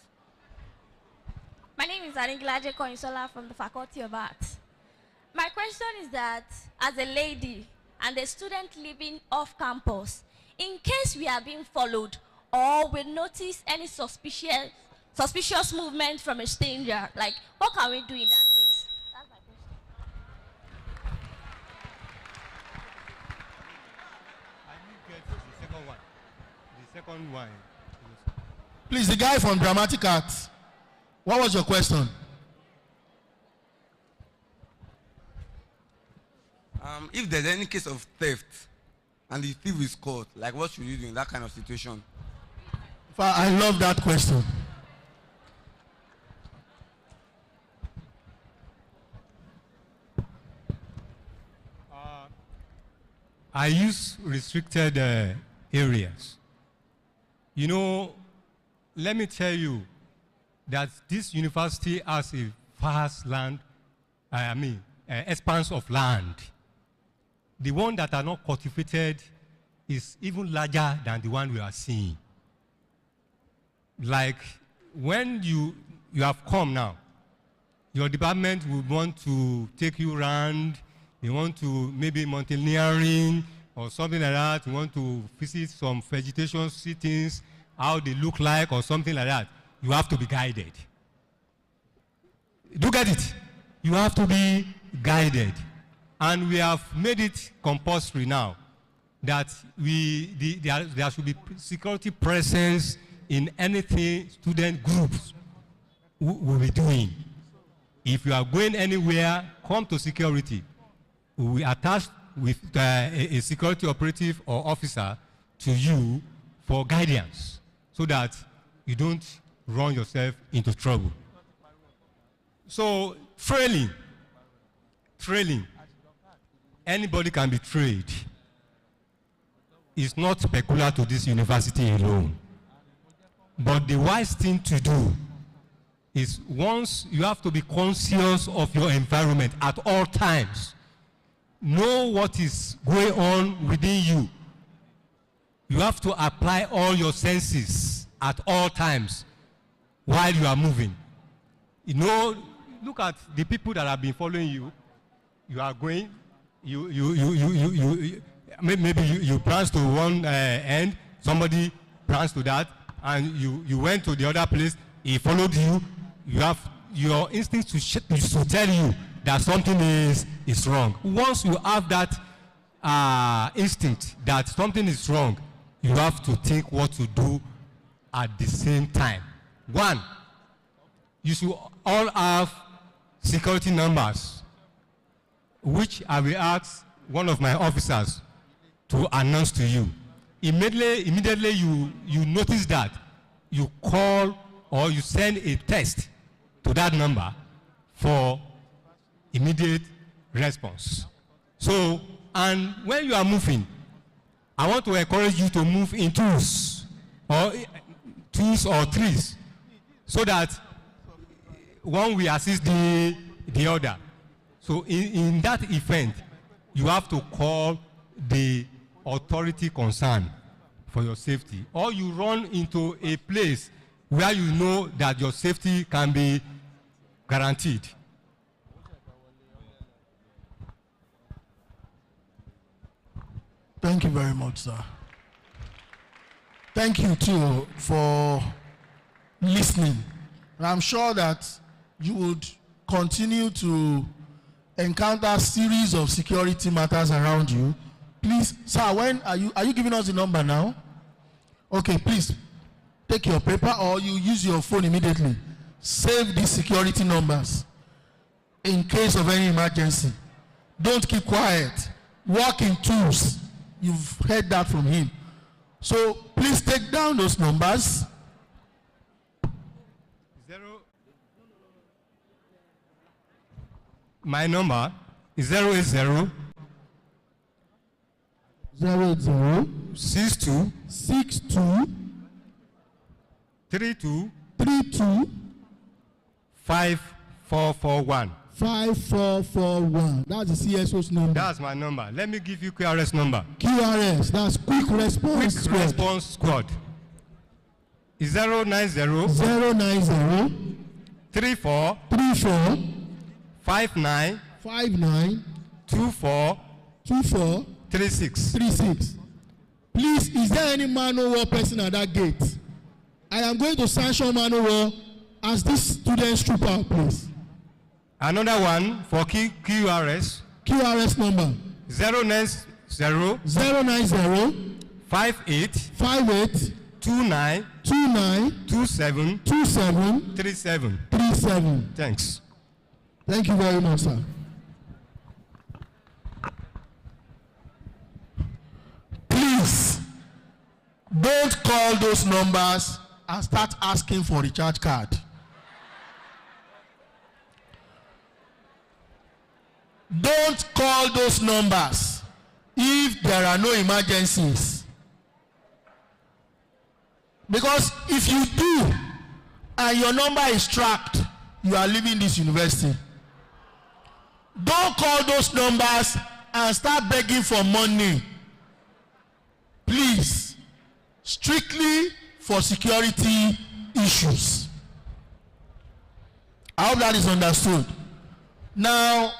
My name is Aniglaje Koinsola from the Faculty of Arts. My question is that, as a lady and a student living off campus, in case we are being followed or we notice any suspicious movement from a stranger, like, what can we do in that case? That's my question. The second one. Please, the guy from Dramatic Arts. What was your question? If there's any case of theft and the thief is caught, like, what should you do in that kind of situation? I love that question. I use restricted areas. You know, let me tell you that this university has a vast land, expanse of land. The one that are not cultivated is even larger than the one we are seeing. Like, when you have come now, your department will want to take you around, you want to maybe mountaineering or something like that, you want to visit some vegetation, see things, how they look like or something like that. You have to be guided. Do you get it? You have to be guided. And we have made it compulsory now that there should be security presence in anything student groups will be doing. If you are going anywhere, come to security. We attach with a security operative or officer to you for guidance so that you don't run yourself into trouble. So, trailing, anybody can be trained. It's not peculiar to this university alone. But the wise thing to do is, once you have to be conscious of your environment at all times. Know what is going on within you. You have to apply all your senses at all times while you are moving. You know, look at the people that have been following you. You are going, maybe you branch to one end, somebody branched to that, and you went to the other place, he followed you. You have your instincts to tell you that something is wrong. Once you have that instinct that something is wrong, you have to think what to do at the same time. One, you should all have security numbers, which I will ask one of my officers to announce to you. Immediately you notice that, you call or you send a text to that number for immediate response. So, and when you are moving, I want to encourage you to move in twos or threes, so that one will assist the other. So in that event, you have to call the authority concerned for your safety, or you run into a place where you know that your safety can be guaranteed. Thank you very much, sir. Thank you too for listening And I'm sure that you would continue to encounter series of security matters around you. Please, sir, when are you giving us the number now? Okay, please take your paper or you use your phone immediately. Save these security numbers in case of any emergency. Don't keep quiet. Work in twos. You've heard that from him. So please take down those numbers. My number is 080 62 32 5441. 5441. That's the CSO's number. That's my number. Let me give you QRS number. QRS, that's Quick Response Squad. Quick Response Squad. Is 090 34 59 24 36. Please, is there any manual person at that gate? I am going to sanction manual as this students troop out, please. Another one for QRS. QRS number 090 58 29 27 37. Thanks. Thank you very much, sir. Please don't call those numbers and start asking for recharge card. Don't call those numbers if there are no emergencies. Because if you do and your number is tracked, you are leaving this university. Don't call those numbers and start begging for money. Please, strictly for security issues. I hope that is understood. Now,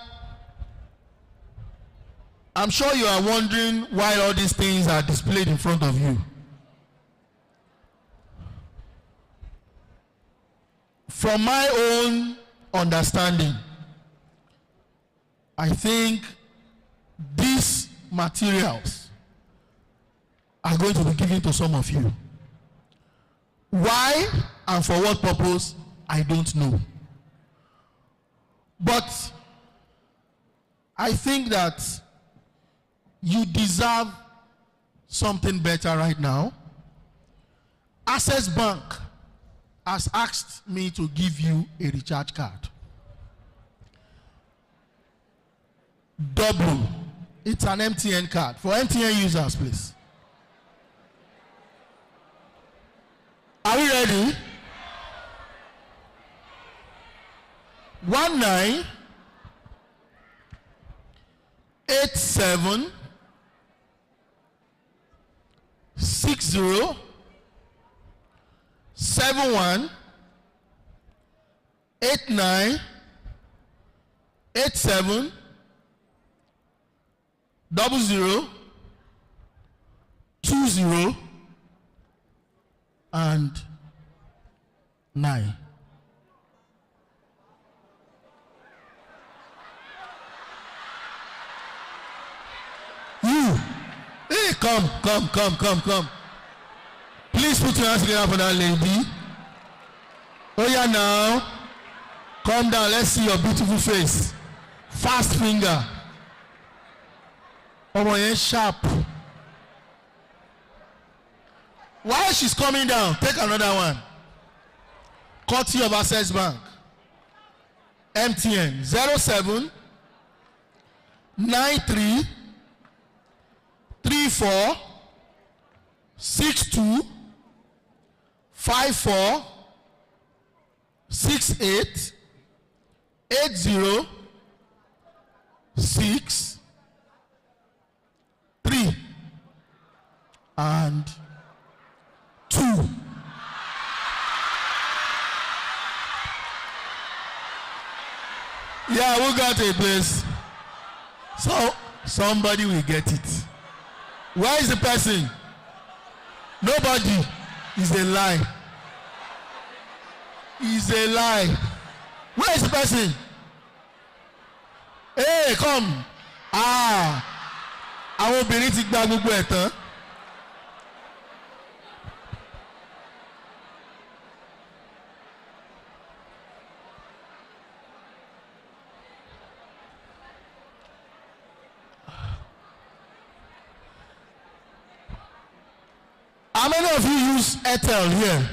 I'm sure you are wondering why all these things are displayed in front of you. From my own understanding, I think these materials are going to be given to some of you. Why and for what purpose, I don't know. But I think that you deserve something better right now. Access Bank has asked me to give you a recharge card. Double. It's an MTN card. For MTN users, please. Are we ready? 1987 60 71 89 87 00 20 and 9. You, hey, come. Please put your hands together for that lady. Oh yeah, now, calm down. Let's see your beautiful face. Fast finger. Oh my, sharp. While she's coming down, take another one. Courtesy of Access Bank. MTN 07 93 34 62 54 68 80 6 3 and 2. Yeah, we got a place. So somebody will get it. Where is the person? Nobody. Is a lie. is a lie. Where is the person? Hey, come. Àwọn obìnrin ti gba gbogbo ẹ̀ tán. How many of you use Airtel here?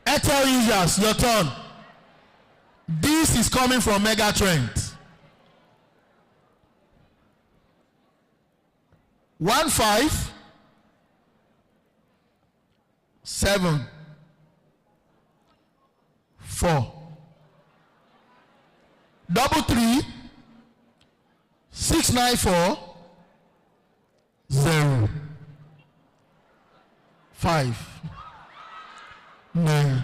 Airtel users, your turn. This is coming from Megatrend. 1 5 7 4 3 6 9 4 0 5 9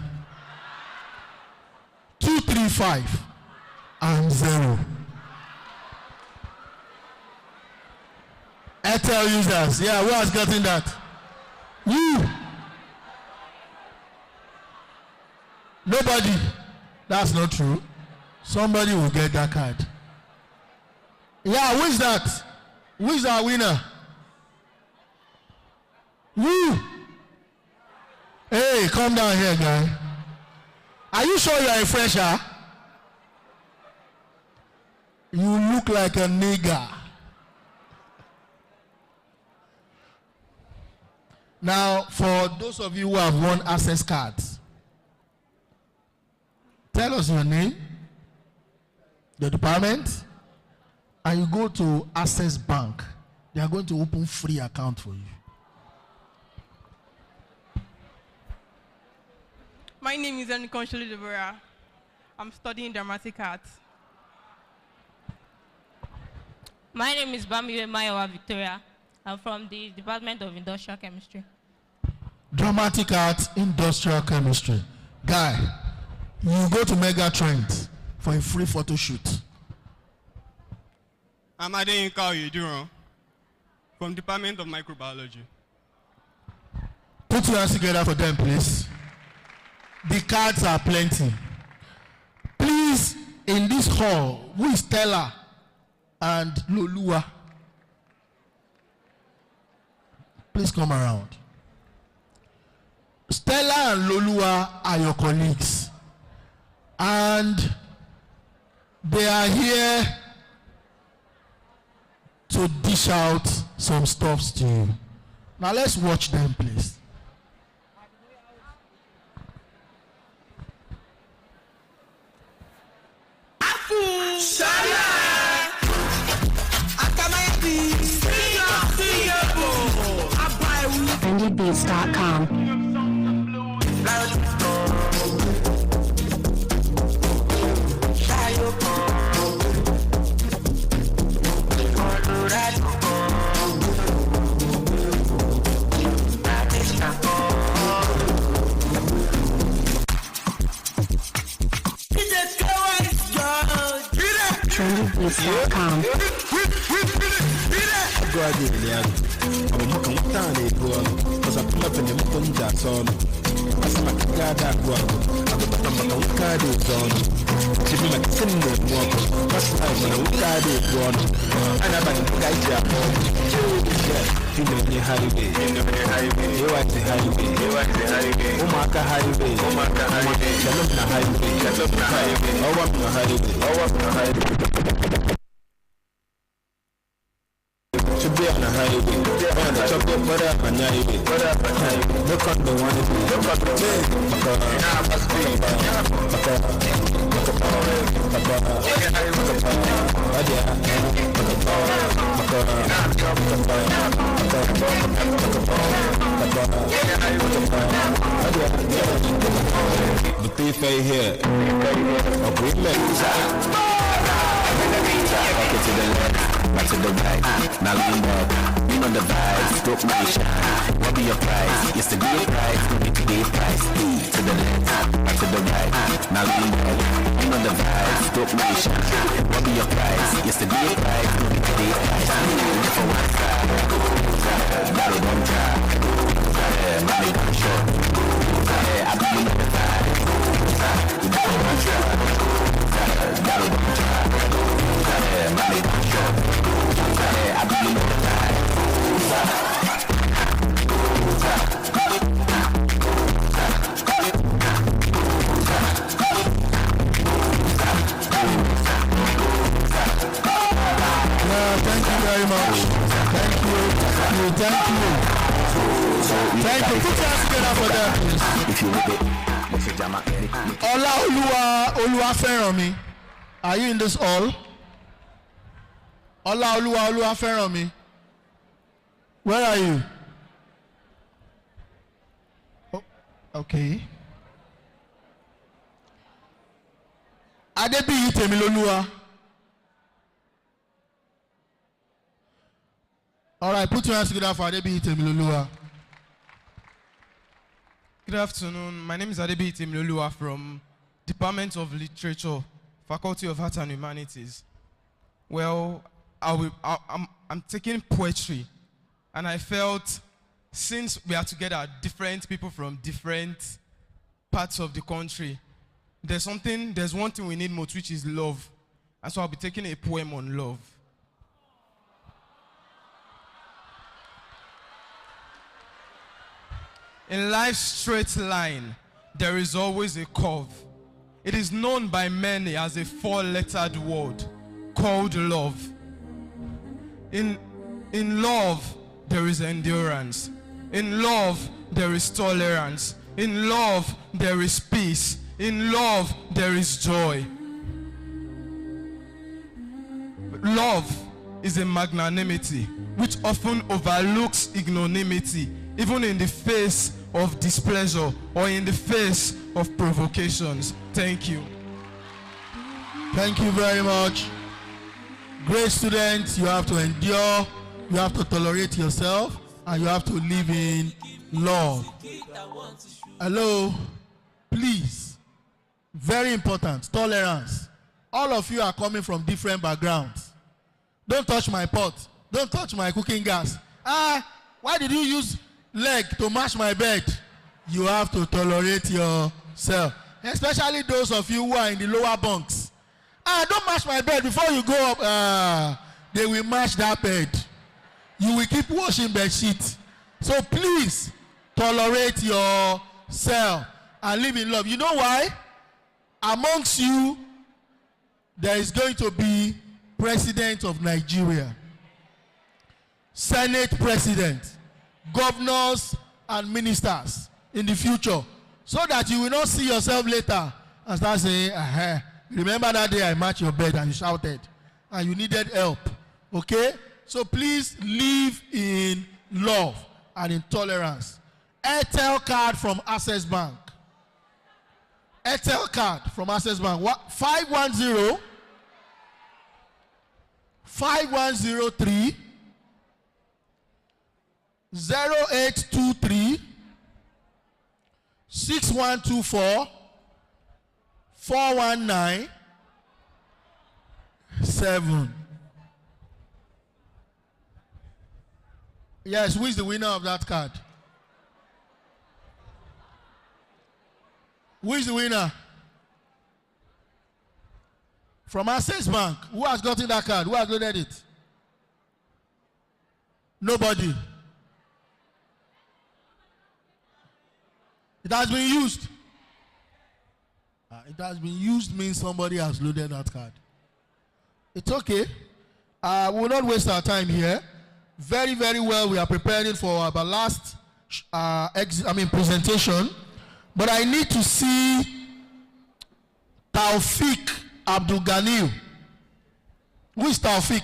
2 3 5 and 0. Airtel users, yeah, who has gotten that? You. Nobody. That's not true. Somebody will get that card. Yeah, who is that? Who is our winner? You. Hey, come down here, guy. Are you sure you are a fresher? You look like a nigger. Now, for those of you who have won access cards, tell us your name, the department, and you go to Access Bank. They are going to open free account for you. My name is Enikonsholu Deborah. I'm studying dramatic arts. My name is Bamiwe Mayowa Victoria. I'm from the Department of Industrial Chemistry. Dramatic arts, industrial chemistry. Guy, you go to Megatrend for a free photo shoot. I'm Adeyinka Oyeduro from Department of Microbiology. Put your hands together for them, please. The cards are plenty. Please, in this hall, who is Stella and Lolua? Please come around. Stella and Lolua are your colleagues. And they are here to dish out some stuffs to you. Now let's watch them, please. TrendyBeats.com. TrendyBeats.com. To be on the highway, on the chocolate butter and highway. Look on the one to look on the way. The thief here. Agreement. Pocket to the left, back to the right. Now lean up, you know the vibes. Don't make it shine. What be your price? It's the great price. Don't be today's price. To the left, back to the right. Now lean up, you know know the vibes, don't make it shine. What be your price? Yesterday price, no be today's price. For one side, battle don't try. Money don't show. I be in the vibes. For one side, battle don't try. Money don't show. I be in the vibes. Thank you very much. Thank you. Thank you. Put your hands together for them, please. Ola Oluwaferanmi. Are you in this hall? Ola Oluwaferanmi. Where are you? Oh, okay. Adebiyi Temiloluwa. All right, put your hands together for Adebiyi Temiloluwa. Good afternoon. My name is Adebiyi Temiloluwa from Department of Literature, Faculty of Arts and Humanities. Well, I'm taking poetry, and I felt since we are together, different people from different parts of the country, there's one thing we need most, which is love. And so I'll be taking a poem on love. In life's straight line, there is always a curve. It is known by many as a four-lettered word called love. In love, there is endurance. In love, there is tolerance. In love, there is peace. In love, there is joy. Love is a magnanimity which often overlooks ignominy, even in the face of displeasure or in the face of provocations. Thank you. Thank you very much. Great students, you have to endure, you have to tolerate yourself, and you have to live in love. Hello, please. Very important, tolerance. All of you are coming from different backgrounds. Don't touch my pot. Don't touch my cooking gas. Why did you use leg to mash my bed? You have to tolerate yourself. Especially those of you who are in the lower bunks. Don't mash my bed before you go up. They will mash that bed. You will keep washing bed sheets. So please, tolerate yourself and live in love. You know why? Amongst you, there is going to be President of Nigeria, Senate President, governors and ministers in the future, so that you will not see yourself later and start saying, remember that day I matched your bed and you shouted and you needed help. Okay? So please live in love and in tolerance. Airtel card from Access Bank. Airtel card from Access Bank. 510 5103 0823 6124 419 7. Yes, who is the winner of that card? Who is the winner? From Access Bank. Who has gotten that card? Who has loaded it? Nobody. It has been used. It has been used means somebody has loaded that card. It's okay. We will not waste our time here. Very, very well. We are preparing for our last presentation. But I need to see Taufik Abdul Ghani. Who is Taufik?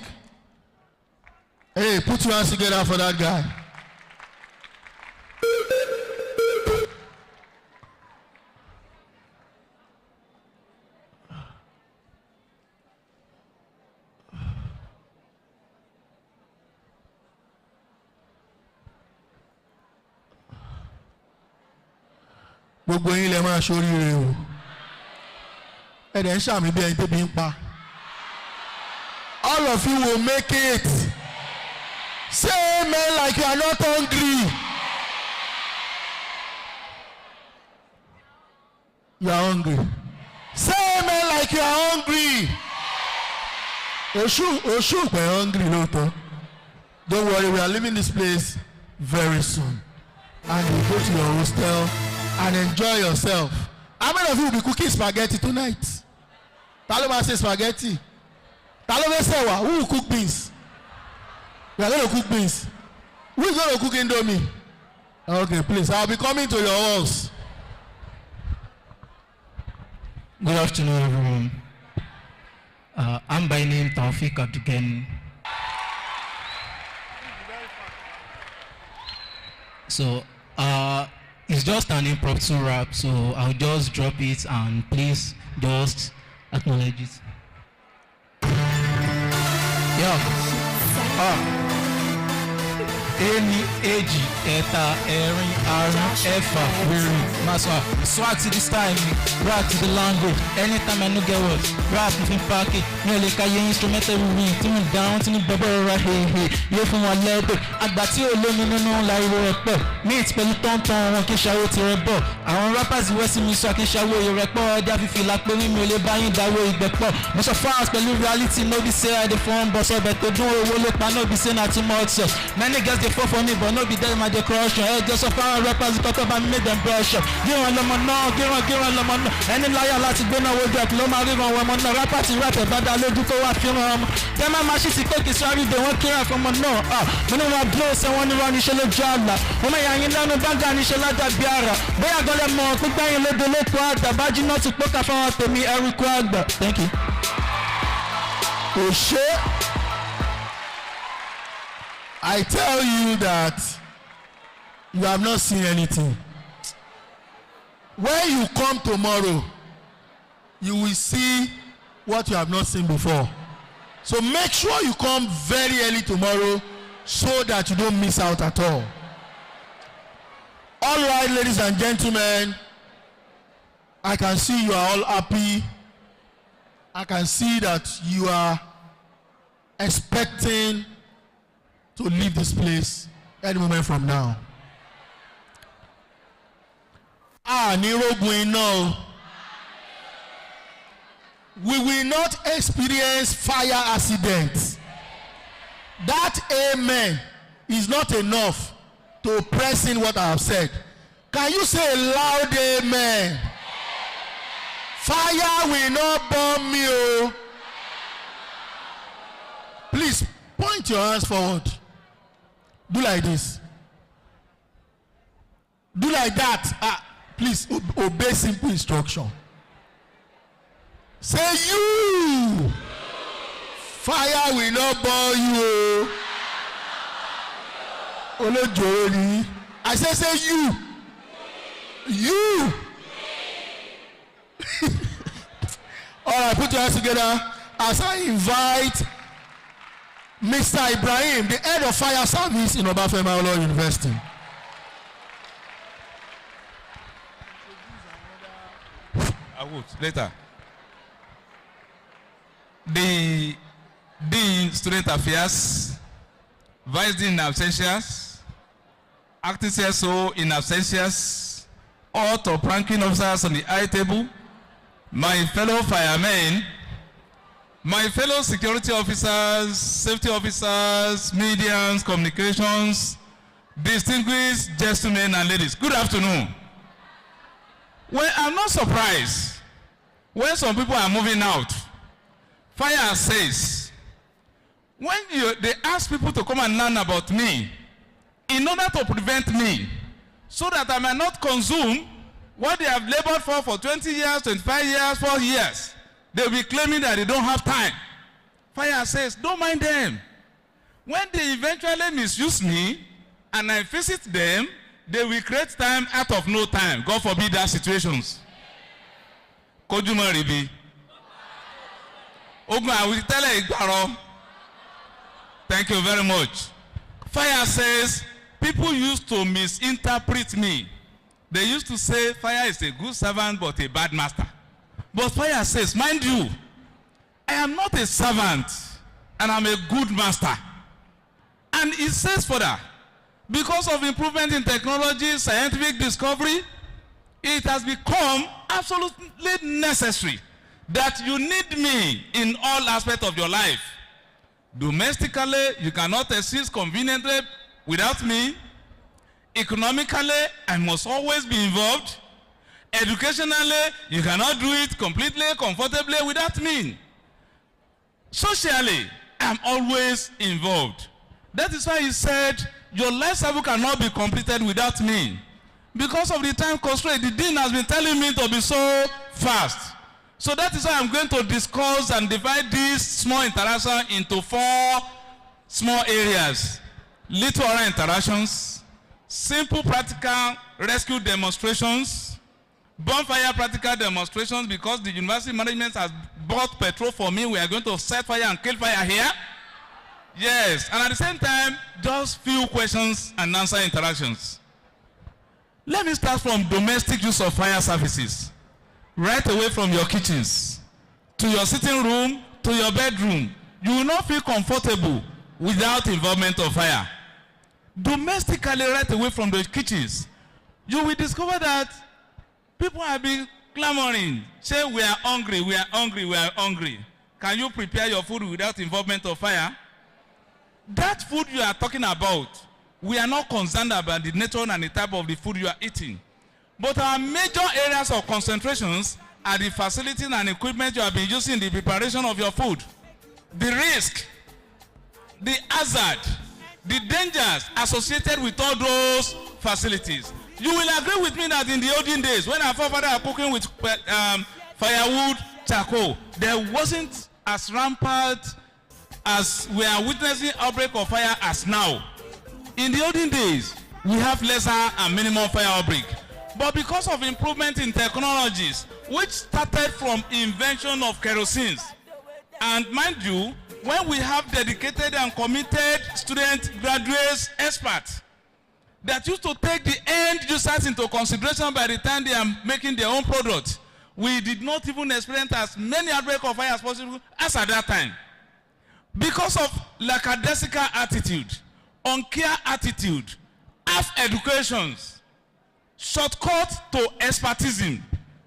Hey, put your hands together for that guy. Gbogbo yín lè máa ṣoríire o. And then Shami be Bimpa. All of you will make it. Say amen like you are not hungry. You are hungry. Say amen like you are hungry. Oshu, we're hungry, no. Don't worry, we are leaving this place very soon. And you go to your hostel and enjoy yourself. How many of you will be cooking spaghetti tonight? Taloma say spaghetti. Taloma say what? Who will cook beans? We are going to cook beans. Who is going to cook indomie? Okay, please. I'll be coming to your house. Good afternoon, everyone. I'm by name Taufik Abdugen. So, it's just an impromptu rap, so I'll just drop it and please just acknowledge it. Yeah. Eni, Eji, Eta, Erin, Aaron, Efa, Weary, Maswa. Swag to the style, rap to the language. Anytime I no get what, rap in pocket. No like I instrumental we tune down to the bubble right here. You from one level. Agbati olómi nínú láìwo ẹ̀pọ̀. Me pẹ̀lú tọ̀ntọ̀n wọn kì í ṣàwó tirẹ̀ bọ̀. Àwọn rappers wẹ́sí mi sọ kì í ṣàwó ìrẹ́pọ̀. Ọjà fífi la pé mímu ilé báyìí dáwọ́ ìgbẹ́pọ̀. Mo sọ fans pẹ̀lú reality no be say I dey form but ọbẹ̀ tó dún owó ló pa no be say na too much sauce. Many girls dey fall for me but no be them my dey crush. Just so far rappers kọ́kọ́ bá mi make them brush up. Gíran lọmọ náà, gíran lọmọ náà. Ẹni láyà láti gbóná wojú ẹ̀ ló máa ríran wọn ọmọ náà. Rapper ti rap ẹ̀ bá dá lójú kó wá fíran ọmọ. Tẹ́ máa ṣí ti pé kì í sáré dé wọ́n kíra fún ọmọ náà. Mo ní wọn blow ṣe wọ́n ní wọn níṣẹ́ lójú àlà. Mo máa yà yín lẹ́nu báńgá níṣẹ́ ládàbí ara. Bóyá gan lẹ mọ̀ pípẹ́ yín lóde lóko àgbà. Bájú náà ti pókà fáwọn tèmi ẹrú kó àgbà. Thank you. I tell you that you have not seen anything. When you come tomorrow, you will see what you have not seen before. So make sure you come very early tomorrow so that you don't miss out at all. All right, ladies and gentlemen, I can see you are all happy. I can see that you are expecting to leave this place any moment from now. We will not experience fire accidents. That amen is not enough to press in what I have said. Can you say a loud amen? Fire will not burn me. Oh. Please point your hands forward. Do like this. Do like that. Please obey simple instruction. Say you. Fire will not burn you. Olojori. I say you. You. All right, put your hands together as I invite Mr. Ibrahim, the head of fire service in Obafemi Awolowo University. I would later. The Dean Student Affairs, Vice Dean in absentia, Acting CSO in absentia, all top ranking officers on the high table, my fellow firemen, my fellow security officers, safety officers, medians, communications, distinguished gentlemen and ladies, good afternoon. Well, I'm not surprised when some people are moving out. Fire says, when they ask people to come and learn about me, in order to prevent me, so that I might not consume what they have labored for 20 years, 25 years, 4 years, they will be claiming that they don't have time. Fire says, don't mind them. When they eventually misuse me, and I visit them, they will create time out of no time. God forbid that situations. Kojuma Ribi. Thank you very much. Fire says, people used to misinterpret me. They used to say, fire is a good servant but a bad master. But fire says, mind you, I am not a servant, and I'm a good master. And it says further, because of improvement in technology, scientific discovery, it has become absolutely necessary that you need me in all aspects of your life. Domestically, you cannot exist conveniently without me. Economically, I must always be involved. Educationally, you cannot do it completely, comfortably without me. Socially, I'm always involved. That is why he said, your life cycle cannot be completed without me. Because of the time constraint, the dean has been telling me to be so fast. So that is why I'm going to discuss and divide this small interaction into 4 small areas. Little oral interactions, simple practical rescue demonstrations, bonfire practical demonstrations, because the university management has bought petrol for me. We are going to set fire and kill fire here. Yes, and at the same time, just few questions and answer interactions. Let me start from domestic use of fire services. Right away from your kitchens, to your sitting room, to your bedroom. You will not feel comfortable without involvement of fire. Domestically, right away from the kitchens, you will discover that people have been clamoring, say we are hungry, we are hungry, we are hungry. Can you prepare your food without involvement of fire? That food you are talking about, we are not concerned about the nature and the type of the food you are eating. But our major areas of concentrations are the facilities and equipment you have been using in the preparation of your food. The risk, the hazard, the dangers associated with all those facilities. You will agree with me that in the olden days, when our forefathers are cooking with firewood, charcoal, there wasn't as rampant as we are witnessing outbreak of fire as now. In the olden days, we have lesser and minimum fire outbreak. But because of improvement in technologies, which started from invention of kerosene, and mind you, when we have dedicated and committed students, graduates, experts, that used to take the end users into consideration by the time they are making their own product, we did not even experience as many outbreaks of fire as possible as at that time. Because of lackadaisical attitude, uncare attitude, half educations, shortcut to expertism.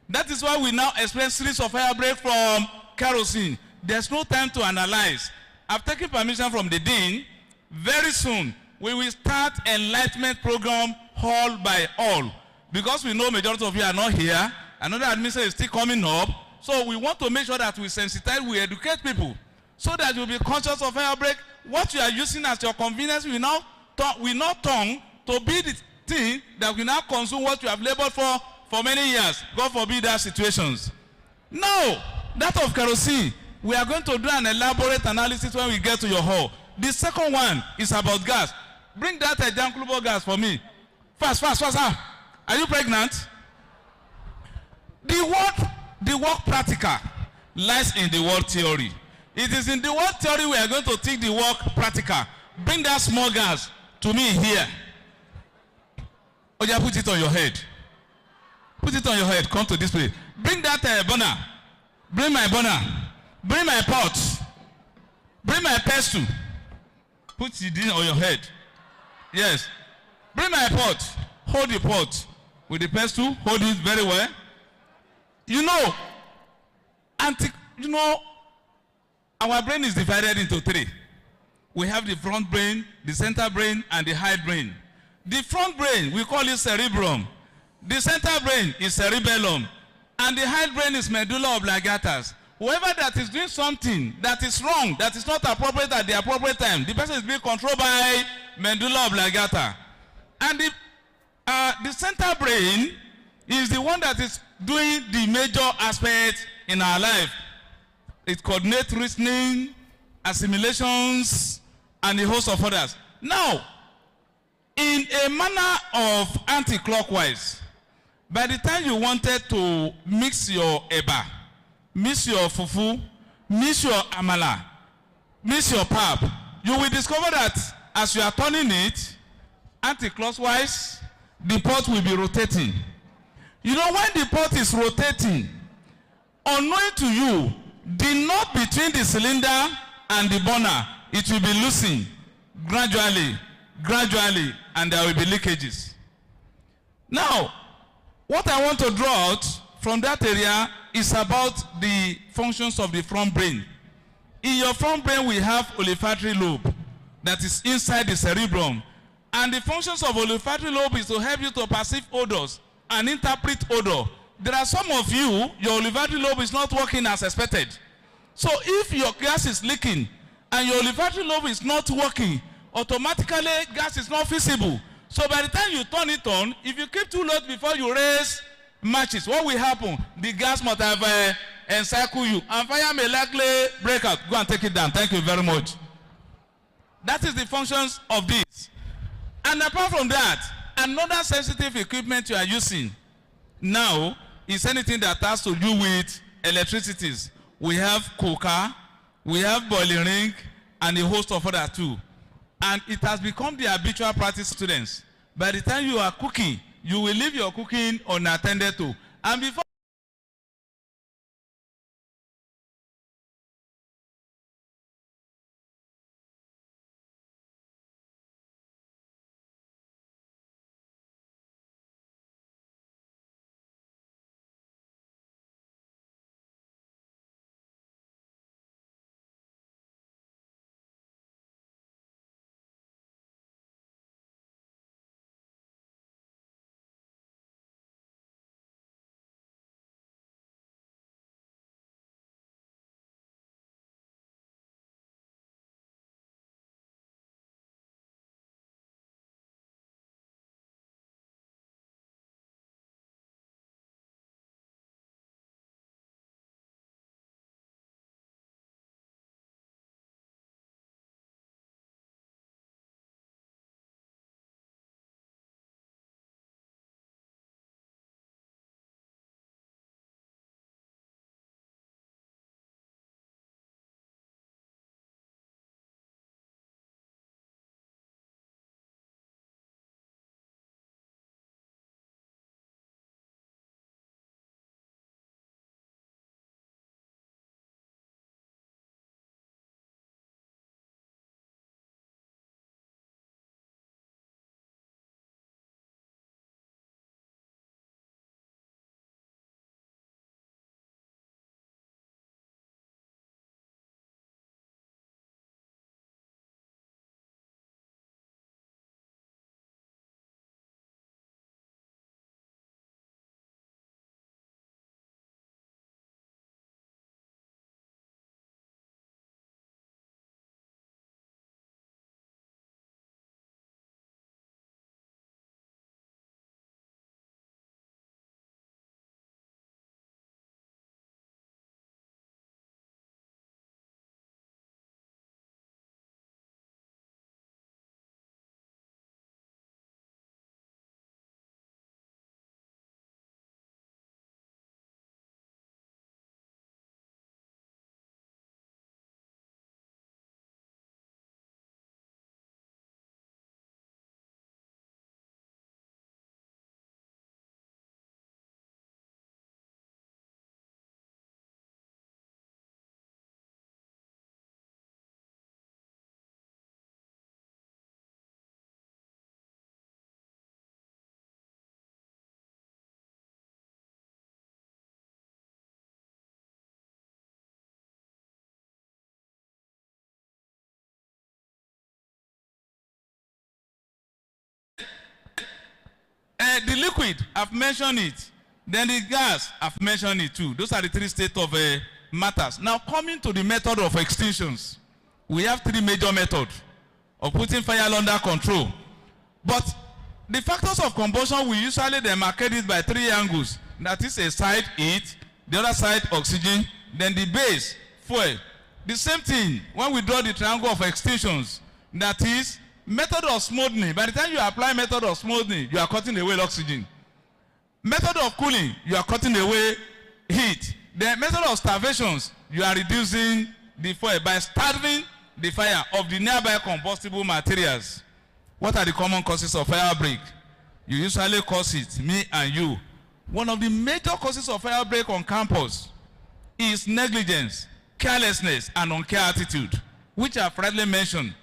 That is why we now experience series of fire break from kerosene. There's no time to analyze. I've taken permission from the dean. Very soon, we will start enlightenment program all by all. Because we know majority of you are not here. Another administration is still coming up. So we want to make sure that we sensitize, we educate people. So that you'll be conscious of fire break. What you are using as your convenience will not turn to be the thing that will now consume what you have labored for many years. God forbid that situations. No, that of kerosene, we are going to do an elaborate analysis when we get to your hall. The second one is about gas. Bring that ejaculable gas for me. Fast. Are you pregnant? The work practical lies in the work theory. It is in the work theory we are going to take the work practical. Bring that small gas to me here. Oja, put it on your head. Put it on your head. Come to this place. Bring that burner. Bring my burner. Bring my pot. Bring my pestle. Put it on your head. Yes. Bring my pot. Hold the pot with the pestle. Hold it very well. You know, our brain is divided into 3. We have the front brain, the center brain, and the hind brain. The front brain, we call it cerebrum. The center brain is cerebellum. And the hind brain is medulla oblongata. Whoever that is doing something that is wrong, that is not appropriate at the appropriate time, the person is being controlled by medulla oblongata. And the center brain is the one that is doing the major aspect in our life. It coordinates reasoning, assimilations, and a host of others. Now, in a manner of anti-clockwise, by the time you wanted to mix your eba, mix your fufu, mix your amala, mix your pap, you will discover that as you are turning it, anti-clockwise, the pot will be rotating. You know, when the pot is rotating, Unknown to you, the knot between the cylinder and the burner, it will be loosened gradually, and there will be leakages. Now, what I want to draw out from that area is about the functions of the front brain. In your front brain, we have olfactory lobe that is inside the cerebrum. And the functions of olfactory lobe is to help you to perceive odors and interpret odor. There are some of you, your olfactory lobe is not working as expected. So if your gas is leaking and your olfactory lobe is not working, automatically gas is not visible. So by the time you turn it on, if you keep too low before you raise matches, what will happen? The gas must have encircle you, and fire may likely break out. Go and take it down. Thank you very much. That is the functions of this. And apart from that, another sensitive equipment you are using now is anything that has to do with electricity. We have cooker, we have boiling ring, and a host of other too. And it has become the habitual practice, students. By the time you are cooking, you will leave your cooking unattended to. And before the liquid, I've mentioned it. Then the gas, I've mentioned it too. Those are the three states of matters. Now coming to the method of extinctions. We have three major methods of putting fire under control. But the factors of combustion, we usually demarcate it by three angles. That is a side heat, the other side oxygen, then the base, fuel. The same thing when we draw the triangle of extinctions. That is method of smoothing. By the time you apply method of smoothing, you are cutting away oxygen. Method of cooling, you are cutting away heat. The method of starvations, you are reducing the fuel by starving the fire of the nearby combustible materials. What are the common causes of fire break? You usually cause it, me and you. One of the major causes of fire break on campus is negligence, carelessness, and uncare attitude, which I've rightly mentioned.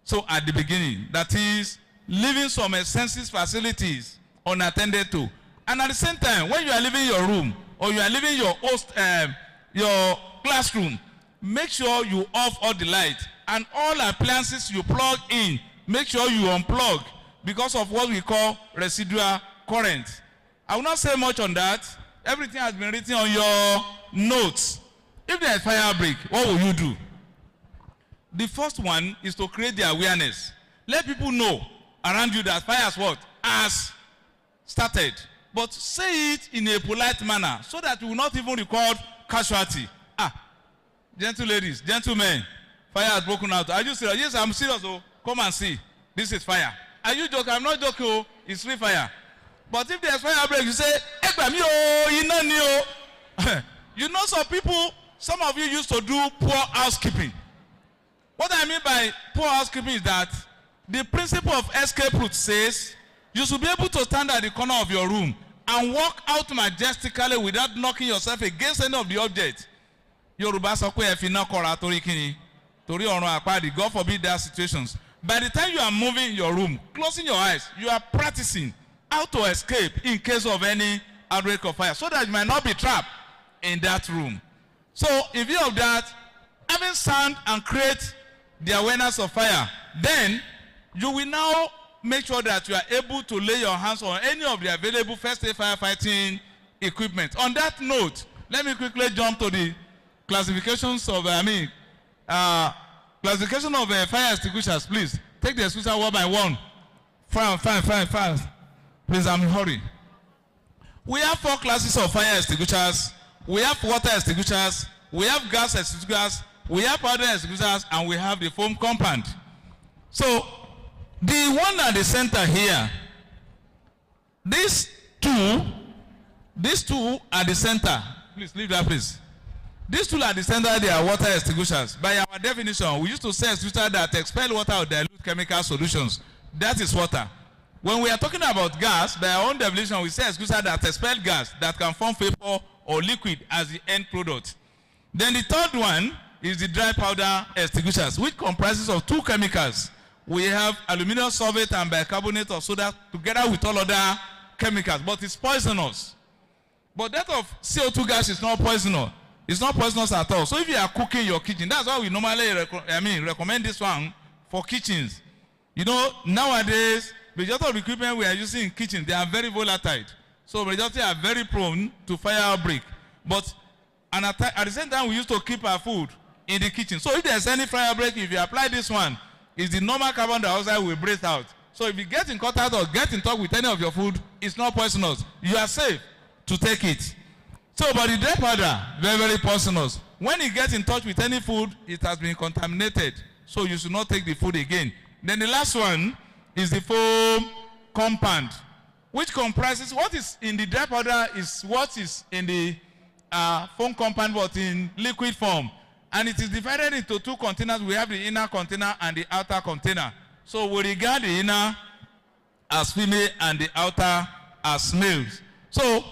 So at the beginning, that is leaving some essential facilities unattended to. And at the same time, when you are leaving your room or you are leaving your your classroom, make sure you off all the light and all appliances you plug in, make sure you unplug because of what we call residual current. I will not say much on that. Everything has been written on your notes. If there is fire break, what will you do? The first one is to create the awareness. Let people know around you that fire has started. But say it in a polite manner so that you will not even record casualty. Gentle ladies, gentlemen, fire has broken out. Are you serious? Yes, I'm serious. Oh, come and see. This is fire. Are you joking? I'm not joking. Oh, it's free fire. But if there's fire break, you say, you know some people, some of you used to do poor housekeeping. What I mean by poor housekeeping is that the principle of escape route says you should be able to stand at the corner of your room and walk out majestically without knocking yourself against any of the objects. Yoruba sọ pé ẹ fi iná kọra torí kíni torí ọ̀run àpáàdì. God forbid there are situations. By the time you are moving in your room, closing your eyes, you are practicing how to escape in case of any outbreak of fire so that you might not be trapped in that room. So in view of that, having stand and create the awareness of fire, then you will now make sure that you are able to lay your hands on any of the available first aid firefighting equipment. On that note, let me quickly jump to the classifications of, classification of fire extinguishers. Please take the extinguisher one by one. Fine. Please, I'm in a hurry. We have 4 classes of fire extinguishers. We have water extinguishers. We have gas extinguishers. We have powder extinguishers, and we have the foam compound. So, the one at the center here, these two at the center. Please leave that, please. These two at the center, they are water extinguishers. By our definition, we used to say extinguishers that expel water or dilute chemical solutions. That is water. When we are talking about gas, by our own definition, we say extinguishers that expel gas that can form vapor or liquid as the end product. Then the third one is the dry powder extinguishers, which comprises of 2 chemicals. We have aluminum sulfate and bicarbonate of soda together with all other chemicals, but it's poisonous. But that of CO2 gas is not poisonous. It's not poisonous at all. So if you are cooking your kitchen, that's why we normally recommend this one for kitchens. You know, nowadays, majority of the equipment we are using in kitchen, they are very volatile. So majority are very prone to fire outbreak. But at the same time, we used to keep our food in the kitchen. So if there's any fire outbreak, if you apply this one, it's the normal carbon dioxide will breathe out. So if you get in contact or get in touch with any of your food, it's not poisonous. You are safe to take it. So, but the dry powder, very, very poisonous. When you get in touch with any food, it has been contaminated. So you should not take the food again. Then the last one is the foam compound, which comprises what is in the dry powder is what is in the foam compound, but in liquid form. And it is divided into 2 containers. We have the inner container and the outer container. So we regard the inner as female and the outer as males. So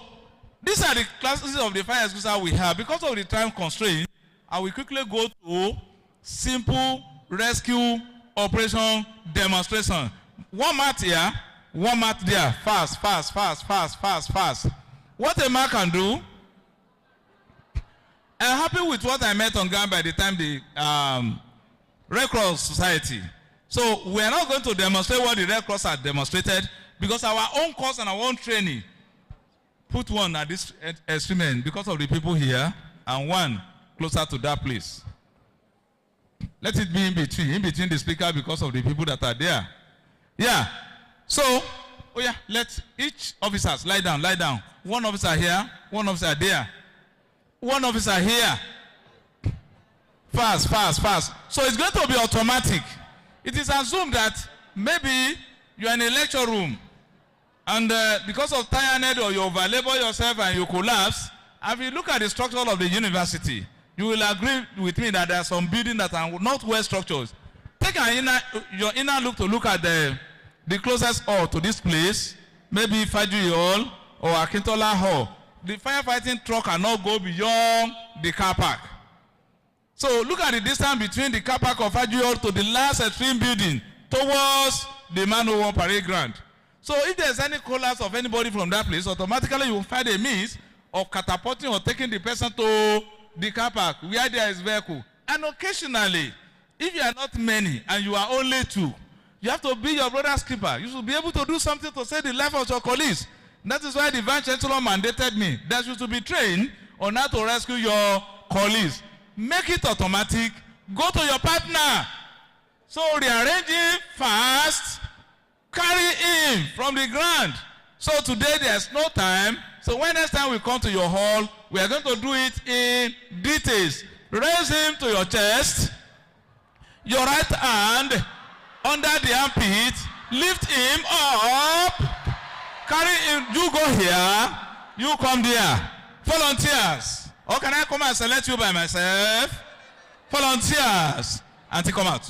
these are the classes of the fire extinguisher we have. Because of the time constraint, I will quickly go to simple rescue operation demonstration. 1 mat here, 1 mat there. Fast. What a man can do. I'm happy with what I met on ground by the time the Red Cross Society. So we are not going to demonstrate what the Red Cross had demonstrated because our own course and our own training put one at this experiment because of the people here and one closer to that place. Let it be in between the speaker because of the people that are there. Yeah. So, let each officers lie down. 1 officer here, 1 officer there. 1 officer here. Fast. So it's going to be automatic. It is assumed that maybe you are in a lecture room and because of tiredness or you overlabor yourself and you collapse, if you look at the structure of the university, you will agree with me that there are some buildings that are not well structured. Take your inner look to look at the closest hall to this place, maybe Faji Hall or Akintola Hall. the firefighting truck cannot go beyond the car park. So look at the distance between the car park of Ajuyo to the last extreme building towards the Man O1 parade ground. So if there's any collapse of anybody from that place, automatically you will find a means of catapulting or taking the person to the car park where there is vehicle. And occasionally, if you are not many and you are only two, you have to be your brother's keeper. You should be able to do something to save the life of your colleagues. That is why the Vice-Chancellor mandated me that you should be trained on how to rescue your colleagues. Make it automatic. Go to your partner. So rearrange him fast. Carry him from the ground. So today there's no time. So when next time we come to your hall, we are going to do it in details. Raise him to your chest. Your right hand under the armpit. Lift him up. Carry him. You go here. You come there. Volunteers. Or can I come and select you by myself? Volunteers. Auntie, come out.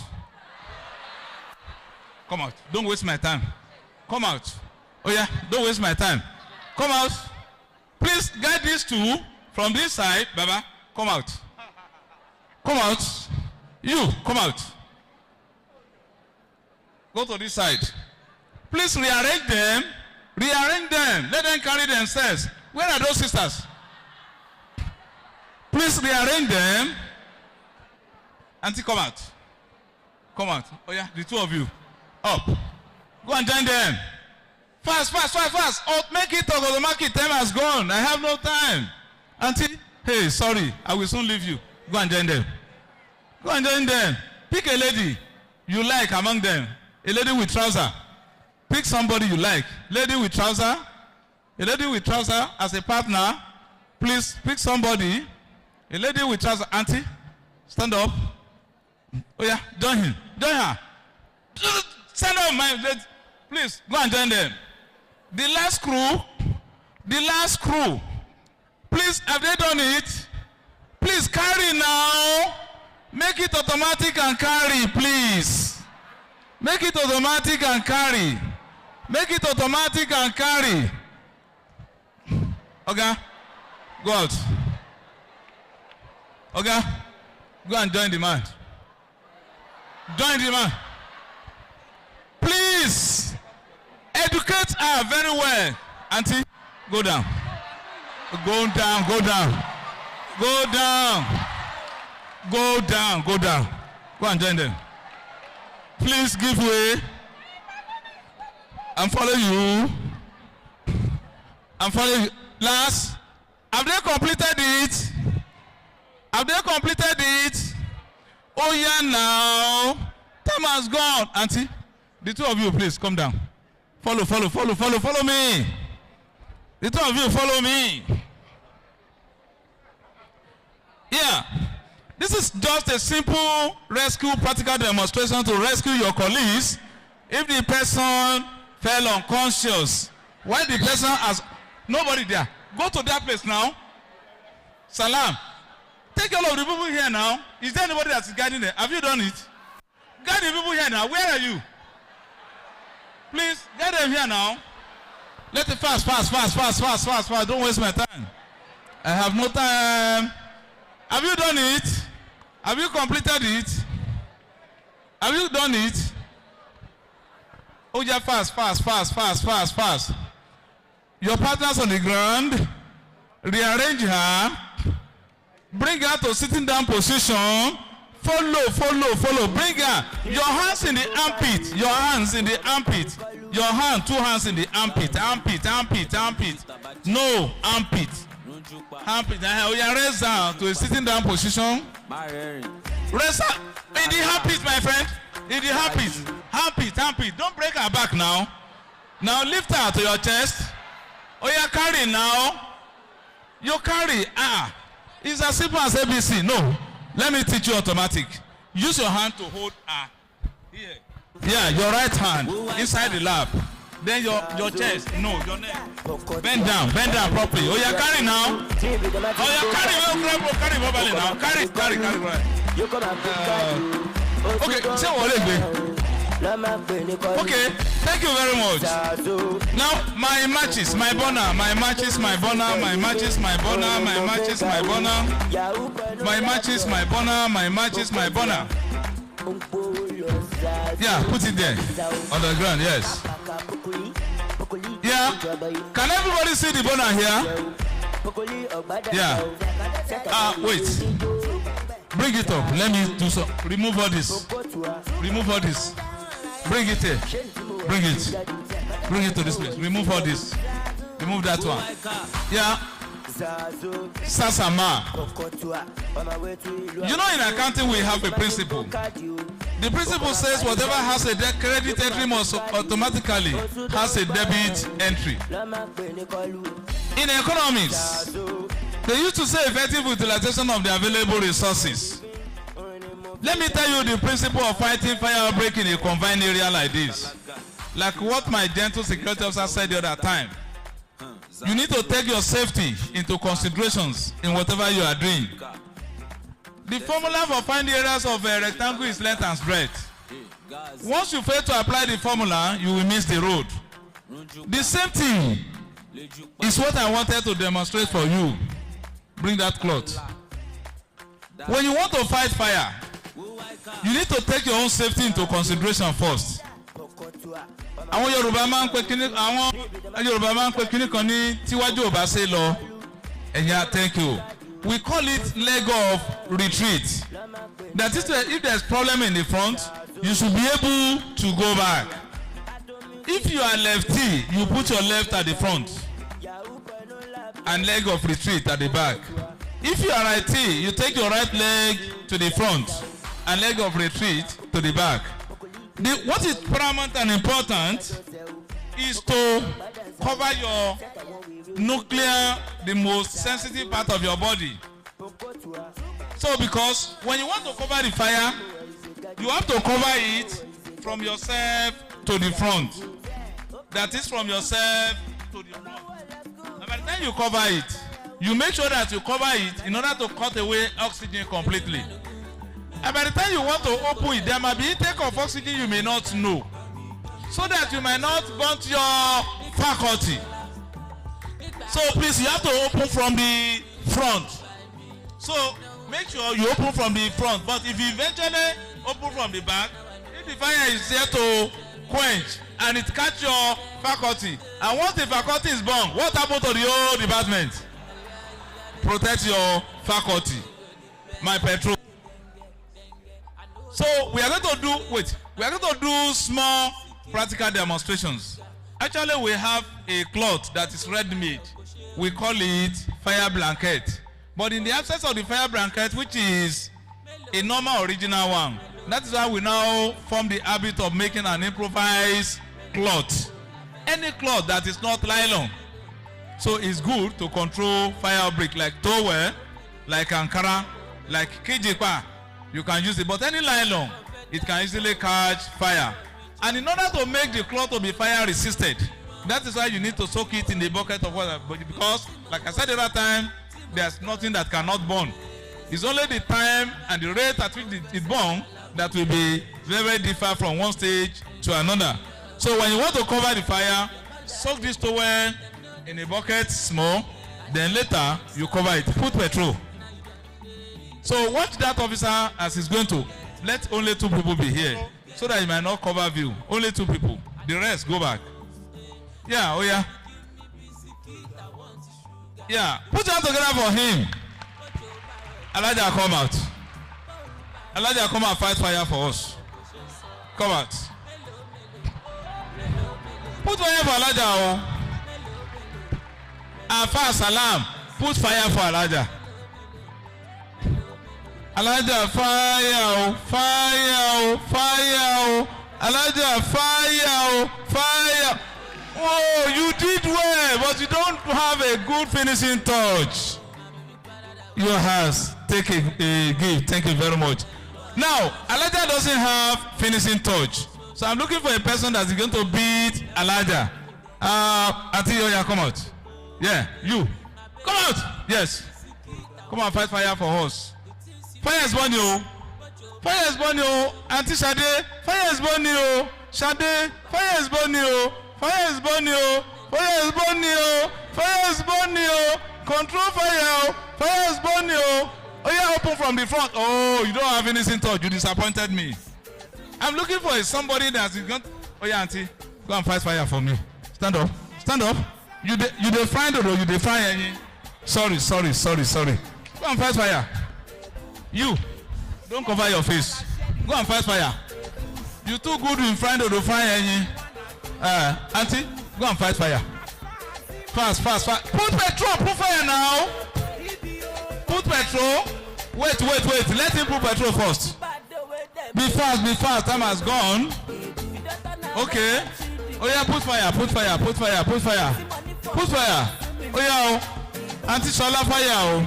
Come out. Don't waste my time. Come out. Oh yeah, don't waste my time. Come out. Please guide these two from this side. Baba, come out. Come out. You, come out. Go to this side. Please rearrange them. Rearrange them. Let them carry themselves. Where are those sisters? Please rearrange them. Auntie, come out. Come out. Oh yeah, the two of you. Up. Go and join them. Fast, fast, fast, fast. Oh, make it or the market. Time has gone. I have no time. Auntie, hey, sorry. I will soon leave you. Go and join them. Go and join them. Pick a lady you like among them. A lady with trouser. Pick somebody you like. Lady with trouser. A lady with trouser as a partner. Please pick somebody. A lady with trouser. Auntie, stand up. Oh yeah, join him. Join her. Stand up, my lady. Please go and join them. The last crew. The last crew. Please, have they done it? Please carry now. Make it automatic and carry, please. Make it automatic and carry. Make it automatic and carry. Okay, go out. Okay, go and join the man. Join the man. Please, educate her very well. Auntie, go down. Go down, go down. Go down. Go down, go down. Go and join them. Please give way and follow you. And follow you. Last, have they completed it? Have they completed it? Oh yeah, now. Time has gone. Auntie, the two of you, please come down. Follow, follow, follow, follow, follow me. The two of you, follow me. Yeah. This is just a simple rescue practical demonstration to rescue your colleagues if the person fell unconscious. Why the person has nobody there? Go to that place now. Salam. Take all of the people here now. Is there anybody that's guiding them? Have you done it? Guide the people here now. Where are you? Please, guide them here now. Let it fast, fast, fast, fast, fast, fast, fast. Don't waste my time. I have no time. Have you done it? Have you completed it? Have you done it? Oh yeah, fast, fast, fast, fast, fast, fast. Your partner's on the ground. Rearrange her. Bring her to sitting down position. Follow, follow, follow. Bring her. Your hands in the armpit. Your hands in the armpit. Your hand, two hands in the armpit. Armpit, armpit, armpit. No, armpit. Armpit. Oh yeah, raise down to a sitting down position. Raise up in the armpit, my friend. In the armpit. Armpit, armpit. Don't break her back now. Now lift her to your chest. Oh yeah, carry now. You carry. It's as simple as ABC. No. Let me teach you automatic. Use your hand to hold her. Here. Yeah, your right hand inside the lap. Then your chest. No, your neck. Bend down properly. Oh, yeah, carry now. Oh, yeah, carry properly now. Carry. Right. Okay, say what is it? Okay, thank you very much. Now, my matches, my bonner, my matches, my bonner, my matches, my bonner, my matches, my bonner, my matches, my bonner, my matches, my bonner. Yeah, put it there on the ground. Yes. Yeah. Can everybody see the bonner here? Yeah. Wait. Bring it up. Let me do so. Remove all this. Remove all this. Bring it here. Bring it. Bring it to this place. Remove all this. Remove that one. Yeah. Sasama. You know, in accounting we have a principle. The principle says whatever has a credit entry must automatically has a debit entry. In economics, they used to say effective utilization of the available resources. Let me tell you the principle of fighting fire outbreak in a confined area like this. Like what my gentle security officer said the other time. You need to take your safety into considerations in whatever you are doing. The formula for finding areas of a rectangle is length and breadth. Once you fail to apply the formula, you will miss the road. The same thing is what I wanted to demonstrate for you. Bring that cloth. When you want to fight fire, you need to take your own safety into consideration first. Àwọn Yorùbá máa ń pè kíní kan ní tíwájú ò bá ṣe lọ. Ẹ̀yà, thank you. We call it leg of retreat. That is, if there's problem in the front, you should be able to go back. If you are lefty, you put your left at the front and leg of retreat at the back. If you are righty, you take your right leg to the front and leg of retreat to the back. What is paramount and important is to cover your nuclear, the most sensitive part of your body. So because when you want to cover the fire, you have to cover it from yourself to the front. That is from yourself to the front. And by the time you cover it, you make sure that you cover it in order to cut away oxygen completely. And by the time you want to open it, there might be intake of oxygen you may not know. So that you might not burn your faculty. So please, you have to open from the front. So make sure you open from the front. But if you eventually open from the back, if the fire is there to quench and it catch your faculty, and once the faculty is burned, what happens to the whole department? Protect your faculty. My petrol. So we are going to do small practical demonstrations. Actually, we have a cloth that is ready-made. We call it fire blanket. But in the absence of the fire blanket, which is a normal original one, that is why we now form the habit of making an improvised cloth. Any cloth that is not nylon. So it's good to control fire outbreak, like towel, like Ankara, like Kijipa. You can use it, but any nylon, it can easily catch fire. And in order to make the cloth to be fire resistant, that is why you need to soak it in the bucket of water. Because, like I said the other time, there's nothing that cannot burn. It's only the time and the rate at which it burns that will be very, very different from one stage to another. So when you want to cover the fire, soak this towel in a bucket small, then later you cover it. Put petrol. So watch that officer as he's going to let only 2 people be here so that he might not cover view. Only 2 people. The rest go back. Yeah, oh yeah. Yeah, put your hand together for him. Elijah, come out. Elijah, come and fight fire for us. Come out. Put fire for Elijah. Oh. Alfa Salam, put fire for Elijah. Elijah, fire, fire, fire. Elijah, fire, fire. Oh, you did well, but you don't have a good finishing touch. Your hands, take a gift. Thank you very much. Now, Elijah doesn't have finishing touch. So I'm looking for a person that's going to beat Elijah. Atioya, come out. Yeah, you. Come out. Yes. Come on, fight fire for us. Fire is one, you. Fire is burning, oh. Auntie Shade, fire is burning, oh. Shade, fire is burning, oh. Fire is burning, oh. Fire is burning, oh. Fire is burning, oh. Control fire, oh. Fire is burning, oh. Oh yeah, open from the front. Oh, you don't have anything to. You disappointed me. I'm looking for somebody that's going. Oh yeah, auntie, go and fight fire for me. Stand up, stand up. You dey find it or you dey find any? Sorry. Go and fight fire. You, don't cover your face. Go and fight fire. You too good in find or to find any. Auntie, go and fight fire. Fast. Put petrol, put fire now. Put petrol. Wait. Let him put petrol first. Be fast. Time has gone. Okay. Oh yeah, put fire. Oh yeah, Auntie Shola, fire.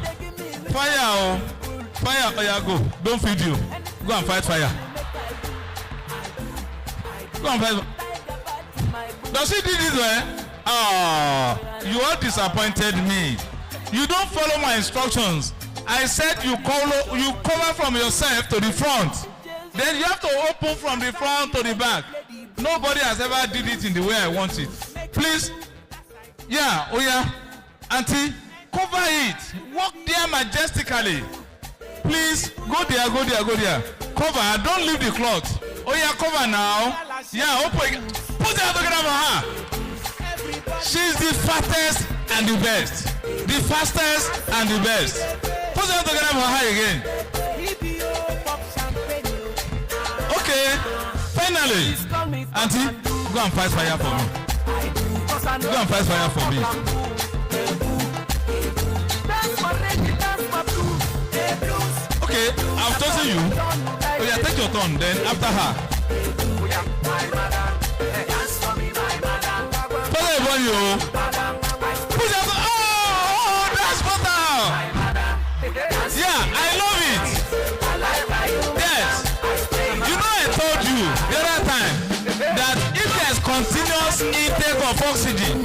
Fire. Oh yeah, go. Don't feed you. Go and fight fire. Go and fight. Does she do this way? Oh, you all disappointed me. You don't follow my instructions. I said you cover from yourself to the front. Then you have to open from the front to the back. Nobody has ever did it in the way I want it. Please. Yeah, oh yeah. Auntie, cover it. Walk there majestically. Please, go there. Cover, don't leave the cloth. Oh yeah, cover now. Yeah, open. Put the autograph on her. She's the fattest and the best. The fastest and the best. Put the autograph on her again. Okay, finally. Auntie, go and fight fire for me. Go and fight fire for me. Okay, I've chosen you. Oh yeah, take your turn. Then after her. Follow everyone, you. Put your turn. Oh, that's better. Yeah, I love it. Yes. You know I told you the other time that if there's continuous intake of oxygen,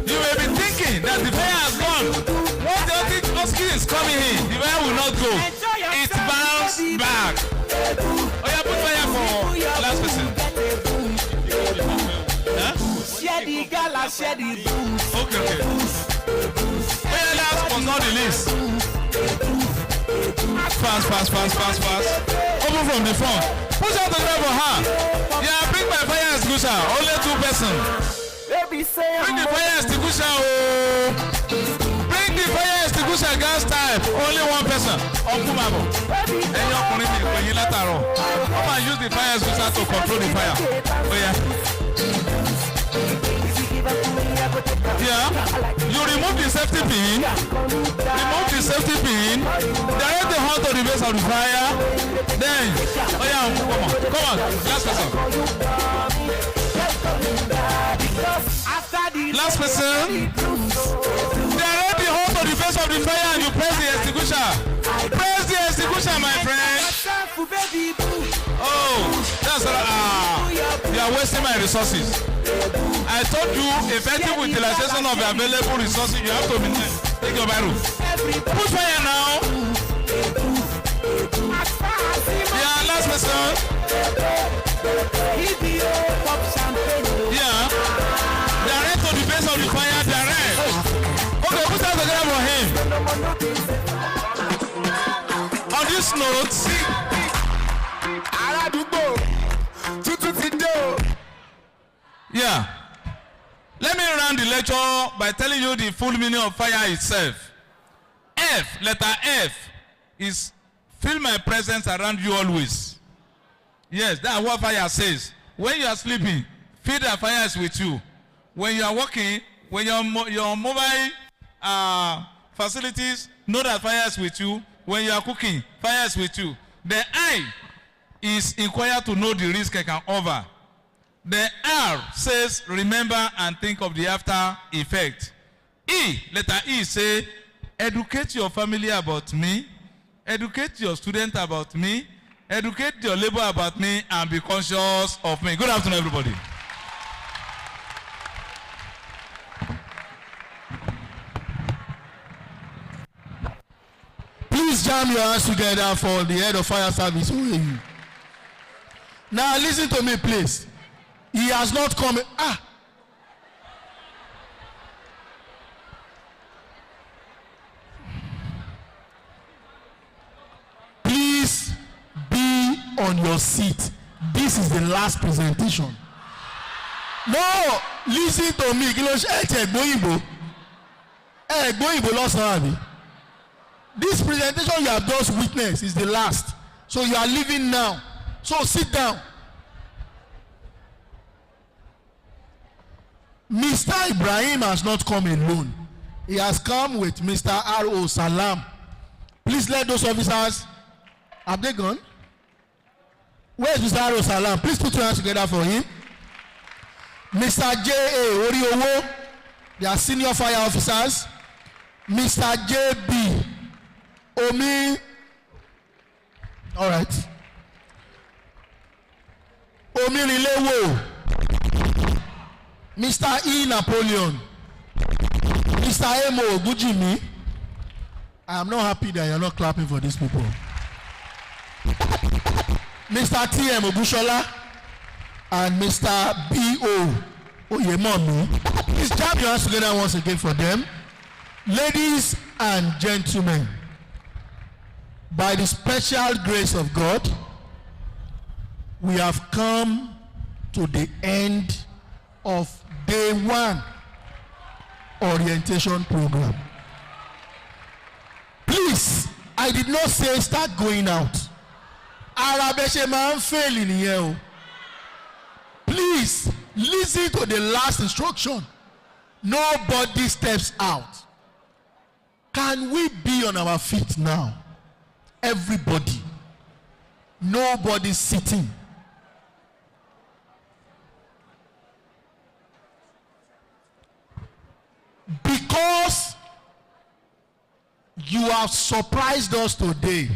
you may be thinking that the fire has gone. Once the oxygen is coming in, the fire will not go. It bounces back. Oh yeah, put fire for last person. Huh? Okay. Oh yeah, last but not the least. Fast. Open from the front. Push out the driver, huh? Yeah, bring my fire extinguisher. Only 2 persons. Bring the fire extinguisher. Oh. Bring the fire extinguisher gas type. Only 1 person. Open my mouth. And you're putting it when you let her on. Come and use the fire extinguisher to control the fire. Oh yeah. Yeah, you remove the safety pin. Direct the horn to the base of the fire. Then, oh yeah, come on, last person. Direct the horn to the base of the fire and you press the extinguisher. Press the extinguisher, my friend. Oh, that's you are wasting my resources. I told you, effective utilization of the available resources, you have to be take your barrel. Push fire now. Yeah, last person. Yeah. Direct to the base of the fire, direct. Okay, put out the grab on him. On this note, yeah. Let me round the lecture by telling you the full meaning of fire itself. F, letter F, is feel my presence around you always. Yes, that's what fire says. When you are sleeping, feel that fire is with you. When you are walking, when your mobile facilities, know that fire is with you. When you are cooking, fire is with you. The I is inquired to know the risk I can over. The R says remember and think of the after effect. E, letter E, say educate your family about me, educate your student about me, educate your labor about me, and be conscious of me. Good afternoon, everybody. Please jam your hands together for the head of fire service. Now listen to me, please. He has not come. Please be on your seat. This is the last presentation. No, listen to me. This presentation you have just witnessed is the last. So you are leaving now. So sit down. Mr. Ibrahim has not come alone. He has come with Mr. R.O. Salam. Please let those officers. Have they gone? Where is Mr. R.O. Salam? Please put your hands together for him. Mr. J.A. Oriowo, they are senior fire officers. Mr. J.B. Omi. All right. Omi Rilewo. Mr. E. Napoleon. Mr. Emo Ogujimi. I am not happy that you are not clapping for these people. Mr. T.M. Obushola and Mr. B.O. Oyemomi. Please jam your hands together once again for them. Ladies and gentlemen, by the special grace of God, we have come to the end of day 1 orientation program. Please, I did not say start going out. Please listen to the last instruction. Nobody steps out. Can we be on our feet now? Everybody. Nobody sitting. Because you have surprised us today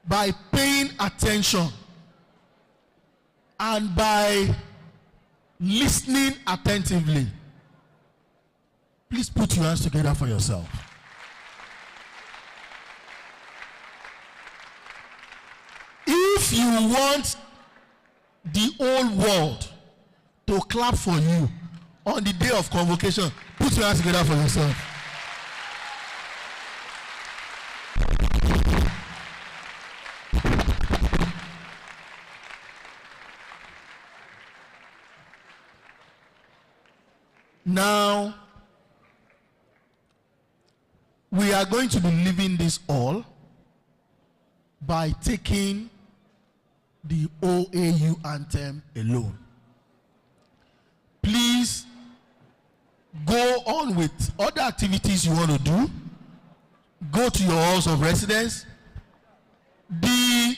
by paying attention and by listening attentively. Please put your hands together for yourself. If you want the whole world to clap for you on the day of convocation, put your hands together for yourself. Now, we are going to be leaving this all by taking the OAU anthem alone. Please go on with other activities you want to do. Go to your house of residence. The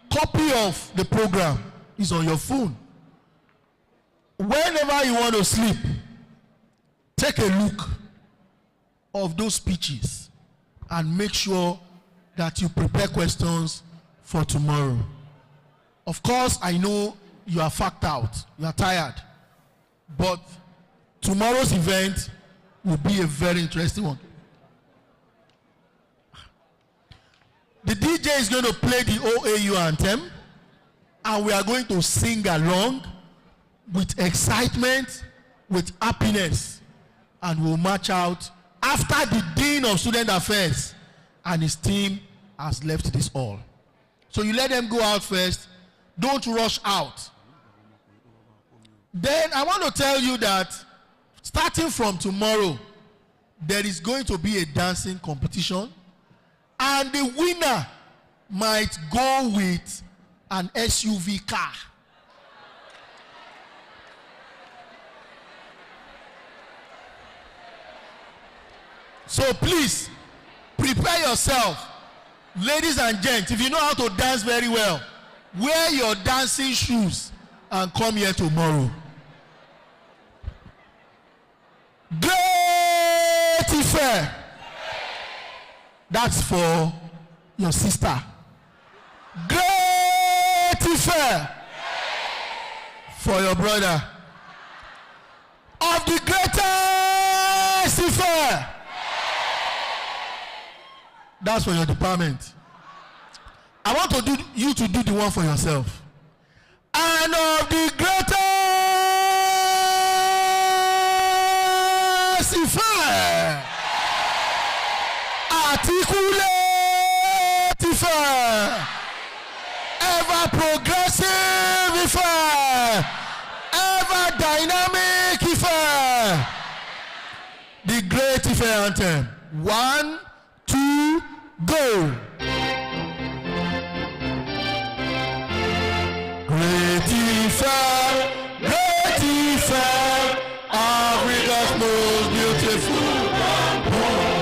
copy of the program is on your phone. Whenever you want to sleep, take a look of those speeches and make sure that you prepare questions for tomorrow. Of course, I know you are fagged out, you are tired, but tomorrow's event will be a very interesting one. The DJ is going to play the OAU anthem, and we are going to sing along with excitement, with happiness, and we'll march out after the Dean of Student Affairs and his team has left this hall. So you let them go out first. Don't rush out. Then I want to tell you that starting from tomorrow, there is going to be a dancing competition, and the winner might go with an SUV car. So please, prepare yourself. Ladies and gents, if you know how to dance very well, wear your dancing shoes and come here tomorrow. Great Ife. That's for your sister. Great Ife. For your brother. Of the greatest Ife. That's for your department. I want you to do the one for yourself. and of the greatest affair, articulate affair, ever progressive affair, ever dynamic affair. The great affair anthem. 1, 2, go. Great affair, Africa's most beautiful.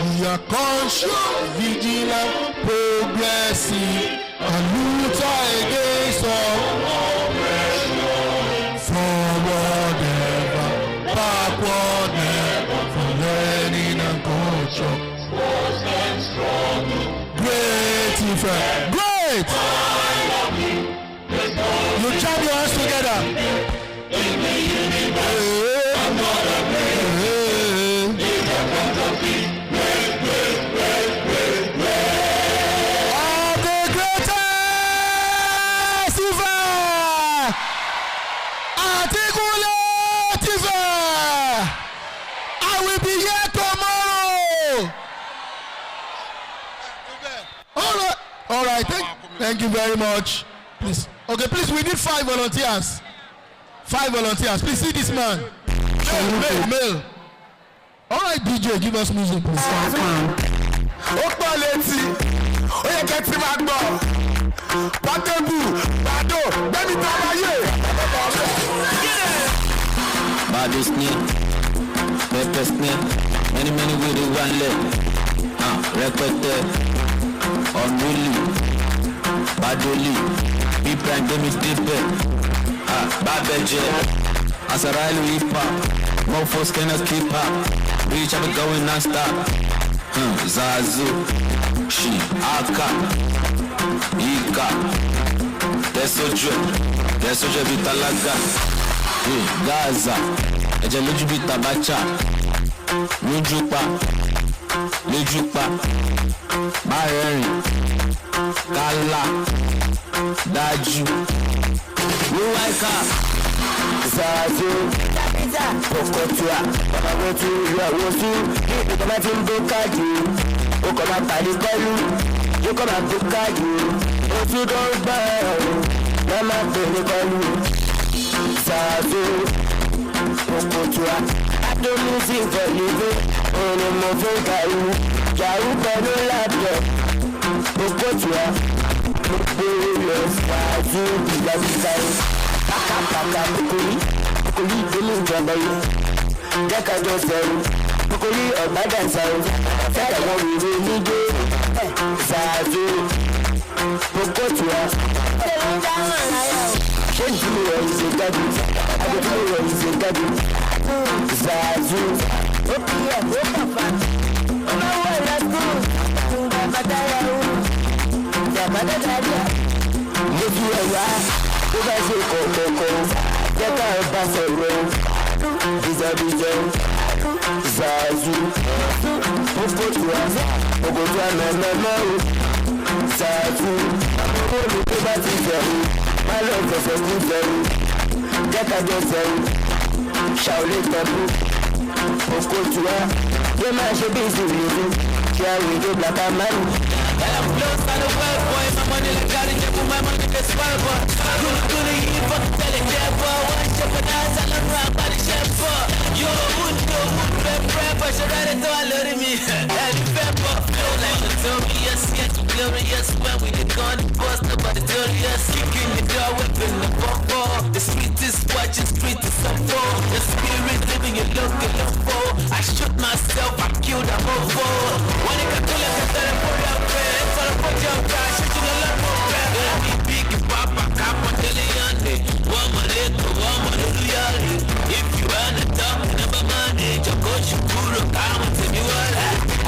We are conscious, vigilant, progressive, and luther against all oppression. Forward ever, backward never, for learning and culture. Sports and struggle. Great affair, great. You jam your hands together. All right. Thank you very much. Please. Okay, please, we need 5 volunteers. 5 volunteers. Please see this man. Male. All right, DJ, give us music, please. Bado snake, pepper snake, many with the one leg. Repete, unruly, badly, be pandemic deep. Babeje, as a rally hip hop, more folks cannot keep up. Reach up and going non-stop. Zazu, she, Aka, Ika, Desoje Vitalaga, Gaza, Ejeluju Vitabacha, Lujupa, Bayern, Kala, Daju, Ruwaika, Zazu, Pokotua, Pamagotu, Rawosu, you come out in Bokaju, you come out Padikolu, you come out Bokaju, if you don't buy, Mama Padikolu, Zazu, Pokotua, I don't music for living, only moving Karu, Jaru Pano Laptop, Pokotua, Zazu, Zazu, Kuli dele ìjọba yìí jẹ́kájọ́ sẹ́rù kókólí ọ̀gbádà sẹ́rù fẹ́rẹ̀ wọn rèé nígbé ṣáájú kókótùá. ṣé ìdílé rẹ̀ yìí ṣe gbádùn àgbẹ̀dúró rẹ̀ yìí ṣe gbádùn ṣáájú. ó kì í ẹ̀ ó kàfà olówó ìlẹ́kùn ìgbàgbọ́dá yàrá ìgbàgbọ́dá dáadáa lójú ẹ̀yà tó bá ṣe kọ̀ọ̀kọ̀ọ̀kọ̀. Jẹ́ká ọba sọ̀rọ̀ bíjọ́bíjọ́ Zazu Okotua mẹ́mẹ́mọ́ Zazu olú tó bá ti jẹ̀rù má lọ fẹsẹ̀ kú jẹ̀rù jẹ́ká jọ jẹ̀rù ṣàwọlé tẹ̀bú Okotua yóò máa ṣe bí ìsìnkú kí àwọn èdè blaka mẹ́rin. I'm close by the world, boy. My money like God and put my money in the spot, boy. Do the you fucking tell it, yeah, boy. One jeopardize, I love round by the chef, boy. Yo, wood, but you're right at all, look at me. Happy pepper, feel like notorious, yet glorious. When we did gone, boss, nobody told us. Kicking the door, whipping the bump, the street is watching, street is up for. The spirit living, you look for. I shoot myself, I killed a mofo. When it got to let me put up there. Put your cash into the level. Big papa, capa, deliane. Woman, if you wanna talk, never money. Joko Shukuro, come and tell me what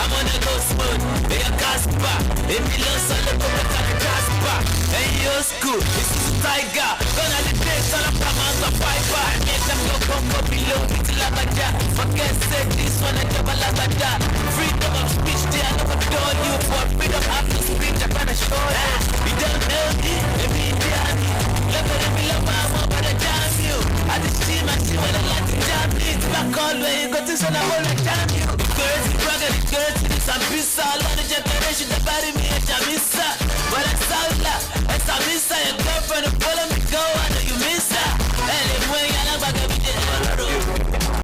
I'm gonna go smooth. Be a Casper. If you lose, I'll look at the Casper. Hey, your school, this is Tiger. Gonna the days, all I'm a fiber. I make them go come below. It's like a jar. Forget, say this one, I never like a jar. Freedom of speech, they are never done you for freedom after speech. I'm gonna show you. We don't know me, every day. Look at me, love my so now all the time you. The girls, the brother, the girls, this and pizza. All of the generation, the body me and Jamisa.